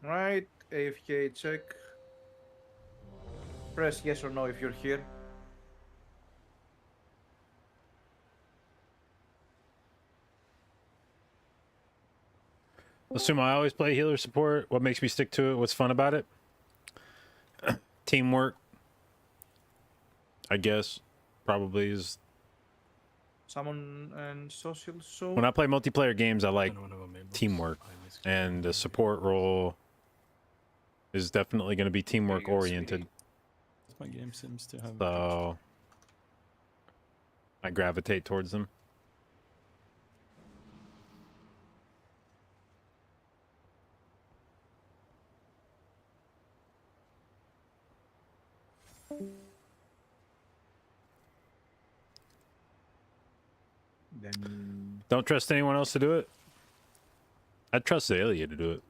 Right, AFK check. Press yes or no if you're here. Assume I always play healer support. What makes me stick to it? What's fun about it? Teamwork, I guess, probably is. Summon and social so. When I play multiplayer games, I like teamwork, and the support role is definitely going to be teamwork oriented. My game seems to have. So I gravitate towards them. Then Don't trust anyone else to do it. I trust Aelia to do it.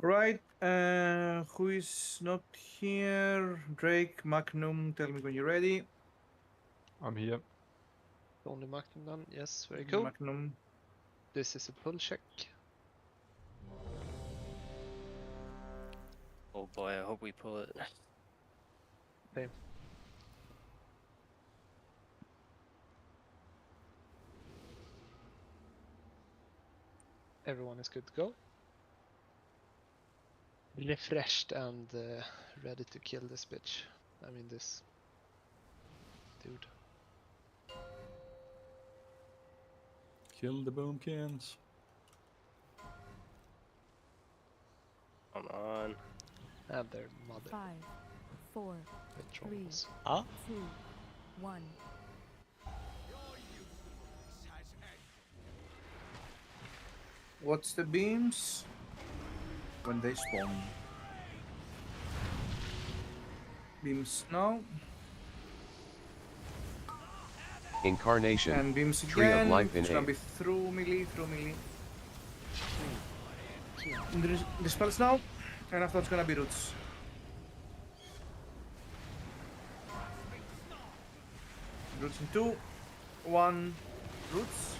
right, who is not here? Drake, Magnum, tell me when you're ready. I'm here. Only Magnum done. Yes, very cool. Magnum. This is a pull check. Oh boy, I hope we pull it. Same. Everyone is good to go. Refreshed and ready to kill this bitch. I mean this dude. Kill the boomkins. Come on. And their mother. 5, 4, With 3, trolls. 2, 1. What's the beams? When they spawn. Beams now. Incarnation, And beams Tree again. of Life in It's gonna A. be through melee, The spells now, and after it's gonna be roots. Roots in 2, 1, roots.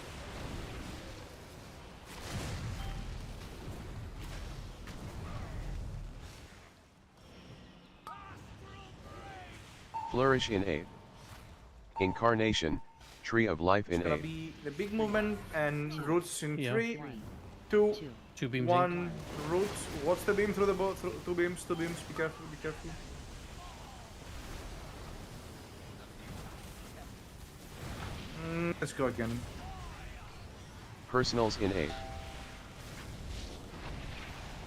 Flourish in A. Incarnation, Tree of Life It's in gonna A. be the big movement and roots in Yeah. 3, 2, Two beams 1, roots. What's the beam through the boat? Two beams, be careful, be careful. Let's go again. Personals in A.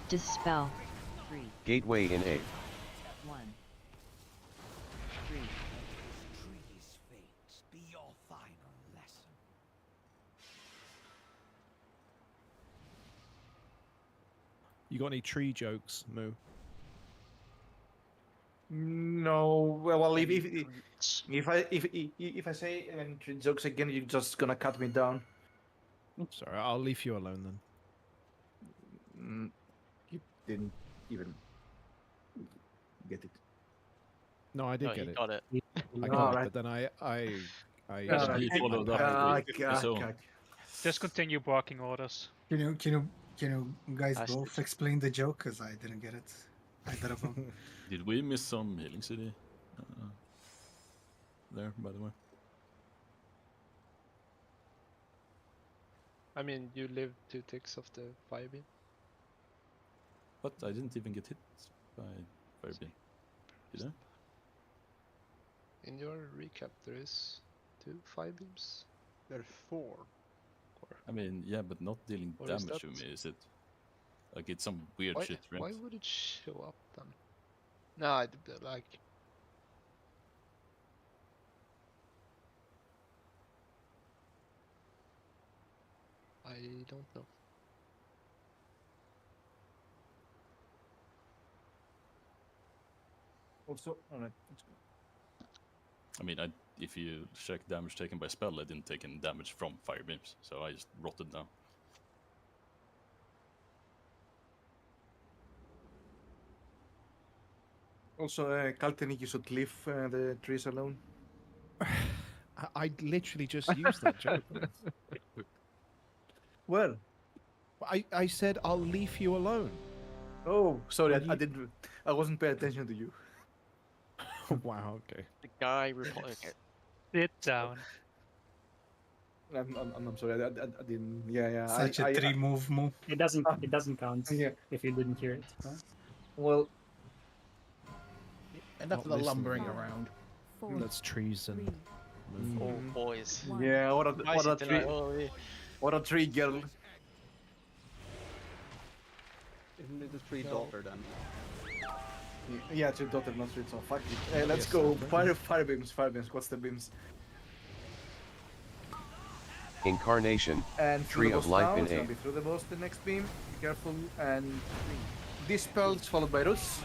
Dispel. 3, Gateway in A. 1, 3. You got any tree jokes, Moo? No, well, if I say jokes again, you're just gonna cut me down. Sorry, I'll leave you alone then. You didn't even get it. No, I did No, get he it. got it. I got it, but then I He followed up with his own. Just continue barking orders. Can you guys Ask both explain the joke? Because I didn't get it. I better go. Did we miss some healing city? There, by the way. I mean, you lived 2 ticks of the fire beam. But I didn't even get hit by fire beam. Did I? In your recap, there is 2 fire beams. There are 4. I mean, yeah, but not dealing Or is damage to that- me, is it? Like, it's some weird Why, shit, right? why would it show up then? No, like... I don't know. Also, alright, let's go. I mean, if you check damage taken by spell, I didn't take any damage from fire beams, so I just rotted down. Also, Kaltenik, you should leave the trees alone. I literally just used that joke. Where? I said I'll leave you alone. Oh, sorry, I didn't. I wasn't paying attention to you. Wow. Okay. The guy replied. Sit down. I'm sorry. I didn't. Yeah. Such a tree move. It doesn't count if you didn't hear it. Huh? Well, enough of the lumbering around. That's treason. Oh, boys. Yeah. What a Nice tree. holy. What a tree girl. Isn't it a tree daughter then? Yeah, tree daughter, not tree. So fuck it. Let's go. Fire beams. What's the beams? Incarnation, And Tree of Life in It's gonna A. be through the boss. The next beam. Be careful. And dispels followed by roots.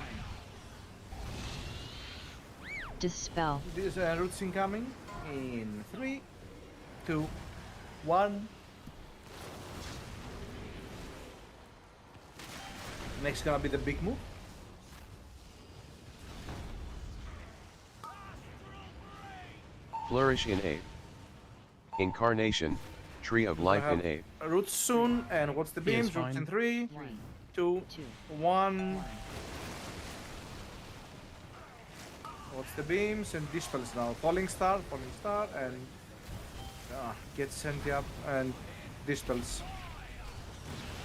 Dispel. These roots incoming in 3, 2, 1. Next gonna be the big move. Flourish in A. Incarnation, Tree of Life in A. Roots soon, and what's the Yeah, it's beams? Roots in fine. 3, 2, 1. What's the beams? And dispels now. Falling star, and get sent up and dispels.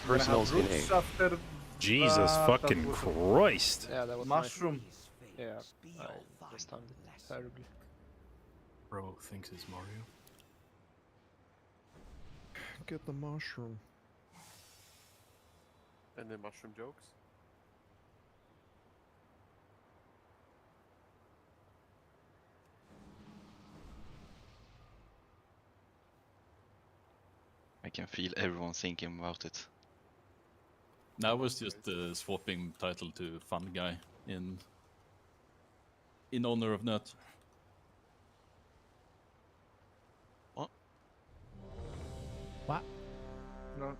We're gonna have Personals in roots A. after Jesus that fucking was- Christ. Yeah, that was Mushroom. Yeah, I just timed it terribly. Bro thinks it's Mario. Get the mushroom. And the mushroom jokes. I can feel everyone thinking about it. I was just swapping title to Fun Guy in honor of that. What? No.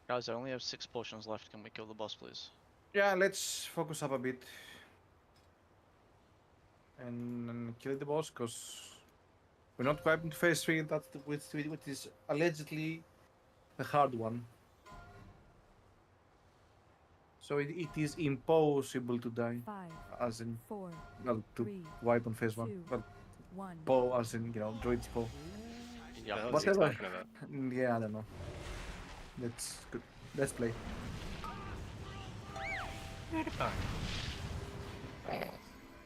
Guys, I only have 6 potions left. Can we kill the boss, please? Yeah, let's focus up a bit. And kill the boss, because we're not quite into phase 3. That's which is allegedly the hard one. So it is impossible to die. 5, As in, 4, well, to 3, wipe on phase 1. 2, Well, 1. Poe as in, you know, Druid's Poe. Yeah, what was he Whatever. talking about? Yeah, I don't know. That's good. Let's play.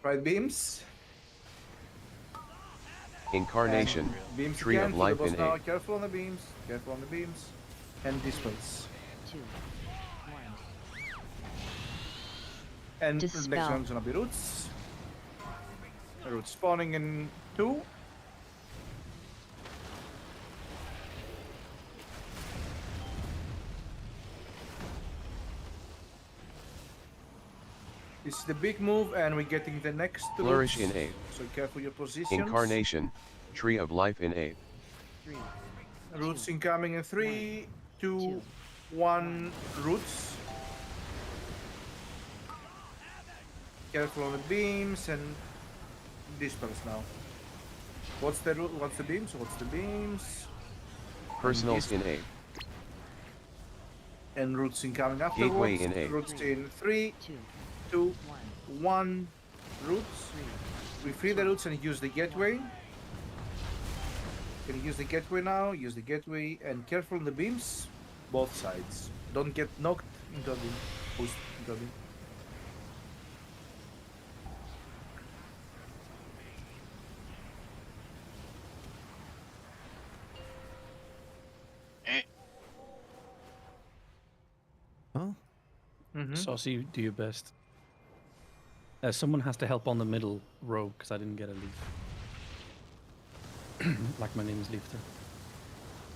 Right, beams. Incarnation, Beams Tree again, of kill the Life boss in now. 8. Careful on the beams. Careful on the beams. And dispels. 2, 1. And the next Dispel. one's gonna be roots. Roots spawning in 2. This is the big move, and we're getting the next Flourish roots. in 8. So careful your positions. Incarnation, Tree of Life in 8. 3. Roots incoming in 3, 2, 1. Roots. Careful on the beams and dispels now. What's the root? What's the beams? What's the beams? Personals in 8. And roots incoming afterwards. Gateway in 8. Roots in 3, 2, 1. Roots. We free the roots and use the gateway. Can use the gateway now. Use the gateway and careful on the beams. Both sides. Don't get knocked into a beam. Push into a beam. Huh? Saucy, do your best. Someone has to help on the middle row because I didn't get a leaf. Like my name is Leafter.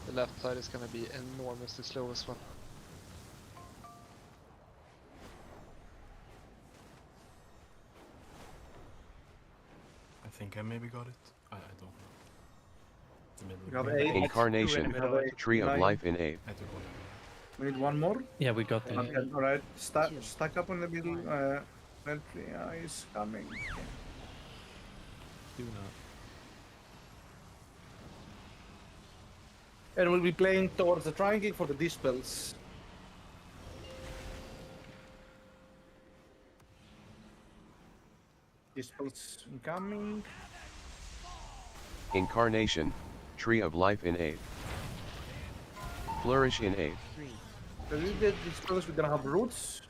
The left side is gonna be enormously slow as well. I think I maybe got it. I don't know. The middle. We have 8. Incarnation, We have 8, Tree of 9. Life in 8. I took one. We need one more. Yeah, we got the. Okay, alright. Stack up on the middle. Meltria is coming. Do not. And we'll be playing towards the triangle for the dispels. Dispels incoming. Incarnation, Tree of Life in 8. Flourish in 8. So with the dispels, we're gonna have roots.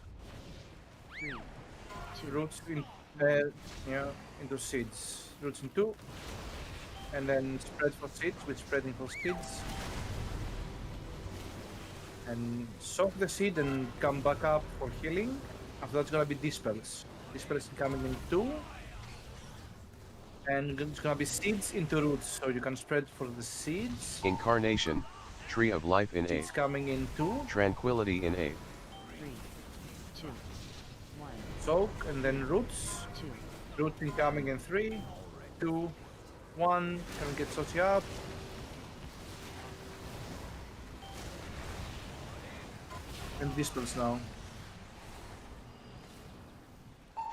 Roots in, yeah, into seeds. Roots in 2. And then spread for seeds, with spreading for seeds. And soak the seed and come back up for healing. After that's gonna be dispels. Dispels coming in 2. And it's gonna be seeds into roots, so you can spread for the seeds. Incarnation, Tree of Life in 8. Seeds coming in 2. Tranquility in 8. 3, 2, 1. Soak and then roots. 2. Roots incoming in 3, 2, 1. Can we get Sochi up? And dispels now.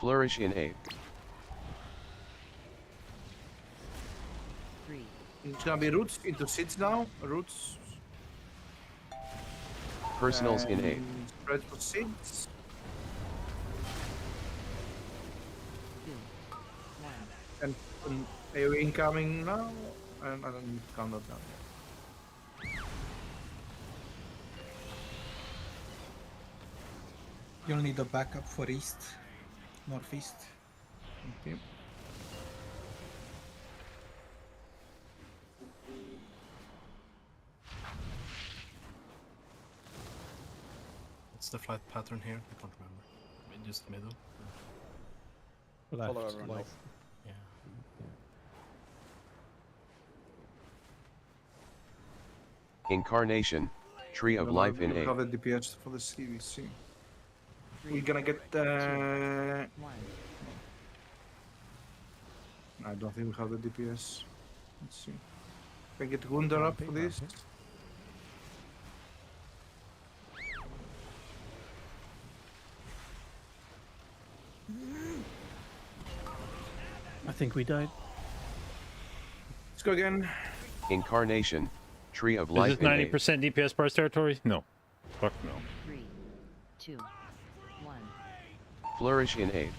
Flourish in 8. 3. It's gonna be roots into seeds now. Roots. Personals in 8. And spread for seeds. 2, 1. And AoE incoming now. And I don't need to count that down. You'll need a backup for east, northeast. Okay. What's the flight pattern here? I can't remember. Just middle. Left, Follow everyone like, else. Yeah. Incarnation, Tree of Life in 8. Have the DPS for the CVC. We're gonna get I don't think we have the DPS. Let's see. Can I get Wunder up for this? I think we died. Let's go again. Incarnation, Tree of Is Life this innate. 90% DPS parts territory? No. Fuck no. 3, 2, 1. Flourish in aid.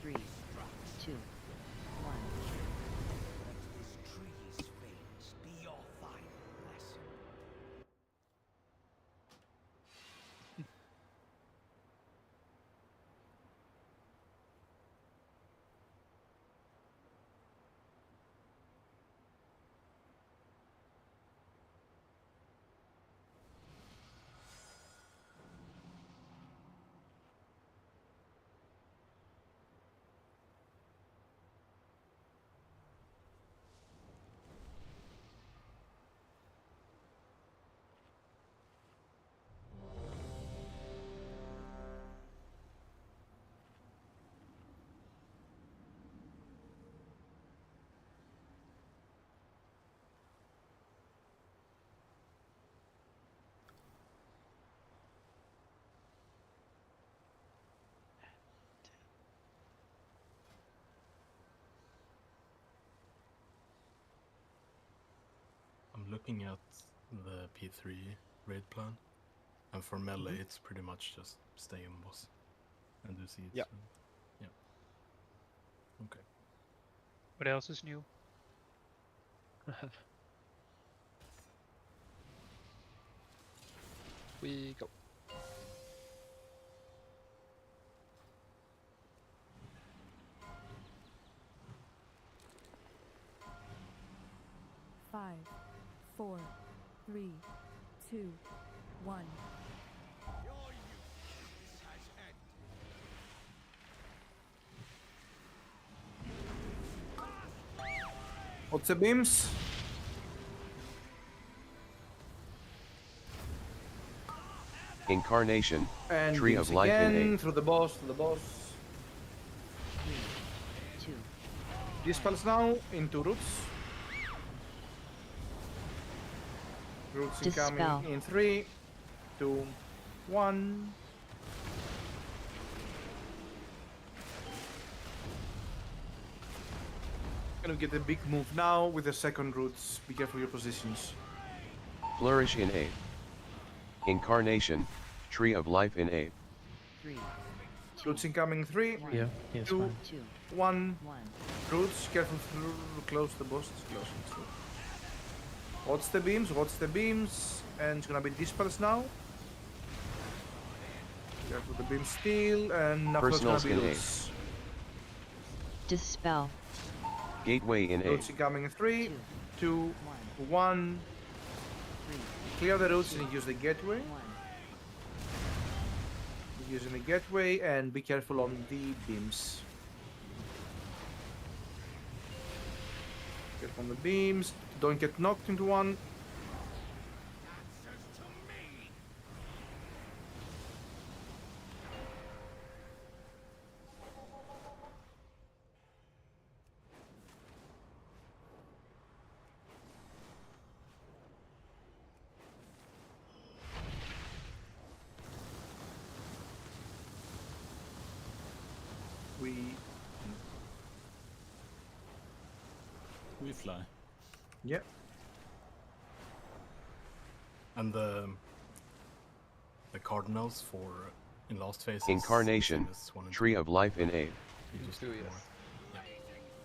3, 2, 1. I'm looking at the P3 raid plan, and for melee, it's pretty much just stay on boss and do seeds. Yeah. Yeah. Okay. What else is new? We go. Five, 4, 3, 2, 1. What's the beams? Incarnation, And Tree beams of Life again, innate. through the boss, through the boss. 2. Dispels now into roots. Roots incoming Dispel. in 3, 2, 1. Gonna get a big move now with the second roots. Be careful your positions. Flourish in aid. Incarnation, Tree of Life innate. 3, Roots incoming 3, Yeah, yeah, it's 2, fine. 2, 1. 1. Roots, careful through, close the boss. It's close. It's through. What's the beams? What's the beams? And it's gonna be dispels now. Careful the beam steal, and now it's gonna Personals be in roots. Dispel. Gateway in aid. Roots incoming in 3, 2, 1. Clear the roots and use the gateway. Using the gateway, and be careful on the beams. Careful on the beams. Don't get knocked into one. We fly. Yep. And the cardinals for in last phase. Incarnation, Tree of Life innate. You just 2, do yes. more. Yeah.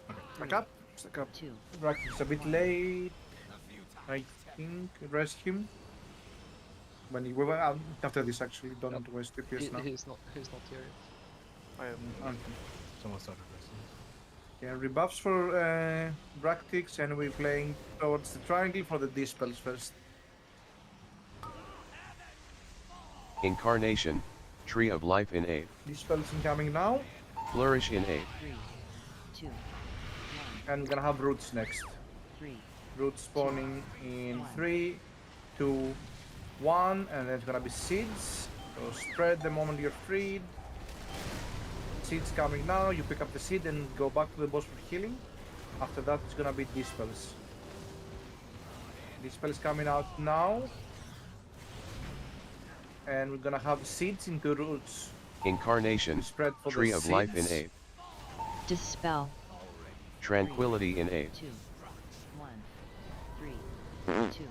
Okay. Stack up. Stack up. Right, it's a bit late. I think rest him. When you after this, actually, don't waste DPS now. He's not here yet. I am. Someone started resting. Yeah, rebuffs for Bractix, and we're playing towards the triangle for the dispels first. Incarnation, Tree of Life innate. Dispels incoming now, Flourish innate. 3, 2, 1. and we're gonna have roots next. 3. Roots spawning in 3, 2, 1, and then it's gonna be seeds. So spread the moment you're freed. seeds coming now. You pick up the seed and go back to the boss for healing. After that, it's gonna be dispels. Dispels coming out now. And we're gonna have seeds into roots. Incarnation, Spread for Tree the of Life in seeds. 8. Dispel. Tranquility in 8. 2, 1, 3, 2,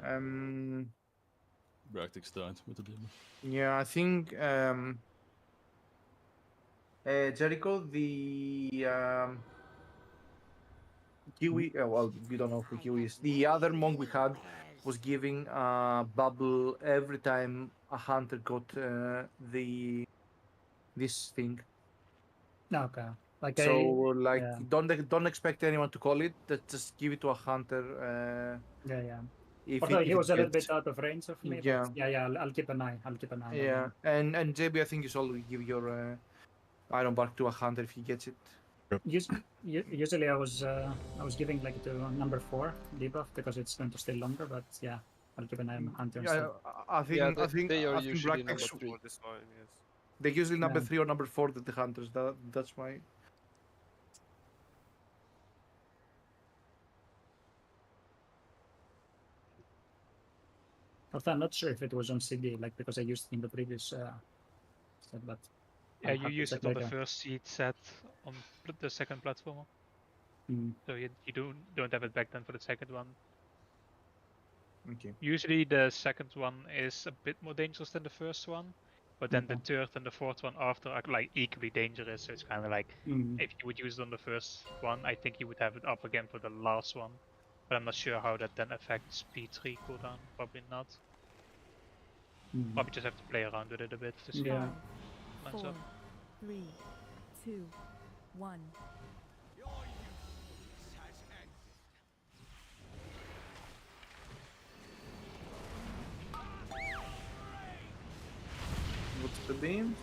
1. Bractix died with the demon. Yeah, I think Jericho, the Kiwi. Well, you don't know who Kiwi is. The other monk we had was giving bubble every time a hunter got this thing. Okay. Like So I, like yeah. don't expect anyone to call it. Just give it to a hunter. Yeah. If Although it, he if was it a little gets, bit out of range of me, yeah, but yeah, I'll keep an eye. I'll keep an eye on yeah. him. And JB, I think you should always give your iron bark to a hunter if he gets it. Usually I was giving like to number 4 debuff because it's going to stay longer, but yeah, I'll keep an eye on Hunter Yeah, instead. I think Yeah, I think they are I think usually number Bractix 3. This one, yes. they're usually number Yeah. 3 or number 4 that the hunters. That's why. Although I'm not sure if it was on CD, like because I used it in the previous set, but Yeah, I'll you have to used check it on the later. first seed set on the second platform. Mm. So you don't have it back then for the second one. Okay. Usually the second one is a bit more dangerous than the first one, but then the Okay. third and the fourth one after are like equally dangerous. So it's kind of like if you would use it on the first one, I think you would have it up again for the last one. But I'm not sure how that then affects P3 cooldown. Probably not. Probably just have to play around with it a bit to see how it lines 4, up. 3, 2, 1. What's the beam?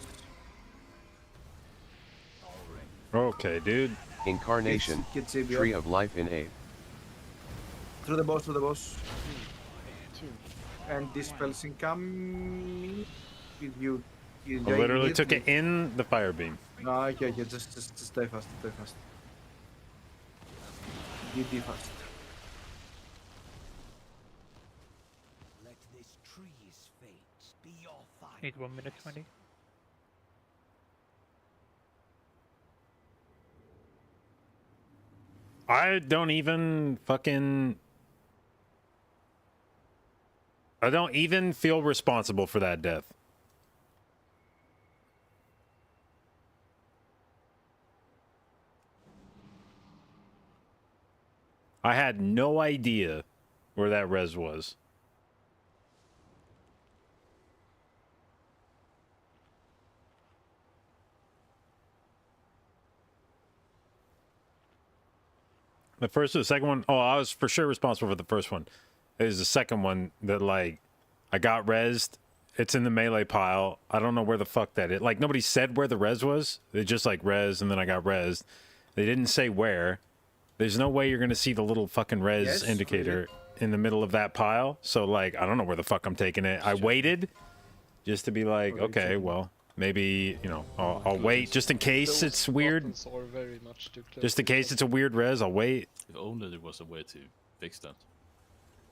Okay, dude. Incarnation, Kids ABF. Tree of Life in 8. Through the boss, 2. And dispels incoming. You I literally took it in the fire beam. No, okay, just stay fast, stay fast. You be fast. Let this tree's fate be your final. Need 1 minute 20. I don't even fucking... I don't even feel responsible for that death. I had no idea where that res was. The first or the second one? Oh, I was for sure responsible for the first one. It was the second one that, like, I got rezzed. It's in the melee pile. I don't know where the fuck that is. Like, nobody said where the res was. They just, like, res, and then I got rezzed. They didn't say where. There's no way you're going to see the little fucking res indicator in the middle of that pile. So, like, I don't know where the fuck I'm taking it. I waited just to be like, okay, well, maybe, you know, I'll wait just in case it's weird. Are very much too close Just in case it's a weird res, I'll wait. If only there was a way to fix that.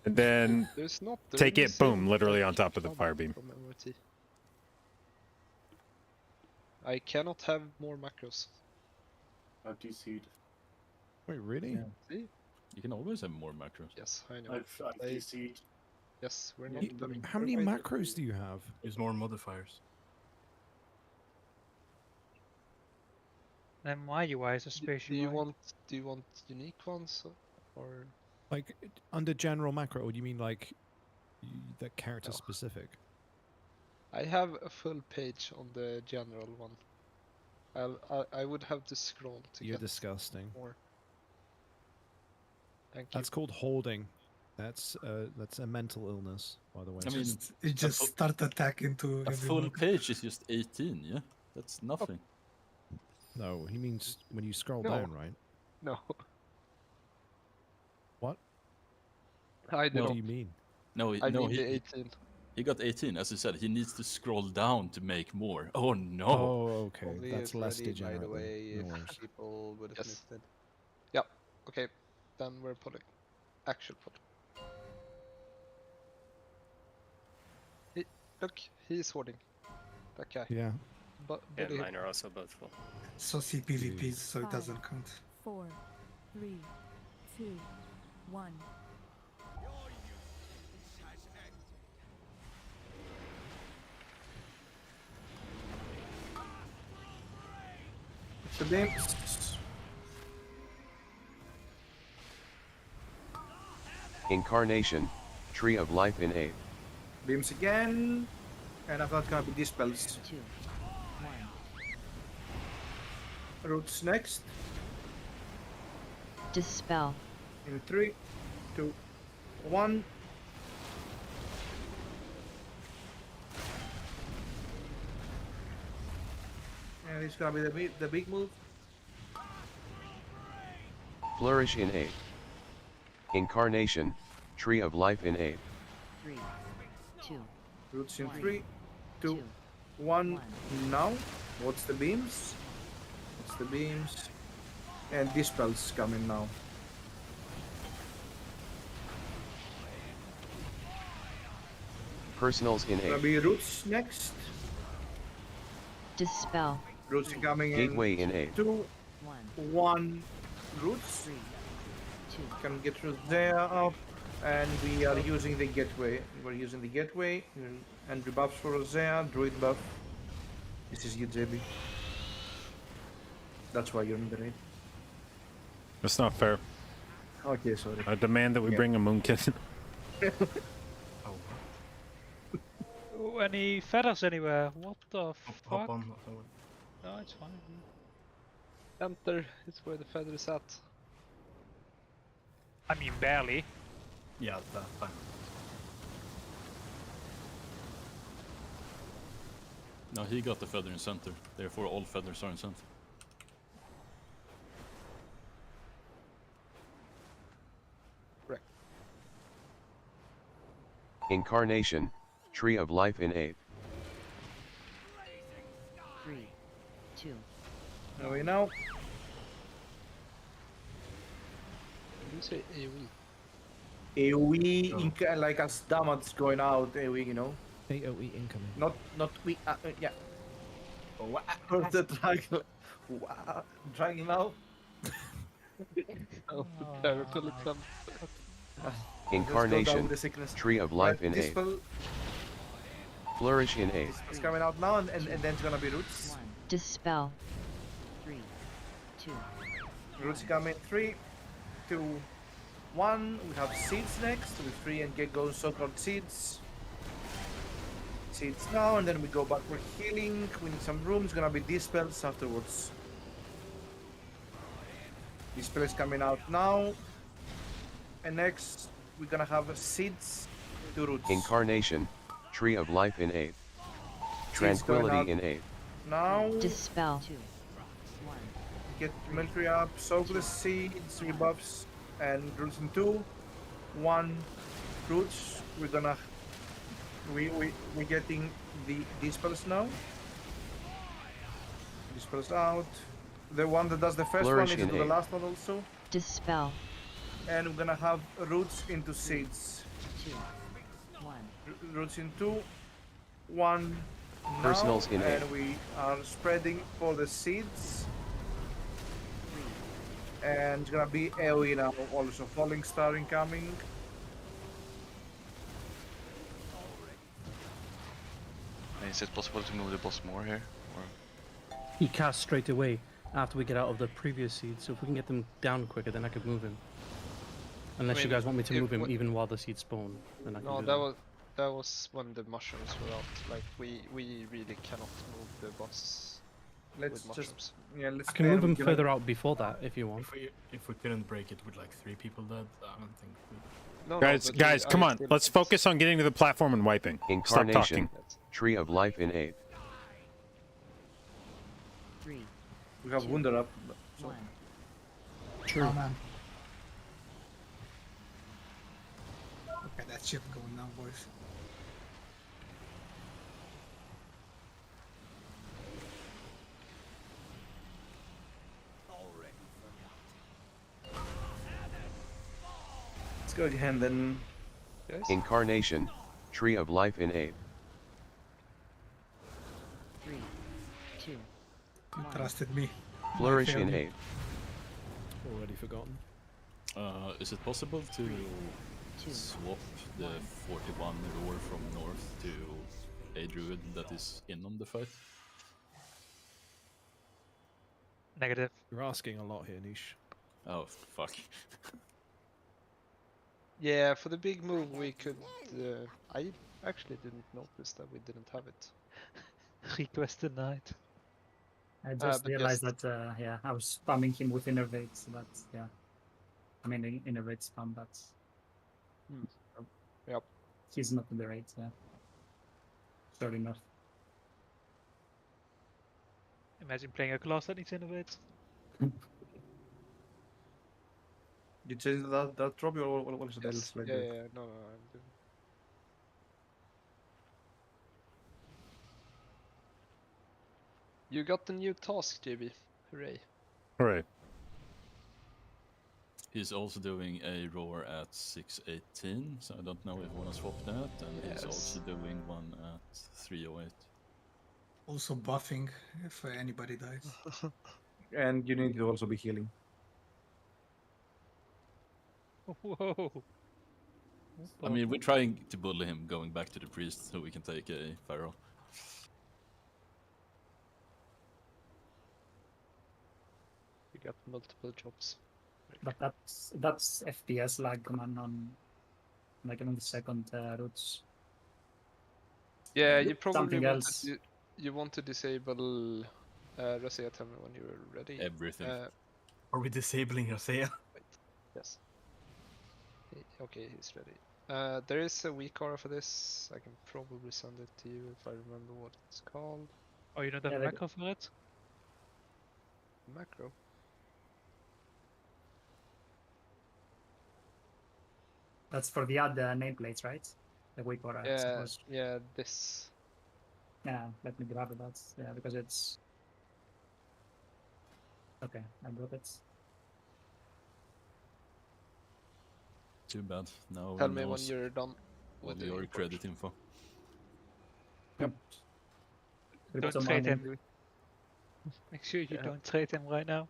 And then There's not, take it, boom, literally on top of the fire beam. from MOT. I cannot have more macros. I've DC'd. Wait, really? Yeah. See? You can always have more macros. Yes, I know. I've DC'd. Yes, we're not. How many macros do you have? Use more modifiers. Then my UI is a spatial. Do you want unique ones or? Like under general macro, or do you mean like that character specific? I have a full page on the general one. I would have to scroll to You're get disgusting. more. Thank you. That's called holding. That's a mental illness, by the way. I mean, It just start attacking to a full everyone. page is just 18, yeah? That's nothing. No, he means when you scroll No. down, right? No. What? I What don't. do you mean? No, I no, mean the 18. He got 18. As I said, he needs to scroll down to make more. Oh no! Oh, okay. Probably That's is less ready, by degenerate. the then. way, No if worries. people would have Yes. missed it. Yeah. Okay. Then we're pulling. Actual pulling. Look, he's hoarding. That guy. Yeah. But Yeah, mine are also both full. So CPVPs, so it doesn't count. 4, 3, 2, 1. The beams. Incarnation, Tree of Life in 8. Beams again. And I've got gonna be dispels. 2, 1. Roots next. Dispel. In 3, 2, 1. And it's gonna be the big move. Flourish in 8. Incarnation, Tree of Life in 8. 3, 2. Roots in 3, 2, 1. Now, what's the beams? What's the beams? And dispels coming now. Personals in Gonna 8. be roots next. Dispel. Roots coming Gateway in 8. 2, 1. Roots. Can get Rosea up. And we are using the gateway. We're using the gateway. And rebuffs for Rosea. Druid buff. This is you, JB. That's why you're in the raid. That's not fair. Okay, sorry. I demand that we bring a Moonkin. Oh, any feathers anywhere? What the fuck? Hop on. No, it's fine. Enter is where the feather is at. I mean, barely. Yeah, that fine. No, he got the feather in center. Therefore, all feathers are in center. Correct. Incarnation, Tree of Life in 8. 3, 2. Now we know. Did you say AoE? AoE, like as damage going out, AoE, you know? AoE incoming. Not we, yeah. The dragon. Dragon now? Oh, prepare to look from. Incarnation, Tree of Life in 8. Dispel Flourish in 8. is coming out now, and then it's gonna be roots. Dispel. 3, 2. Roots coming 3, 2, 1. We have seeds next. We free and get going so-called seeds. Seeds now, and then we go back for healing. We need some rooms. Gonna be dispels afterwards. Dispel is coming out now. And next, we're gonna have seeds to roots. Incarnation, Tree of Life in 8. Tranquility in 8. Now, Dispel. get military up, soak the seeds, rebuffs, and roots in 2, 1. Roots. We're gonna we're getting the dispels now. Dispels out. The one that does the first Flourish one is in to the 8. last one also. Dispel. And we're gonna have roots into seeds. 2, 1. Roots in 2, 1. Now, Personals in 8. and we are spreading for the seeds. And it's gonna be AoE now also. Falling Star incoming. Is it possible to move the boss more here? Or... He casts straight away after we get out of the previous seed, so if we can get them down quicker, then I could move him. Unless I you mean, guys want me to if move him what- even while the seeds spawn, then I can No, do that was when the mushrooms were out. Like we really cannot move the boss Let's with just mushrooms. yeah. Let's I can move him get further out before that if you want. If we couldn't break it with like 3 people dead, I don't think we... No, Guys, guys, come on. Let's focus on getting to the platform and wiping. Stop Incarnation, talking. Tree of Life in 8. 3. We have Wunder up. So. 1. True. Oh man. Okay, that ship going now, boys. go ahead then. Incarnation, Tree of Life in Ape. 3, 2, You trusted me. Flourish failed in you. Ape. Already forgotten. Is it possible to swap the 41 roar from north to a druid that is in on the fight? Negative. You're asking a lot here, Niche. Oh, fuck. Yeah, for the big move we could... I actually didn't notice that we didn't have it. Request denied. I just but realized yes. that yeah, I was spamming him with innervates, but yeah. I mean innervate spam, but Yep. He's not in the rate, yeah. Sorry enough. Imagine playing a class that needs innovate. You changed that drop or what is it else? Yeah, yeah, no, I'm doing. You got the new task, JB. Hooray. Hooray. He's also doing a roar at 618, so I don't know if you want to swap that, and he's also doing one at 308. Also buffing if anybody dies. And you need to also be healing. Whoa. I mean, we're trying to bully him going back to the priest so we can take a pharaoh. You got multiple jobs. But that's FPS lag command on like on the second routes. Yeah, you probably Something want else. to you want to disable Rosea, tell me when you're ready. Everything. Are we disabling Rosea? Yes. Okay, he's ready. There is a weak aura for this. I can probably send it to you if I remember what it's called. Oh, you don't have a macro for it? Macro? That's for the other nameplates, right? The weak aura, I suppose. Yeah, this. Yeah, let me grab that. Yeah, because it's... Okay, I got it. Too bad. Now Tell me when you're done with the your import. credit info. Yep. Don't trade him. Make sure you don't trade him right now.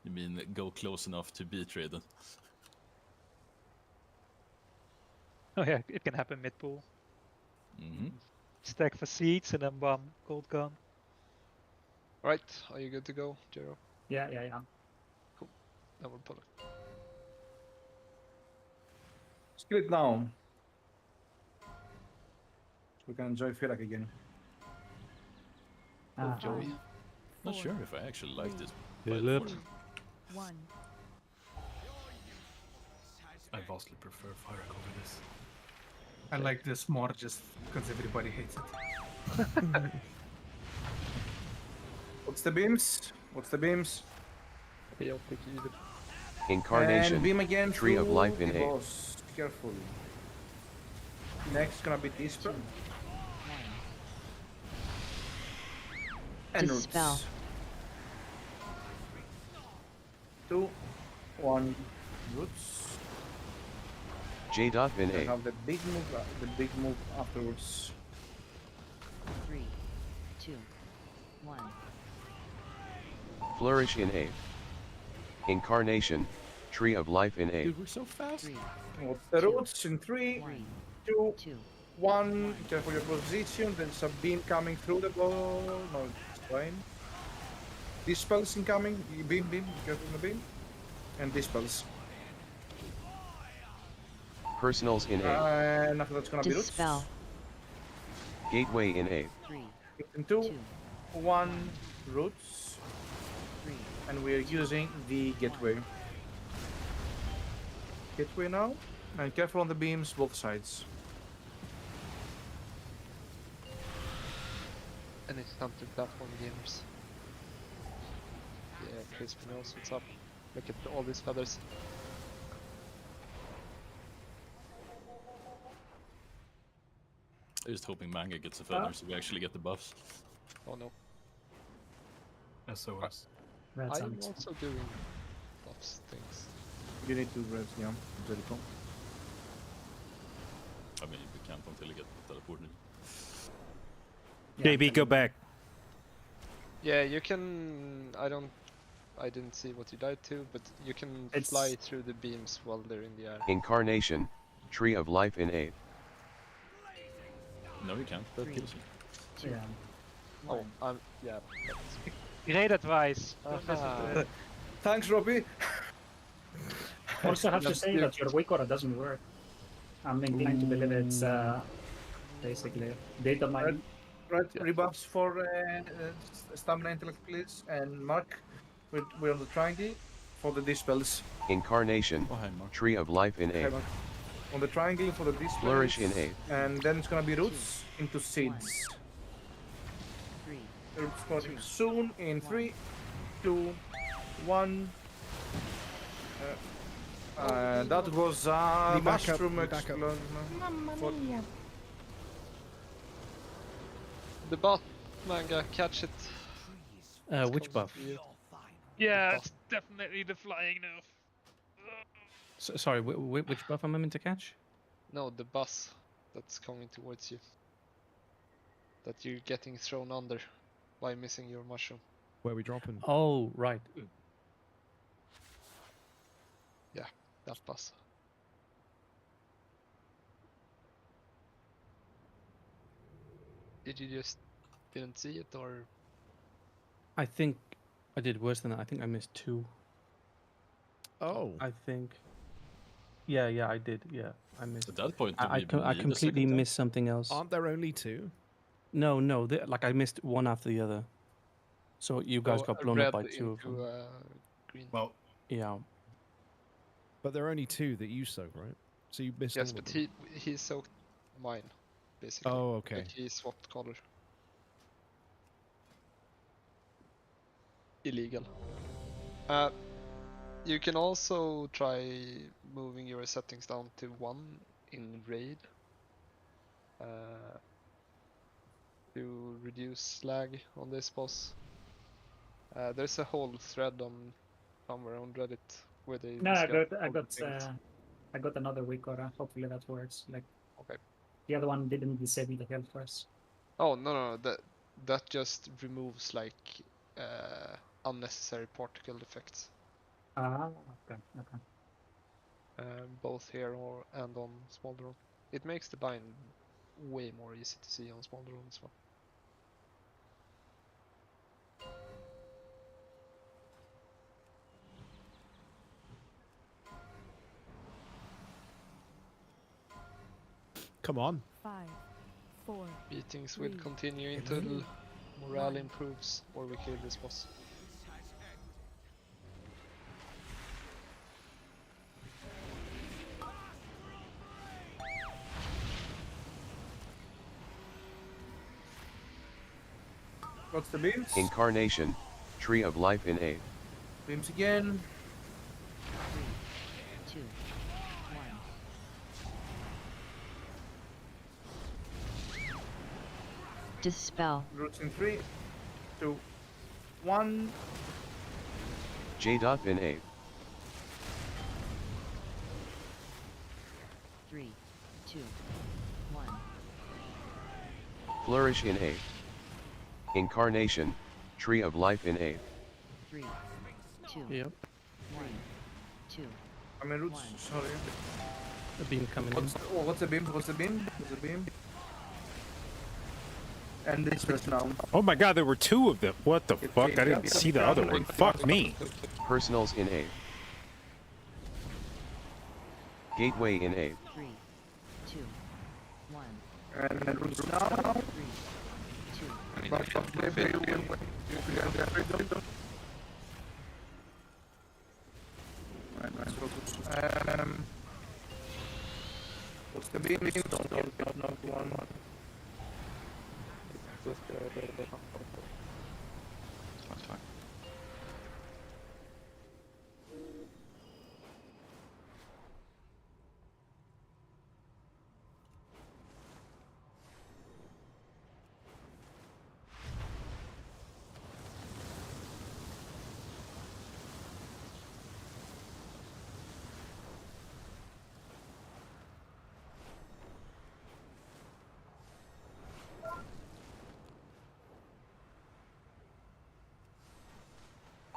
You mean go close enough to be traded? Oh yeah, it can happen mid-pool. Mm-hmm. Stack for seeds and then bomb, gold gone. Right, are you good to go, Jero? Yeah. Cool. Then we'll pull it. Skill it now. So we can enjoy Firak again. Joy. Not sure if I actually like this. Philip. 1. I vastly prefer Firak over this. I like this more just because everybody hates it. What's the beams? Chaotic either. Incarnation, And beam again. Tree of Life in the Ape. boss. Careful. Next gonna be Dispel. And Dispel. Roots. 2, 1, Roots. J.in We Ape. have the big move afterwards. 3, 2, 1. Flourish in Ape. Incarnation, Tree of Life in Ape. Dude, we're so fast. 3, What's the Roots in 3, 2, 1. Careful your position. Then some beam coming through the ball. No, it's fine. Dispels incoming. Beam. Careful on the beam. And dispels. Personals in Ape. And after that's gonna be Roots. Dispel. Gateway in Ape. 3, In 2, 1, Roots. 3. And we are using the gateway. Gateway now. And careful on the beams, both sides. And it's time to platform gamers. Yeah, Crispy knows what's up. Look at all these feathers. I'm just hoping Manga gets a feather so we actually get the buffs. Oh no. SOS. I'm also doing stuff. drops things. You need to rest, yeah. Very I mean, we can't until you get teleported. JB, go back. Yeah, you can. I didn't see what you died to, but you can fly through the beams while they're in the air. Incarnation, Tree of Life in A. No, you can't. That kills you. Yeah. Oh, yeah. Great advice. Don't listen to it. Thanks, Robbie. Also have to say that your Wikora doesn't work. I'm inclined to believe it's basically data mining. Right, rebuffs for stamina, intellect, please, and Mark. We're on the triangle for the dispels. Incarnation, Tree of Life in A. On the triangle for the dispels. Flourish in A. And then it's gonna be roots into seeds. Roots starting soon in 3, 2, 1. That was a mushroom explosion. The bot manga, catch it. Which buff? Yeah, it's definitely the flying nerf. Sorry, which buff am I meant to catch? No, the bus that's coming towards you. That you're getting thrown under by missing your mushroom. Where are we dropping? Oh, right. Yeah, that bus. Did you just didn't see it, or? I think I did worse than that. I think I missed 2. Oh. I think. Yeah, I did. Yeah, I missed. At that point, I completely missed something else. Aren't there only 2? No, like I missed one after the other. So you guys got blown up by 2 of them. Green. Well, yeah. But there are only 2 that you soak, right? So you missed all Yes, of but them. he soaked mine, basically. Oh, okay. Like he swapped color. Illegal. You can also try moving your settings down to 1 in raid to reduce lag on this boss. There's a whole thread on somewhere on Reddit where they No, discuss I all the things. got another Wikora. Hopefully that works. Like, okay. The other one didn't disable the health first. Oh no, that just removes like unnecessary particle effects. Ah, okay. Both here and on small drone. It makes the bind way more easy to see on small drone as well. Come on. 5, 4. Meetings will continue until morale improves or we kill this boss. What's the beams? Incarnation, Tree of Life in A. Beams again. 3, 2, 1. Dispel. Roots in 3, 2, 1. J. In A. 3, 2, 1. Flourish in A. Incarnation, Tree of Life in A. 3, 2, Yep. 1, 2. I mean, roots, sorry. The beam coming What's the beam? What's the beam? And this was now. Oh my god, there were 2 of them. What the fuck? I didn't see the other one. Fuck me. Personals in A. Gateway in A. 3, 2, 1. And roots now. 3, 2. What's the beam? Not one. That's fine.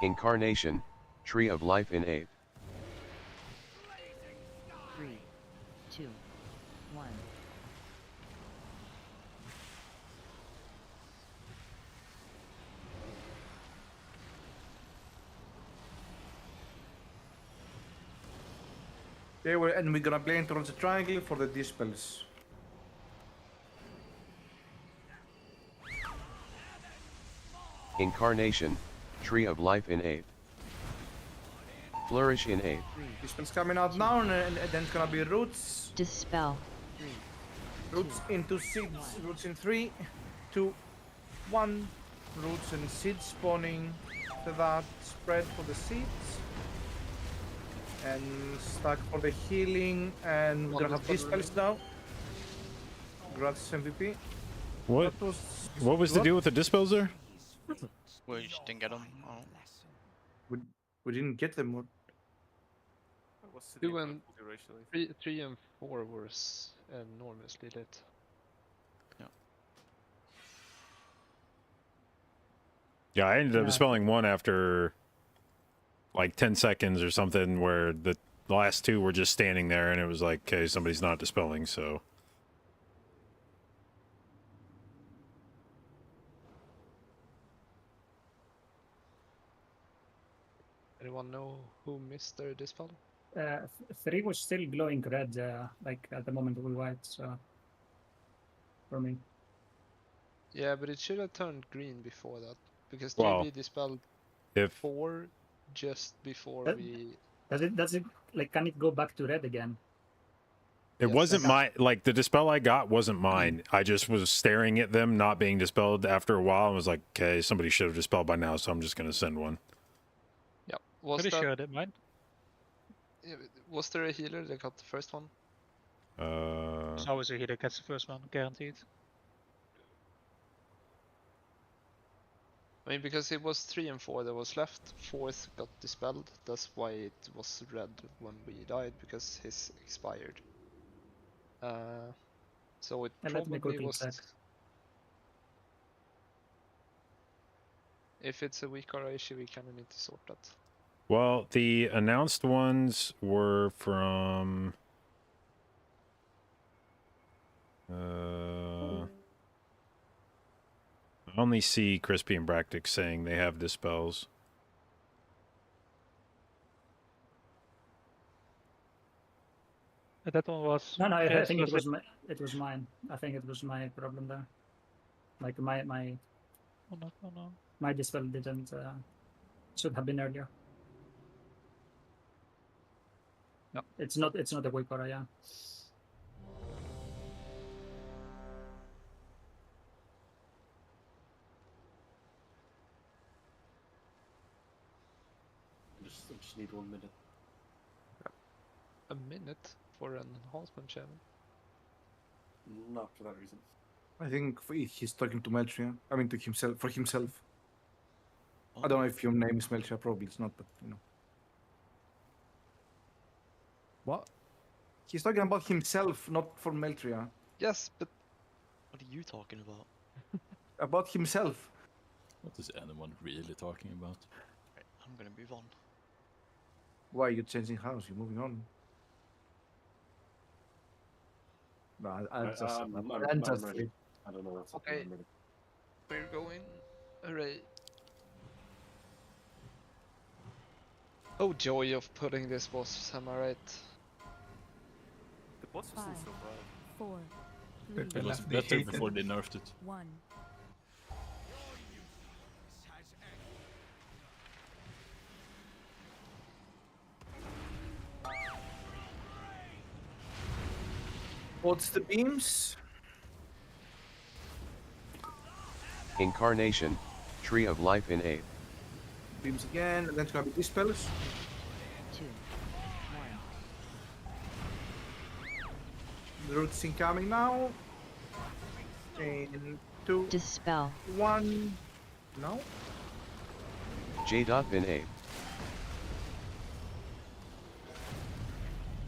Incarnation, Tree of Life in Ape. 3, 2, 1. Okay, and we're gonna play towards the triangle for the dispels. Incarnation, Tree of Life in Ape. Flourish in Ape. Dispels coming out now, and then it's gonna be roots. Dispel. Roots into seeds. Roots in 3, 2, 1. Roots and seeds spawning. To that spread for the seeds. And stack for the healing. And we're gonna have dispels now. Congrats MVP. What was the deal with the dispels there? Well, you just didn't get them. Oh. We didn't get them. What? What's the 2 and originally? 3 and 4 were enormously lit. Yeah, I ended up dispelling one after like 10 seconds or something, where the last 2 were just standing there, and it was like, okay, somebody's not dispelling, so. Anyone know who missed their dispel? 3 was still glowing red, like at the moment we white, so for me. Yeah, but it should have turned green before that, because Well, 3B dispelled if 4 just before That- we. Does it like, can it go back to red again? it wasn't my, like, the dispel I got wasn't mine. I just was staring at them not being dispelled after a while and was like, okay, somebody should have dispelled by now, so I'm just going to send one. Yeah, was Pretty that, sure I did mine. was there a healer that got the first one? There's always a healer gets the first one, guaranteed. I mean, because it was 3 and 4 that was left. 4th got dispelled. That's why it was red when we died, because his expired. So it And let me probably quickly was. check. If it's a weak RA issue, we kind of need to sort that. Well, the announced ones were from... I only see Crispy and Bractic saying they have dispels. That one was. No, I Chris think it was was it was mine. I think it was my problem there. Like my Oh no. my dispel didn't should have been earlier. No, it's not a weak aura, yeah. I just need 1 minute. A minute for an enhancement channel? Not for that reason. I think he's talking to Melchia. I mean, to himself, for himself. I don't know if your name is Melchia, probably it's not, but you know. What? He's talking about himself, not for Meltria. Yes, but what are you talking about? About himself. What is anyone really talking about? Right, I'm gonna move on. Why are you changing house? You're moving on. No, I'm just ready. I don't know what's okay. I'm ready. We're going array. Oh, joy of putting this boss, am I right? The boss isn't so bad. 4, It was better before they nerfed it. 1. What's the beams? Incarnation, Tree of Life in Ape. Beams again, and then it's gonna be dispels. 2, 1. The roots incoming now. And 2. Dispel. 1. No. J.bin Ape.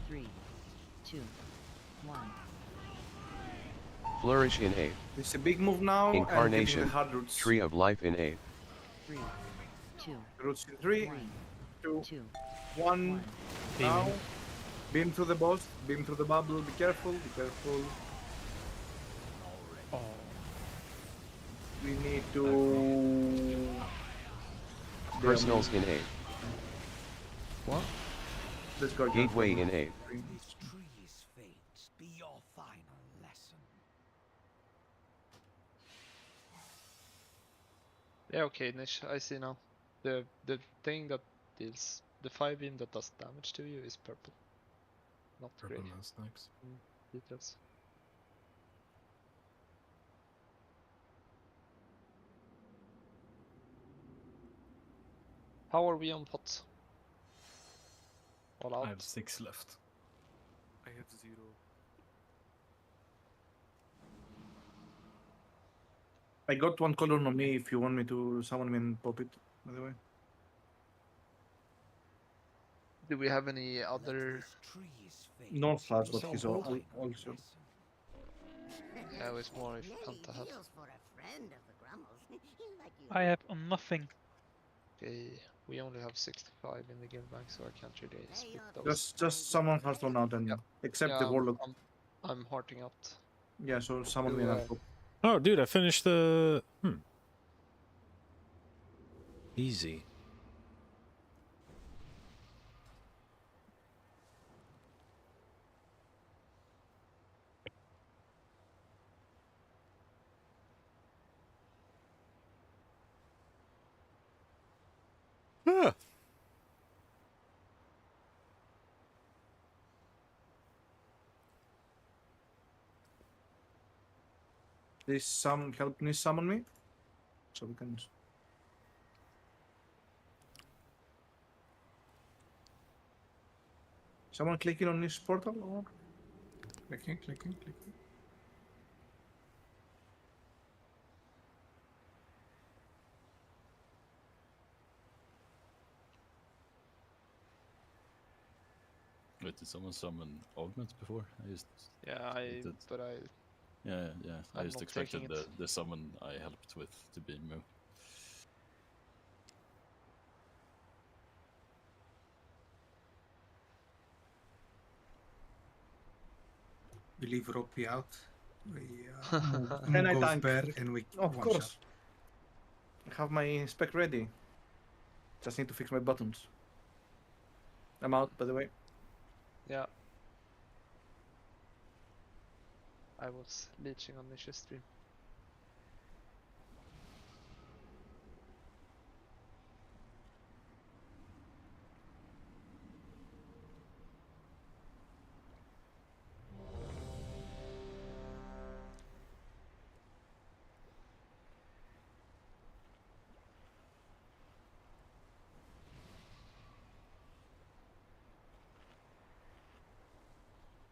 3, 2, 1. Flourish in Ape. It's a big move now. Incarnation, And getting the hard roots. Tree of Life in Ape. 3, Roots in 3, 2, 2, 1. Now, beam through the boss, beam through the bubble. Be careful, be careful. Oh. We need to. Personals in 8. What? Let's go. Gateway in 8. This tree's fate be your final lesson. Yeah, okay, Nish, I see now. The thing that deals the 5 beam that does damage to you is purple. Not Purple grey. man snakes. Details. How are we on pots? All out? I have 6 left. I have 0. I got 1 color on me if you want me to summon him and pop it, by the way. Do we have any other? North has what he's also. Yeah, it's more if Panta has. I have nothing. Okay, we only have 65 in the guild bank, so I can't really split those. Just someone has one out and except the warlock. I'm hearting out. Yeah, so summon me and pop. Oh, dude, I finished the... Easy. Ah. Please help me summon me. So we can. Someone clicking on this portal or? Clicking. Wait, did someone summon augments before? I just Yeah, but I. Yeah. I I'm just not expected taking it. the summon I helped with to be moved. We leave Ropey out. We And I go tank. bear and we Of one course. shot. I have my spec ready. Just need to fix my buttons. I'm out, by the way. Yeah. I was leeching on Nish's stream.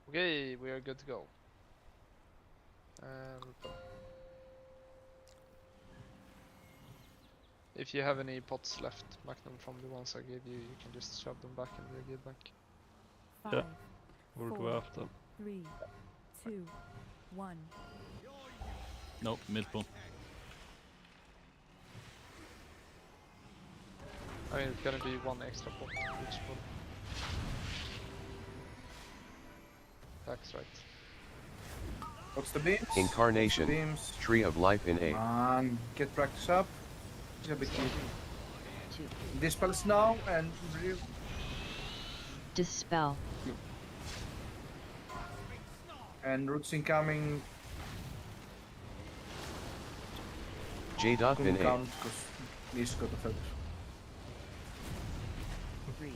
Okay, we are good to go. If you have any pots left, Magnum, from the ones I gave you, you can just shove them back in the guild bank. 5, We'll do 4, after. 3, 2, 1. Nope, mid-pull. I mean, it's gonna be 1 extra pot each pull. That's right. What's the beams? Incarnation. Beams. Tree of Life in 8. And get practice up. It's a bit easy. Dispels now and Dispel. and roots incoming. J-Dot in Couldn't 8. count because this got effect. 3,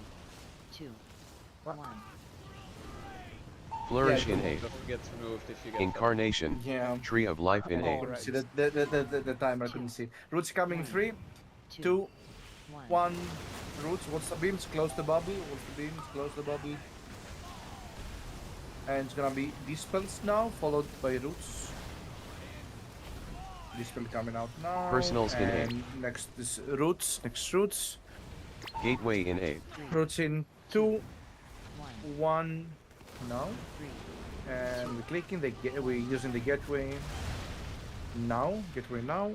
2, 1. Flourish Yeah, in 8. don't get removed if you get Incarnation. Yeah. Tree of Life in 8. Couldn't see the timer. I couldn't see. Roots coming. 3, 2, 1. Roots. What's the beams? Close the bubble. What's the beams? Close the bubble. And it's gonna be dispels now, followed by roots. Dispel coming out now. Personals in and next is roots. Next roots. Gateway in 8. Roots in 2, 1. Now. And we're clicking we're using the gateway now. Gateway now.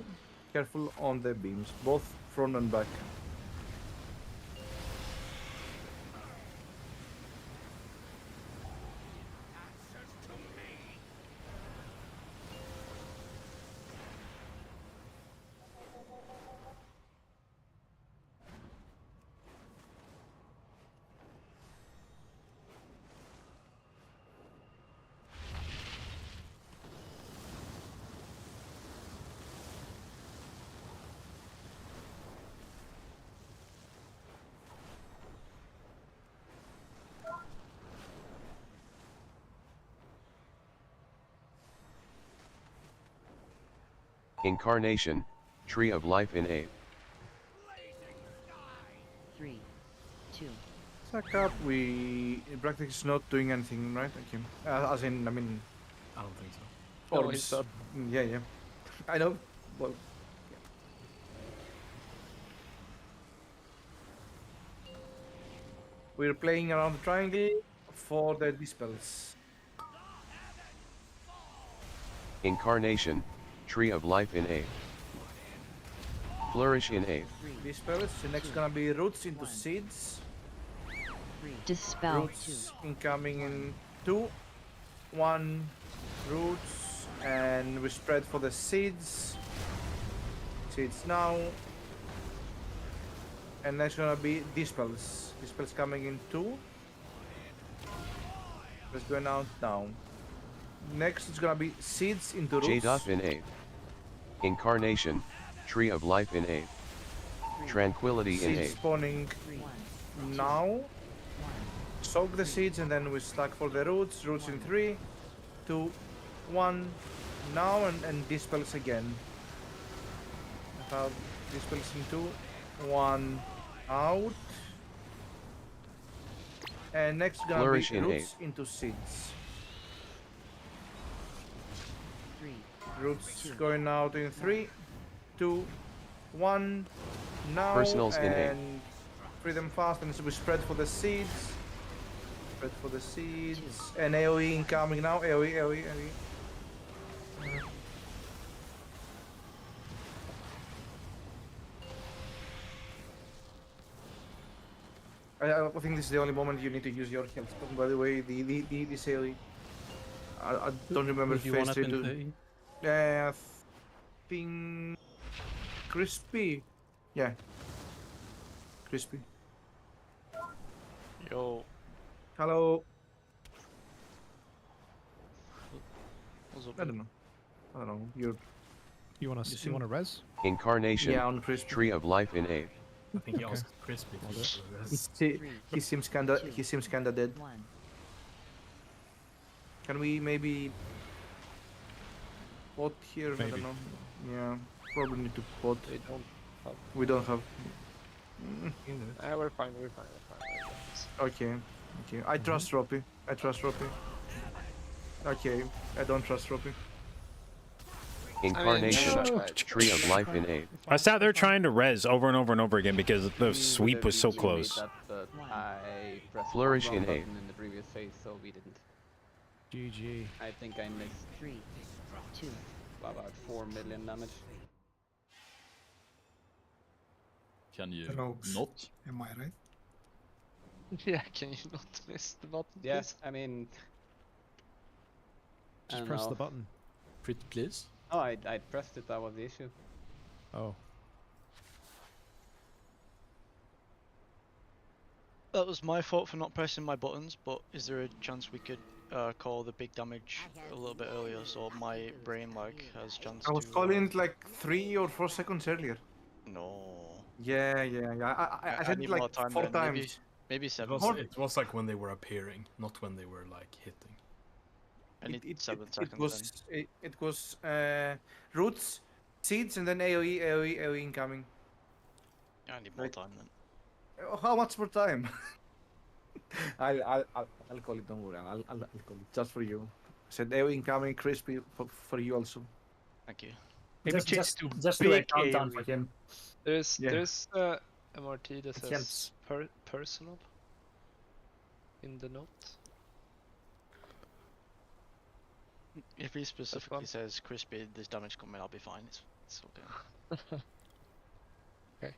Careful on the beams, both front and back. Incarnation, Tree of Life in Ape. 3, 2. Sack up, we in practice not doing anything, right? Okay. As in, I mean, I don't think so. No, orbs. he's not. Yeah, yeah. I know. Well, we're playing around the triangle for the dispels. Incarnation, Tree of Life in Ape. Flourish in Ape. Dispels. The next gonna be roots into seeds. Dispel. Roots incoming in 2, 1, roots, and we spread for the seeds. Seeds now. And that's gonna be dispels. Dispels coming in 2. Let's go out now. Next it's gonna be seeds into roots. J. in Ape. Incarnation, Tree of Life in Ape. Tranquility in Seeds Ape. spawning now. Soak the seeds and then we stack for the roots. Roots in 3, 2, 1. Now and dispels again. I have dispels in 2, 1 out. And next gonna Flourish be in roots into seeds. Roots going out in 3, 2, 1. Now Personals in ape. and free them fast, and so we spread for the seeds. Spread for the seeds. And AoE incoming now. AoE. I think this is the only moment you need to use your health. By the way, this AoE. I don't remember Would you phase want up 3 in to. 30? I think crispy. Yeah. Crispy. Yo. Hello. What's up? I don't know. You want to res? Incarnation, Yeah, on crispy. Tree of Life in Ape. I think he Okay. asked Crispy to use the rest. He seems kinda dead. Can we maybe pot here? I Maybe. don't know. Yeah, probably need to pot. They don't have. We don't have. We're fine. Okay. I trust Roppy. Okay, I don't trust Roppy. Incarnation, Tree of Life in Ape. I sat there trying to res over and over and over again because the sweep was so close. I pressed Flourish the wrong in ape. button in the previous phase, so we didn't. GG. I think I missed 3, 2. about 4 million damage. Can you Rogues. not? Am I right? Yeah, can you not miss the button, Yeah, please? I mean. I Just don't press know. the button. Pretty please? Oh, I pressed it, that was the issue. Oh. That was my fault for not pressing my buttons, but is there a chance we could call the big damage a little bit earlier so my brain has chance I was to... calling it like 3 or 4 seconds earlier. No. Yeah. I said need it more like time 4 then, times. Maybe It 7 was, it was like when they were appearing, not when they were like hitting. I need 7 It seconds was roots, seeds, and then AoE incoming. then. I need more time then. How much more time? I'll call it. Don't worry. I'll call it just for you. Said AoE incoming, crispy for you also. Thank you. Maybe Just just do a big countdown area. for him. There's Yeah. MRT that I can't says personal in the note. If he specifically says crispy, there's damage coming, I'll be fine. It's okay. Okay.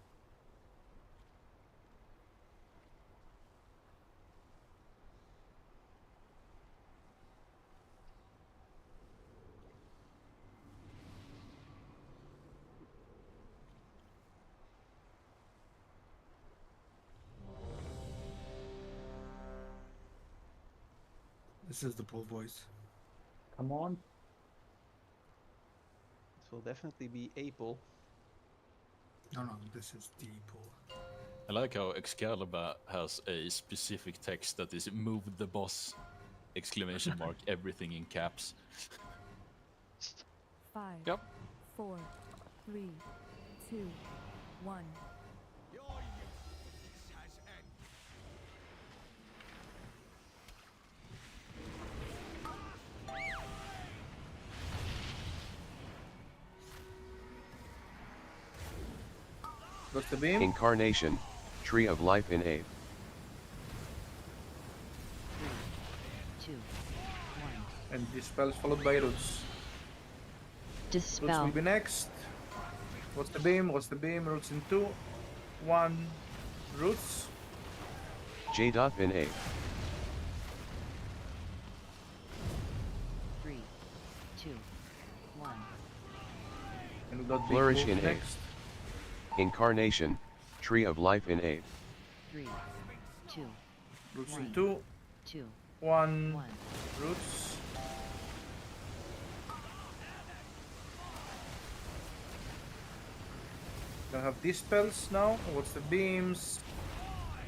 This is the pool voice. Come on. This will definitely be April. No, this is the pool. I like how Excalibur has a specific text that is "move the boss!" exclamation mark, everything in caps. 5, Yep. 4, 3, 2, 1. What's the beam? Incarnation, Tree of Life in 8. 2, 1. And dispels followed by roots. Dispel. Roots will be next. What's the beam? What's the beam? Roots in 2, 1. Roots. J. In 8. 3, 2, 1. And we got big Flourish wolf in 8. next. Incarnation, Tree of Life in 8. 3, 2, Roots 1. in 2, 2, 1. 1. Roots. Gonna have dispels now. What's the beams?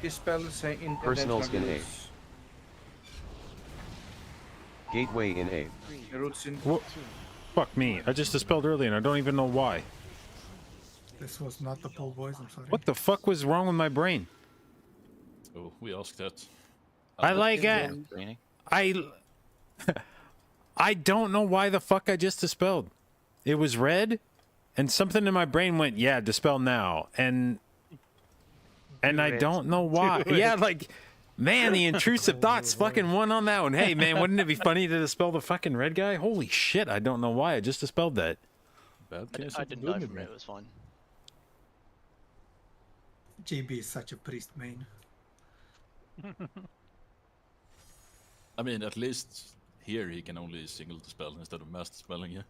Dispels in Personals in 8. Gateway in 8. Roots in What? Fuck me. I just dispelled earlier and I don't even know why. This was not the poll, boys. I'm sorry. What the fuck was wrong with my brain? Oh, we asked that. I like it. I don't know why the fuck I just dispelled. It was red, and something in my brain went, yeah, dispel now, and I don't know why. Yeah, like, man, the intrusive thoughts fucking won on that one. Hey, man, wouldn't it be funny to dispel the fucking red guy? Holy shit, I don't know why I just dispelled that. Bad case I of didn't die Boomy from it, Brain. it was fine. JB is such a priest main. I mean, at least here he can only single dispel instead of mass dispelling, yeah.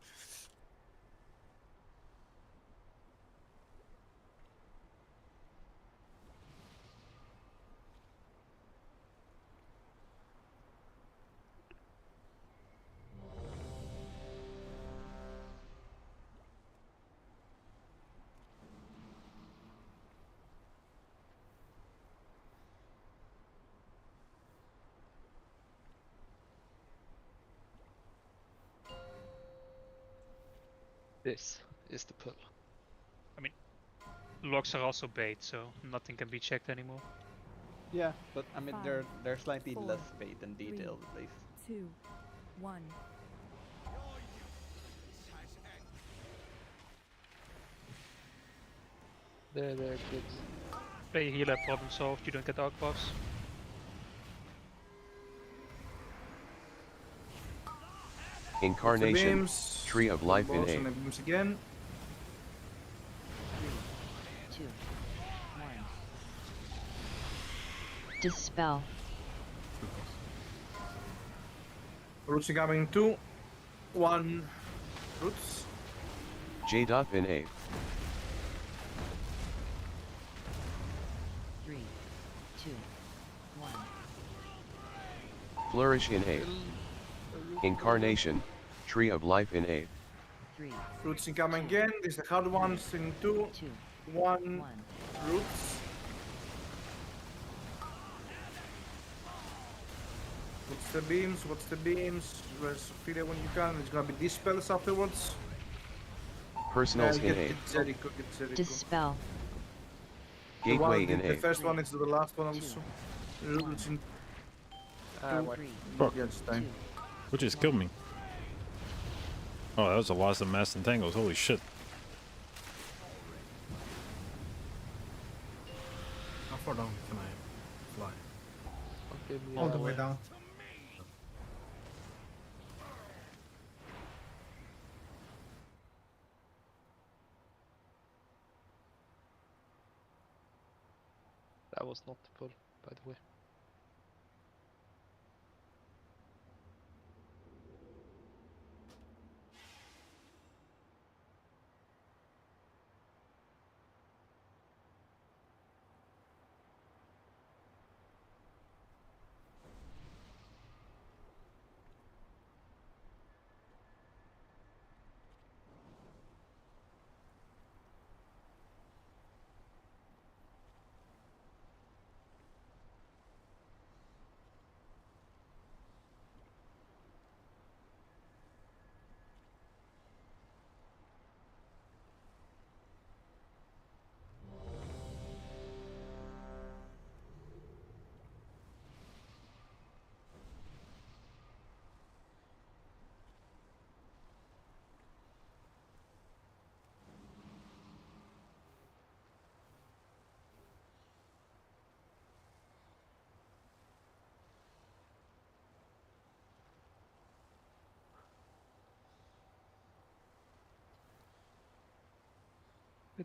This is the pull. I mean, logs are also bait, so nothing can be checked anymore. Yeah, but I mean, 5, they're slightly 4, less bait and 3, detailed at least. 2, 1. They're good. Play a healer, problem solved, you don't get arc buffs. Incarnation, beams. Tree of Life in Balls 8. and the beams again. 3, 2, 1. Dispel. Roots incoming 2, 1. Roots. J. In 8. 3, 2, 1. Flourish in 8. Incarnation, Tree of Life in 8. 3, Roots incoming again. This is the hard ones in 2, 1. Roots. What's the beams? What's the beams? Where's Sophia when you can? It's gonna be dispels afterwards. Personals in get 8. Jericho, get Jericho. Dispel. Gateway in The 8. first one is the last one also. Roots in What? Fuck. Yeah, it's time. What just killed me? Oh, that was a loss of mass entangles. Holy shit. How far down can I fly? All the way down. That was not the pull, by the way.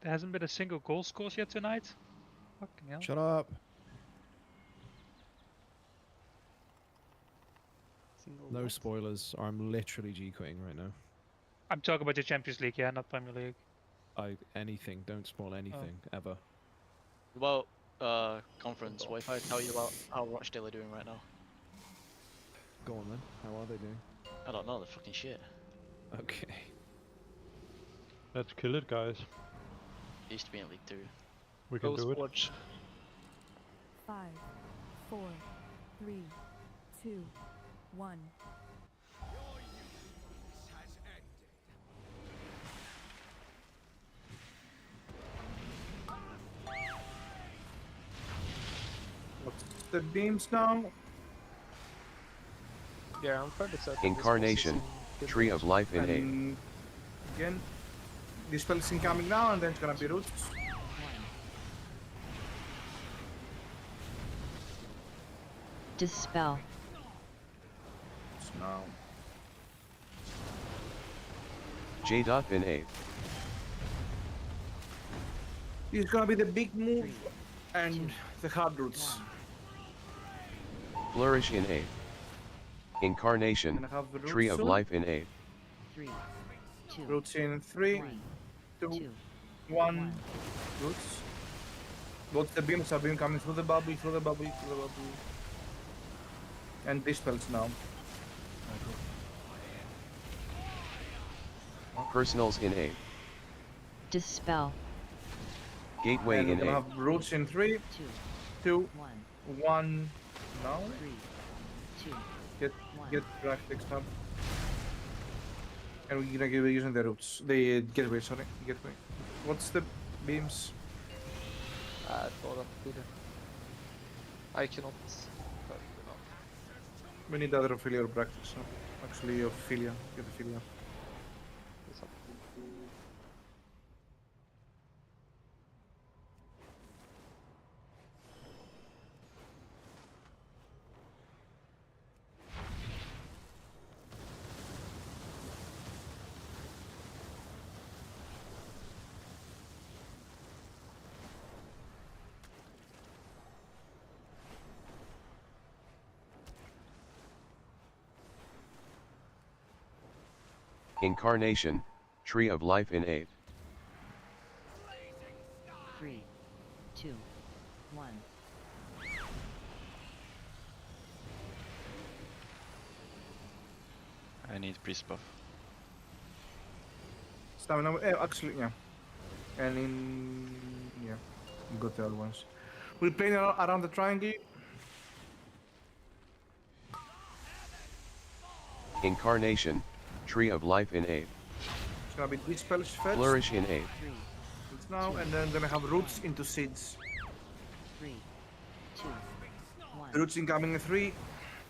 There hasn't been a single goal scored yet tonight. Fucking hell. Shut up. No spoilers. I'm literally G-quitting right now. I'm talking about the Champions League, yeah, not Premier League. Anything. Don't spoil anything ever. About conference, what if I tell you about how Rochdale are doing right now? Go on then. How are they doing? I don't know, they're fucking shit. Okay. Let's kill it, guys. Used to be in League 2. We can do it. Watch. 5, 4, 3, 2, 1. What's the beams now? Yeah, I'm fairly certain. Incarnation, Tree of Life in A. And again, this spell's incoming now, and then it's gonna be roots. Dispel. So now. J. In A. This is gonna be the big move, and the hard roots. Flourish in A. Incarnation, Gonna have the roots Tree of soon. Life in A. 3, 2, Roots in 3, 2, 1. Roots. What's the beams? Are beam coming through the bubble, through the bubble, through the bubble. And dispels now. Personals in A. Dispel. Gateway And we're in gonna A. have roots in 3, 2, 1. Now. Get drag fixed up. And we're gonna be using the roots. The gateway, sorry. Gateway. What's the beams? I thought of it. I cannot. We need other Ophelia or practice. So actually, Ophelia. Get Ophelia. Incarnation, Tree of Life in A. 3, 2, 1. I need priest buff. Stamina. Actually, yeah. And in. Yeah. We got the other ones. We're playing around the triangle. Incarnation, Tree of Life in A. It's gonna be dispels fetched. Flourish in A. It's now, and then gonna have roots into seeds. 3, 2, 1. Roots incoming in 3,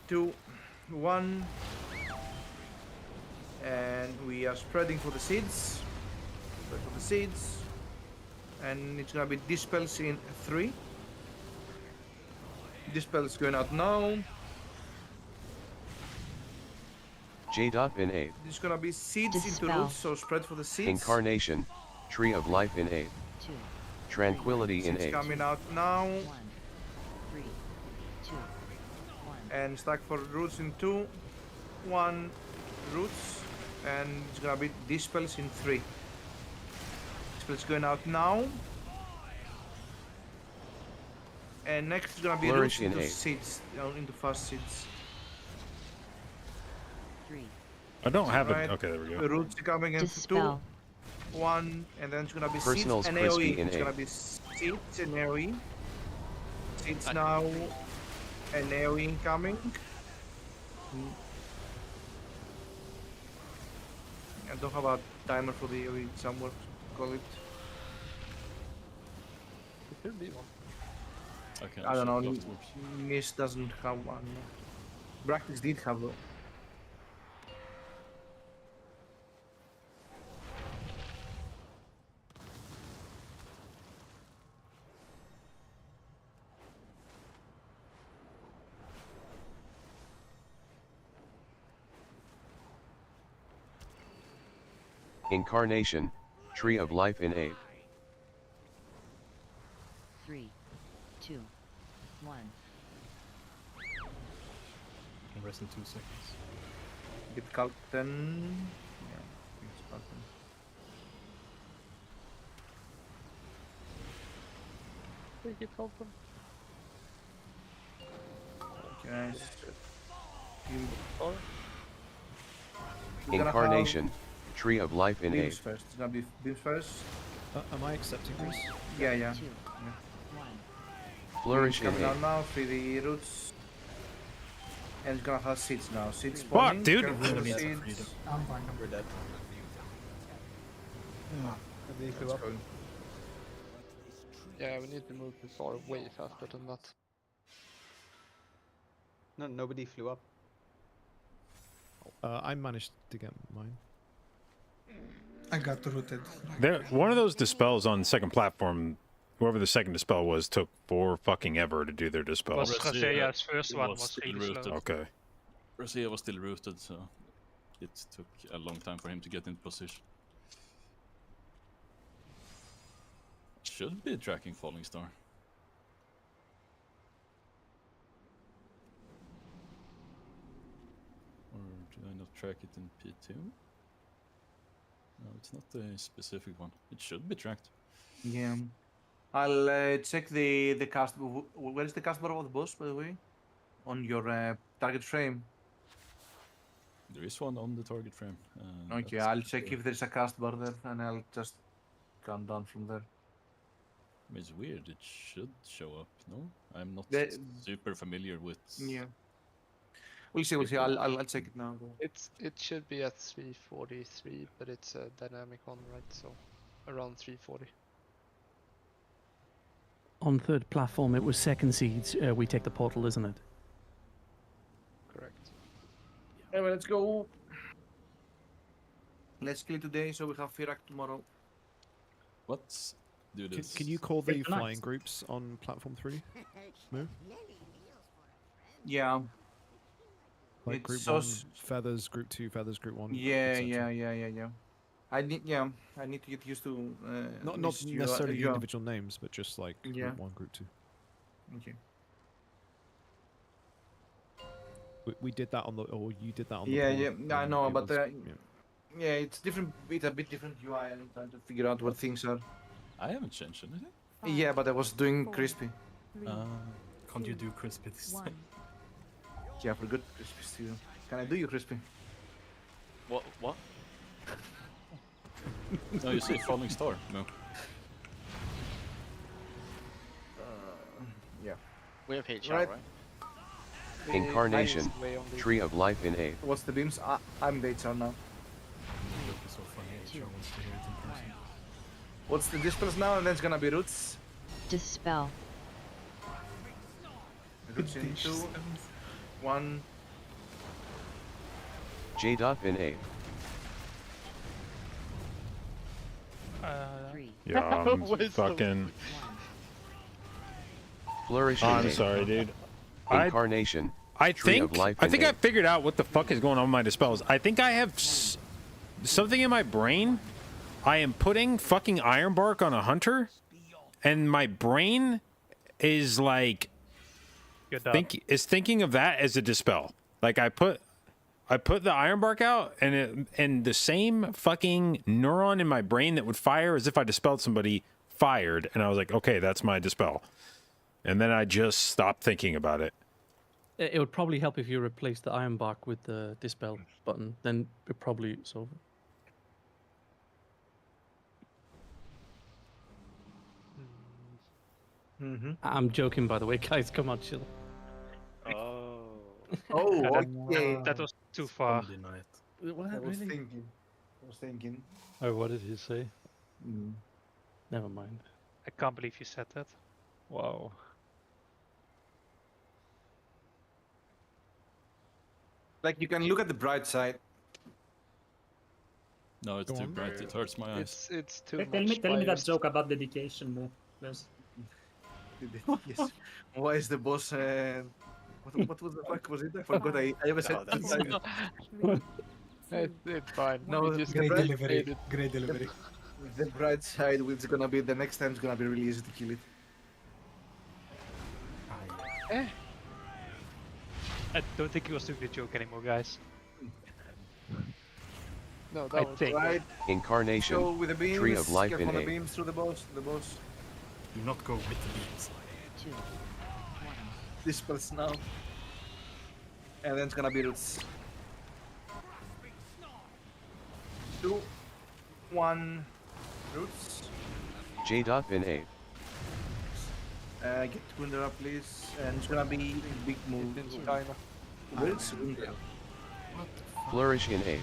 2, 1. And we are spreading for the seeds. Spread for the seeds. And it's gonna be dispels in 3. Dispels going out now. J. In A. There's gonna be seeds into Dispel. roots, so spread for the seeds. Incarnation, Tree of Life in A. 2, Tranquility in Seeds A. coming out now. 1. 3, 2, 1. And stack for roots in 2, 1 roots, and it's gonna be dispels in 3. Dispels going out now. And next is gonna be Flourish roots in into 8. seeds, into fast seeds. 3. I don't have Right. it. Okay, there we The go. roots coming in 2, Dispel. 1, and then it's gonna be Personals seeds and crispy AoE. in It's A. gonna be seeds and AoE. Seeds now, and AoE incoming. I don't have a timer for the AoE somewhere to call it. It could be one. Okay, I don't know. afterwards. Nis doesn't have one. Bractis did have though. Incarnation, Tree of Life in A. 2, 1. Can rest in 2 seconds. Get Calton. Yeah, it's Calton. Take it, Colton. Okay. Incarnation, Tree of Life in Beams 8. first. It's gonna be Beams first. Am I accepting this? Yeah, yeah. 2, yeah. 1. Flourish in Coming 8. down now, 3D roots. And it's gonna have seeds now. Seeds Fuck, spawning. dude. Careful with the Freedom. seeds. I'm fine. We're dead. Let's go. Yeah, we need to move too far way faster than that. No, nobody flew up. I managed to get mine. I got rooted. There, one of those dispels on second platform, whoever the second dispel was, took for fucking ever to do their dispel. Was Rasea's first one was really rooted. slow. Okay. Rasea was still rooted, so it took a long time for him to get into position. Should be tracking Falling Star. Or do I not track it in P2? No, it's not a specific one. It should be tracked. Yeah. I'll check the cast. Where is the cast bar of the boss, by the way? On your target frame. There is one on the target frame. Okay, I'll check if there's a cast bar there, and I'll just count down from there. I mean, it's weird. It should show up. No, I'm not The- super familiar with. Yeah. We'll see. We'll see. I'll check it now. It should be at 343, but it's a dynamic one, right? So around 340. On third platform, it was second seeds. We take the portal, isn't it? Correct. Anyway, let's go. Let's kill today, so we have Firak tomorrow. Let's do this. Can you call the It's nice. flying groups on platform 3? No? Yeah. Like It's group so 1, s- feathers, group 2, feathers, group 1. Yeah, etc. yeah. I need to get used to. Not this necessarily the UI. individual names, but just like Yeah. group 1, group 2. Okay. We did that on the, or you did that on the. Yeah, board, yeah. I and know, it but was- yeah, it's different. It's a bit different UI. I'm trying to figure out what things are. I haven't changed anything. Yeah, but I was doing crispy. Can't you do crispy this time? Yeah, I forgot crispy still. Can I do you crispy? What? No, you say Falling Star. No. Yeah. We have HR, Right. right? Incarnation, Tree of Life in 8. What's the beams? I'm the HR now. It'll be so funny. HR wants to hear it in person. What's the dispels now? And then it's gonna be roots. Dispel. Roots in 2, 1. J-Dot in 8. Yeah, I'm fucking. Flourish in I'm 8. sorry, dude. Incarnation, I Tree think of Life I in think I 8. figured out what the fuck is going on with my dispels. I think I have something in my brain. I am putting fucking iron bark on a hunter, and my brain is like thinking of that as a dispel. Like I put the iron bark out, and the same fucking neuron in my brain that would fire as if I dispelled somebody fired, and I was like, okay, that's my dispel. And then I just stopped thinking about it. It would probably help if you replace the iron bark with the dispel button. Then it probably solve it. I'm joking, by the way, guys. Come on, chill. Oh. Oh, Yeah, that was too far. What, I was really? thinking. Oh, what did he say? Never mind. I can't believe you said that. Wow. Like you can look at the bright side. No, it's too bright. It hurts my eyes. It's too Tell much. me that biased. joke about dedication, though, please. Yes. Why is the boss? What was the fuck was it? I forgot. I ever said that. It's fine. No, We just Great made delivery. it. Great delivery. The bright side, which is gonna be the next time, is gonna be really easy to kill it. I don't think he was doing the joke anymore, guys. No, I that was think. Right. Incarnation, Go with the beams. Tree of Life Careful in on the A. beams through the boss. The boss. Do not go with the beams. 2, 1. Dispels now. And then it's gonna be roots. 2, 1, roots. J. In A. Get Wunder up, please. And it's gonna be big move. Where's Wunder? Flourish in A.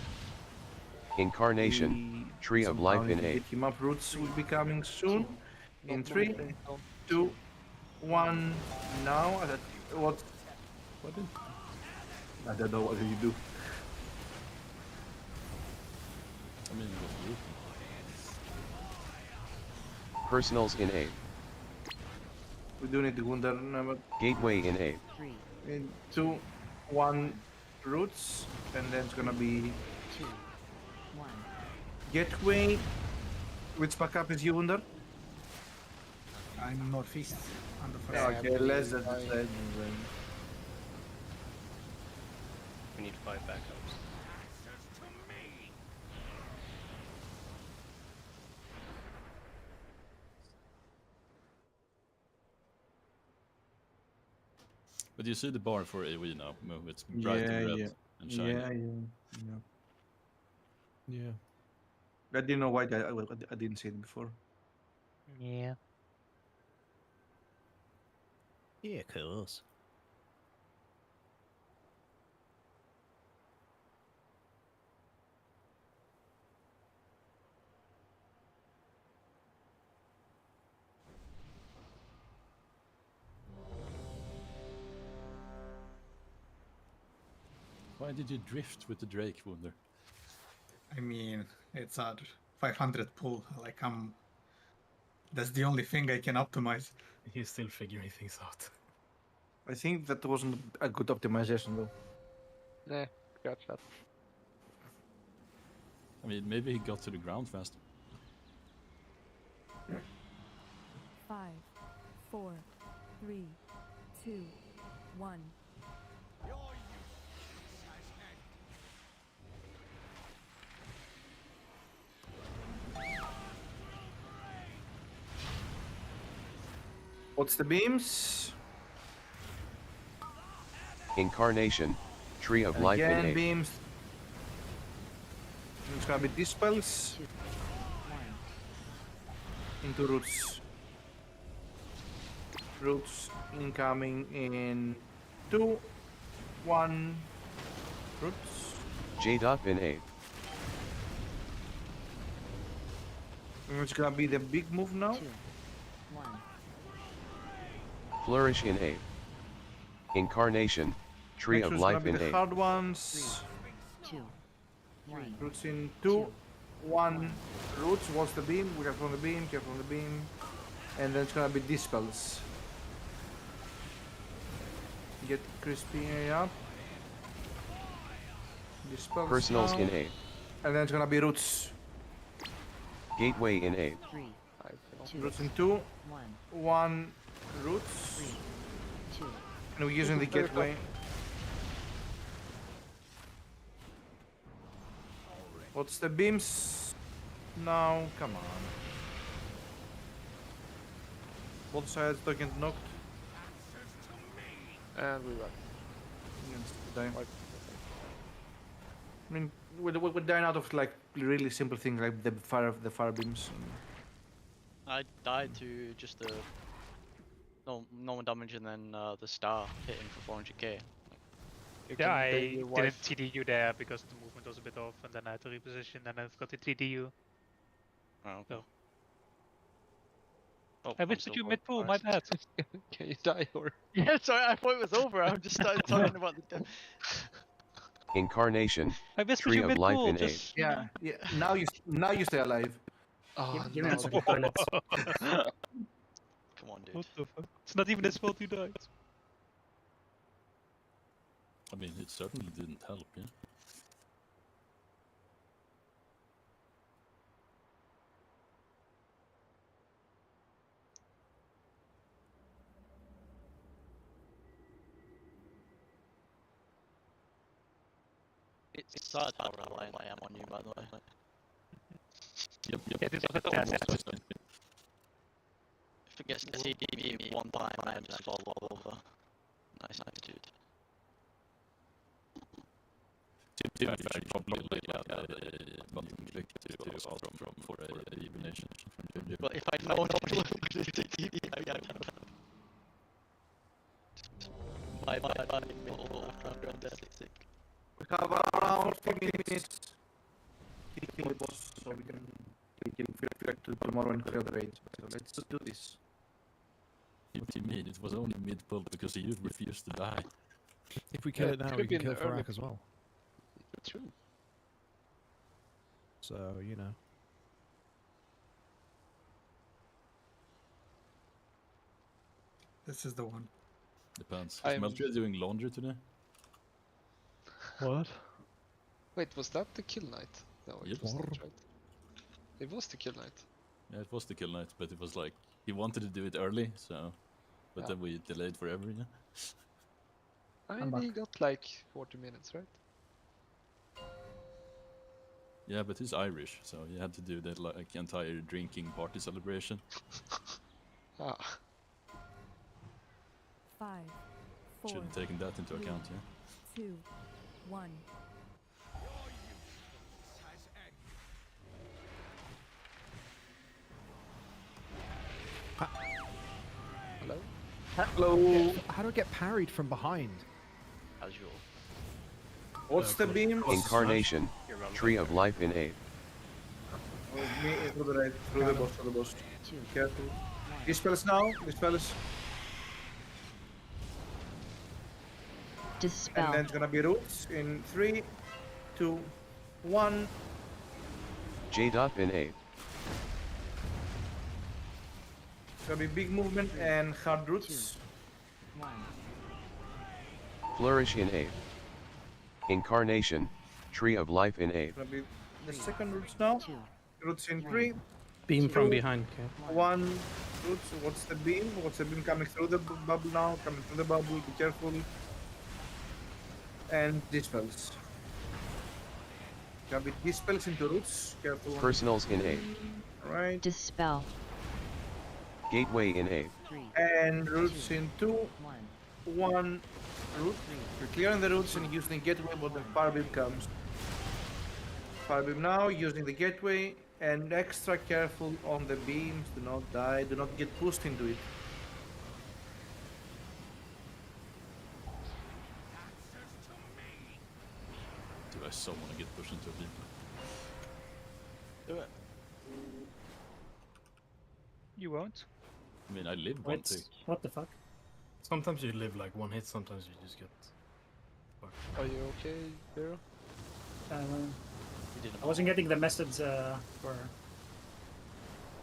Incarnation, Tree of Life in A. Get him up. Roots will be coming soon. In 3, 2, 1. Now. What? I don't know what did you do. I mean, it was Personals in A. We do need the Wunder number. Gateway in A. 3. In 2, 1, roots. And then it's gonna be 2, 1. Gateway. Which backup is you, Wunder? I'm northeast on the first. Okay, less than We need 5 backups. But you see the bar for AoE now, move. It's bright Yeah, and red yeah. and shiny. Yeah. I didn't know why I didn't see it before. Yeah. Yeah, of course. Why did you drift with the Drake, Wunder? I mean, it's a 500 pull. Like that's the only thing I can optimize. He's still figuring things out. I think that wasn't a good optimization though. Nah, got that. I mean, maybe he got to the ground faster. 5, 4, 3, 2, 1. What's the beams? Incarnation, Tree of Life in Again, A. beams. It's gonna be dispels. 2, 1. Into roots. Roots incoming in 2, 1. Roots. J. In A. And it's gonna be the big move now. 2, 1. Flourish in A. Incarnation, Tree Next of one's Life gonna be in the A. hard ones. 2, 1. Roots in 2, 1. Roots. What's the beam? We have from the beam. Careful on the beam. And then it's gonna be dispels. Get crispy up. Dispels. Personals now. in A. And then it's gonna be roots. Gateway in A. 3, 2, Roots in 2, 1. 1. Roots. 3, 2. And we're using the gateway. What's the beams? Now, come on. Both sides don't get knocked. And we back. I mean, we're dying out of like really simple things like the fire beams. I died to just the normal damage and then the star hitting for 400k. Yeah, I didn't TD you there because the movement was a bit off, and then I had to reposition, and I forgot to TD you. Oh, okay. So. Oh, I missed you mid-pool, my bad. Can you die or? Yeah, sorry, I thought it was over. I just started talking about the. Incarnation, I missed Tree you of Life mid-pool, in A. just... Yeah, yeah. Now you stay alive. Oh, Give me no. a second toilets. Come on, dude. What the fuck? It's not even his fault you died. I mean, it certainly didn't help, yeah? It's sad how reliant I am on you, by the way. Yep. Yeah, this was a test. If it gets to CDB me one time, I just fall all over. Nice, dude. To be fair, you probably like button click to ask for a elimination from Juju. But if I know not to look at CDB, I can. Bye, middle after I'm done dead. Sick. We have around 40 minutes. Keeping the boss so we can reflect to tomorrow and clear the raid. So let's do this. What do you mean? It was only mid-pull because you refused to die. If we kill it now, we could've can been kill early. Farak as well. True. So, you know. This is the one. Depends. Is I'm- Meltria doing laundry today? What? Wait, was that the kill night? No, it Yep. was not, right? It was the kill night. Yeah, it was the kill night, but it was like he wanted to do it early, so but Yeah. then we delayed forever, yeah. I I'm mean, he back. got like 40 minutes, right? Yeah, but he's Irish, so he had to do that like entire drinking party celebration. Ah. 5, 4, Should have taken that into account, yeah. 2, 1. Hello? Hello. How do I get parried from behind? Casual. What's the beam? Incarnation, Tree of Life in 8. Through the right, through the boss, through the boss. Careful. Dispels now, dispels. Dispel. And then it's gonna be roots in 3, 2, 1. J-Dot in 8. It's gonna be big movement and hard roots. 1. Flourish in 8. Incarnation, Tree of Life in 8. It's gonna be the second roots now. Roots in 3, Beam from 2, behind, okay. 1. Roots. What's the beam? What's the beam coming through the bubble now? Coming through the bubble. Be careful. And dispels. Gonna be dispels into roots. Careful. Personals in 8. Right. Dispel. Gateway in 8. 3. And roots in 2, 1. 1. Root. You're clearing the roots and using gateway, but then fire beam comes. Fire beam now, using the gateway, and extra careful on the beams. Do not die. Do not get pushed into it. Do I so want to get pushed into a beam? Do it. You won't. I mean, I live one tick. What the fuck? Sometimes you live like one hit, sometimes you just get fucked. Are you okay, Hero? I wasn't getting the message for.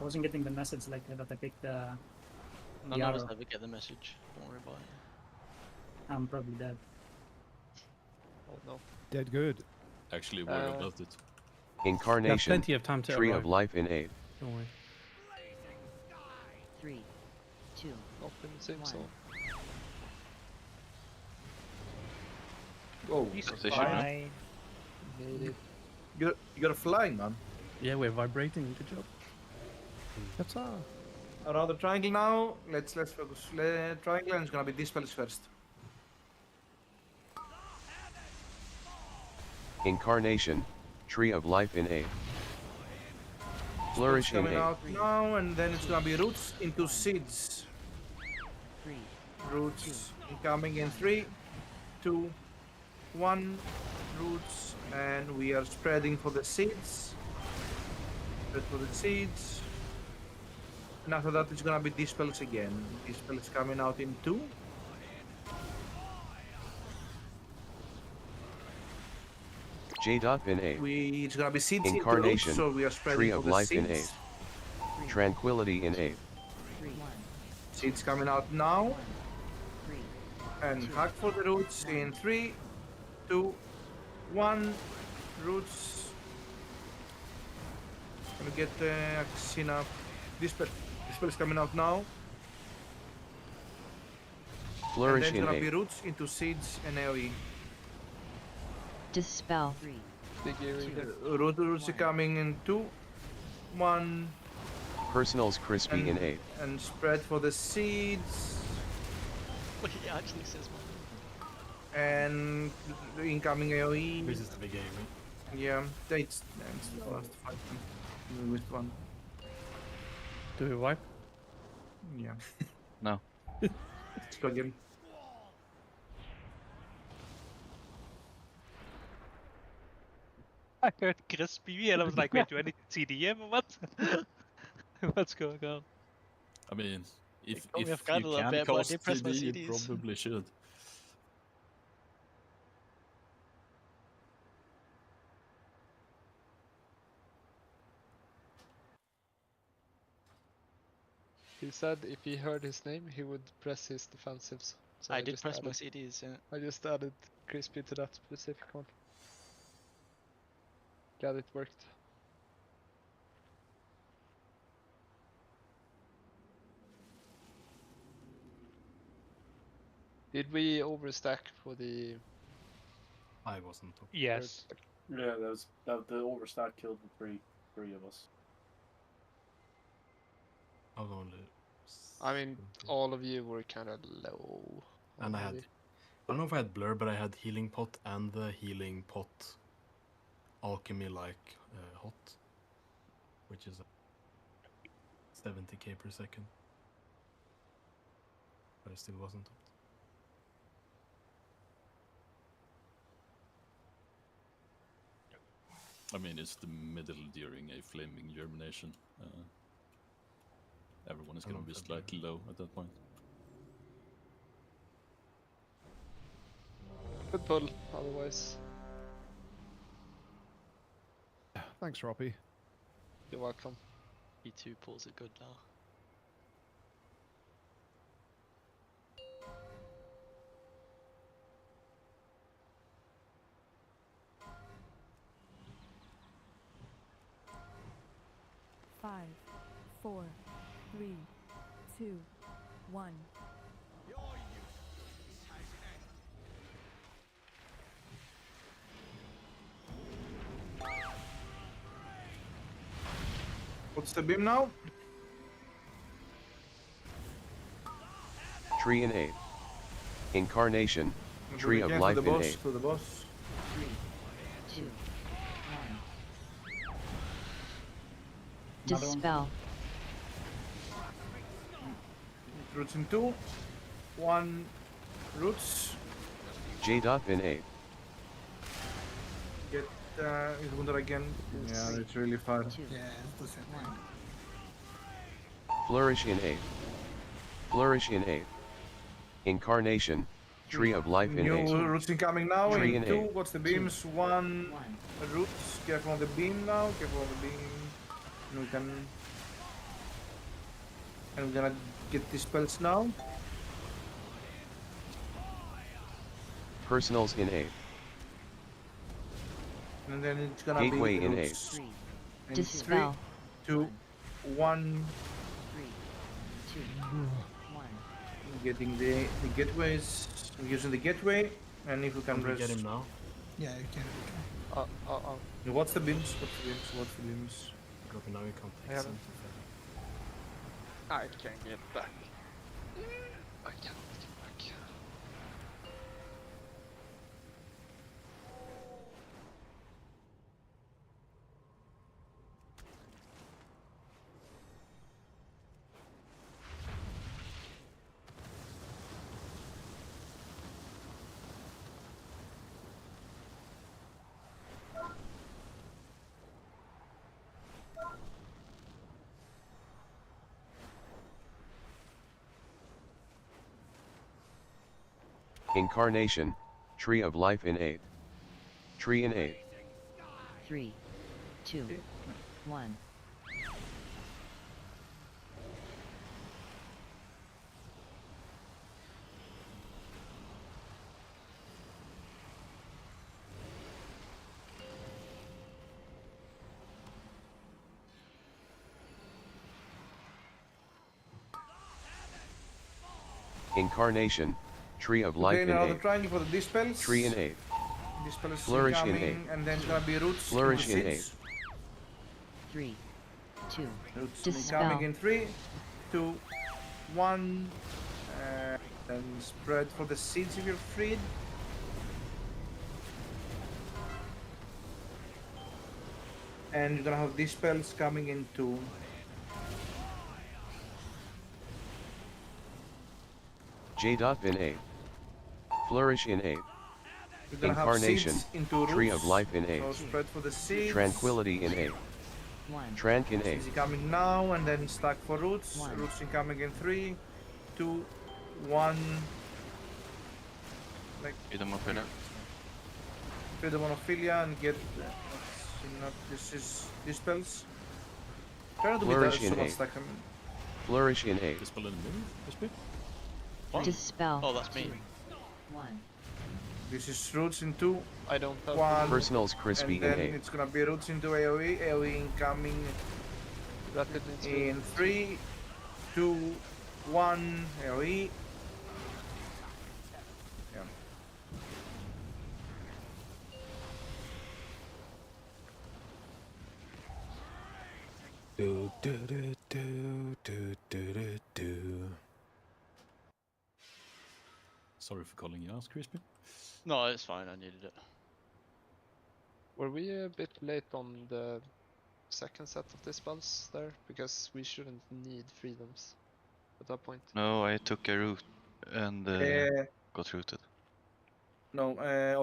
I wasn't getting the message like that I picked None the of us arrow. ever get the message. Don't worry about it. I'm probably dead. Oh no. Dead good. Actually, worry about it. Incarnation, plenty of time to Tree arrive. of Life in 8. Don't worry. 3, 2, Not in the same 1. zone. Oh, Position. Fine. Made it. you're flying, man. Yeah, we're vibrating. Good job. That's all. Around the triangle now. Let's focus. Triangle and it's gonna be dispels first. Incarnation, Tree of Life in 8. Flourish It's in coming 8. out now, and then it's gonna be roots into seeds. 3. Roots incoming in 3, 2, 1. Roots, and we are spreading for the seeds. Spread for the seeds. And after that, it's gonna be dispels again. Dispels coming out in 2. J-Dot in 8. It's gonna be seeds into Incarnation, roots, so we are spreading Tree for of the Life in 8. seeds. Tranquility in 8. 3. 1. Seeds coming out now. 3. And hack for the roots in 3, 2, 1. Roots. Gonna get Axina. Dispel is coming out now. Flourish And then in it's gonna be 8. roots into seeds and AoE. Dispel. Big area. Roots coming in 2, 1. Personals crispy in 8. And spread for the seeds. Look, it actually says one. And incoming AoE. This is the big AoE. Yeah, it's the last fight. We missed one. Do we wipe? Yeah. No. Let's go again. I heard crispy and I was like, wait, do I need CDM or what? What's going on? I mean, if caught me you off guard a little can bit, but I cast did press my TD, you CDs. probably should. He said if he heard his name, he would press his defensives. So I did just press my added- CDs, yeah. I just added crispy to that specific one. Glad it worked. Did we overstack for the? I wasn't. Yes. Yeah, that the overstack killed the three of us. I was only. I mean, all of you were kind of low. And I had. I don't know if I had Blur, but I had Healing Pot and the Healing Pot Alchemy like hot, which is 70k per second. But it still wasn't hot. I mean, it's the middle during a flaming germination. Everyone is going to be slightly low at that point. Good pull, otherwise. Thanks, Robbie. You're welcome. E2 pulls it good now. Five, 4, 3, 2, 1. What's the beam now? Tree in 8. Incarnation. Tree of life for the in boss, 8. for the boss. 3, 2, 1. Dispel. Roots in 2, 1. Roots. J. in 8. Get his Wunder again. Yeah, it's really far. Yeah, it's the same one. Flourish in 8. Flourish in 8. Incarnation. Tree of life in New 8. roots incoming now. Tree In in 2. 8. What's the beams? 1. Roots. Careful on the beam now. Careful on the beam. And we can. And we're gonna get these spells now. Personals in 8. And then it's gonna Gateway be in roots. 8. In Dispel. 3, 2, 1. 3, 2, 1. Getting the gateways. I'm using the gateway. And if we can Can we get him now? Yeah, you can. What's the beams? What's the beams? What's the beams? Dropping now, you can't I take haven't. something. I can get back. I can't get back. Incarnation. Tree of life in 8. Tree in 8. 3, 2, 1. Incarnation. Tree of life Okay, in now 8. they're trying for the dispels. Tree in 8. Dispel is Flourish in incoming, and then it's gonna be roots. Flourish in seeds. 3, 2, Roots dispel. incoming in 3, 2, 1. And spread for the seeds if you're freed. And you're gonna have these spells coming into j.bin Flourish in 8. You're gonna have Incarnation, seeds into Tree roots. of Life in 8. So spread for the seeds. Tranquility in 8. 1. Trank in 8. Seeds coming now, and then stack for roots. 1. Roots incoming in 3, 2, 1. Like Freedom of Ophelia. Freedom of Ophelia and get. This is dispels. Try not to be Flourish that in so much 8. stack them. Flourish in 8. Dispel in the middle? Dispel? Dispel. Oh, that's me. 1. This is roots into I don't have 1. Personals crispy and in then 8. it's gonna be roots into AoE. AoE incoming rapid in 3, 2, 1. AoE. Yeah. Do do do do do do do do. Sorry for calling you out, Crispy. No, it's fine. I needed it. Were we a bit late on the second set of the spells there? Because we shouldn't need freedoms at that point. No, I took a root and Uh, got rooted. No,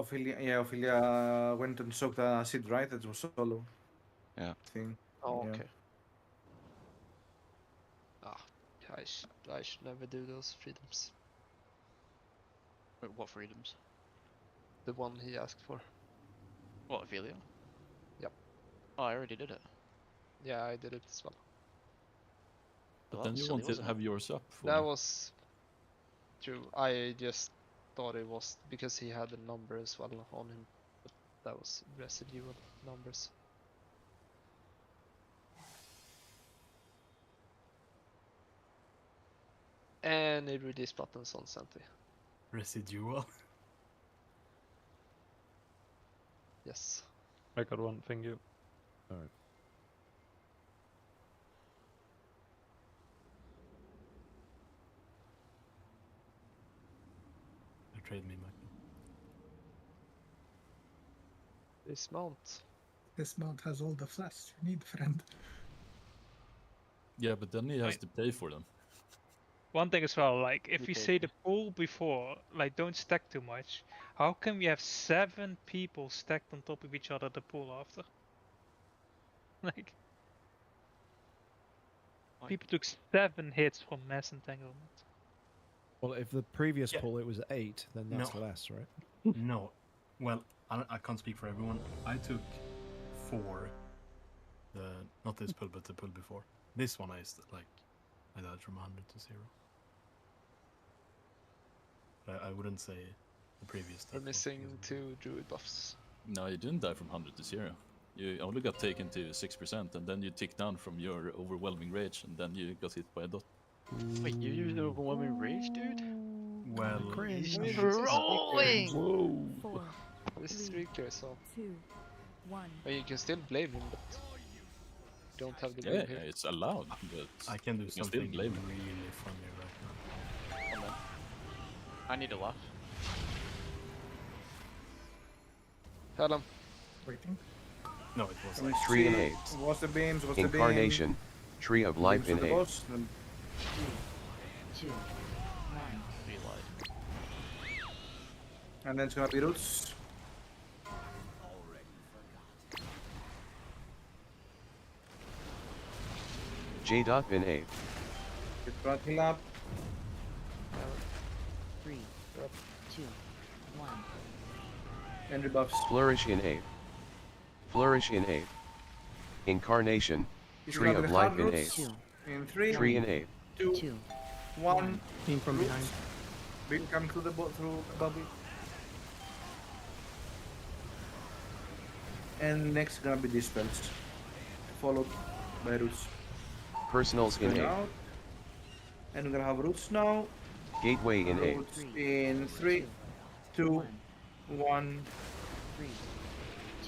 Ophelia went and soaked the seed, right? That was solo. Yeah. Thing. Oh, Yeah. okay. Ah, I should never do those freedoms. Wait, what freedoms? The one he asked for. What, Ophelia? Yep. Oh, I already did it. Yeah, I did it as well. But Well, then that was you silly, want to wasn't have it? yours up for That was true. I just thought it was because he had a number as well on him, but that was residual numbers. Any release buttons on Senti? Residual. Yes. I got one, thank you. Alright. Trade me, Michael. Dismount. This mount has all the flash you need, friend. Yeah, but then he has to pay for them. One thing as well, like if We we paid say the pool before, like don't stack too much, how can we have 7 people stacked on top of each other the pool after? Like people took 7 hits from mass entanglement. Well, if the previous Yeah. pull it was 8, then that's No. less, right? No. Well, I can't speak for everyone. I took 4. Not this pull, but the pull before. This one I died from 100 to 0. But I wouldn't say the previous. We're missing 2 druid buffs. No, you didn't die from 100 to 0. You only got taken to 6%, and then you tick down from your overwhelming rage, and then you got hit by a dot. Wait, you used overwhelming rage, dude? Well, Rolling! Whoa. This is really clear, so 2, 1. I mean, you can still blame him, but you don't have the Yeah, blame yeah, here. it's allowed, but I can do you can still something blame him. really funny right now. Come on. I need a laugh. Tell him. Waiting. No, it wasn't. Tree and 8. What's the beams? What's the Incarnation, Tree of Life beams? in Beams 8. of the boss, then 2, 1. Be lied. and then it's gonna be roots. J.bin 8. Get rattle up. 3, 2, 1. And rebuffs. Flourish in 8. Flourish in 8. Incarnation, It's Tree gonna be of the Life hard in roots. 8. In 3, Tree in 8. 2, 1. Team from Roots. behind. Big coming through the through bubble. And next gonna be dispels, followed by roots. Personals in Going 8. out. And we're gonna have roots now. Gateway in 8. Roots in 3, 2, 1. 3,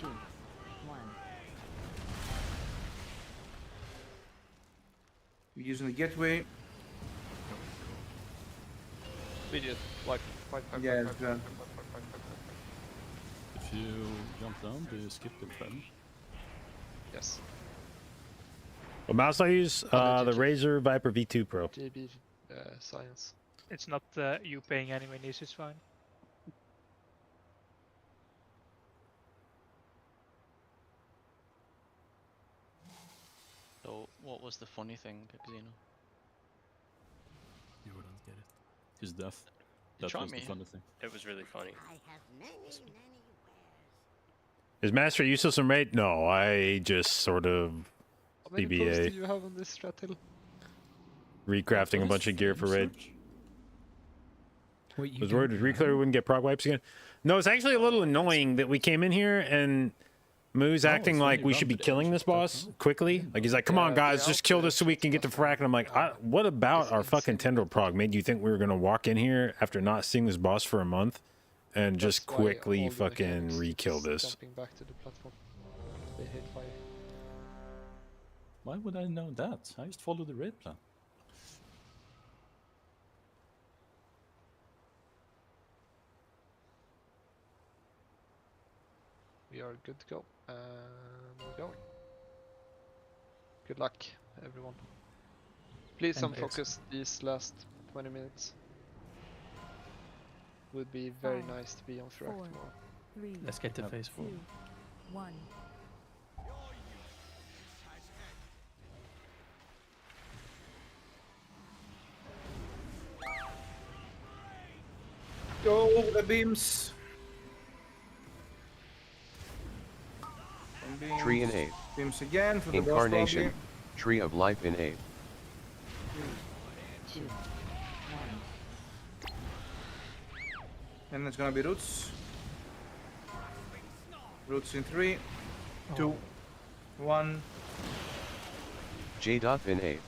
2, 1. We're using the gateway. We just like Yeah, it's done. If you jump down, do you skip the friend? Yes. What mouse I use? The Razer Viper V2 Pro. JB Science. It's not you paying anyway, this is fine. So, what was the funny thing, Xeno? You wouldn't get it. His death. You That try was me. the funny thing. It was really funny. Is Master useless in raid? No, I just sort of How many pros do BBA you have on this Stratil? recrafting a bunch of gear for raid. Wait, you Was don't worried with Reclair we wouldn't get proc wipes again. No, it's actually a little annoying that we came in here and Moo's acting it's like only we should be rampant killing damage, this but boss that's quickly. Like he's like, "Come on, Yeah, guys, the just kill this so we can get the frack." And I'm like, "What about our fucking tendril prog made you think we were gonna walk in here after not seeing this boss for a month and just That's why quickly all the fucking mechanics re-kill is this?" Jumping back to the platform. They hate fire. Why would I know that? I just follow the raid plan. We are good to go. And we're going. Good luck, everyone. Please And unfocus these last 20 minutes. Would be very 5, nice to be on Thrak 4, tomorrow. 3, Let's get to phase 4. 2, 1. Go the beams. Tree in 8. Beams again for the boss Incarnation. probably. Tree of Life in 8. 2, 1. And it's gonna be roots. Roots in 3, 2, 1. J-Dot in 8.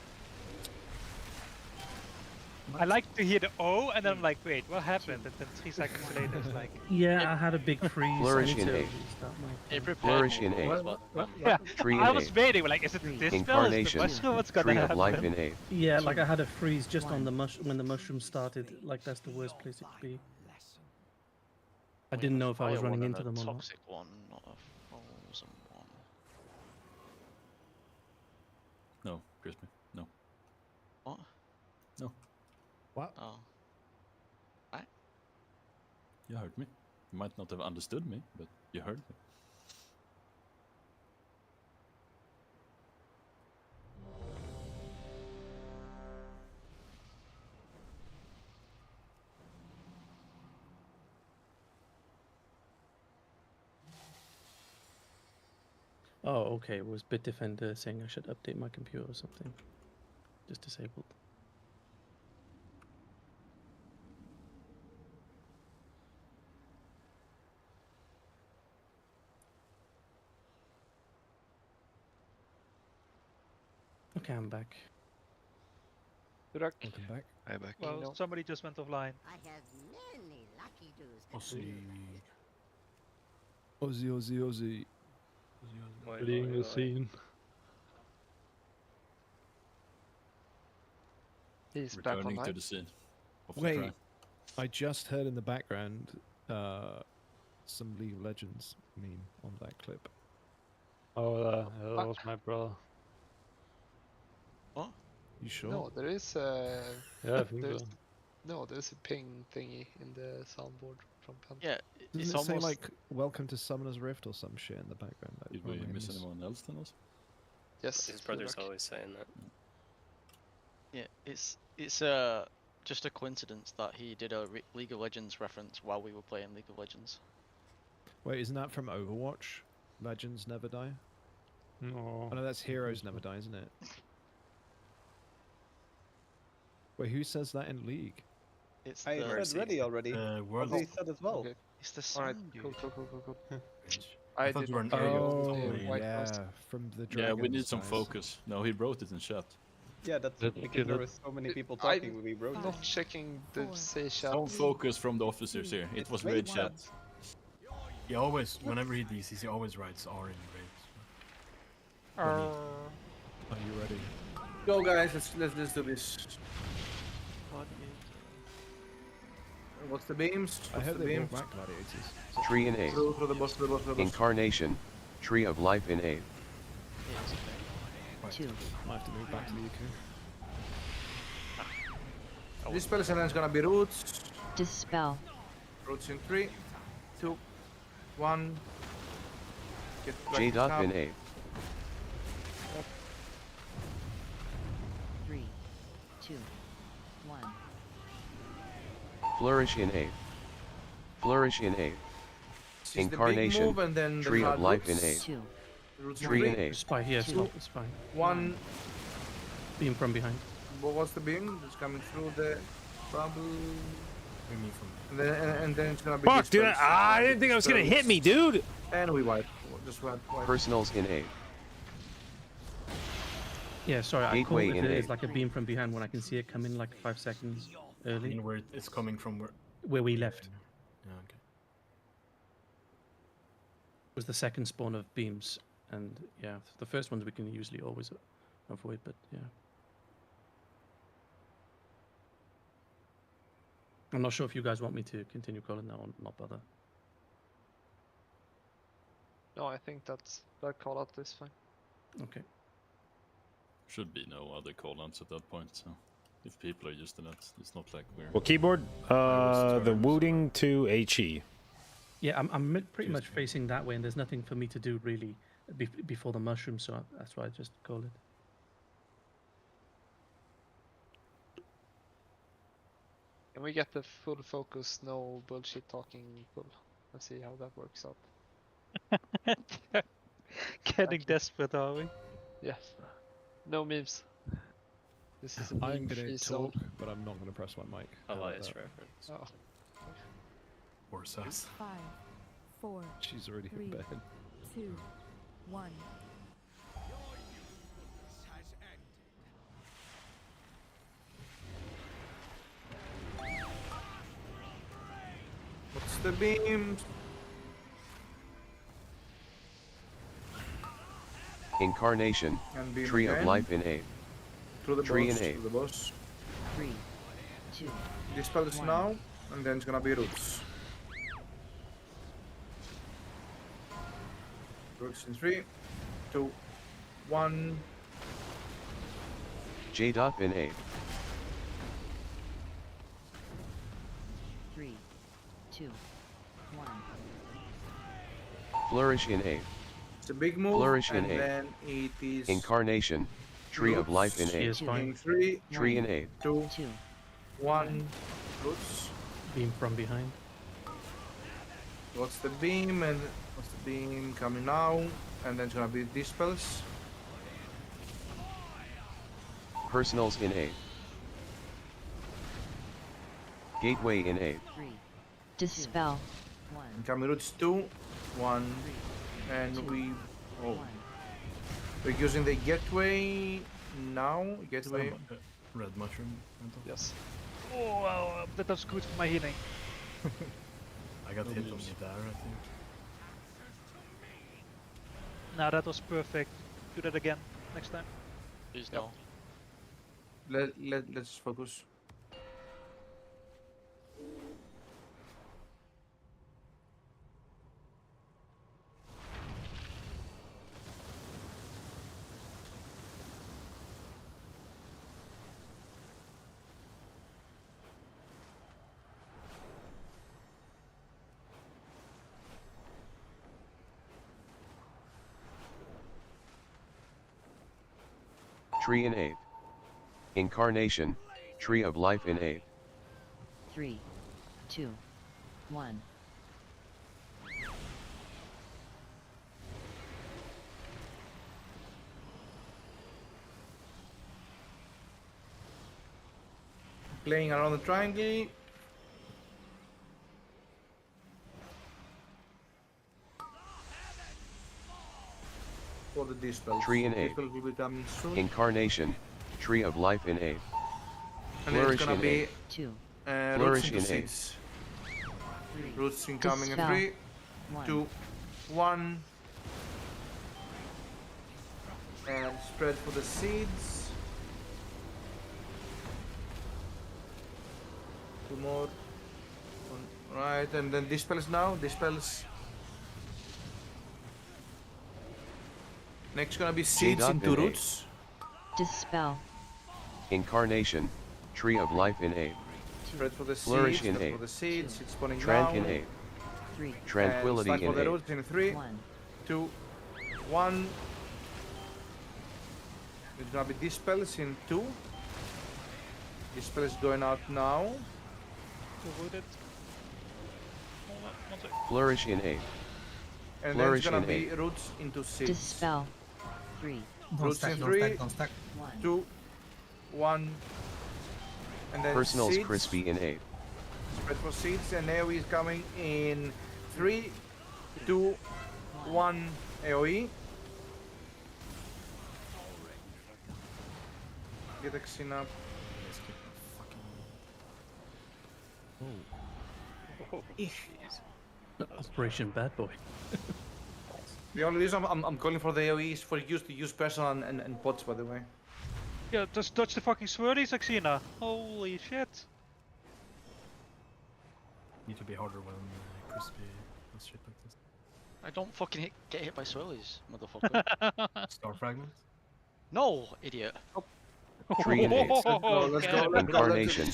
I like to hear the O, and then I'm like, wait, what happened? And then 3 seconds later, it's like, Yeah, I had a big freeze. Flourish I need in to 8. restart my- It prepared Flourish me in for 8. as well. yeah, Tree I in was 8. waiting, like, is it this spell? Is the Incarnation. mushroom? What's gonna Tree of happen? Life in 8. Yeah, like I had a freeze just on the when the mushroom started. Like that's the worst place it could be. I didn't know if I was Fire running one and into a them or not. toxic one, not a frozen one. No, Crispy. No. What? No. What? Oh. You heard me. You might not have understood me, but you heard me. Oh, okay. It was Bitdefender saying I should update my computer or something. Just disabled. Okay, I'm back. Thrak. Welcome back. Hi, back. Well, somebody just went offline. I have many lucky doos. Ozzy. Fleeing the scene. He's back Returning to online. the scene. of the Wait, crime. I just heard in the background some League of Legends meme on that clip. Oh, that was my brother. What? You sure? No, there is a. Yeah, I think there's, so. No, there's a ping thingy in the soundboard from Panther. Yeah, Doesn't it's it say almost like "Welcome to Summoner's Rift" or some shit in the background? Like, Did we my miss name's- anyone else than us? Yes, His brother's Thrak. always saying that. yeah, it's just a coincidence that he did a League of Legends reference while we were playing League of Legends. Wait, isn't that from Overwatch? Legends never die. No. Oh no, that's Heroes never die, isn't it? Wait, who says that in League? It's I the said ready already. World They said as well. Okay. it's the Alright, sound, cool, dude. cool. I I thought did you were not an hear you. Ariel. Okay, White yeah, Ghost. from the Yeah, we need Dragons, some guys. focus. No, he wrote it in chat. Yeah, that's Let- because there were so many people talking. We wrote I'm it. not checking the 4, say chat. Some focus from the officers here. It was raid Wait, chat. He always, whenever he DCs, he always writes R in grades. Are you ready? Go guys, let's do this. What's the beams? I What's hope the they beams? brought back gladiators. Tree in 8. Through the boss, through the boss, through the boss. Incarnation, Tree of Life in 8. Two. Might have to move back to the UK. This spell and then it's gonna be roots. Dispel. Roots in 3, 2, 1. Get back J dot up. in 8. 3, 2, 1. Flourish in 8. Flourish in 8. This is the big Incarnation, move and then the Tree of hard Life in roots. 8. Two. Roots Tree in three, 8. Spy here, Two. spy. 1. Beam from behind. What's the beam? It's coming through the bubble. And then it's gonna be. Fuck, dude! dispersed. I didn't think I was gonna hit me, dude. And we wipe. Just wipe. Personals in 8. Yeah, sorry, I call Gateway it in if it is 8. like a beam from behind when I can see it come in like 5 seconds I early. mean, where it's coming from Where we left. Yeah, okay. Was the second spawn of beams, and yeah, the first ones we can usually always avoid, but yeah. I'm not sure if you guys want me to continue calling that or not bother. No, I think that call out is fine. Okay. Should be no other call-outs at that point, so if people are used to that, it's not like we're... Well, keyboard, the wooting to HE. Yeah, I'm pretty much facing that way, and there's nothing for me to do really before the mushroom, so that's why I just call it. Can we get the full focus, no bullshit talking pull? Let's see how that works out. Getting desperate, are we? Yes. No memes. This is a I'm meme gonna free talk, zone. but I'm not gonna press my mic. How about Elias that? reference. Oh. Or sass. 5, 4, She's already 3, in bed. 2, 1. What's the beam? Incarnation, And beam Tree of again. Life in 8. Through the Tree boss. in 8. Through the boss. 3, 2. Dispel this One. now, and then it's gonna be roots. Roots in 3, 2, 1. J dot in 8. 3, 2, 1. Flourish in 8. It's a big move, Flourish in and 8. then it is Incarnation, Tree of Life in 8. in 3, Tree in 8. 2, 1. Roots. Beam from behind. What's the beam? And what's the beam coming now? And then it's gonna be dispels. Personals in 8. Gateway in 8. 3. Dispel. 1. Coming roots 2, 1. And we. Oh. We're using the gateway now. Gateway. Red mushroom. Yes. Oh, wow, that was good for my healing. I got hit on the there, I think. Nah, that was perfect. Do that again next time. Please Yep. no. Let's focus. Tree in 8. Incarnation, Tree of Life in 8. 3, 2, 1. Playing around the triangle. For the dispel. Tree in 8. Dispel will be coming soon. Incarnation, Tree of Life in 8. And then it's Flourish gonna in be 8. Two. roots Flourish into in 8. 6. Roots incoming in Dispel. 3, One. 2, 1. And spread for the seeds. 2 more. Right, and then dispels now. Dispels. Next gonna be seeds into J.NA. roots. Dispel. Incarnation, Tree of Life in Aid. Spread for the Flourish seeds. in Spread Aid. for the seeds. It's spawning Trank now. in Aid. 3. Tranquility and in for the Aid. roots in 3, 1. 2, 1. It's gonna be dispels in 2. Dispel is going out now. Avoid it. Flourish in Aid. And Flourish then it's gonna in be Aid. roots into seeds. Dispel. 3. Roots in 3, Don't stack. 1. 2, 1. And then Personals seeds. Crispy in Aid. Spread for seeds, and AoE is coming in 3, 2, 1. AoE. Get Xen up. Operation Bad Boy. The only reason I'm calling for the AoE is for you to use personal and pots, by the way. Yeah, just dodge the fucking swirlies, Xena. Holy shit. Need to be harder when Crispy does shit like this. I don't fucking get hit by swirlies, motherfucker. Star fragment? No, idiot. Tree in Aid. Let's go. Incarnation,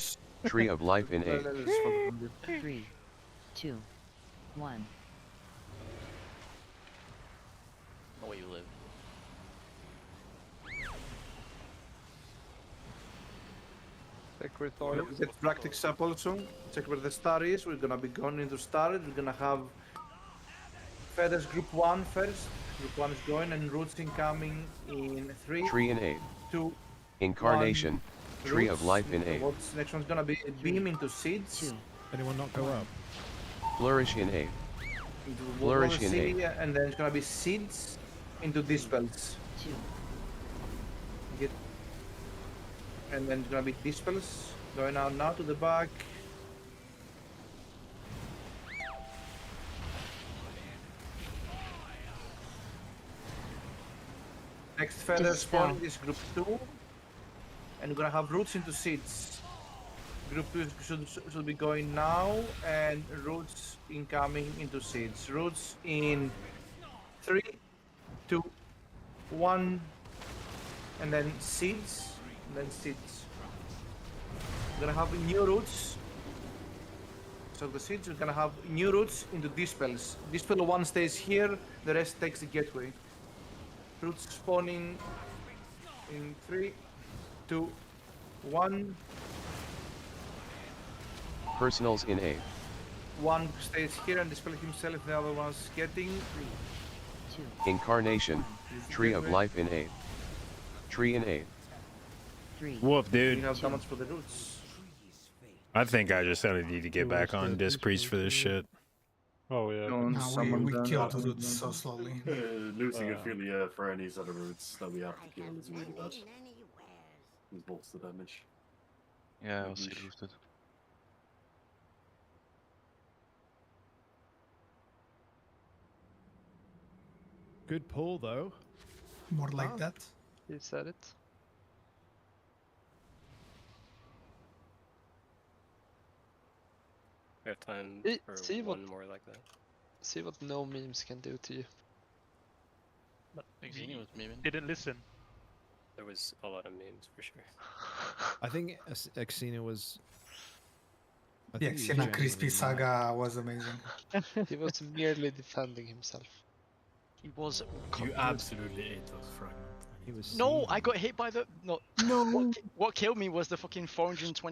Tree of Life in Aid. 3. 2. 1. Know where you live. Check with all. Let's practice up also. Check where the star is. We're gonna be going into star. We're gonna have feathers group 1 first. Group 1 is going, and roots incoming in 3, Tree in Aid. 2, Incarnation, Tree of roots. Life in Aid. What's next one's gonna be beam into seeds. Anyone not go up? Flourish in Aid. Into Flourish in seed, Aid. and then it's gonna be seeds into dispels. 2. Get, and then it's gonna be dispels going out now to the back. Next feather spawn is group 2, and we're gonna have roots into seeds. Group 2 should be going now, and roots incoming into seeds. Roots in 3, 2, 1, and then seeds, and then seeds. We're gonna have new roots. So the seeds, we're gonna have new roots into dispels. Dispel 1 stays here, the rest takes the gateway. Roots spawning in 3, 2, 1. Personals in Aid. 1 stays here and dispel himself, the other one's getting. Incarnation, Tree of Life in Aid. Tree in Aid. 3. Woof, dude. We have damage for the roots. I think I just need to get back on Disc Priest for this shit. Oh yeah. We killed the roots so slowly. Losing a feeling for any sort of roots that we have to kill is really bad. It bolts the damage. Yeah, I was looted. Good pull though. More like that. You said it. We have time for See one what- more like that. See what no memes can do to you. But Xenia was memeing. didn't listen. There was a lot of memes for sure. I think Xena was. I Yeah, think he Xena genuinely Crispy mad. Saga was amazing. He was merely defending himself. He was. You absolutely ate those fragments. He was. No, I got hit by the. No. No. What killed me was the fucking 420